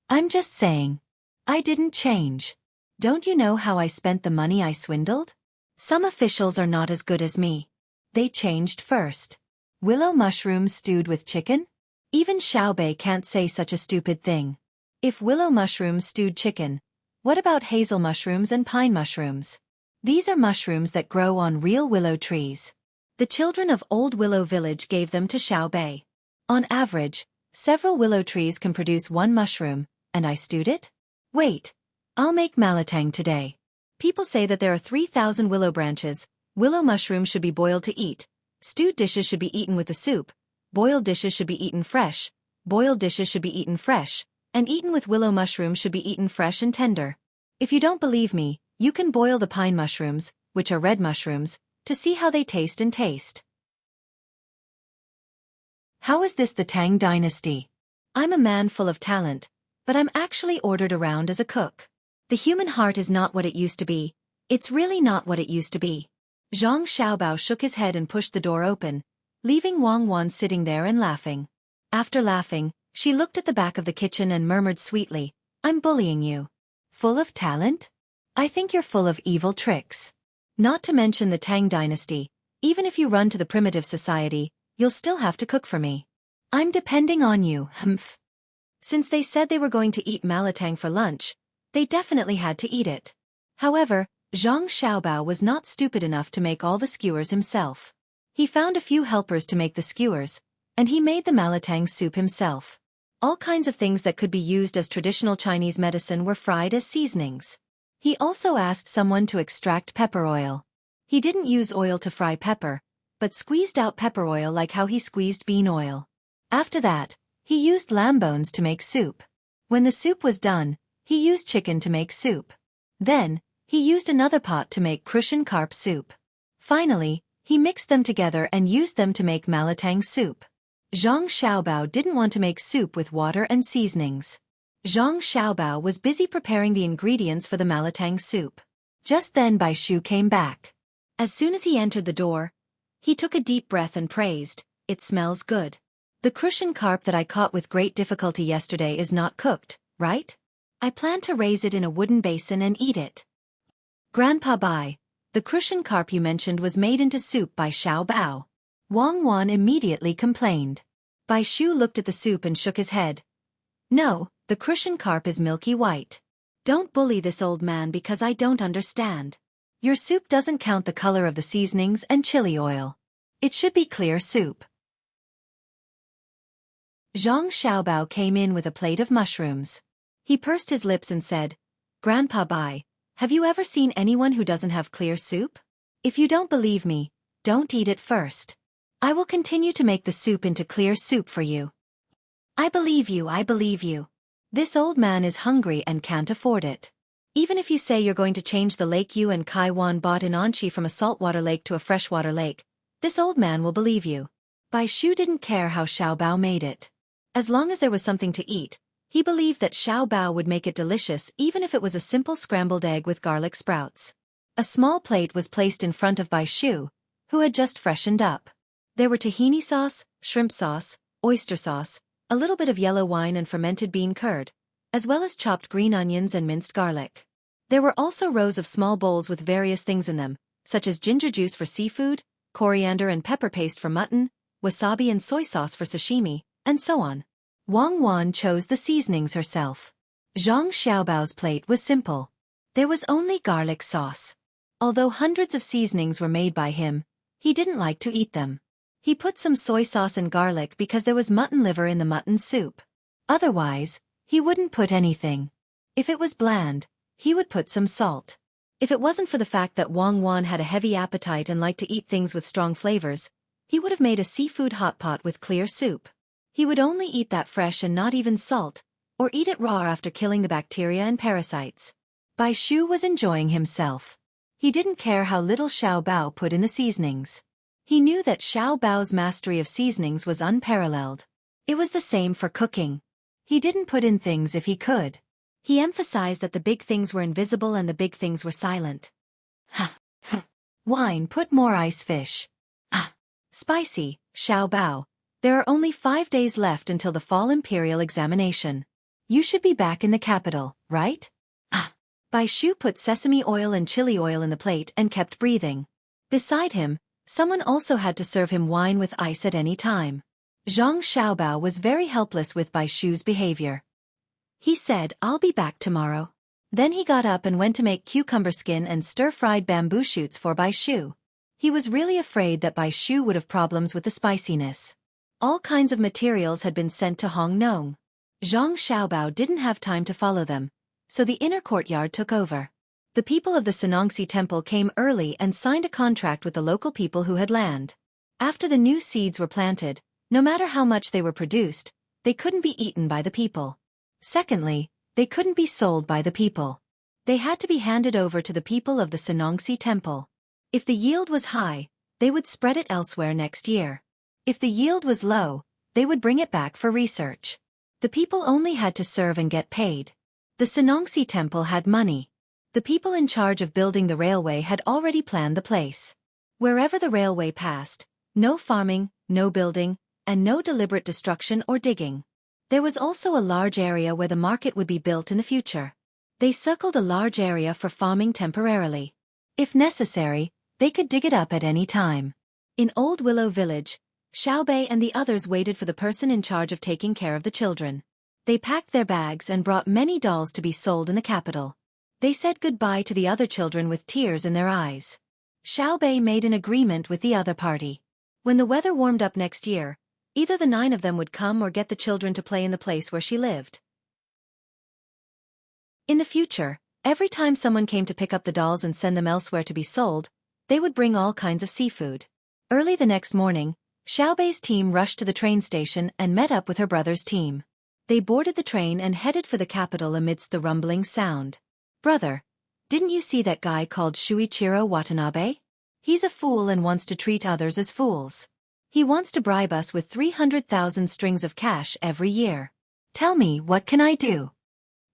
I'm just saying. I didn't change. Don't you know how I spent the money I swindled? Some officials are not as good as me. They changed first. Willow mushrooms stewed with chicken? Even Xiaobei can't say such a stupid thing. If willow mushrooms stewed chicken, what about hazel mushrooms and pine mushrooms? These are mushrooms that grow on real willow trees. The children of Old Willow Village gave them to Xiaobei. On average, several willow trees can produce one mushroom, and I stewed it? Wait, I'll make malatang today. People say that there are 3,000 willow branches. Willow mushrooms should be boiled to eat. Stewed dishes should be eaten with the soup. Boiled dishes should be eaten fresh. Boiled dishes should be eaten fresh. And eaten with willow mushrooms should be eaten fresh and tender. If you don't believe me, you can boil the pine mushrooms, which are red mushrooms, to see how they taste and taste. How is this the Tang dynasty? I'm a man full of talent, but I'm actually ordered around as a cook. The human heart is not what it used to be. It's really not what it used to be. Zhang Xiaobao shook his head and pushed the door open, leaving Wang Wan sitting there and laughing. After laughing, she looked at the back of the kitchen and murmured sweetly, "I'm bullying you. Full of talent? I think you're full of evil tricks. Not to mention the Tang dynasty, even if you run to the primitive society, you'll still have to cook for me. I'm depending on you, humph." Since they said they were going to eat malatang for lunch, they definitely had to eat it. However, Zhang Xiaobao was not stupid enough to make all the skewers himself. He found a few helpers to make the skewers, and he made the malatang soup himself. All kinds of things that could be used as traditional Chinese medicine were fried as seasonings. He also asked someone to extract pepper oil. He didn't use oil to fry pepper, but squeezed out pepper oil like how he squeezed bean oil. After that, he used lamb bones to make soup. When the soup was done, he used chicken to make soup. Then, he used another pot to make crucian carp soup. Finally, he mixed them together and used them to make malatang soup. Zhang Xiaobao didn't want to make soup with water and seasonings. Zhang Xiaobao was busy preparing the ingredients for the malatang soup. Just then Bai Shu came back. As soon as he entered the door, he took a deep breath and praised, "It smells good. The crucian carp that I caught with great difficulty yesterday is not cooked, right? I plan to raise it in a wooden basin and eat it." "Grandpa Bai, the crucian carp you mentioned was made into soup by Xiaobao." Wang Wan immediately complained. Bai Shu looked at the soup and shook his head. "No, the crucian carp is milky white. Don't bully this old man because I don't understand. Your soup doesn't count the color of the seasonings and chili oil. It should be clear soup." Zhang Xiaobao came in with a plate of mushrooms. He pursed his lips and said, "Grandpa Bai, have you ever seen anyone who doesn't have clear soup? If you don't believe me, don't eat it first. I will continue to make the soup into clear soup for you." "I believe you, I believe you. This old man is hungry and can't afford it. Even if you say you're going to change the lake you and Kai Wan bought in Anqi from a saltwater lake to a freshwater lake, this old man will believe you." Bai Shu didn't care how Xiaobao made it. As long as there was something to eat, he believed that Xiaobao would make it delicious even if it was a simple scrambled egg with garlic sprouts. A small plate was placed in front of Bai Shu, who had just freshened up. There were tahini sauce, shrimp sauce, oyster sauce, a little bit of yellow wine and fermented bean curd, as well as chopped green onions and minced garlic. There were also rows of small bowls with various things in them, such as ginger juice for seafood, coriander and pepper paste for mutton, wasabi and soy sauce for sashimi, and so on. Wang Wan chose the seasonings herself. Zhang Xiaobao's plate was simple. There was only garlic sauce. Although hundreds of seasonings were made by him, he didn't like to eat them. He put some soy sauce and garlic because there was mutton liver in the mutton soup. Otherwise, he wouldn't put anything. If it was bland, he would put some salt. If it wasn't for the fact that Wang Wan had a heavy appetite and liked to eat things with strong flavors, he would have made a seafood hot pot with clear soup. He would only eat that fresh and not even salt, or eat it raw after killing the bacteria and parasites. Bai Shu was enjoying himself. He didn't care how little Xiao Bao put in the seasonings. He knew that Xiao Bao's mastery of seasonings was unparalleled. It was the same for cooking. He didn't put in things if he could. He emphasized that the big things were invisible and the big things were silent. Ha! Wine, put more ice fish. Ah! Spicy, Xiao Bao. There are only 5 days left until the fall imperial examination. You should be back in the capital, right? Ah! Bai Shu put sesame oil and chili oil in the plate and kept breathing. Beside him, someone also had to serve him wine with ice at any time. Zhang Xiaobao was very helpless with Bai Shu's behavior. He said, "I'll be back tomorrow." Then he got up and went to make cucumber skin and stir-fried bamboo shoots for Bai Shu. He was really afraid that Bai Shu would have problems with the spiciness. All kinds of materials had been sent to Hong Nong. Zhang Xiaobao didn't have time to follow them, so the inner courtyard took over. The people of the Sanongxi temple came early and signed a contract with the local people who had land. After the new seeds were planted, no matter how much they were produced, they couldn't be eaten by the people. Secondly, they couldn't be sold by the people. They had to be handed over to the people of the Sanongxi temple. If the yield was high, they would spread it elsewhere next year. If the yield was low, they would bring it back for research. The people only had to serve and get paid. The Sanongxi temple had money. The people in charge of building the railway had already planned the place. Wherever the railway passed, no farming, no building, and no deliberate destruction or digging. There was also a large area where the market would be built in the future. They circled a large area for farming temporarily. If necessary, they could dig it up at any time. In Old Willow Village, Xiaobei and the others waited for the person in charge of taking care of the children. They packed their bags and brought many dolls to be sold in the capital. They said goodbye to the other children with tears in their eyes. Xiaobei made an agreement with the other party. When the weather warmed up next year, either the 9 of them would come or get the children to play in the place where she lived. In the future, every time someone came to pick up the dolls and send them elsewhere to be sold, they would bring all kinds of seafood. Early the next morning, Xiaobei's team rushed to the train station and met up with her brother's team. They boarded the train and headed for the capital amidst the rumbling sound. "Brother, didn't you see that guy called Shuichiro Watanabe? He's a fool and wants to treat others as fools. He wants to bribe us with 300,000 strings of cash every year. Tell me, what can I do?"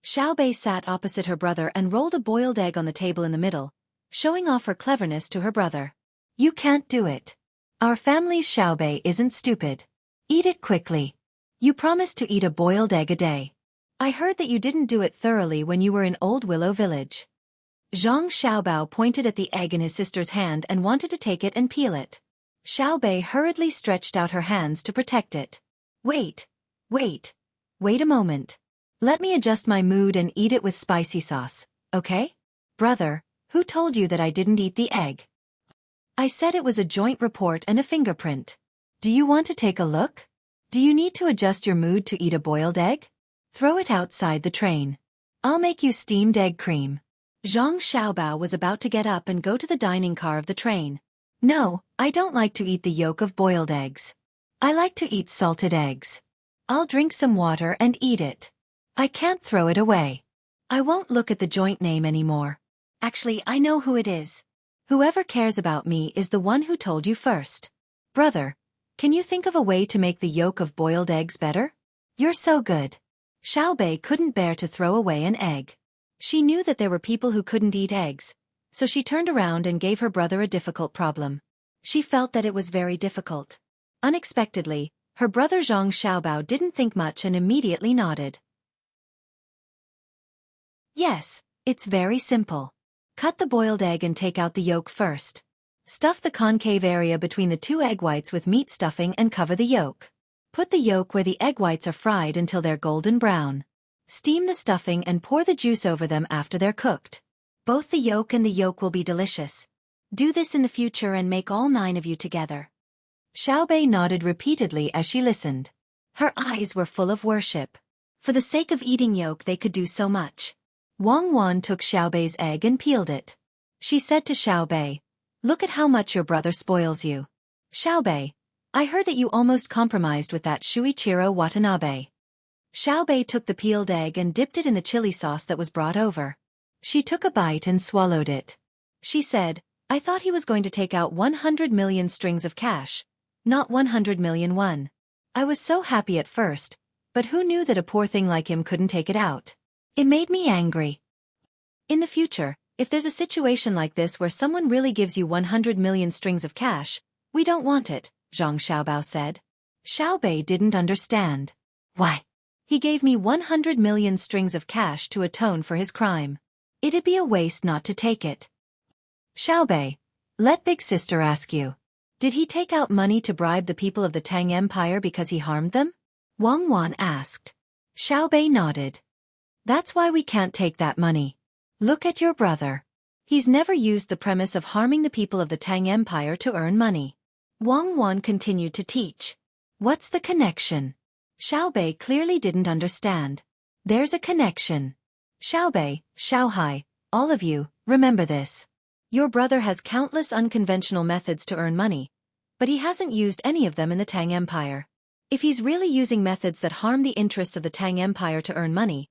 Xiaobei sat opposite her brother and rolled a boiled egg on the table in the middle, showing off her cleverness to her brother. "You can't do it. Our family's Xiaobei isn't stupid. Eat it quickly. You promised to eat a boiled egg a day. I heard that you didn't do it thoroughly when you were in Old Willow Village." Zhang Xiaobao pointed at the egg in his sister's hand and wanted to take it and peel it. Xiaobei hurriedly stretched out her hands to protect it. Wait a moment. Let me adjust my mood and eat it with spicy sauce, okay? Brother, who told you that I didn't eat the egg? I said it was a joint report and a fingerprint. Do you want to take a look? Do you need to adjust your mood to eat a boiled egg? Throw it outside the train. I'll make you steamed egg cream. Zhang Xiaobao was about to get up and go to the dining car of the train. No, I don't like to eat the yolk of boiled eggs. I like to eat salted eggs. I'll drink some water and eat it. I can't throw it away. I won't look at the joint name anymore. Actually, I know who it is. Whoever cares about me is the one who told you first. Brother, can you think of a way to make the yolk of boiled eggs better? You're so good. Xiaobei couldn't bear to throw away an egg. She knew that there were people who couldn't eat eggs, so she turned around and gave her brother a difficult problem. She felt that it was very difficult. Unexpectedly, her brother Zhang Xiaobao didn't think much and immediately nodded. Yes, it's very simple. Cut the boiled egg and take out the yolk first. Stuff the concave area between the 2 egg whites with meat stuffing and cover the yolk. Put the yolk where the egg whites are fried until they're golden brown. Steam the stuffing and pour the juice over them after they're cooked. Both the yolk and the yolk will be delicious. Do this in the future and make all 9 of you together. Xiaobei nodded repeatedly as she listened. Her eyes were full of worship. For the sake of eating yolk they could do so much. Wang Wan took Xiaobei's egg and peeled it. She said to Xiaobei, "Look at how much your brother spoils you." "Xiaobei, I heard that you almost compromised with that Shuichiro Watanabe." Xiaobei took the peeled egg and dipped it in the chili sauce that was brought over. She took a bite and swallowed it. She said, I thought he was going to take out 100 million strings of cash, not 100 million won. I was so happy at first, but who knew that a poor thing like him couldn't take it out? It made me angry. In the future, if there's a situation like this where someone really gives you 100 million strings of cash, we don't want it, Zhang Xiaobao said. Xiaobei didn't understand. Why? He gave me 100 million strings of cash to atone for his crime. It'd be a waste not to take it. Xiaobei, let big sister ask you. Did he take out money to bribe the people of the Tang Empire because he harmed them? Wang Wan asked. Xiaobei nodded. That's why we can't take that money. Look at your brother. He's never used the premise of harming the people of the Tang Empire to earn money. Wang Wan continued to teach. What's the connection? Xiaobei clearly didn't understand. There's a connection. Xiaobei, Xiaohai, all of you, remember this. Your brother has countless unconventional methods to earn money, but he hasn't used any of them in the Tang Empire. If he's really using methods that harm the interests of the Tang Empire to earn money,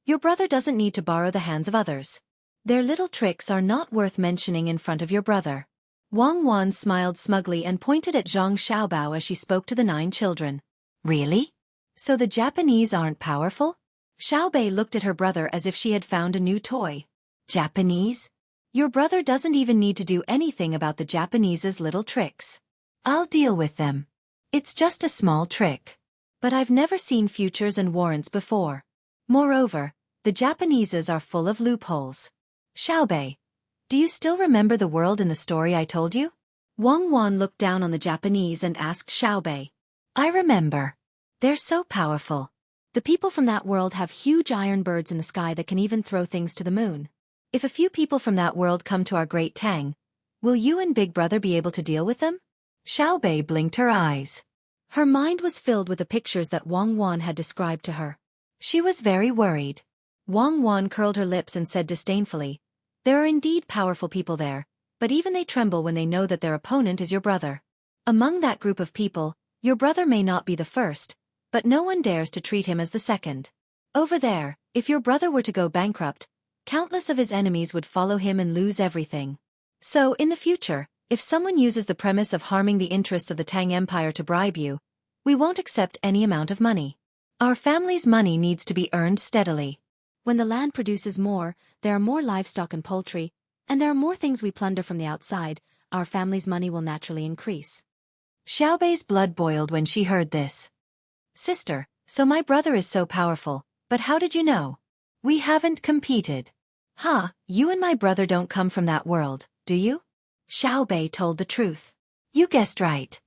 your brother doesn't need to borrow the hands of others. Their little tricks are not worth mentioning in front of your brother. Wang Wan smiled smugly and pointed at Zhang Xiaobao as she spoke to the 9 children. Really? So the Japanese aren't powerful? Xiaobei looked at her brother as if she had found a new toy. Japanese? Your brother doesn't even need to do anything about the Japanese's little tricks. I'll deal with them. It's just a small trick. But I've never seen futures and warrants before. Moreover, the Japaneses are full of loopholes. Xiaobei, do you still remember the world in the story I told you? Wang Wan looked down on the Japanese and asked Xiaobei. I remember. They're so powerful. The people from that world have huge iron birds in the sky that can even throw things to the moon. If a few people from that world come to our great Tang, will you and Big Brother be able to deal with them? Xiaobei blinked her eyes. Her mind was filled with the pictures that Wang Wan had described to her. She was very worried. Wang Wan curled her lips and said disdainfully, there are indeed powerful people there, but even they tremble when they know that their opponent is your brother. Among that group of people, your brother may not be the first, but no one dares to treat him as the second. Over there, if your brother were to go bankrupt, countless of his enemies would follow him and lose everything. So, in the future, if someone uses the premise of harming the interests of the Tang Empire to bribe you, we won't accept any amount of money. Our family's money needs to be earned steadily. When the land produces more, there are more livestock and poultry, and there are more things we plunder from the outside, our family's money will naturally increase. Xiaobei's blood boiled when she heard this. Sister, so my brother is so powerful, but how did you know? We haven't competed. You and my brother don't come from that world, do you? Xiaobei told the truth. You guessed right.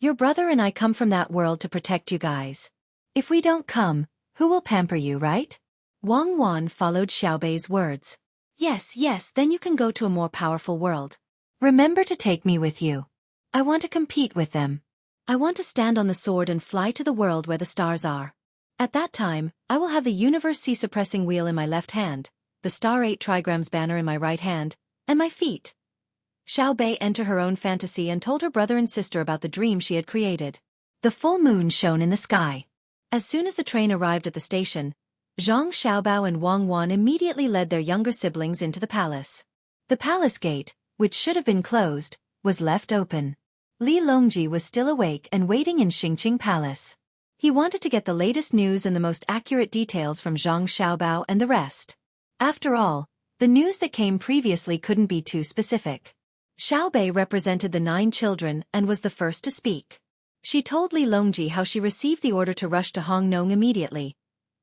Your brother and I come from that world to protect you guys. If we don't come, who will pamper you, right? Wang Wan followed Xiaobei's words. Yes, then you can go to a more powerful world. Remember to take me with you. I want to compete with them. I want to stand on the sword and fly to the world where the stars are. At that time, I will have the universe suppressing wheel in my left hand, the star 8 trigrams banner in my right hand, and my feet. Xiaobei entered her own fantasy and told her brother and sister about the dream she had created. The full moon shone in the sky. As soon as the train arrived at the station, Zhang Xiaobao and Wang Wan immediately led their younger siblings into the palace. The palace gate, which should have been closed, was left open. Li Longji was still awake and waiting in Xingqing Palace. He wanted to get the latest news and the most accurate details from Zhang Xiaobao and the rest. After all, the news that came previously couldn't be too specific. Xiaobei represented the 9 children and was the first to speak. She told Li Longji how she received the order to rush to Hongnong immediately,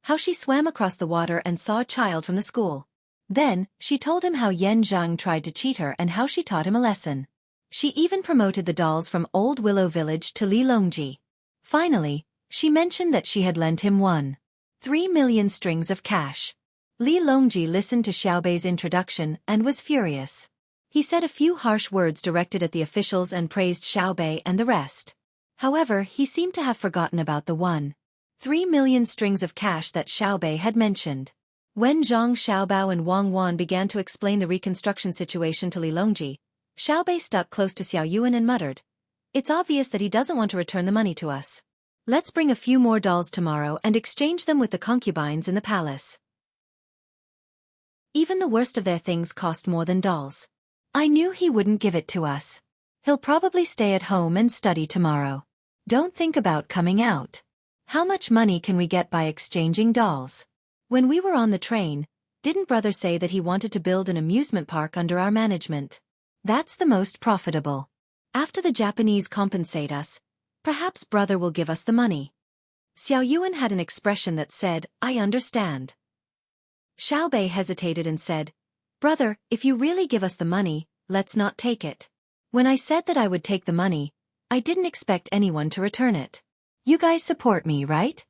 how she swam across the water and saw a child from the school. Then, she told him how Yan Zhang tried to cheat her and how she taught him a lesson. She even promoted the dolls from Old Willow Village to Li Longji. Finally, she mentioned that she had lent him 1.3 million strings of cash. Li Longji listened to Xiaobei's introduction and was furious. He said a few harsh words directed at the officials and praised Xiaobei and the rest. However, he seemed to have forgotten about the 1.3 million strings of cash that Xiaobei had mentioned. When Zhang Xiaobao and Wang Wan began to explain the reconstruction situation to Li Longji, Xiaobei stuck close to Xiao Yuan and muttered, "It's obvious that he doesn't want to return the money to us. Let's bring a few more dolls tomorrow and exchange them with the concubines in the palace. Even the worst of their things cost more than dolls. I knew he wouldn't give it to us. He'll probably stay at home and study tomorrow. Don't think about coming out. How much money can we get by exchanging dolls? When we were on the train, didn't brother say that he wanted to build an amusement park under our management? That's the most profitable. After the Japanese compensate us, perhaps brother will give us the money. Xiao Yuan had an expression that said, I understand. Xiaobei hesitated and said, Brother, if you really give us the money, let's not take it. When I said that I would take the money, I didn't expect anyone to return it. You guys support me, right?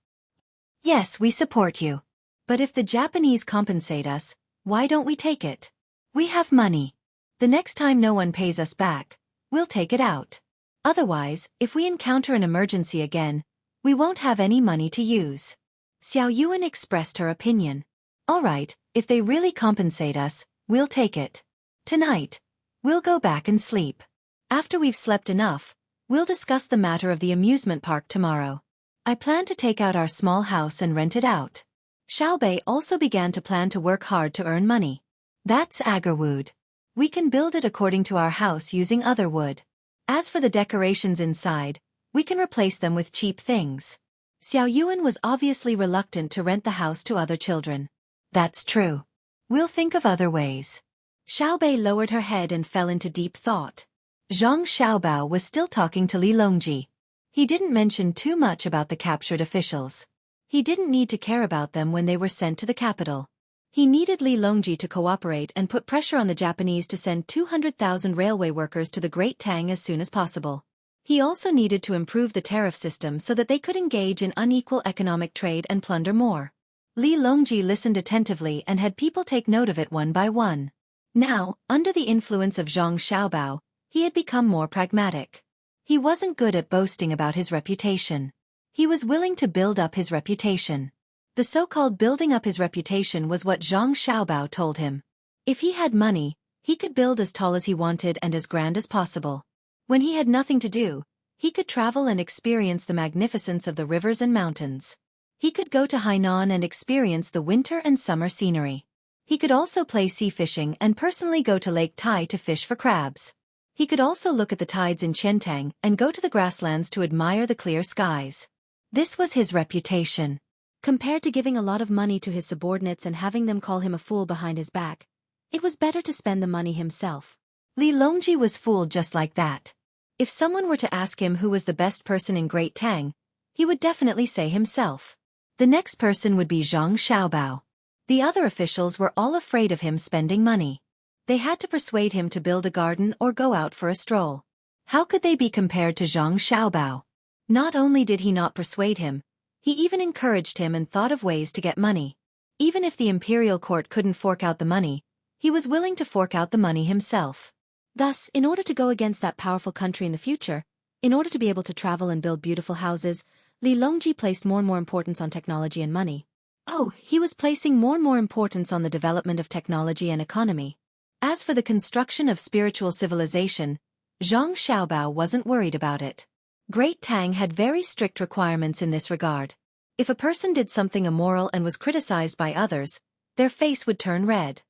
Yes, we support you. But if the Japanese compensate us, why don't we take it? We have money. The next time no one pays us back, we'll take it out. Otherwise, if we encounter an emergency again, we won't have any money to use. Xiao Yuan expressed her opinion. All right, if they really compensate us, we'll take it. Tonight, we'll go back and sleep. After we've slept enough, we'll discuss the matter of the amusement park tomorrow. I plan to take out our small house and rent it out. Xiaobei also began to plan to work hard to earn money. That's agarwood. We can build it according to our house using other wood. As for the decorations inside, we can replace them with cheap things. Xiao Yuan was obviously reluctant to rent the house to other children. That's true. We'll think of other ways. Xiaobei lowered her head and fell into deep thought. Zhang Xiaobao was still talking to Li Longji. He didn't mention too much about the captured officials. He didn't need to care about them when they were sent to the capital. He needed Li Longji to cooperate and put pressure on the Japanese to send 200,000 railway workers to the Great Tang as soon as possible. He also needed to improve the tariff system so that they could engage in unequal economic trade and plunder more. Li Longji listened attentively and had people take note of it one by one. Now, under the influence of Zhang Xiaobao, he had become more pragmatic. He wasn't good at boasting about his reputation. He was willing to build up his reputation. The so-called building up his reputation was what Zhang Xiaobao told him. If he had money, he could build as tall as he wanted and as grand as possible. When he had nothing to do, he could travel and experience the magnificence of the rivers and mountains. He could go to Hainan and experience the winter and summer scenery. He could also play sea fishing and personally go to Lake Tai to fish for crabs. He could also look at the tides in Qiantang and go to the grasslands to admire the clear skies. This was his reputation. Compared to giving a lot of money to his subordinates and having them call him a fool behind his back, it was better to spend the money himself. Li Longji was fooled just like that. If someone were to ask him who was the best person in Great Tang, he would definitely say himself. The next person would be Zhang Xiaobao. The other officials were all afraid of him spending money. They had to persuade him to build a garden or go out for a stroll. How could they be compared to Zhang Xiaobao? Not only did he not persuade him, he even encouraged him and thought of ways to get money. Even if the imperial court couldn't fork out the money, he was willing to fork out the money himself. Thus, in order to go against that powerful country in the future, in order to be able to travel and build beautiful houses, Li Longji placed more and more importance on technology and money. Oh, he was placing more and more importance on the development of technology and economy. As for the construction of spiritual civilization, Zhang Xiaobao wasn't worried about it. Great Tang had very strict requirements in this regard. If a person did something immoral and was criticized by others, their face would turn red.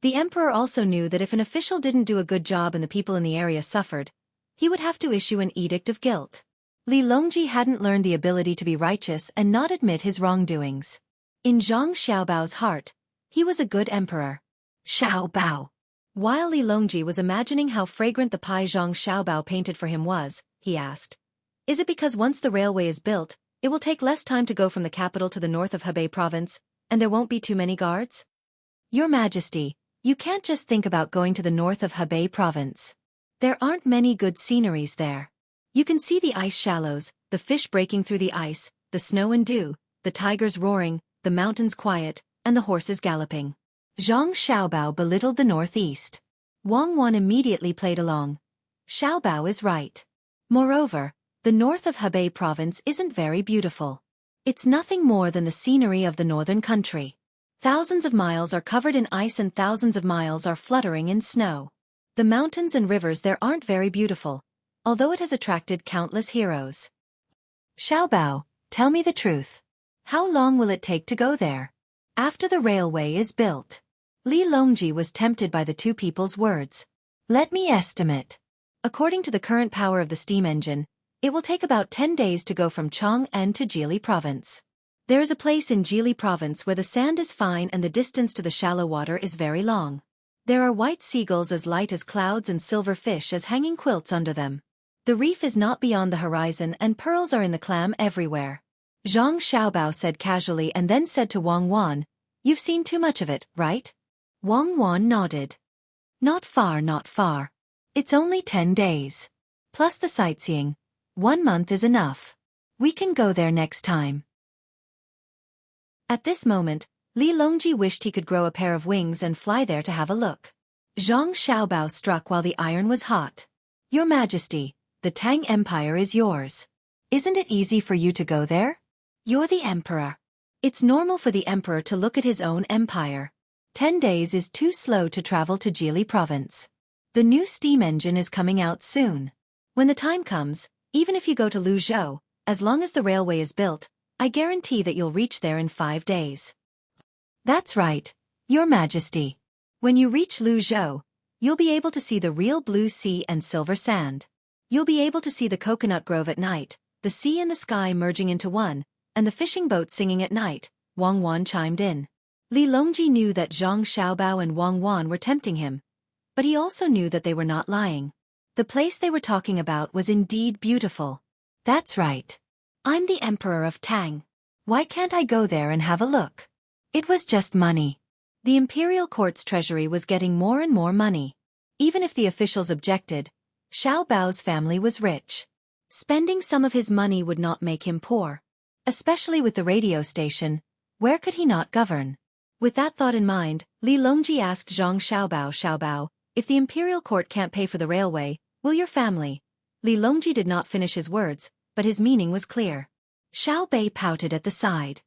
The emperor also knew that if an official didn't do a good job and the people in the area suffered, he would have to issue an edict of guilt. Li Longji hadn't learned the ability to be righteous and not admit his wrongdoings. In Zhang Xiaobao's heart, he was a good emperor. Xiaobao. While Li Longji was imagining how fragrant the pie Zhang Xiaobao painted for him was, he asked, "Is it because once the railway is built, it will take less time to go from the capital to the north of Hebei province, and there won't be too many guards?" "Your Majesty, you can't just think about going to the north of Hebei province. There aren't many good sceneries there. You can see the ice shallows, the fish breaking through the ice, the snow and dew, the tigers roaring, the mountains quiet, and the horses galloping." Zhang Xiaobao belittled the northeast. Wang Wan immediately played along. Xiaobao is right. Moreover, the north of Hebei province isn't very beautiful. It's nothing more than the scenery of the northern country. Thousands of miles are covered in ice and thousands of miles are fluttering in snow. The mountains and rivers there aren't very beautiful, although it has attracted countless heroes. Xiaobao, tell me the truth. How long will it take to go there? After the railway is built. Li Longji was tempted by the two people's words. Let me estimate. According to the current power of the steam engine, it will take about 10 days to go from Chang'an to Jili province. There is a place in Jili province where the sand is fine and the distance to the shallow water is very long. There are white seagulls as light as clouds and silver fish as hanging quilts under them. The reef is not beyond the horizon and pearls are in the clam everywhere. Zhang Xiaobao said casually and then said to Wang Wan, You've seen too much of it, right? Wang Wan nodded. Not far, not far. It's only 10 days. Plus the sightseeing. 1 month is enough. We can go there next time. At this moment, Li Longji wished he could grow a pair of wings and fly there to have a look. Zhang Xiaobao struck while the iron was hot. Your Majesty, the Tang Empire is yours. Isn't it easy for you to go there? You're the emperor. It's normal for the emperor to look at his own empire. 10 days is too slow to travel to Jili province. The new steam engine is coming out soon. When the time comes, even if you go to Luzhou, as long as the railway is built, I guarantee that you'll reach there in 5 days. That's right, Your Majesty. When you reach Luzhou, you'll be able to see the real blue sea and silver sand. You'll be able to see the coconut grove at night, the sea and the sky merging into one, and the fishing boat singing at night, Wang Wan chimed in. Li Longji knew that Zhang Xiaobao and Wang Wan were tempting him, but he also knew that they were not lying. The place they were talking about was indeed beautiful. That's right. I'm the Emperor of Tang. Why can't I go there and have a look? It was just money. The imperial court's treasury was getting more and more money. Even if the officials objected, Xiaobao's family was rich. Spending some of his money would not make him poor. Especially with the radio station, where could he not govern? With that thought in mind, Li Longji asked Zhang Xiaobao, if the imperial court can't pay for the railway, will your family? Li Longji did not finish his words, but his meaning was clear. Xiao Bei pouted at the side.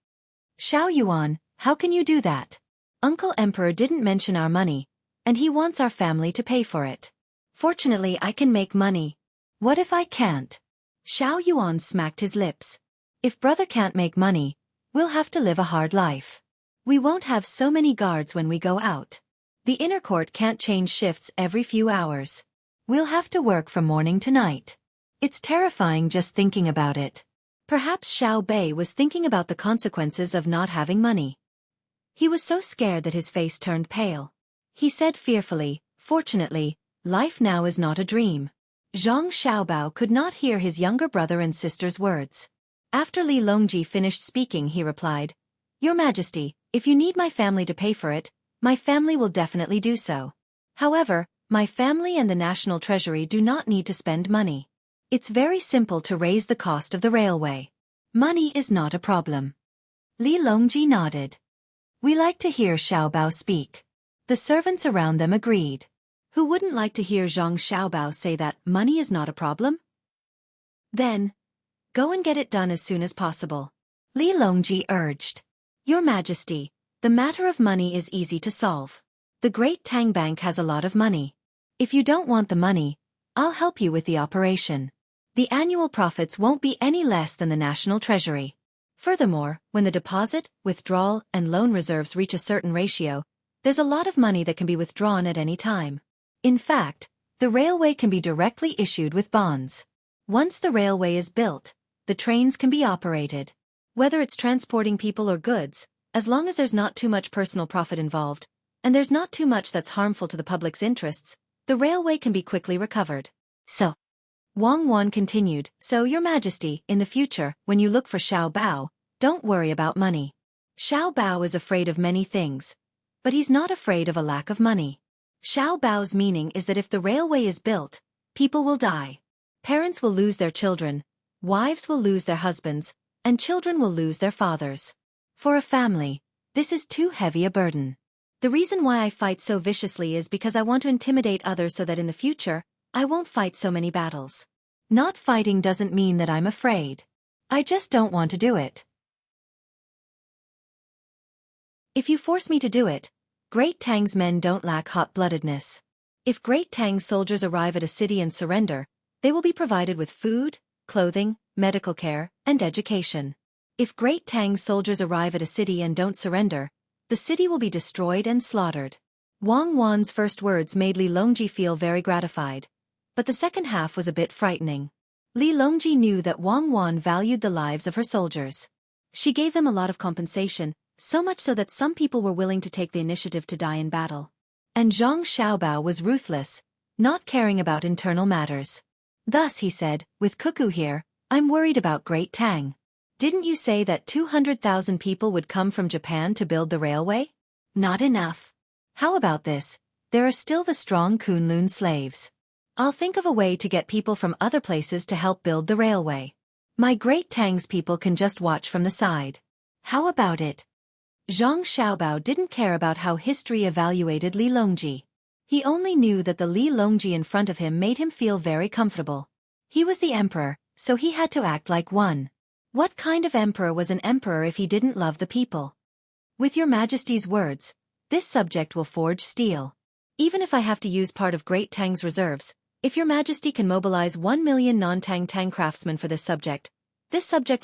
Xiao Yuan, how can you do that? Uncle Emperor didn't mention our money, and he wants our family to pay for it. Fortunately, I can make money. What if I can't? Xiao Yuan smacked his lips. If brother can't make money, we'll have to live a hard life. We won't have so many guards when we go out. The inner court can't change shifts every few hours. We'll have to work from morning to night. It's terrifying just thinking about it. Perhaps Xiao Bei was thinking about the consequences of not having money. He was so scared that his face turned pale. He said fearfully, Fortunately, life now is not a dream. Zhang Xiaobao could not hear his younger brother and sister's words. After Li Longji finished speaking, he replied, Your Majesty, if you need my family to pay for it, my family will definitely do so. However, my family and the national treasury do not need to spend money. It's very simple to raise the cost of the railway. Money is not a problem. Li Longji nodded. We like to hear Xiaobao speak. The servants around them agreed. Who wouldn't like to hear Zhang Xiaobao say that money is not a problem? Then, go and get it done as soon as possible. Li Longji urged. Your Majesty, the matter of money is easy to solve. The Great Tang Bank has a lot of money. If you don't want the money, I'll help you with the operation. The annual profits won't be any less than the national treasury. Furthermore, when the deposit, withdrawal, and loan reserves reach a certain ratio, there's a lot of money that can be withdrawn at any time. In fact, the railway can be directly issued with bonds. Once the railway is built, the trains can be operated. Whether it's transporting people or goods, as long as there's not too much personal profit involved, and there's not too much that's harmful to the public's interests, the railway can be quickly recovered. So, Wang Wan continued, So Your Majesty, in the future, when you look for Xiao Bao, don't worry about money. Xiao Bao is afraid of many things, but he's not afraid of a lack of money. Xiao Bao's meaning is that if the railway is built, people will die. Parents will lose their children, wives will lose their husbands, and children will lose their fathers. For a family, this is too heavy a burden. The reason why I fight so viciously is because I want to intimidate others so that in the future, I won't fight so many battles. Not fighting doesn't mean that I'm afraid. I just don't want to do it. If you force me to do it, Great Tang's men don't lack hot-bloodedness. If Great Tang's soldiers arrive at a city and surrender, They will be provided with food, clothing, medical care, and education. If Great Tang's soldiers arrive at a city and don't surrender, the city will be destroyed and slaughtered. Wang Wan's first words made Li Longji feel very gratified, but the second half was a bit frightening. Li Longji knew that Wang Wan valued the lives of her soldiers. She gave them a lot of compensation, so much so that some people were willing to take the initiative to die in battle. And Zhang Xiaobao was ruthless, not caring about internal matters. Thus he said, "With Cuckoo here, I'm worried about Great Tang. Didn't you say that 200,000 people would come from Japan to build the railway? Not enough. How about this? There are still the strong Kunlun slaves. I'll think of a way to get people from other places to help build the railway. My Great Tang's people can just watch from the side. How about it?" Zhang Xiaobao didn't care about how history evaluated Li Longji. He only knew that the Li Longji in front of him made him feel very comfortable. He was the emperor, so he had to act like one. What kind of emperor was an emperor if he didn't love the people? "With your majesty's words, this subject will forge steel. Even if I have to use part of Great Tang's reserves, if your majesty can mobilize 1 million non-Tang craftsmen for this subject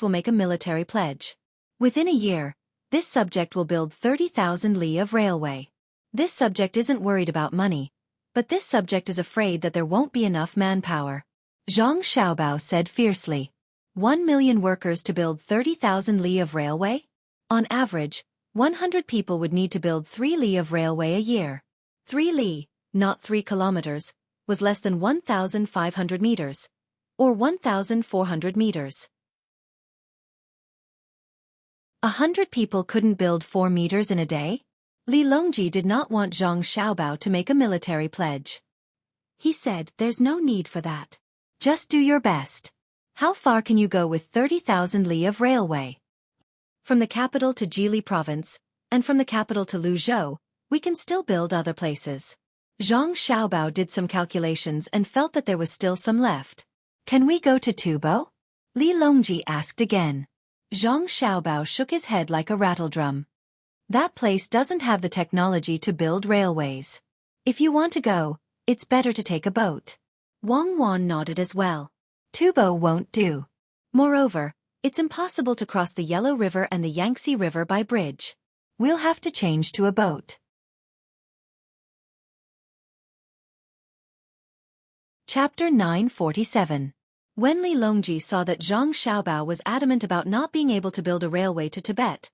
will make a military pledge. Within a year, this subject will build 30,000 li of railway. This subject isn't worried about money, but this subject is afraid that there won't be enough manpower." Zhang Xiaobao said fiercely. 1 million workers to build 30,000 li of railway? On average, 100 people would need to build 3 li of railway a year. 3 li, not 3 kilometers, was less than 1,500 meters, or 1,400 meters. 100 people couldn't build 4 meters in a day? Li Longji did not want Zhang Xiaobao to make a military pledge. He said, "There's no need for that. Just do your best. How far can you go with 30,000 li of railway? From the capital to Jili province, and from the capital to Luzhou, we can still build other places." Zhang Xiaobao did some calculations and felt that there was still some left. "Can we go to Tubo?" Li Longji asked again. Zhang Xiaobao shook his head like a rattledrum. "That place doesn't have the technology to build railways. If you want to go, it's better to take a boat." Wang Wan nodded as well. "Tubo won't do. Moreover, it's impossible to cross the Yellow River and the Yangtze River by bridge. We'll have to change to a boat." Chapter 947. When Li Longji saw that Zhang Xiaobao was adamant about not being able to build a railway to Tibet,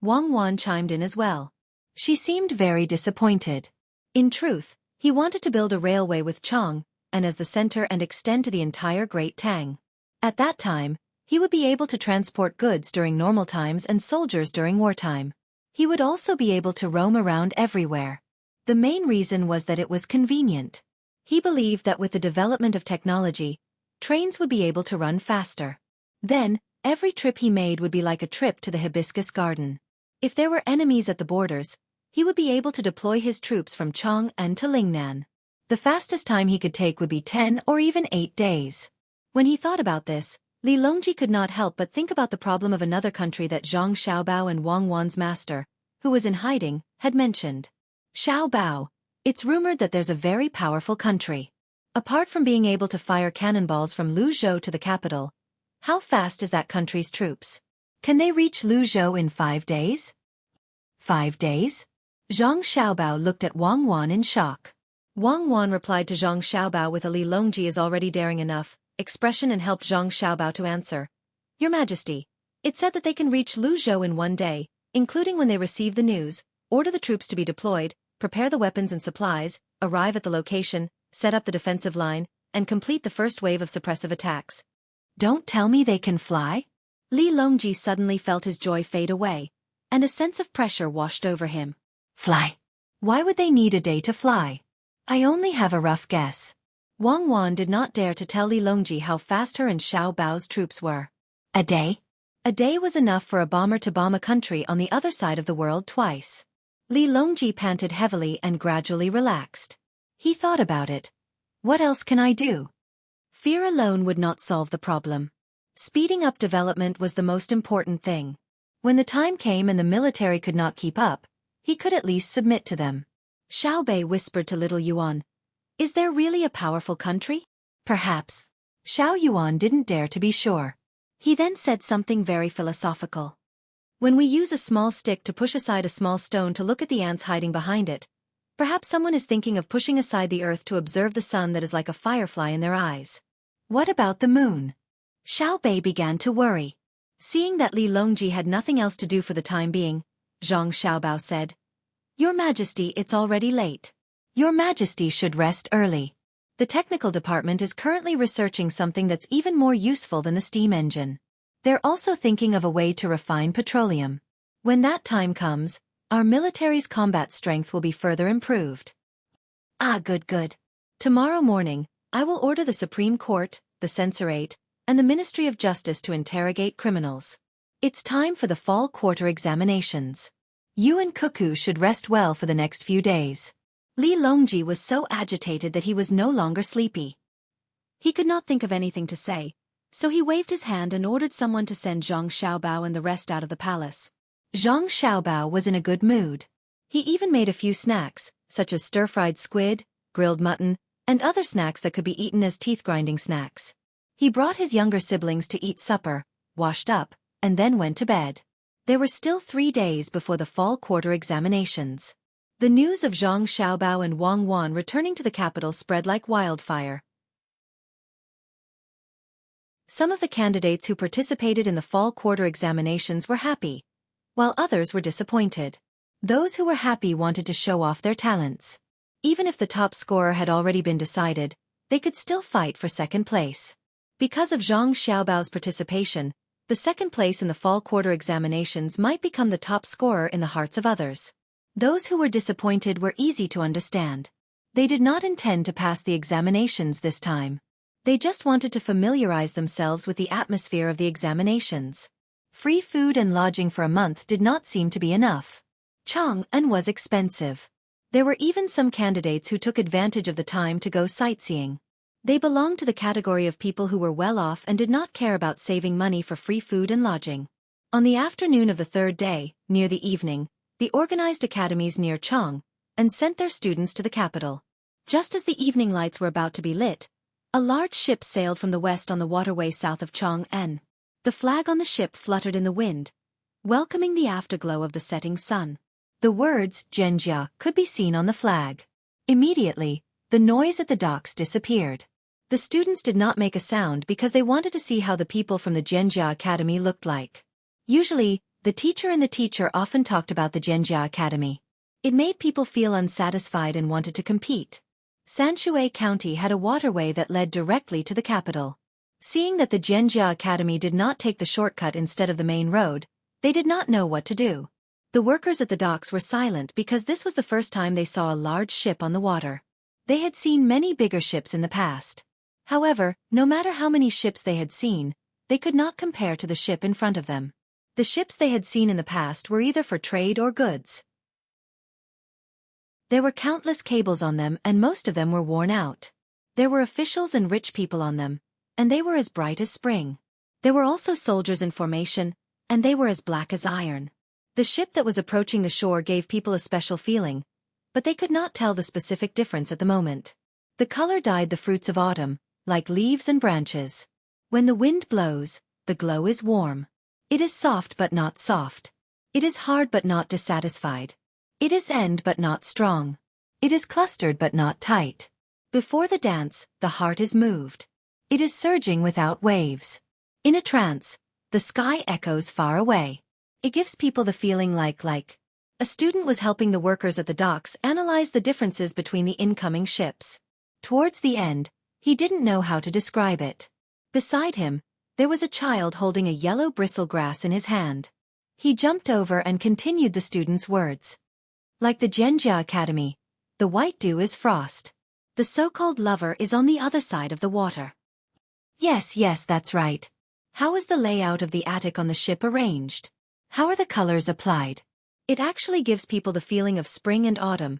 Wang Wan chimed in as well. She seemed very disappointed. In truth, he wanted to build a railway with Chang, and as the center and extend to the entire Great Tang. At that time, he would be able to transport goods during normal times and soldiers during wartime. He would also be able to roam around everywhere. The main reason was that it was convenient. He believed that with the development of technology, trains would be able to run faster. Then, every trip he made would be like a trip to the hibiscus garden. If there were enemies at the borders, he would be able to deploy his troops from Chang'an to Lingnan. The fastest time he could take would be 10 or even 8 days. When he thought about this, Li Longji could not help but think about the problem of another country that Zhang Xiaobao and Wang Wan's master, who was in hiding, had mentioned. "Xiaobao, it's rumored that there's a very powerful country. Apart from being able to fire cannonballs from Luzhou to the capital, how fast is that country's troops? Can they reach Luzhou in 5 days? 5 days? Zhang Xiaobao looked at Wang Wan in shock. Wang Wan replied to Zhang Xiaobao with a "Li Longji is already daring enough" expression and helped Zhang Xiaobao to answer. "Your Majesty, it said that they can reach Luzhou in 1 day, including when they receive the news, order the troops to be deployed, prepare the weapons and supplies, arrive at the location, set up the defensive line, and complete the first wave of suppressive attacks." "Don't tell me they can fly?" Li Longji suddenly felt his joy fade away, and a sense of pressure washed over him. "Fly? Why would they need a day to fly? I only have a rough guess." Wang Wan did not dare to tell Li Longji how fast her and Xiaobao's troops were. A day? A day was enough for a bomber to bomb a country on the other side of the world twice. Li Longji panted heavily and gradually relaxed. He thought about it. What else can I do? Fear alone would not solve the problem. Speeding up development was the most important thing. When the time came and the military could not keep up, he could at least submit to them. Xiaobei whispered to little Yuan, "Is there really a powerful country?" "Perhaps. Xiao Yuan didn't dare to be sure. He then said something very philosophical. When we use a small stick to push aside a small stone to look at the ants hiding behind it, perhaps someone is thinking of pushing aside the earth to observe the sun that is like a firefly in their eyes. What about the moon? Xiao Bei began to worry. Seeing that Li Longji had nothing else to do for the time being, Zhang Xiaobao said, "Your Majesty, it's already late. Your Majesty should rest early. The technical department is currently researching something that's even more useful than the steam engine. They're also thinking of a way to refine petroleum. When that time comes, our military's combat strength will be further improved." Ah, good. Tomorrow morning, I will order the Supreme Court, the Censorate, and the Ministry of Justice to interrogate criminals. It's time for the fall quarter examinations. You and Cuckoo should rest well for the next few days. Li Longji was so agitated that he was no longer sleepy. He could not think of anything to say, so he waved his hand and ordered someone to send Zhang Xiaobao and the rest out of the palace. Zhang Xiaobao was in a good mood. He even made a few snacks, such as stir-fried squid, grilled mutton, and other snacks that could be eaten as teeth-grinding snacks. He brought his younger siblings to eat supper, washed up, and then went to bed. There were still 3 days before the fall quarter examinations. The news of Zhang Xiaobao and Wang Wan returning to the capital spread like wildfire. Some of the candidates who participated in the fall quarter examinations were happy, while others were disappointed. Those who were happy wanted to show off their talents. Even if the top scorer had already been decided, they could still fight for second place. Because of Zhang Xiaobao's participation, the second place in the fall quarter examinations might become the top scorer in the hearts of others. Those who were disappointed were easy to understand. They did not intend to pass the examinations this time. They just wanted to familiarize themselves with the atmosphere of the examinations. Free food and lodging for a month did not seem to be enough. Chang'an was expensive. There were even some candidates who took advantage of the time to go sightseeing. They belonged to the category of people who were well off and did not care about saving money for free food and lodging. On the afternoon of the third day, near the evening, they organized academies near Chang'an and sent their students to the capital. Just as the evening lights were about to be lit, a large ship sailed from the west on the waterway south of Chang'an. The flag on the ship fluttered in the wind, welcoming the afterglow of the setting sun. The words Zhenjia could be seen on the flag. Immediately, the noise at the docks disappeared. The students did not make a sound because they wanted to see how the people from the Zhenjia Academy looked like. Usually, the teacher and the teacher often talked about the Zhenjia Academy. It made people feel unsatisfied and wanted to compete. Sanshui County had a waterway that led directly to the capital. Seeing that the Zhenjia Academy did not take the shortcut instead of the main road, they did not know what to do. The workers at the docks were silent because this was the first time they saw a large ship on the water. They had seen many bigger ships in the past. However, no matter how many ships they had seen, they could not compare to the ship in front of them. The ships they had seen in the past were either for trade or goods. There were countless cables on them and most of them were worn out. There were officials and rich people on them, and they were as bright as spring. There were also soldiers in formation, and they were as black as iron. The ship that was approaching the shore gave people a special feeling, but they could not tell the specific difference at the moment. The color dyed the fruits of autumn, like leaves and branches. When the wind blows, the glow is warm. It is soft but not soft. It is hard but not dissatisfied. It is end but not strong. It is clustered but not tight. Before the dance, the heart is moved. It is surging without waves. In a trance, the sky echoes far away. It gives people the feeling like. A student was helping the workers at the docks analyze the differences between the incoming ships. Towards the end, he didn't know how to describe it. Beside him, there was a child holding a yellow bristle grass in his hand. He jumped over and continued the student's words. Like the Zhenjia Academy, the white dew is frost. The so-called lover is on the other side of the water. Yes, that's right. How is the layout of the attic on the ship arranged? How are the colors applied? It actually gives people the feeling of spring and autumn,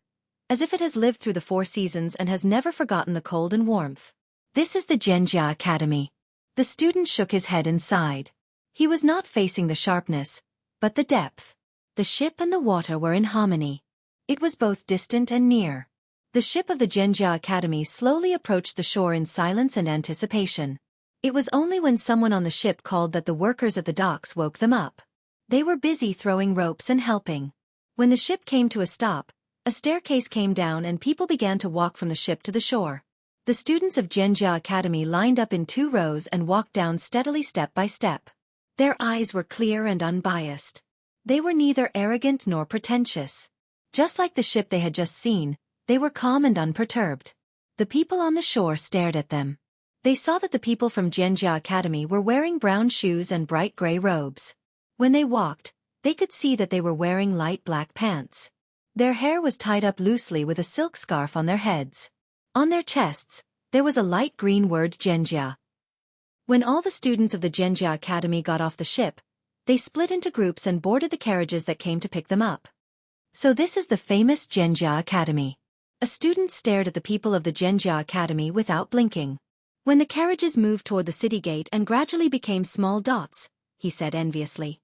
as if it has lived through the 4 seasons and has never forgotten the cold and warmth. This is the Zhenjia Academy. The student shook his head and sighed. He was not facing the sharpness, but the depth. The ship and the water were in harmony. It was both distant and near. The ship of the Zhenjia Academy slowly approached the shore in silence and anticipation. It was only when someone on the ship called that the workers at the docks woke them up. They were busy throwing ropes and helping. When the ship came to a stop, a staircase came down and people began to walk from the ship to the shore. The students of Zhenjia Academy lined up in 2 rows and walked down steadily step by step. Their eyes were clear and unbiased. They were neither arrogant nor pretentious. Just like the ship they had just seen, they were calm and unperturbed. The people on the shore stared at them. They saw that the people from Zhenjia Academy were wearing brown shoes and bright gray robes. When they walked, they could see that they were wearing light black pants. Their hair was tied up loosely with a silk scarf on their heads. On their chests, there was a light green word Zhenjia. When all the students of the Zhenjia Academy got off the ship, they split into groups and boarded the carriages that came to pick them up. So this is the famous Zhenjia Academy. A student stared at the people of the Zhenjia Academy without blinking. When the carriages moved toward the city gate and gradually became small dots, he said enviously.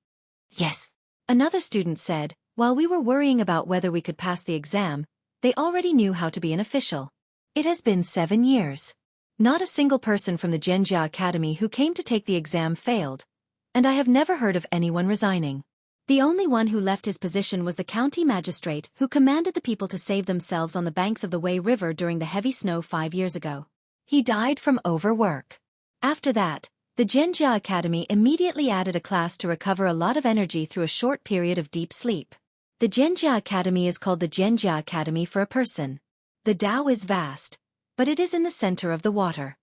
Yes. Another student said, while we were worrying about whether we could pass the exam, they already knew how to be an official. It has been 7 years. Not a single person from the Zhenjia Academy who came to take the exam failed, and I have never heard of anyone resigning. The only one who left his position was the county magistrate who commanded the people to save themselves on the banks of the Wei River during the heavy snow 5 years ago. He died from overwork. After that, the Zhenjia Academy immediately added a class to recover a lot of energy through a short period of deep sleep. The Zhenjia Academy is called the Zhenjia Academy for a person. The Tao is vast, but it is in the center of the water.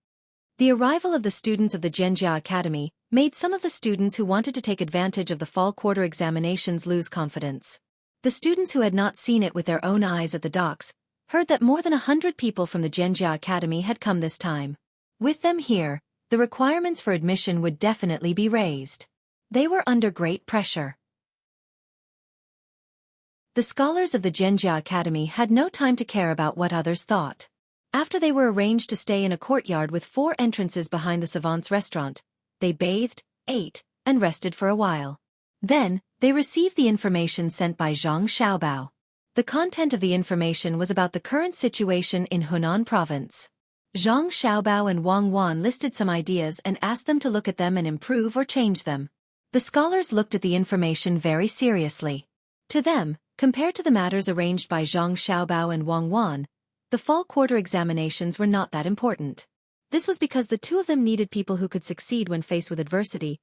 The arrival of the students of the Zhenjia Academy made some of the students who wanted to take advantage of the fall quarter examinations lose confidence. The students who had not seen it with their own eyes at the docks heard that more than 100 people from the Zhenjia Academy had come this time. With them here, the requirements for admission would definitely be raised. They were under great pressure. The scholars of the Zhenjia Academy had no time to care about what others thought. After they were arranged to stay in a courtyard with 4 entrances behind the savants' restaurant, they bathed, ate, and rested for a while. Then, they received the information sent by Zhang Xiaobao. The content of the information was about the current situation in Hunan province. Zhang Xiaobao and Wang Wan listed some ideas and asked them to look at them and improve or change them. The scholars looked at the information very seriously. To them, compared to the matters arranged by Zhang Xiaobao and Wang Wan, the fall quarter examinations were not that important. This was because the 2 of them needed people who could succeed when faced with adversity,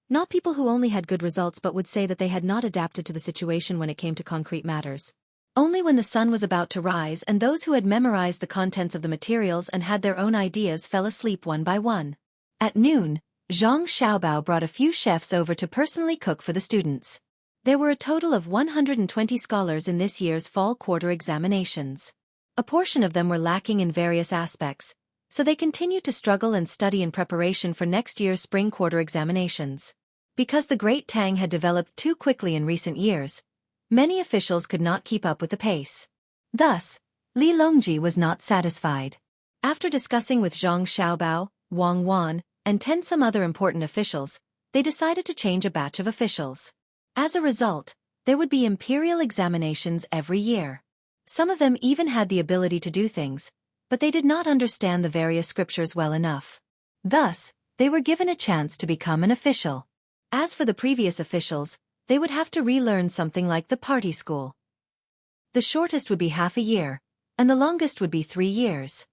not people who only had good results but would say that they had not adapted to the situation when it came to concrete matters. Only when the sun was about to rise and those who had memorized the contents of the materials and had their own ideas fell asleep one by one. At noon, Zhang Xiaobao brought a few chefs over to personally cook for the students. There were a total of 120 scholars in this year's fall quarter examinations. A portion of them were lacking in various aspects, so they continued to struggle and study in preparation for next year's spring quarter examinations. Because the great Tang had developed too quickly in recent years, many officials could not keep up with the pace. Thus, Li Longji was not satisfied. After discussing with Zhang Xiaobao, Wang Wan, and 10 some other important officials, they decided to change a batch of officials. As a result, there would be imperial examinations every year. Some of them even had the ability to do things, but they did not understand the various scriptures well enough. Thus, they were given a chance to become an official. As for the previous officials, they would have to relearn something like the party school. The shortest would be half a year, and the longest would be 3 years.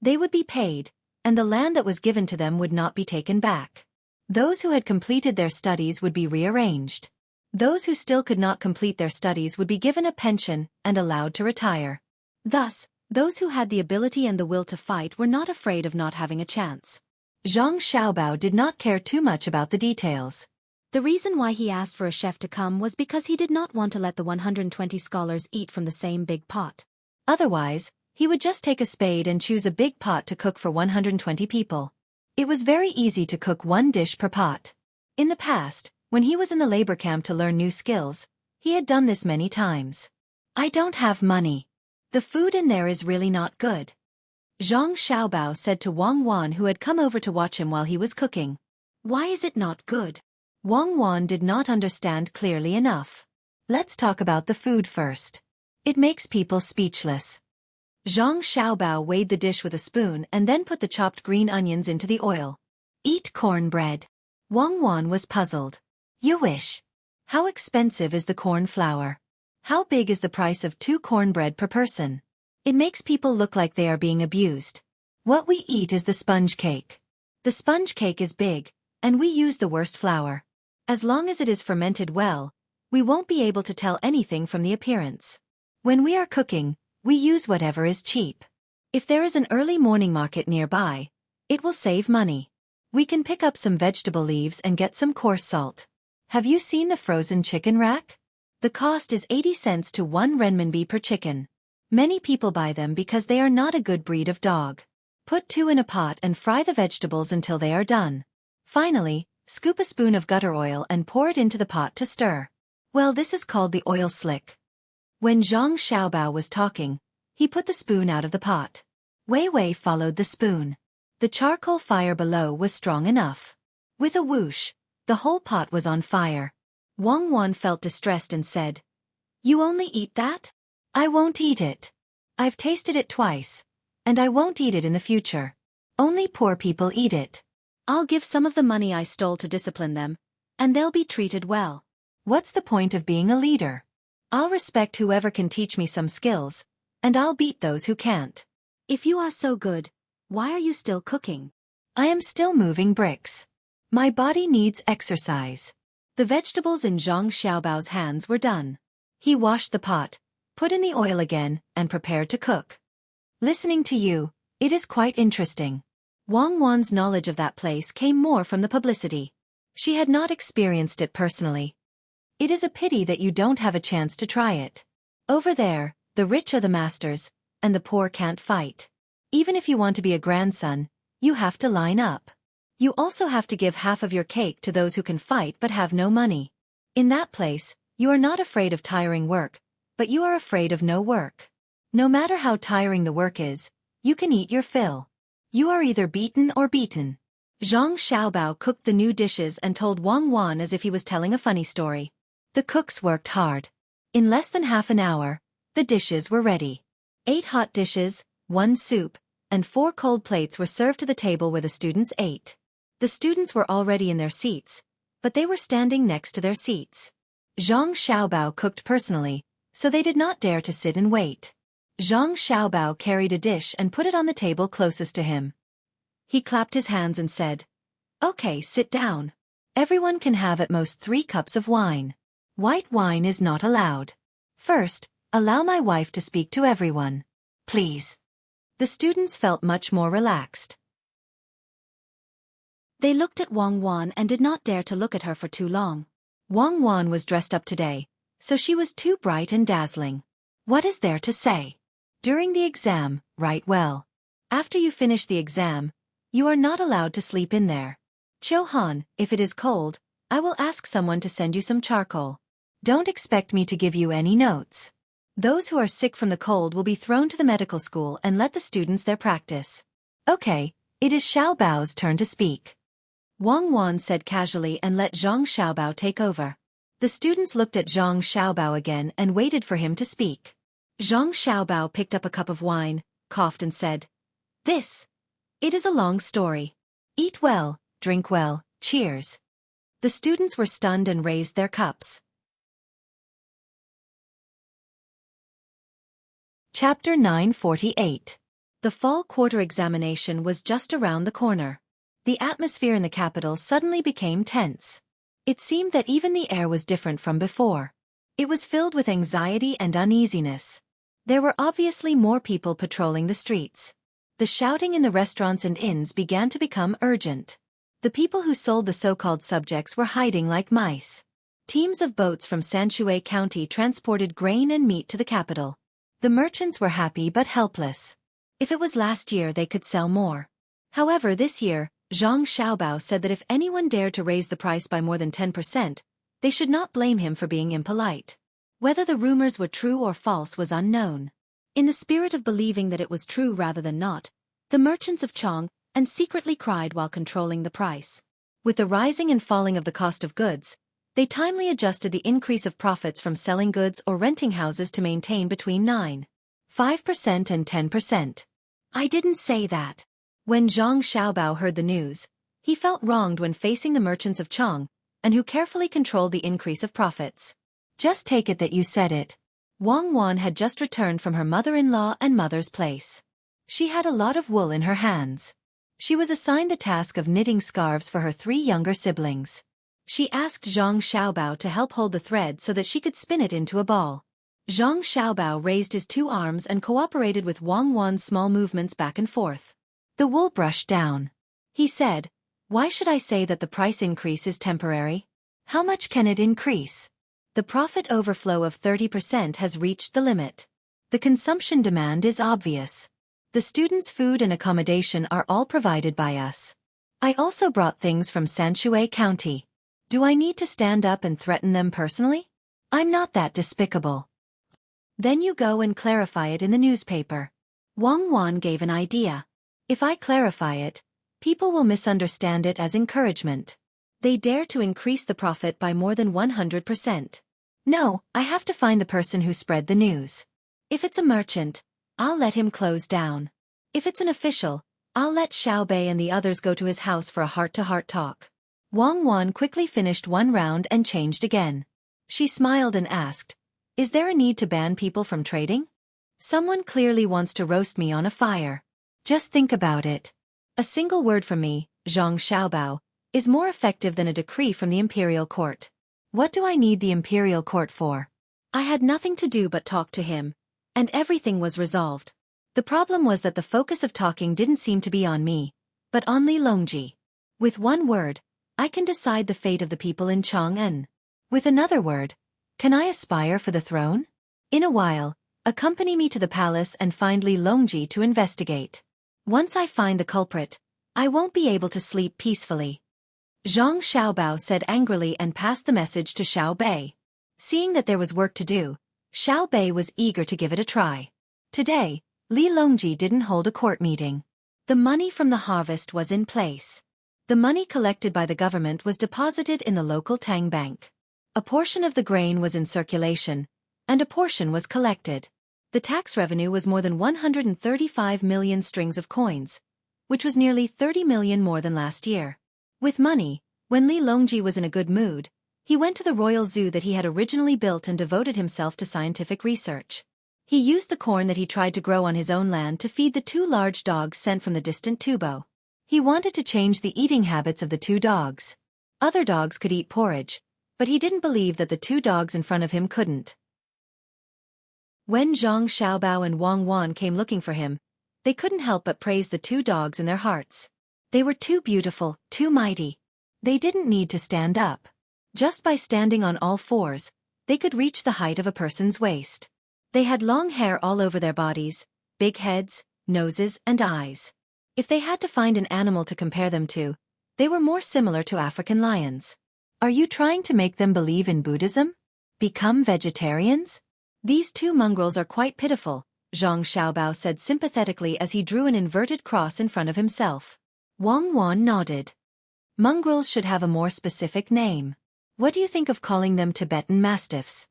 They would be paid, and the land that was given to them would not be taken back. Those who had completed their studies would be rearranged. Those who still could not complete their studies would be given a pension and allowed to retire. Thus, those who had the ability and the will to fight were not afraid of not having a chance. Zhang Xiaobao did not care too much about the details. The reason why he asked for a chef to come was because he did not want to let the 120 scholars eat from the same big pot. Otherwise, he would just take a spade and choose a big pot to cook for 120 people. It was very easy to cook 1 dish per pot. In the past, when he was in the labor camp to learn new skills, he had done this many times. I don't have money. The food in there is really not good. Zhang Xiaobao said to Wang Wan, who had come over to watch him while he was cooking. Why is it not good? Wang Wan did not understand clearly enough. Let's talk about the food first. It makes people speechless. Zhang Xiaobao weighed the dish with a spoon and then put the chopped green onions into the oil. Eat cornbread. Wang Wan was puzzled. You wish. How expensive is the corn flour? How big is the price of 2 cornbread per person? It makes people look like they are being abused. What we eat is the sponge cake. The sponge cake is big, and we use the worst flour. As long as it is fermented well, we won't be able to tell anything from the appearance. When we are cooking, we use whatever is cheap. If there is an early morning market nearby, it will save money. We can pick up some vegetable leaves and get some coarse salt. Have you seen the frozen chicken rack? The cost is 80 cents to 1 renminbi per chicken. Many people buy them because they are not a good breed of dog. Put 2 in a pot and fry the vegetables until they are done. Finally, scoop a spoon of gutter oil and pour it into the pot to stir. Well, this is called the oil slick. When Zhang Xiaobao was talking, he put the spoon out of the pot. Wei Wei followed the spoon. The charcoal fire below was strong enough. With a whoosh, the whole pot was on fire. Wang Wan felt distressed and said, "You only eat that? I won't eat it. I've tasted it twice, and I won't eat it in the future. Only poor people eat it. I'll give some of the money I stole to discipline them, and they'll be treated well. What's the point of being a leader? I'll respect whoever can teach me some skills, and I'll beat those who can't. If you are so good, why are you still cooking? I am still moving bricks. My body needs exercise." The vegetables in Zhang Xiaobao's hands were done. He washed the pot, put in the oil again, and prepared to cook. Listening to you, it is quite interesting. Wang Wan's knowledge of that place came more from the publicity. She had not experienced it personally. It is a pity that you don't have a chance to try it. Over there, the rich are the masters, and the poor can't fight. Even if you want to be a grandson, you have to line up. You also have to give half of your cake to those who can fight but have no money. In that place, you are not afraid of tiring work, but you are afraid of no work. No matter how tiring the work is, you can eat your fill. You are either beaten or beaten. Zhang Xiaobao cooked the new dishes and told Wang Wan as if he was telling a funny story. The cooks worked hard. In less than half an hour, the dishes were ready. 8 hot dishes, 1 soup, and 4 cold plates were served to the table where the students ate. The students were already in their seats, but they were standing next to their seats. Zhang Xiaobao cooked personally, so they did not dare to sit and wait. Zhang Xiaobao carried a dish and put it on the table closest to him. He clapped his hands and said, "Okay, sit down. Everyone can have at most 3 cups of wine. White wine is not allowed. First, allow my wife to speak to everyone. Please." The students felt much more relaxed. They looked at Wang Wan and did not dare to look at her for too long. Wang Wan was dressed up today, so she was too bright and dazzling. What is there to say? During the exam, write well. After you finish the exam, you are not allowed to sleep in there. Chohan, if it is cold, I will ask someone to send you some charcoal. Don't expect me to give you any notes. Those who are sick from the cold will be thrown to the medical school and let the students there practice. Okay, it is Xiaobao's turn to speak. Wang Wan said casually and let Zhang Xiaobao take over. The students looked at Zhang Xiaobao again and waited for him to speak. Zhang Xiaobao picked up a cup of wine, coughed and said, It is a long story. Eat well, drink well, cheers." The students were stunned and raised their cups. Chapter 948. The fall quarter examination was just around the corner. The atmosphere in the capital suddenly became tense. It seemed that even the air was different from before. It was filled with anxiety and uneasiness. There were obviously more people patrolling the streets. The shouting in the restaurants and inns began to become urgent. The people who sold the so-called subjects were hiding like mice. Teams of boats from Xueqi County transported grain and meat to the capital. The merchants were happy but helpless. If it was last year they could sell more. However, this year, Zhang Xiaobao said that if anyone dared to raise the price by more than 10%, they should not blame him for being impolite. Whether the rumors were true or false was unknown. In the spirit of believing that it was true rather than not, the merchants of Chong and secretly cried while controlling the price. With the rising and falling of the cost of goods, they timely adjusted the increase of profits from selling goods or renting houses to maintain between 9, 5% and 10%. I didn't say that. When Zhang Xiaobao heard the news, he felt wronged when facing the merchants of Chang, and who carefully controlled the increase of profits. Just take it that you said it. Wang Wan had just returned from her mother-in-law and mother's place. She had a lot of wool in her hands. She was assigned the task of knitting scarves for her 3 younger siblings. She asked Zhang Xiaobao to help hold the thread so that she could spin it into a ball. Zhang Xiaobao raised his 2 arms and cooperated with Wang Wan's small movements back and forth. The wool brushed down. He said, "Why should I say that the price increase is temporary? How much can it increase? The profit overflow of 30% has reached the limit. The consumption demand is obvious. The students' food and accommodation are all provided by us. I also brought things from Xueqi County. Do I need to stand up and threaten them personally? I'm not that despicable." Then you go and clarify it in the newspaper. Wang Wan gave an idea. If I clarify it, people will misunderstand it as encouragement. They dare to increase the profit by more than 100%. No, I have to find the person who spread the news. If it's a merchant, I'll let him close down. If it's an official, I'll let Xiao Bei and the others go to his house for a heart-to-heart talk. Wang Wan quickly finished one round and changed again. She smiled and asked, "Is there a need to ban people from trading? Someone clearly wants to roast me on a fire. Just think about it. A single word from me, Zhang Xiaobao, is more effective than a decree from the imperial court. What do I need the imperial court for? I had nothing to do but talk to him, and everything was resolved. The problem was that the focus of talking didn't seem to be on me, but on Li Longji. With one word, I can decide the fate of the people in Chang'an. With another word, can I aspire for the throne? In a while, accompany me to the palace and find Li Longji to investigate. Once I find the culprit, I won't be able to sleep peacefully." Zhang Xiaobao said angrily and passed the message to Xiao Bei. Seeing that there was work to do, Xiao Bei was eager to give it a try. Today, Li Longji didn't hold a court meeting. The money from the harvest was in place. The money collected by the government was deposited in the local Tang bank. A portion of the grain was in circulation, and a portion was collected. The tax revenue was more than 135 million strings of coins, which was nearly 30 million more than last year. With money, when Li Longji was in a good mood, he went to the royal zoo that he had originally built and devoted himself to scientific research. He used the corn that he tried to grow on his own land to feed the 2 large dogs sent from the distant Tubo. He wanted to change the eating habits of the 2 dogs. Other dogs could eat porridge, but he didn't believe that the 2 dogs in front of him couldn't. When Zhang Xiaobao and Wang Wan came looking for him, they couldn't help but praise the 2 dogs in their hearts. They were too beautiful, too mighty. They didn't need to stand up. Just by standing on all 4s, they could reach the height of a person's waist. They had long hair all over their bodies, big heads, noses, and eyes. If they had to find an animal to compare them to, they were more similar to African lions. Are you trying to make them believe in Buddhism? Become vegetarians? These 2 mongrels are quite pitiful, Zhang Xiaobao said sympathetically as he drew an inverted cross in front of himself. Wang Wan nodded. Mongrels should have a more specific name. What do you think of calling them Tibetan Mastiffs?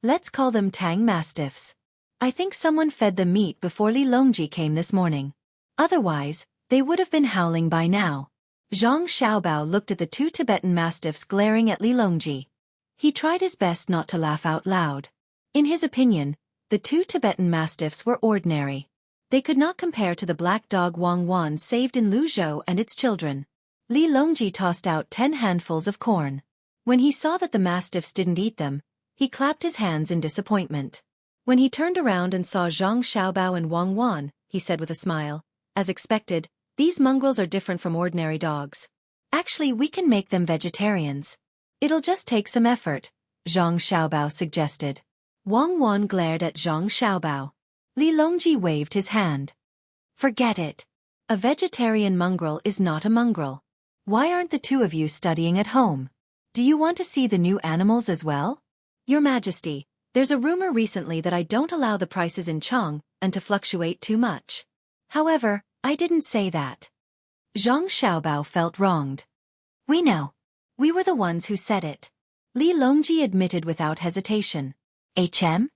Let's call them Tang Mastiffs. I think someone fed them meat before Li Longji came this morning. Otherwise, they would have been howling by now. Zhang Xiaobao looked at the 2 Tibetan Mastiffs glaring at Li Longji. He tried his best not to laugh out loud. In his opinion, the 2 Tibetan Mastiffs were ordinary. They could not compare to the black dog Wang Wan saved in Luzhou and its children. Li Longji tossed out 10 handfuls of corn. When he saw that the Mastiffs didn't eat them, he clapped his hands in disappointment. When he turned around and saw Zhang Xiaobao and Wang Wan, he said with a smile, "As expected, these mongrels are different from ordinary dogs. Actually, we can make them vegetarians. It'll just take some effort," Zhang Xiaobao suggested. Wang Wan glared at Zhang Xiaobao. Li Longji waved his hand. "Forget it. A vegetarian mongrel is not a mongrel. Why aren't the 2 of you studying at home? Do you want to see the new animals as well? Your Majesty, there's a rumor recently that I don't allow the prices in Chang and to fluctuate too much. However, I didn't say that." Zhang Xiaobao felt wronged. "We know. We were the ones who said it," Li Longji admitted without hesitation. "HM?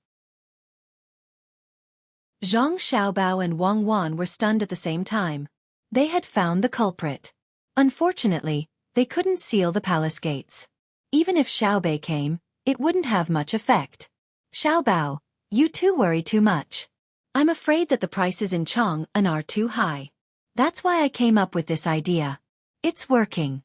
Zhang Xiaobao and Wang Wan were stunned at the same time. They had found the culprit. Unfortunately, they couldn't seal the palace gates. Even if Xiaobei came, it wouldn't have much effect. Xiaobao, you two worry too much. I'm afraid that the prices in Chang'an are too high. That's why I came up with this idea. It's working.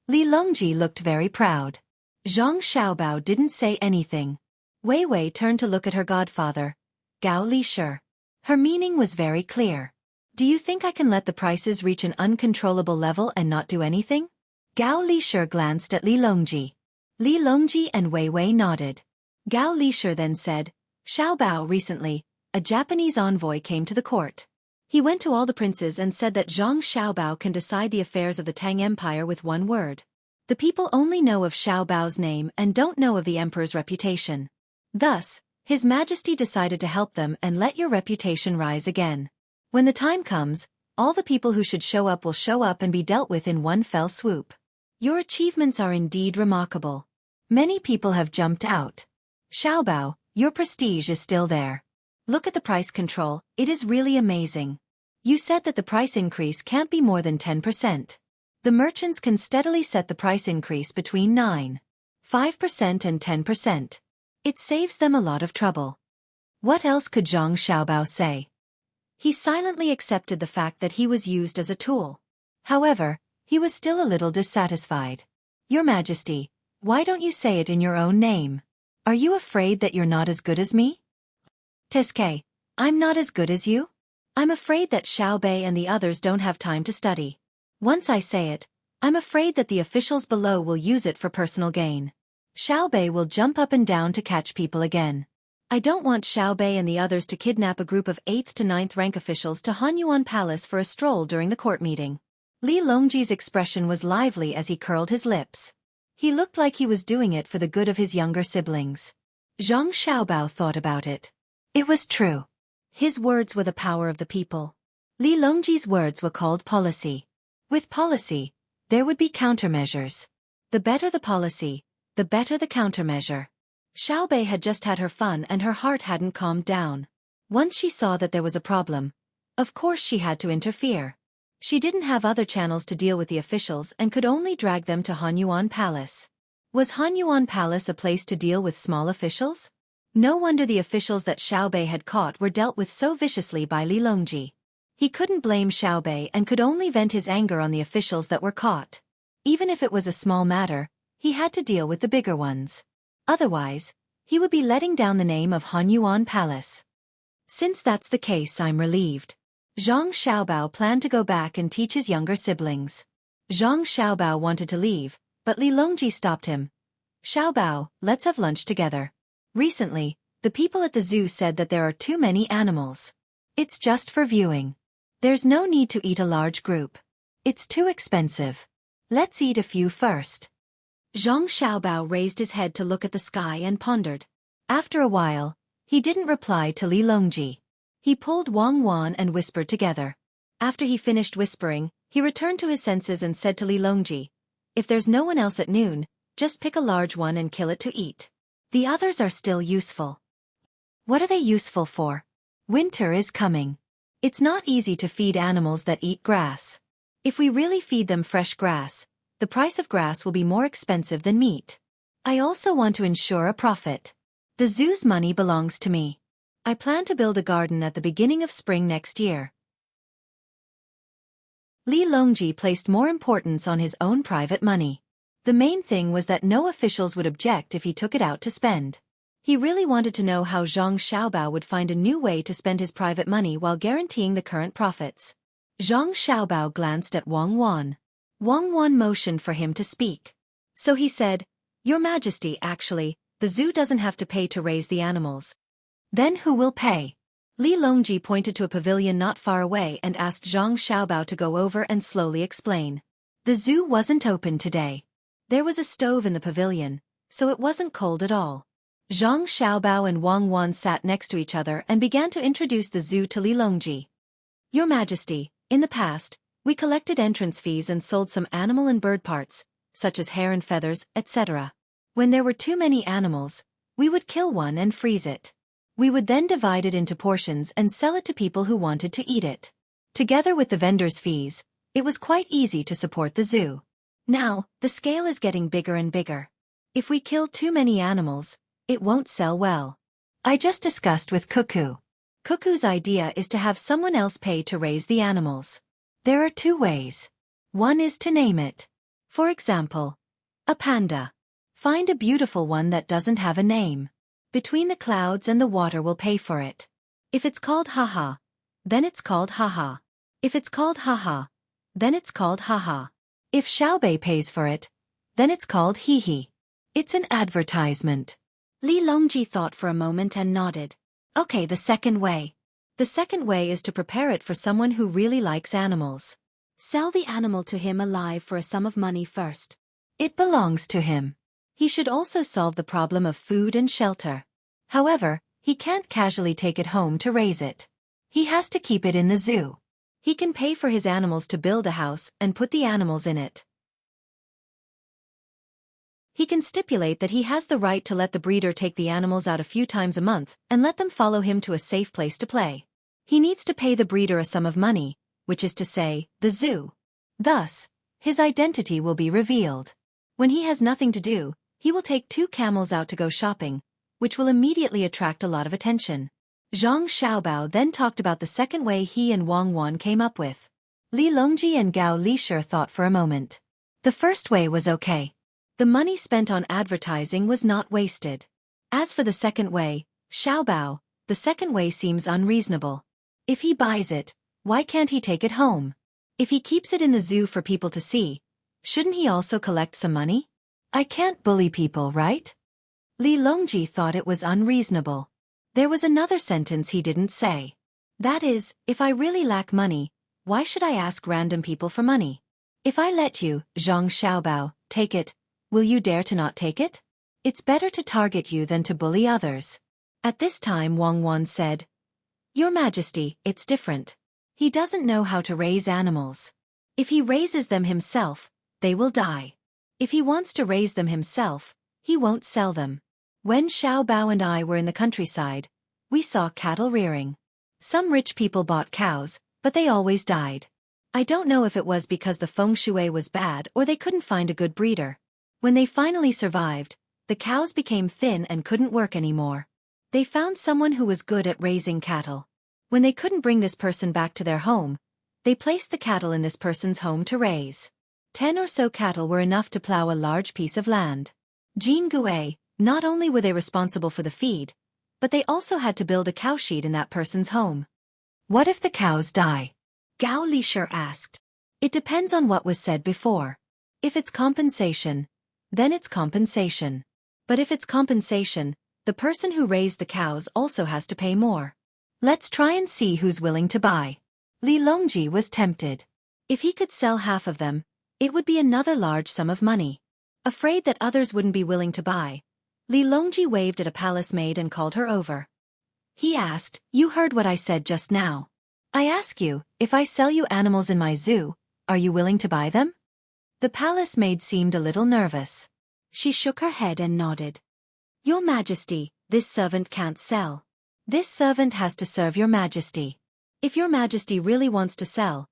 Li Longji looked very proud. Zhang Xiaobao didn't say anything. Wei Wei turned to look at her godfather, Gao Lishir. Her meaning was very clear. Do you think I can let the prices reach an uncontrollable level and not do anything? Gao Lishir glanced at Li Longji. Li Longji and Wei Wei nodded. Gao Lishir then said, Xiaobao recently, a Japanese envoy came to the court. He went to all the princes and said that Zhang Xiaobao can decide the affairs of the Tang Empire with one word. The people only know of Xiaobao's name and don't know of the emperor's reputation. Thus, His Majesty decided to help them and let your reputation rise again. When the time comes, all the people who should show up will show up and be dealt with in one fell swoop. Your achievements are indeed remarkable. Many people have jumped out. Xiaobao, your prestige is still there. Look at the price control, it is really amazing. You said that the price increase can't be more than 10%. The merchants can steadily set the price increase between 9.5% and 10%. It saves them a lot of trouble. What else could Zhang Xiaobao say? He silently accepted the fact that he was used as a tool. However, he was still a little dissatisfied. Your Majesty, why don't you say it in your own name? Are you afraid that you're not as good as me? Teske, I'm not as good as you? I'm afraid that Xiaobei and the others don't have time to study. Once I say it, I'm afraid that the officials below will use it for personal gain. Xiaobei will jump up and down to catch people again. I don't want Xiaobei and the others to kidnap a group of 8th to 9th rank officials to Hanyuan Palace for a stroll during the court meeting. Li Longji's expression was lively as he curled his lips. He looked like he was doing it for the good of his younger siblings. Zhang Xiaobao thought about it. It was true. His words were the power of the people. Li Longji's words were called policy. With policy, there would be countermeasures. The better the policy, the better the countermeasure. Xiaobei had just had her fun and her heart hadn't calmed down. Once she saw that there was a problem, of course she had to interfere. She didn't have other channels to deal with the officials and could only drag them to Hanyuan Palace. Was Hanyuan Palace a place to deal with small officials? No wonder the officials that Xiaobei had caught were dealt with so viciously by Li Longji. He couldn't blame Xiaobei and could only vent his anger on the officials that were caught. Even if it was a small matter, he had to deal with the bigger ones. Otherwise, he would be letting down the name of Hanyuan Palace. Since that's the case, I'm relieved. Zhang Xiaobao planned to go back and teach his younger siblings. Zhang Xiaobao wanted to leave, but Li Longji stopped him. Xiaobao, let's have lunch together. Recently, the people at the zoo said that there are too many animals. It's just for viewing. There's no need to eat a large group. It's too expensive. Let's eat a few first. Zhang Xiaobao raised his head to look at the sky and pondered. After a while, he didn't reply to Li Longji. He pulled Wang Wan and whispered together. After he finished whispering, he returned to his senses and said to Li Longji, if there's no one else at noon, just pick a large one and kill it to eat. The others are still useful. What are they useful for? Winter is coming. It's not easy to feed animals that eat grass. If we really feed them fresh grass, the price of grass will be more expensive than meat. I also want to ensure a profit. The zoo's money belongs to me. I plan to build a garden at the beginning of spring next year. Li Longji placed more importance on his own private money. The main thing was that no officials would object if he took it out to spend. He really wanted to know how Zhang Xiaobao would find a new way to spend his private money while guaranteeing the current profits. Zhang Xiaobao glanced at Wang Wan. Wang Wan motioned for him to speak. So he said, Your Majesty, actually, the zoo doesn't have to pay to raise the animals. Then who will pay? Li Longji pointed to a pavilion not far away and asked Zhang Xiaobao to go over and slowly explain. The zoo wasn't open today. There was a stove in the pavilion, so it wasn't cold at all. Zhang Xiaobao and Wang Wan sat next to each other and began to introduce the zoo to Li Longji. Your Majesty, in the past, we collected entrance fees and sold some animal and bird parts, such as hair and feathers, etc. When there were too many animals, we would kill one and freeze it. We would then divide it into portions and sell it to people who wanted to eat it. Together with the vendors' fees, it was quite easy to support the zoo. Now, the scale is getting bigger and bigger. If we kill too many animals, it won't sell well. I just discussed with Xueqi. Xueqi's idea is to have someone else pay to raise the animals. There are two ways. One is to name it. For example, a panda. Find a beautiful one that doesn't have a name. Between the clouds and the water will pay for it. If it's called Haha, then it's called Haha. If it's called Haha, then it's called Haha. If Xiaobei pays for it, then it's called Hihi. It's an advertisement. Li Longji thought for a moment and nodded. Okay, the second way. The second way is to prepare it for someone who really likes animals. Sell the animal to him alive for a sum of money first. It belongs to him. He should also solve the problem of food and shelter. However, he can't casually take it home to raise it. He has to keep it in the zoo. He can pay for his animals to build a house and put the animals in it. He can stipulate that he has the right to let the breeder take the animals out a few times a month and let them follow him to a safe place to play. He needs to pay the breeder a sum of money, which is to say, the zoo. Thus, his identity will be revealed. When he has nothing to do, he will take 2 camels out to go shopping, which will immediately attract a lot of attention. Zhang Xiaobao then talked about the second way he and Wang Wan came up with. Li Longji and Gao Lishir thought for a moment. The first way was okay. The money spent on advertising was not wasted. As for the second way, Xiaobao, the second way seems unreasonable. If he buys it, why can't he take it home? If he keeps it in the zoo for people to see, shouldn't he also collect some money? I can't bully people, right? Li Longji thought it was unreasonable. There was another sentence he didn't say. That is, if I really lack money, why should I ask random people for money? If I let you, Zhang Xiaobao, take it, will you dare to not take it? It's better to target you than to bully others. At this time Wang Wan said, Your Majesty, it's different. He doesn't know how to raise animals. If he raises them himself, they will die. If he wants to raise them himself, he won't sell them. When Xiao Bao and I were in the countryside, we saw cattle rearing. Some rich people bought cows, but they always died. I don't know if it was because the feng shui was bad or they couldn't find a good breeder. When they finally survived, the cows became thin and couldn't work anymore. They found someone who was good at raising cattle. When they couldn't bring this person back to their home, they placed the cattle in this person's home to raise. 10 or so cattle were enough to plow a large piece of land. Jean Gouet, not only were they responsible for the feed, but they also had to build a cowshed in that person's home. What if the cows die? Gao Lishir asked. It depends on what was said before. If it's compensation, then it's compensation. But if it's compensation, the person who raised the cows also has to pay more. Let's try and see who's willing to buy. Li Longji was tempted. If he could sell half of them, it would be another large sum of money. Afraid that others wouldn't be willing to buy, Li Longji waved at a palace maid and called her over. He asked, You heard what I said just now. I ask you, if I sell you animals in my zoo, are you willing to buy them? The palace maid seemed a little nervous. She shook her head and nodded. Your Majesty, this servant can't sell. This servant has to serve Your Majesty. If Your Majesty really wants to sell,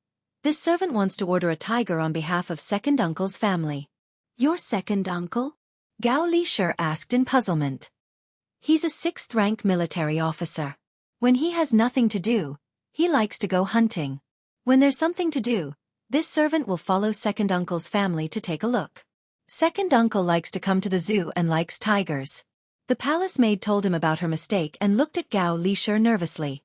this servant wants to order a tiger on behalf of second uncle's family. Your second uncle? Gao Lishir asked in puzzlement. He's a 6th-rank military officer. When he has nothing to do, he likes to go hunting. When there's something to do, this servant will follow second uncle's family to take a look. Second uncle likes to come to the zoo and likes tigers. The palace maid told him about her mistake and looked at Gao Lishir nervously.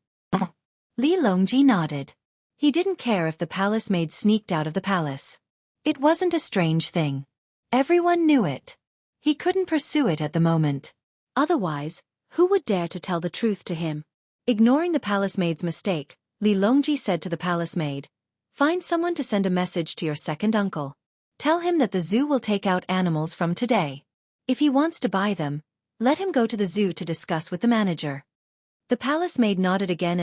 Li Longji nodded. He didn't care if the palace maid sneaked out of the palace. It wasn't a strange thing. Everyone knew it. He couldn't pursue it at the moment. Otherwise, who would dare to tell the truth to him? Ignoring the palace maid's mistake, Li Longji said to the palace maid, Find someone to send a message to your second uncle. Tell him that the zoo will take out animals from today. If he wants to buy them, let him go to the zoo to discuss with the manager. The palace maid nodded again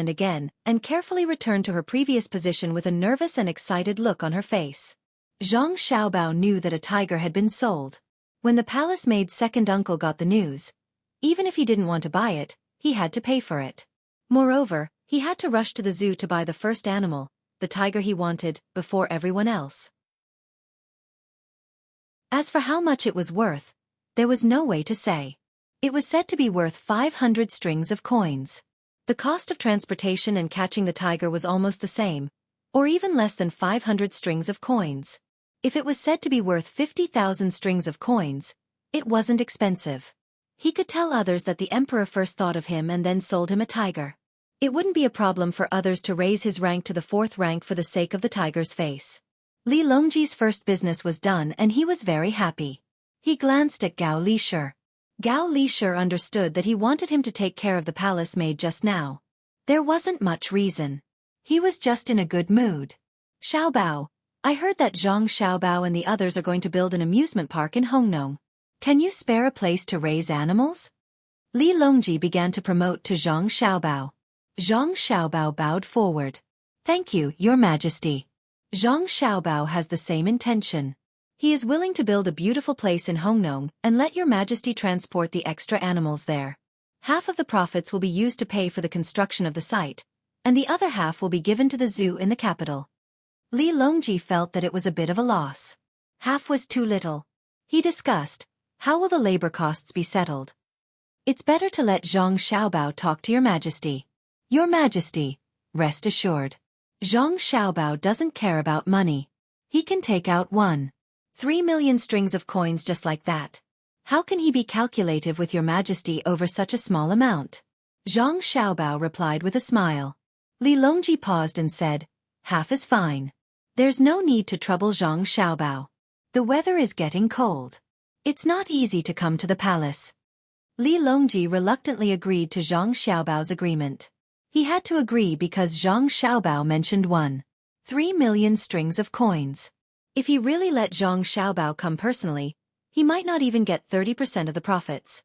and carefully returned to her previous position with a nervous and excited look on her face. Zhang Xiaobao knew that a tiger had been sold. When the palace maid's second uncle got the news, even if he didn't want to buy it, he had to pay for it. Moreover, he had to rush to the zoo to buy the first animal, the tiger he wanted, before everyone else. As for how much it was worth, there was no way to say. It was said to be worth 500 strings of coins. The cost of transportation and catching the tiger was almost the same, or even less than 500 strings of coins. If it was said to be worth 50,000 strings of coins, it wasn't expensive. He could tell others that the emperor first thought of him and then sold him a tiger. It wouldn't be a problem for others to raise his rank to the 4th rank for the sake of the tiger's face. Li Longji's first business was done and he was very happy. He glanced at Gao Lishur. Gao Lishur understood that he wanted him to take care of the palace maid just now. There wasn't much reason. He was just in a good mood. Xiaobao, I heard that Zhang Xiaobao and the others are going to build an amusement park in Hongnong. Can you spare a place to raise animals? Li Longji began to promote to Zhang Xiaobao. Zhang Xiaobao bowed forward. Thank you, Your Majesty. Zhang Xiaobao has the same intention. He is willing to build a beautiful place in Hongnong and let Your Majesty transport the extra animals there. Half of the profits will be used to pay for the construction of the site, and the other half will be given to the zoo in the capital. Li Longji felt that it was a bit of a loss. Half was too little. He discussed, how will the labor costs be settled? It's better to let Zhang Xiaobao talk to Your Majesty. Your Majesty, rest assured. Zhang Xiaobao doesn't care about money. He can take out 1.3 million strings of coins just like that. How can he be calculative with Your Majesty over such a small amount? Zhang Xiaobao replied with a smile. Li Longji paused and said, half is fine. There's no need to trouble Zhang Xiaobao. The weather is getting cold. It's not easy to come to the palace. Li Longji reluctantly agreed to Zhang Xiaobao's agreement. He had to agree because Zhang Xiaobao mentioned 1.3 million strings of coins. If he really let Zhang Xiaobao come personally, he might not even get 30% of the profits.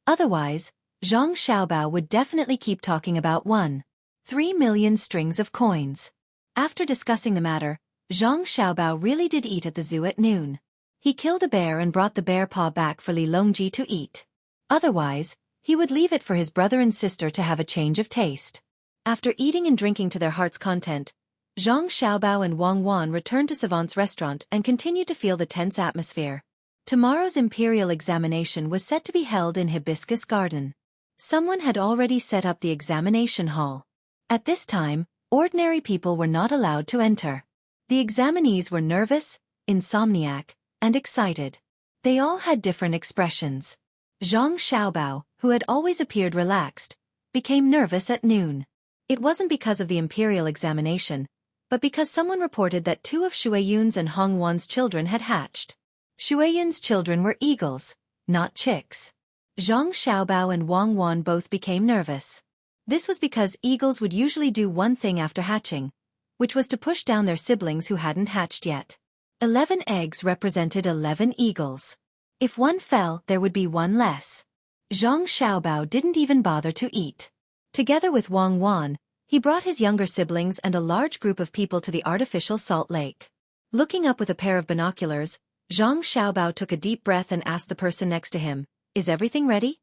Otherwise, Zhang Xiaobao would definitely keep talking about 1.3 million strings of coins. After discussing the matter, Zhang Xiaobao really did eat at the zoo at noon. He killed a bear and brought the bear paw back for Li Longji to eat. Otherwise, he would leave it for his brother and sister to have a change of taste. After eating and drinking to their heart's content, Zhang Xiaobao and Wang Wan returned to Savant's restaurant and continued to feel the tense atmosphere. Tomorrow's imperial examination was set to be held in Hibiscus Garden. Someone had already set up the examination hall. At this time, ordinary people were not allowed to enter. The examinees were nervous, insomniac, and excited. They all had different expressions. Zhang Xiaobao, who had always appeared relaxed, became nervous at noon. It wasn't because of the imperial examination, but because someone reported that 2 of Xueyun's and Hong Wan's children had hatched. Xueyun's children were eagles, not chicks. Zhang Xiaobao and Wang Wan both became nervous. This was because eagles would usually do one thing after hatching, which was to push down their siblings who hadn't hatched yet. 11 eggs represented 11 eagles. If one fell, there would be one less. Zhang Xiaobao didn't even bother to eat. Together with Wang Wan, he brought his younger siblings and a large group of people to the artificial salt lake. Looking up with a pair of binoculars, Zhang Xiaobao took a deep breath and asked the person next to him, "Is everything ready?"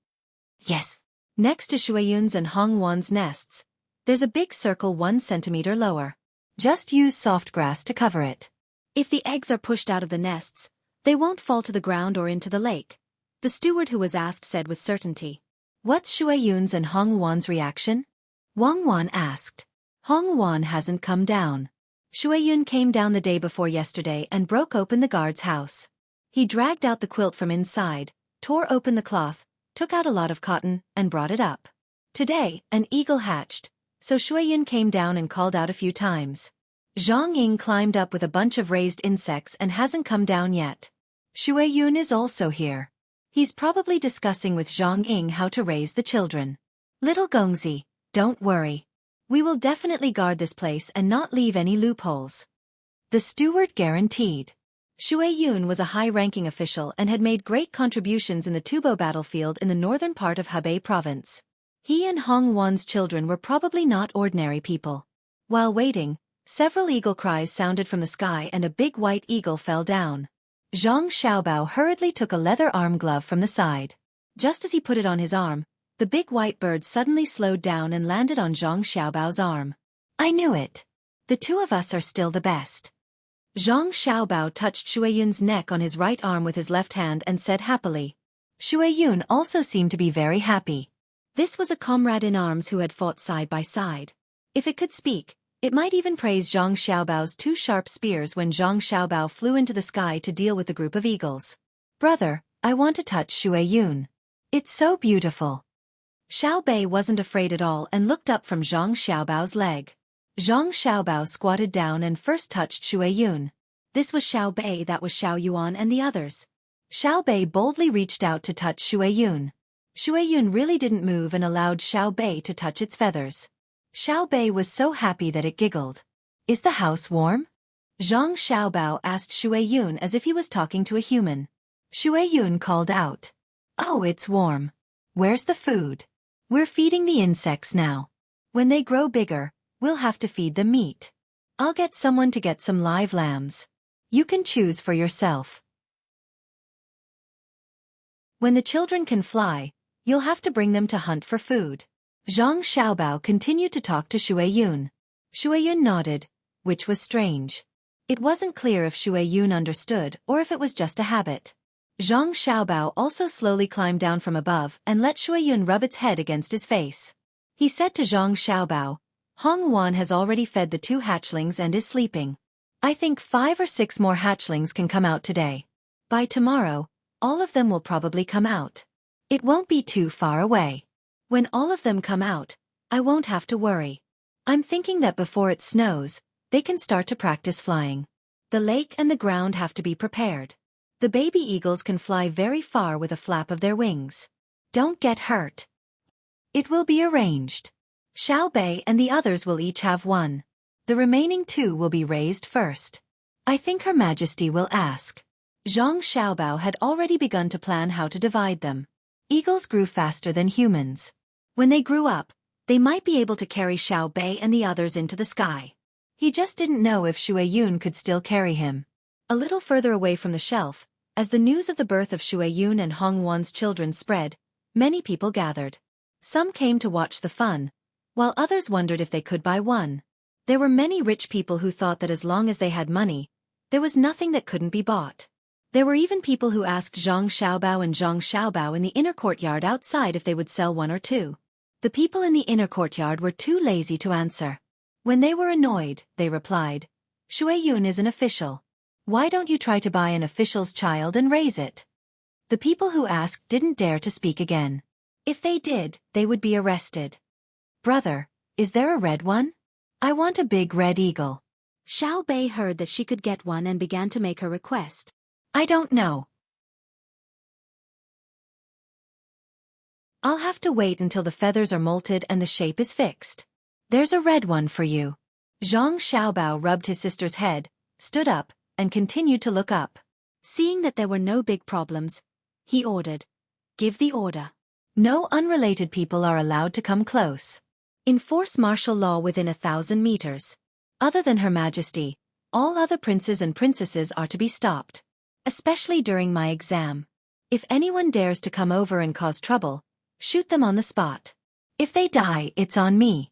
"Yes." Next to Xueyun's and Hong Wan's nests, there's a big circle 1 centimeter lower. Just use soft grass to cover it. If the eggs are pushed out of the nests, they won't fall to the ground or into the lake. The steward who was asked said with certainty. What's Xueyun's and Hong Wan's reaction? Wang Wan asked. Hong Wan hasn't come down. Xueyun came down the day before yesterday and broke open the guard's house. He dragged out the quilt from inside, tore open the cloth, took out a lot of cotton, and brought it up. Today, an eagle hatched, so Xueyun came down and called out a few times. Zhang Ying climbed up with a bunch of raised insects and hasn't come down yet. Xueyun is also here. He's probably discussing with Zhang Ying how to raise the children. Little Gongzi, don't worry. We will definitely guard this place and not leave any loopholes. The steward guaranteed. Xueyun was a high-ranking official and had made great contributions in the Tubo battlefield in the northern part of Hebei province. He and Hong Wan's children were probably not ordinary people. While waiting, several eagle cries sounded from the sky and a big white eagle fell down. Zhang Xiaobao hurriedly took a leather arm glove from the side. Just as he put it on his arm, the big white bird suddenly slowed down and landed on Zhang Xiaobao's arm. I knew it. The two of us are still the best. Zhang Xiaobao touched Xueyun's neck on his right arm with his left hand and said happily. Xueyun also seemed to be very happy. This was a comrade in arms who had fought side by side. If it could speak, it might even praise Zhang Xiaobao's two sharp spears when Zhang Xiaobao flew into the sky to deal with the group of eagles. Brother, I want to touch Xueyun. It's so beautiful. Xiao Bei wasn't afraid at all and looked up from Zhang Xiaobao's leg. Zhang Xiaobao squatted down and first touched Xueyun. This was Xiao Bei, that was Xiao Yuan and the others. Xiao Bei boldly reached out to touch Xueyun. Xueyun really didn't move and allowed Xiao Bei to touch its feathers. Xiao Bei was so happy that it giggled. Is the house warm? Zhang Xiaobao asked Xueyun as if he was talking to a human. Xueyun called out. Oh, it's warm. Where's the food? We're feeding the insects now. When they grow bigger, we'll have to feed them meat. I'll get someone to get some live lambs. You can choose for yourself. When the children can fly, you'll have to bring them to hunt for food. Zhang Xiaobao continued to talk to Xueyun. Xueyun nodded, which was strange. It wasn't clear if Xueyun understood or if it was just a habit. Zhang Xiaobao also slowly climbed down from above and let Xueyun rub its head against his face. He said to Zhang Xiaobao, Hong Wan has already fed the 2 hatchlings and is sleeping. I think 5 or 6 more hatchlings can come out today. By tomorrow, all of them will probably come out. It won't be too far away. When all of them come out, I won't have to worry. I'm thinking that before it snows, they can start to practice flying. The lake and the ground have to be prepared. The baby eagles can fly very far with a flap of their wings. Don't get hurt. It will be arranged. Xiao Bei and the others will each have 1. The remaining 2 will be raised first. I think Her Majesty will ask. Zhang Xiaobao had already begun to plan how to divide them. Eagles grew faster than humans. When they grew up, they might be able to carry Xiao Bei and the others into the sky. He just didn't know if Xueyun could still carry him. A little further away from the shelf, as the news of the birth of Xueyun and Hong Wan's children spread, many people gathered. Some came to watch the fun, while others wondered if they could buy one. There were many rich people who thought that as long as they had money, there was nothing that couldn't be bought. There were even people who asked Zhang Xiaobao and Zhang Xiaobao in the inner courtyard outside if they would sell 1 or 2. The people in the inner courtyard were too lazy to answer. When they were annoyed, they replied, Xueyun is an official. Why don't you try to buy an official's child and raise it? The people who asked didn't dare to speak again. If they did, they would be arrested. Brother, is there a red one? I want a big red eagle. Xiao Bei heard that she could get one and began to make her request. I don't know. I'll have to wait until the feathers are molted and the shape is fixed. There's a red one for you. Zhang Xiaobao rubbed his sister's head, stood up, and continued to look up. Seeing that there were no big problems, he ordered, Give the order. No unrelated people are allowed to come close. Enforce martial law within 1,000 meters. Other than Her Majesty, all other princes and princesses are to be stopped. Especially during my exam. If anyone dares to come over and cause trouble, shoot them on the spot. If they die, it's on me.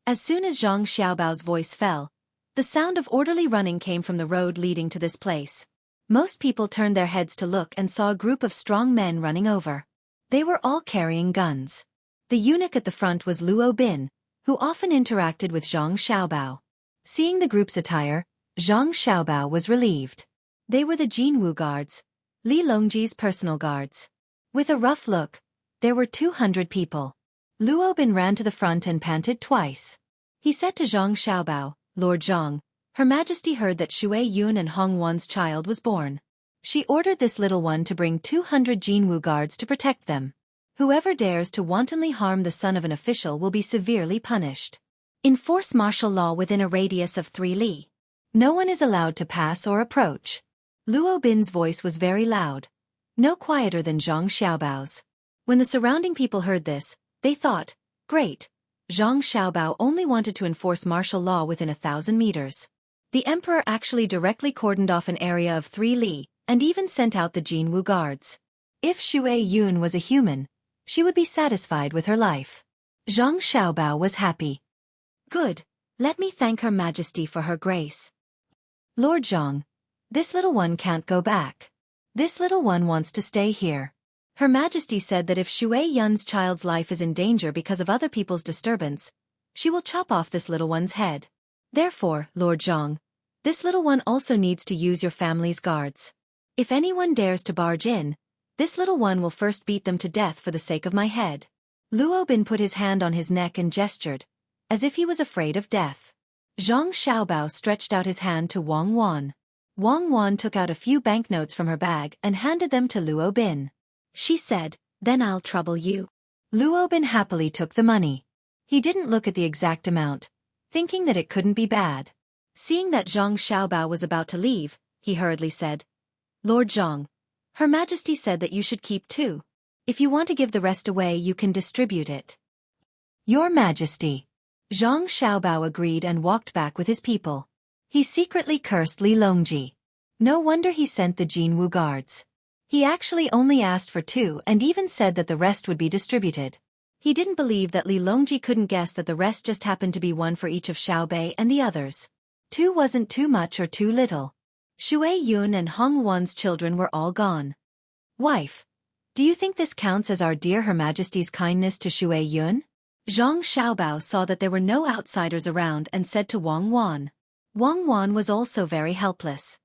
As soon as Zhang Xiaobao's voice fell, the sound of orderly running came from the road leading to this place. Most people turned their heads to look and saw a group of strong men running over. They were all carrying guns. The eunuch at the front was Luo Bin, who often interacted with Zhang Xiaobao. Seeing the group's attire, Zhang Xiaobao was relieved. They were the Jinwu guards, Li Longji's personal guards. With a rough look, there were 200 people. Luo Bin ran to the front and panted twice. He said to Zhang Xiaobao, Lord Zhang, Her Majesty heard that Xueyun and Hong Wan's child was born. She ordered this little one to bring 200 Jinwu guards to protect them. Whoever dares to wantonly harm the son of an official will be severely punished. Enforce martial law within a radius of 3 li. No one is allowed to pass or approach. Luo Bin's voice was very loud, no quieter than Zhang Xiaobao's. When the surrounding people heard this, they thought, great, Zhang Xiaobao only wanted to enforce martial law within 1,000 meters. The emperor actually directly cordoned off an area of 3 li, and even sent out the Jinwu guards. If Xue Yun was a human, she would be satisfied with her life. Zhang Xiaobao was happy. Good. Let me thank Her Majesty for her grace. Lord Zhang, this little one can't go back. This little one wants to stay here. Her Majesty said that if Xue Yun's child's life is in danger because of other people's disturbance, she will chop off this little one's head. Therefore, Lord Zhang, this little one also needs to use your family's guards. If anyone dares to barge in, this little one will first beat them to death for the sake of my head. Luo Bin put his hand on his neck and gestured, as if he was afraid of death. Zhang Xiaobao stretched out his hand to Wang Wan. Wang Wan took out a few banknotes from her bag and handed them to Luo Bin. She said, "Then I'll trouble you." Luo Bin happily took the money. He didn't look at the exact amount, thinking that it couldn't be bad. Seeing that Zhang Xiaobao was about to leave, he hurriedly said, "Lord Zhang, Her Majesty said that you should keep 2. If you want to give the rest away, you can distribute it." Your Majesty. Zhang Xiaobao agreed and walked back with his people. He secretly cursed Li Longji. No wonder he sent the Jinwu guards. He actually only asked for 2 and even said that the rest would be distributed. He didn't believe that Li Longji couldn't guess that the rest just happened to be 1 for each of Xiaobei and the others. 2 wasn't too much or too little. Xue Yun and Hong Wan's children were all gone. Wife, do you think this counts as our dear Her Majesty's kindness to Xue Yun? Zhang Xiaobao saw that there were no outsiders around and said to Wang Wan. Wang Wan was also very helpless.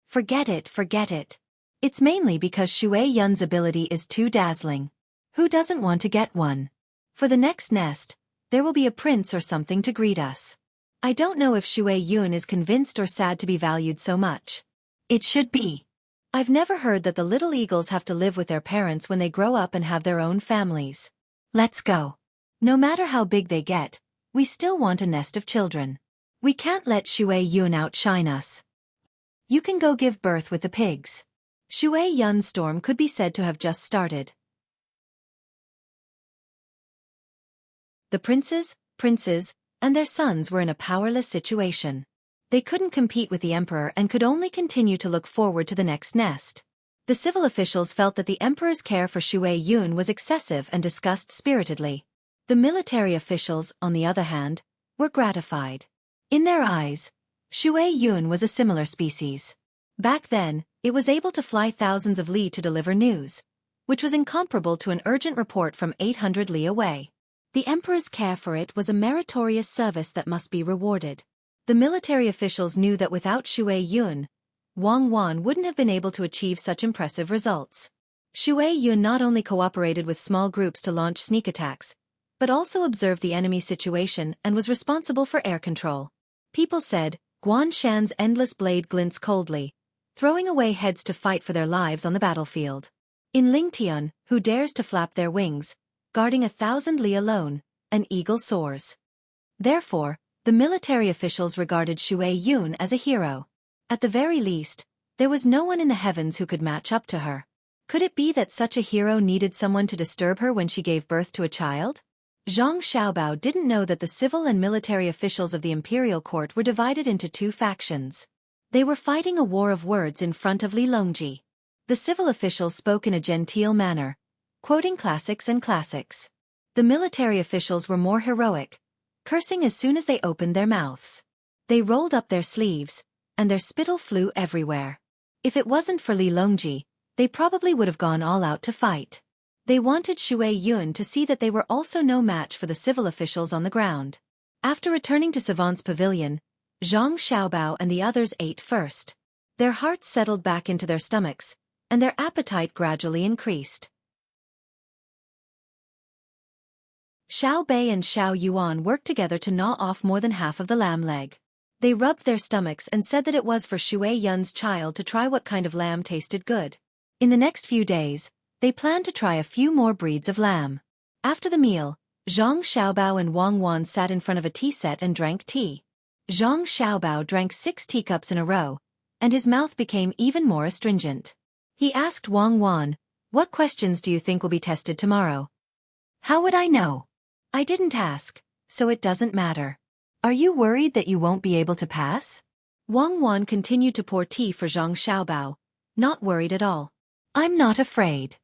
Forget it, forget it. It's mainly because Xue Yun's ability is too dazzling. Who doesn't want to get one? For the next nest, there will be a prince or something to greet us. I don't know if Xue Yun is convinced or sad to be valued so much. It should be. I've never heard that the little eagles have to live with their parents when they grow up and have their own families. Let's go. No matter how big they get, we still want a nest of children. We can't let Xue Yun outshine us. You can go give birth with the pigs. Xue Yun's storm could be said to have just started. The princes, and their sons were in a powerless situation. They couldn't compete with the emperor and could only continue to look forward to the next nest. The civil officials felt that the emperor's care for Xue Yun was excessive and discussed spiritedly. The military officials, on the other hand, were gratified. In their eyes, Xue Yun was a similar species. Back then, it was able to fly thousands of li to deliver news, which was incomparable to an urgent report from 800 li away. The emperor's care for it was a meritorious service that must be rewarded. The military officials knew that without Xue Yun, Wang Wan wouldn't have been able to achieve such impressive results. Xue Yun not only cooperated with small groups to launch sneak attacks, but also observed the enemy situation and was responsible for air control. People said, Guan Shan's endless blade glints coldly, throwing away heads to fight for their lives on the battlefield. In Lingtian, who dares to flap their wings, guarding 1,000 li alone, an eagle soars. Therefore, the military officials regarded Xue Yun as a hero. At the very least, there was no one in the heavens who could match up to her. Could it be that such a hero needed someone to disturb her when she gave birth to a child? Zhang Xiaobao didn't know that the civil and military officials of the imperial court were divided into 2 factions. They were fighting a war of words in front of Li Longji. The civil officials spoke in a genteel manner, quoting classics and classics. The military officials were more heroic, cursing as soon as they opened their mouths. They rolled up their sleeves, and their spittle flew everywhere. If it wasn't for Li Longji, they probably would have gone all out to fight. They wanted Xue Yun to see that they were also no match for the civil officials on the ground. After returning to Savant's pavilion, Zhang Xiaobao and the others ate first. Their hearts settled back into their stomachs, and their appetite gradually increased. Xiao Bei and Xiao Yuan worked together to gnaw off more than half of the lamb leg. They rubbed their stomachs and said that it was for Xue Yun's child to try what kind of lamb tasted good. In the next few days, they planned to try a few more breeds of lamb. After the meal, Zhang Xiaobao and Wang Wan sat in front of a tea set and drank tea. Zhang Xiaobao drank 6 teacups in a row, and his mouth became even more astringent. He asked Wang Wan, "What questions do you think will be tested tomorrow?" "How would I know? I didn't ask, so it doesn't matter." "Are you worried that you won't be able to pass?" Wang Wan continued to pour tea for Zhang Xiaobao, not worried at all. "I'm not afraid.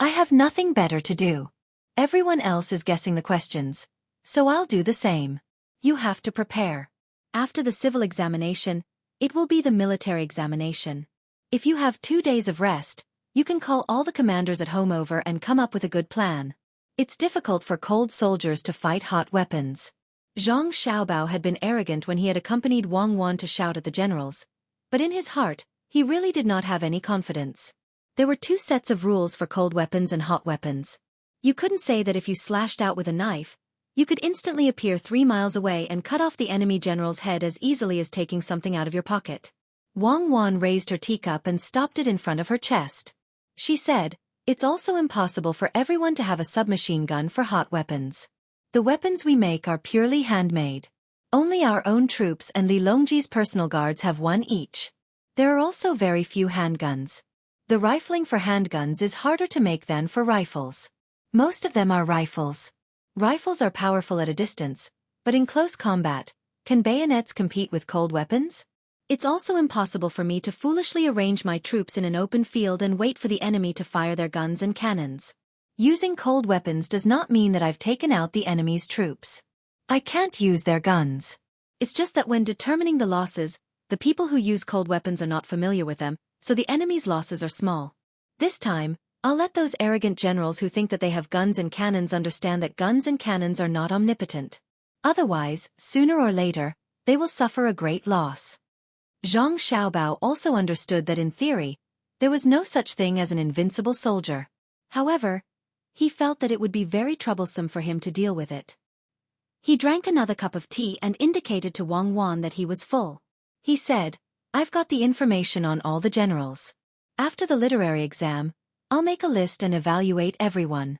I have nothing better to do. Everyone else is guessing the questions, so I'll do the same. You have to prepare. After the civil examination, it will be the military examination. If you have 2 days of rest, you can call all the commanders at home over and come up with a good plan. It's difficult for cold soldiers to fight hot weapons. Zhang Xiaobao had been arrogant when he had accompanied Wang Wan to shout at the generals, but in his heart, he really did not have any confidence. There were 2 sets of rules for cold weapons and hot weapons. You couldn't say that if you slashed out with a knife, you could instantly appear 3 miles away and cut off the enemy general's head as easily as taking something out of your pocket. Wang Wan raised her teacup and stopped it in front of her chest. She said, "It's also impossible for everyone to have a submachine gun for hot weapons. The weapons we make are purely handmade. Only our own troops and Li Longji's personal guards have one each. There are also very few handguns. The rifling for handguns is harder to make than for rifles. Most of them are rifles. Rifles are powerful at a distance, but in close combat, can bayonets compete with cold weapons? It's also impossible for me to foolishly arrange my troops in an open field and wait for the enemy to fire their guns and cannons. Using cold weapons does not mean that I've taken out the enemy's troops. I can't use their guns. It's just that when determining the losses, the people who use cold weapons are not familiar with them, so the enemy's losses are small. This time, I'll let those arrogant generals who think that they have guns and cannons understand that guns and cannons are not omnipotent. Otherwise, sooner or later, they will suffer a great loss." Zhang Xiaobao also understood that in theory, there was no such thing as an invincible soldier. However, he felt that it would be very troublesome for him to deal with it. He drank another cup of tea and indicated to Wang Wan that he was full. He said, "I've got the information on all the generals. After the literary exam, I'll make a list and evaluate everyone.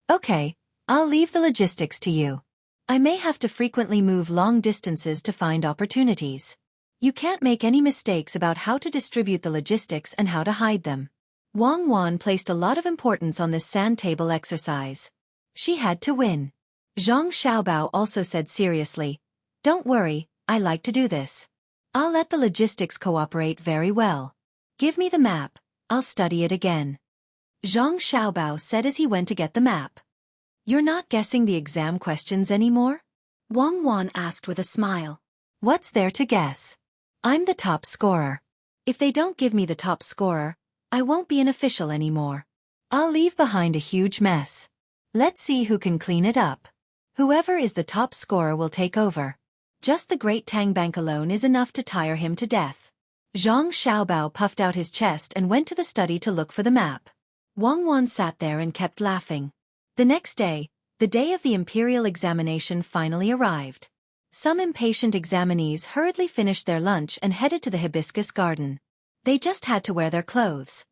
Okay, I'll leave the logistics to you. I may have to frequently move long distances to find opportunities. You can't make any mistakes about how to distribute the logistics and how to hide them." Wang Wan placed a lot of importance on this sand table exercise. She had to win. Zhang Xiaobao also said seriously, "Don't worry, I like to do this. I'll let the logistics cooperate very well. Give me the map, I'll study it again." Zhang Xiaobao said as he went to get the map. "You're not guessing the exam questions anymore?" Wang Wan asked with a smile. "What's there to guess? I'm the top scorer. If they don't give me the top scorer, I won't be an official anymore. I'll leave behind a huge mess. Let's see who can clean it up. Whoever is the top scorer will take over. Just the great Tang Bank alone is enough to tire him to death." Zhang Xiaobao puffed out his chest and went to the study to look for the map. Wang Wan sat there and kept laughing. The next day, the day of the imperial examination finally arrived. Some impatient examinees hurriedly finished their lunch and headed to the hibiscus garden. They just had to wear their clothes.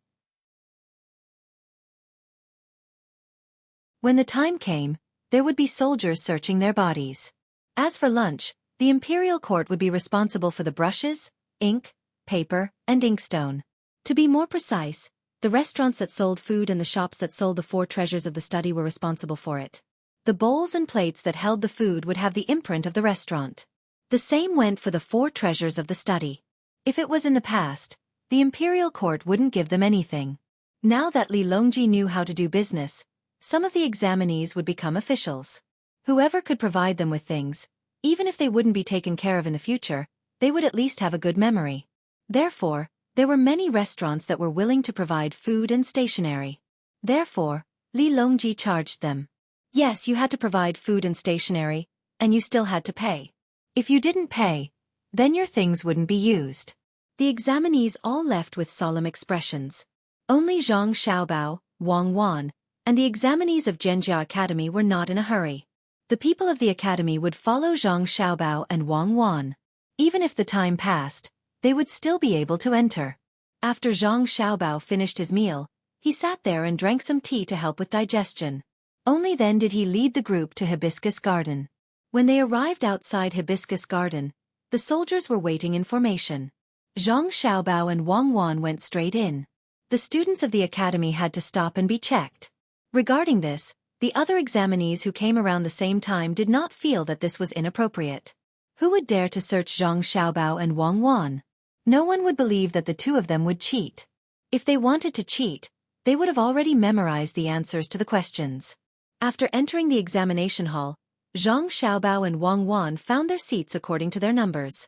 When the time came, there would be soldiers searching their bodies. As for lunch, the imperial court would be responsible for the brushes, ink, paper, and inkstone. To be more precise, the restaurants that sold food and the shops that sold the 4 treasures of the study were responsible for it. The bowls and plates that held the food would have the imprint of the restaurant. The same went for the 4 treasures of the study. If it was in the past, the imperial court wouldn't give them anything. Now that Li Longji knew how to do business, some of the examinees would become officials. Whoever could provide them with things, even if they wouldn't be taken care of in the future, they would at least have a good memory. Therefore, there were many restaurants that were willing to provide food and stationery. Therefore, Li Longji charged them. Yes, you had to provide food and stationery, and you still had to pay. If you didn't pay, then your things wouldn't be used. The examinees all left with solemn expressions. Only Zhang Xiaobao, Wang Wan, and the examinees of Zhenjia Academy were not in a hurry. The people of the academy would follow Zhang Xiaobao and Wang Wan. Even if the time passed, they would still be able to enter. After Zhang Xiaobao finished his meal, he sat there and drank some tea to help with digestion. Only then did he lead the group to Hibiscus Garden. When they arrived outside Hibiscus Garden, the soldiers were waiting in formation. Zhang Xiaobao and Wang Wan went straight in. The students of the academy had to stop and be checked. Regarding this, the other examinees who came around the same time did not feel that this was inappropriate. Who would dare to search Zhang Xiaobao and Wang Wan? No one would believe that the 2 of them would cheat. If they wanted to cheat, they would have already memorized the answers to the questions. After entering the examination hall, Zhang Xiaobao and Wang Wan found their seats according to their numbers.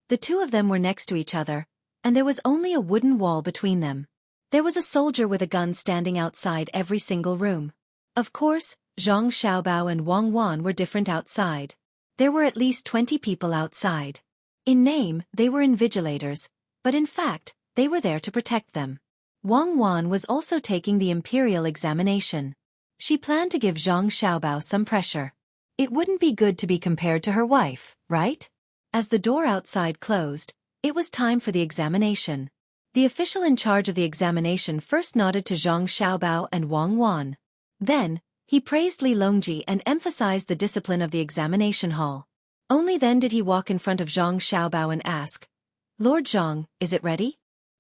The two of them were next to each other, and there was only a wooden wall between them. There was a soldier with a gun standing outside every single room. Of course, Zhang Xiaobao and Wang Wan were different outside. There were at least 20 people outside. In name, they were invigilators, but in fact, they were there to protect them. Wang Wan was also taking the imperial examination. She planned to give Zhang Xiaobao some pressure. It wouldn't be good to be compared to her wife, right? As the door outside closed, it was time for the examination. The official in charge of the examination first nodded to Zhang Xiaobao and Wang Wan. Then, he praised Li Longji and emphasized the discipline of the examination hall. Only then did he walk in front of Zhang Xiaobao and ask, "Lord Zhang, is it ready?"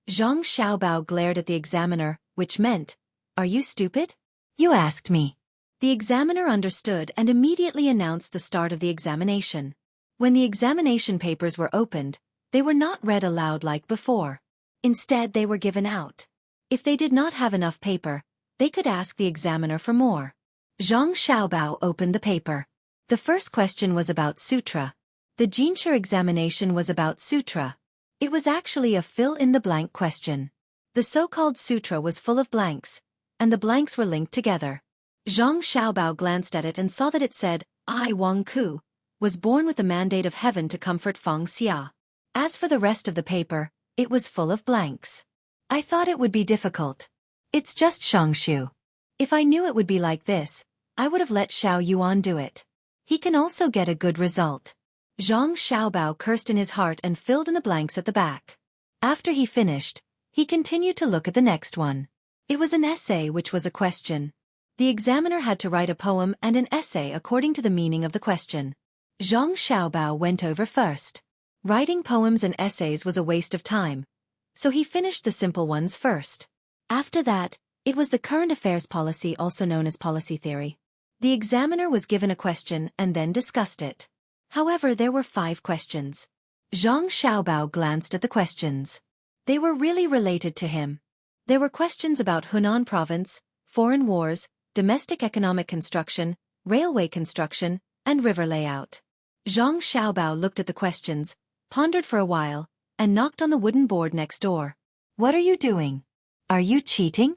Zhang Xiaobao glared at the examiner, which meant, "Are you stupid? You asked me." The examiner understood and immediately announced the start of the examination. When the examination papers were opened, they were not read aloud like before. Instead, they were given out. If they did not have enough paper, they could ask the examiner for more. Zhang Xiaobao opened the paper. The first question was about sutra. The Jinsha examination was about sutra. It was actually a fill-in-the-blank question. The so-called sutra was full of blanks, and the blanks were linked together. Zhang Xiaobao glanced at it and saw that it said, "I, Wang Ku, was born with the mandate of heaven to comfort Feng Xia." As for the rest of the paper, it was full of blanks. I thought it would be difficult. It's just Shangshu. If I knew it would be like this, I would have let Xiao Yuan do it. He can also get a good result. Zhang Xiaobao cursed in his heart and filled in the blanks at the back. After he finished, he continued to look at the next one. It was an essay which was a question. The examiner had to write a poem and an essay according to the meaning of the question. Zhang Xiaobao went over first. Writing poems and essays was a waste of time, so he finished the simple ones first. After that, it was the current affairs policy, also known as policy theory. The examiner was given a question and then discussed it. However, there were 5 questions. Zhang Xiaobao glanced at the questions. They were really related to him. There were questions about Hunan province, foreign wars, domestic economic construction, railway construction, and river layout. Zhang Xiaobao looked at the questions, pondered for a while, and knocked on the wooden board next door. "What are you doing? Are you cheating?"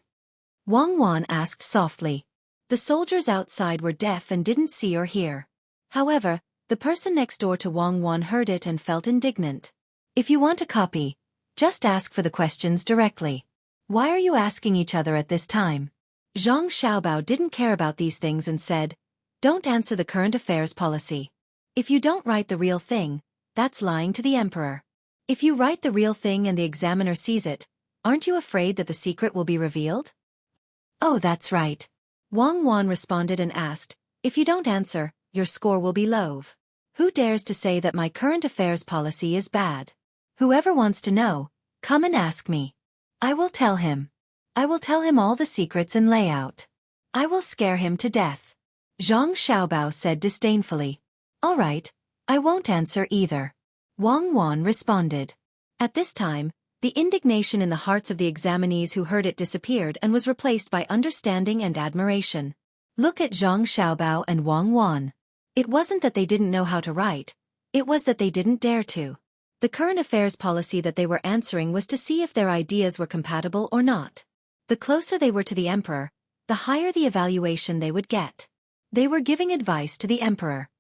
Wang Wan asked softly. The soldiers outside were deaf and didn't see or hear. However, the person next door to Wang Wan heard it and felt indignant. "If you want a copy, just ask for the questions directly. Why are you asking each other at this time?" Zhang Xiaobao didn't care about these things and said, "Don't answer the current affairs policy. If you don't write the real thing, that's lying to the emperor. If you write the real thing and the examiner sees it, aren't you afraid that the secret will be revealed?" "Oh, that's right." Wang Wan responded and asked, "If you don't answer, your score will be low. Who dares to say that my current affairs policy is bad? Whoever wants to know, come and ask me. I will tell him. I will tell him all the secrets and layout. I will scare him to death." Zhang Xiaobao said disdainfully. "All right, I won't answer either." Wang Wan responded. At this time, the indignation in the hearts of the examinees who heard it disappeared and was replaced by understanding and admiration. Look at Zhang Xiaobao and Wang Wan. It wasn't that they didn't know how to write, it was that they didn't dare to. The current affairs policy that they were answering was to see if their ideas were compatible or not. The closer they were to the emperor, the higher the evaluation they would get. They were giving advice to the emperor.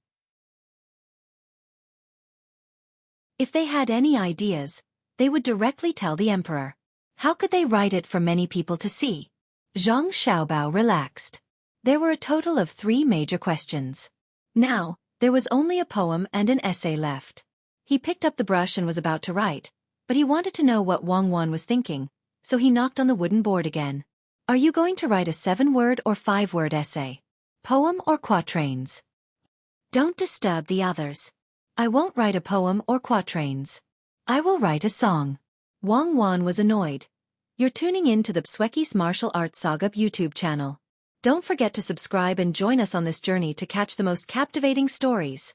If they had any ideas, they would directly tell the emperor. How could they write it for many people to see? Zhang Xiaobao relaxed. There were a total of 3 major questions. Now, there was only a poem and an essay left. He picked up the brush and was about to write, but he wanted to know what Wang Wan was thinking, so he knocked on the wooden board again. "Are you going to write a 7-word or 5-word essay? Poem or quatrains?" "Don't disturb the others. I won't write a poem or quatrains. I will write a song." Wang Wan was annoyed. You're tuning in to the Xueqi's Martial Arts Saga YouTube channel. Don't forget to subscribe and join us on this journey to catch the most captivating stories.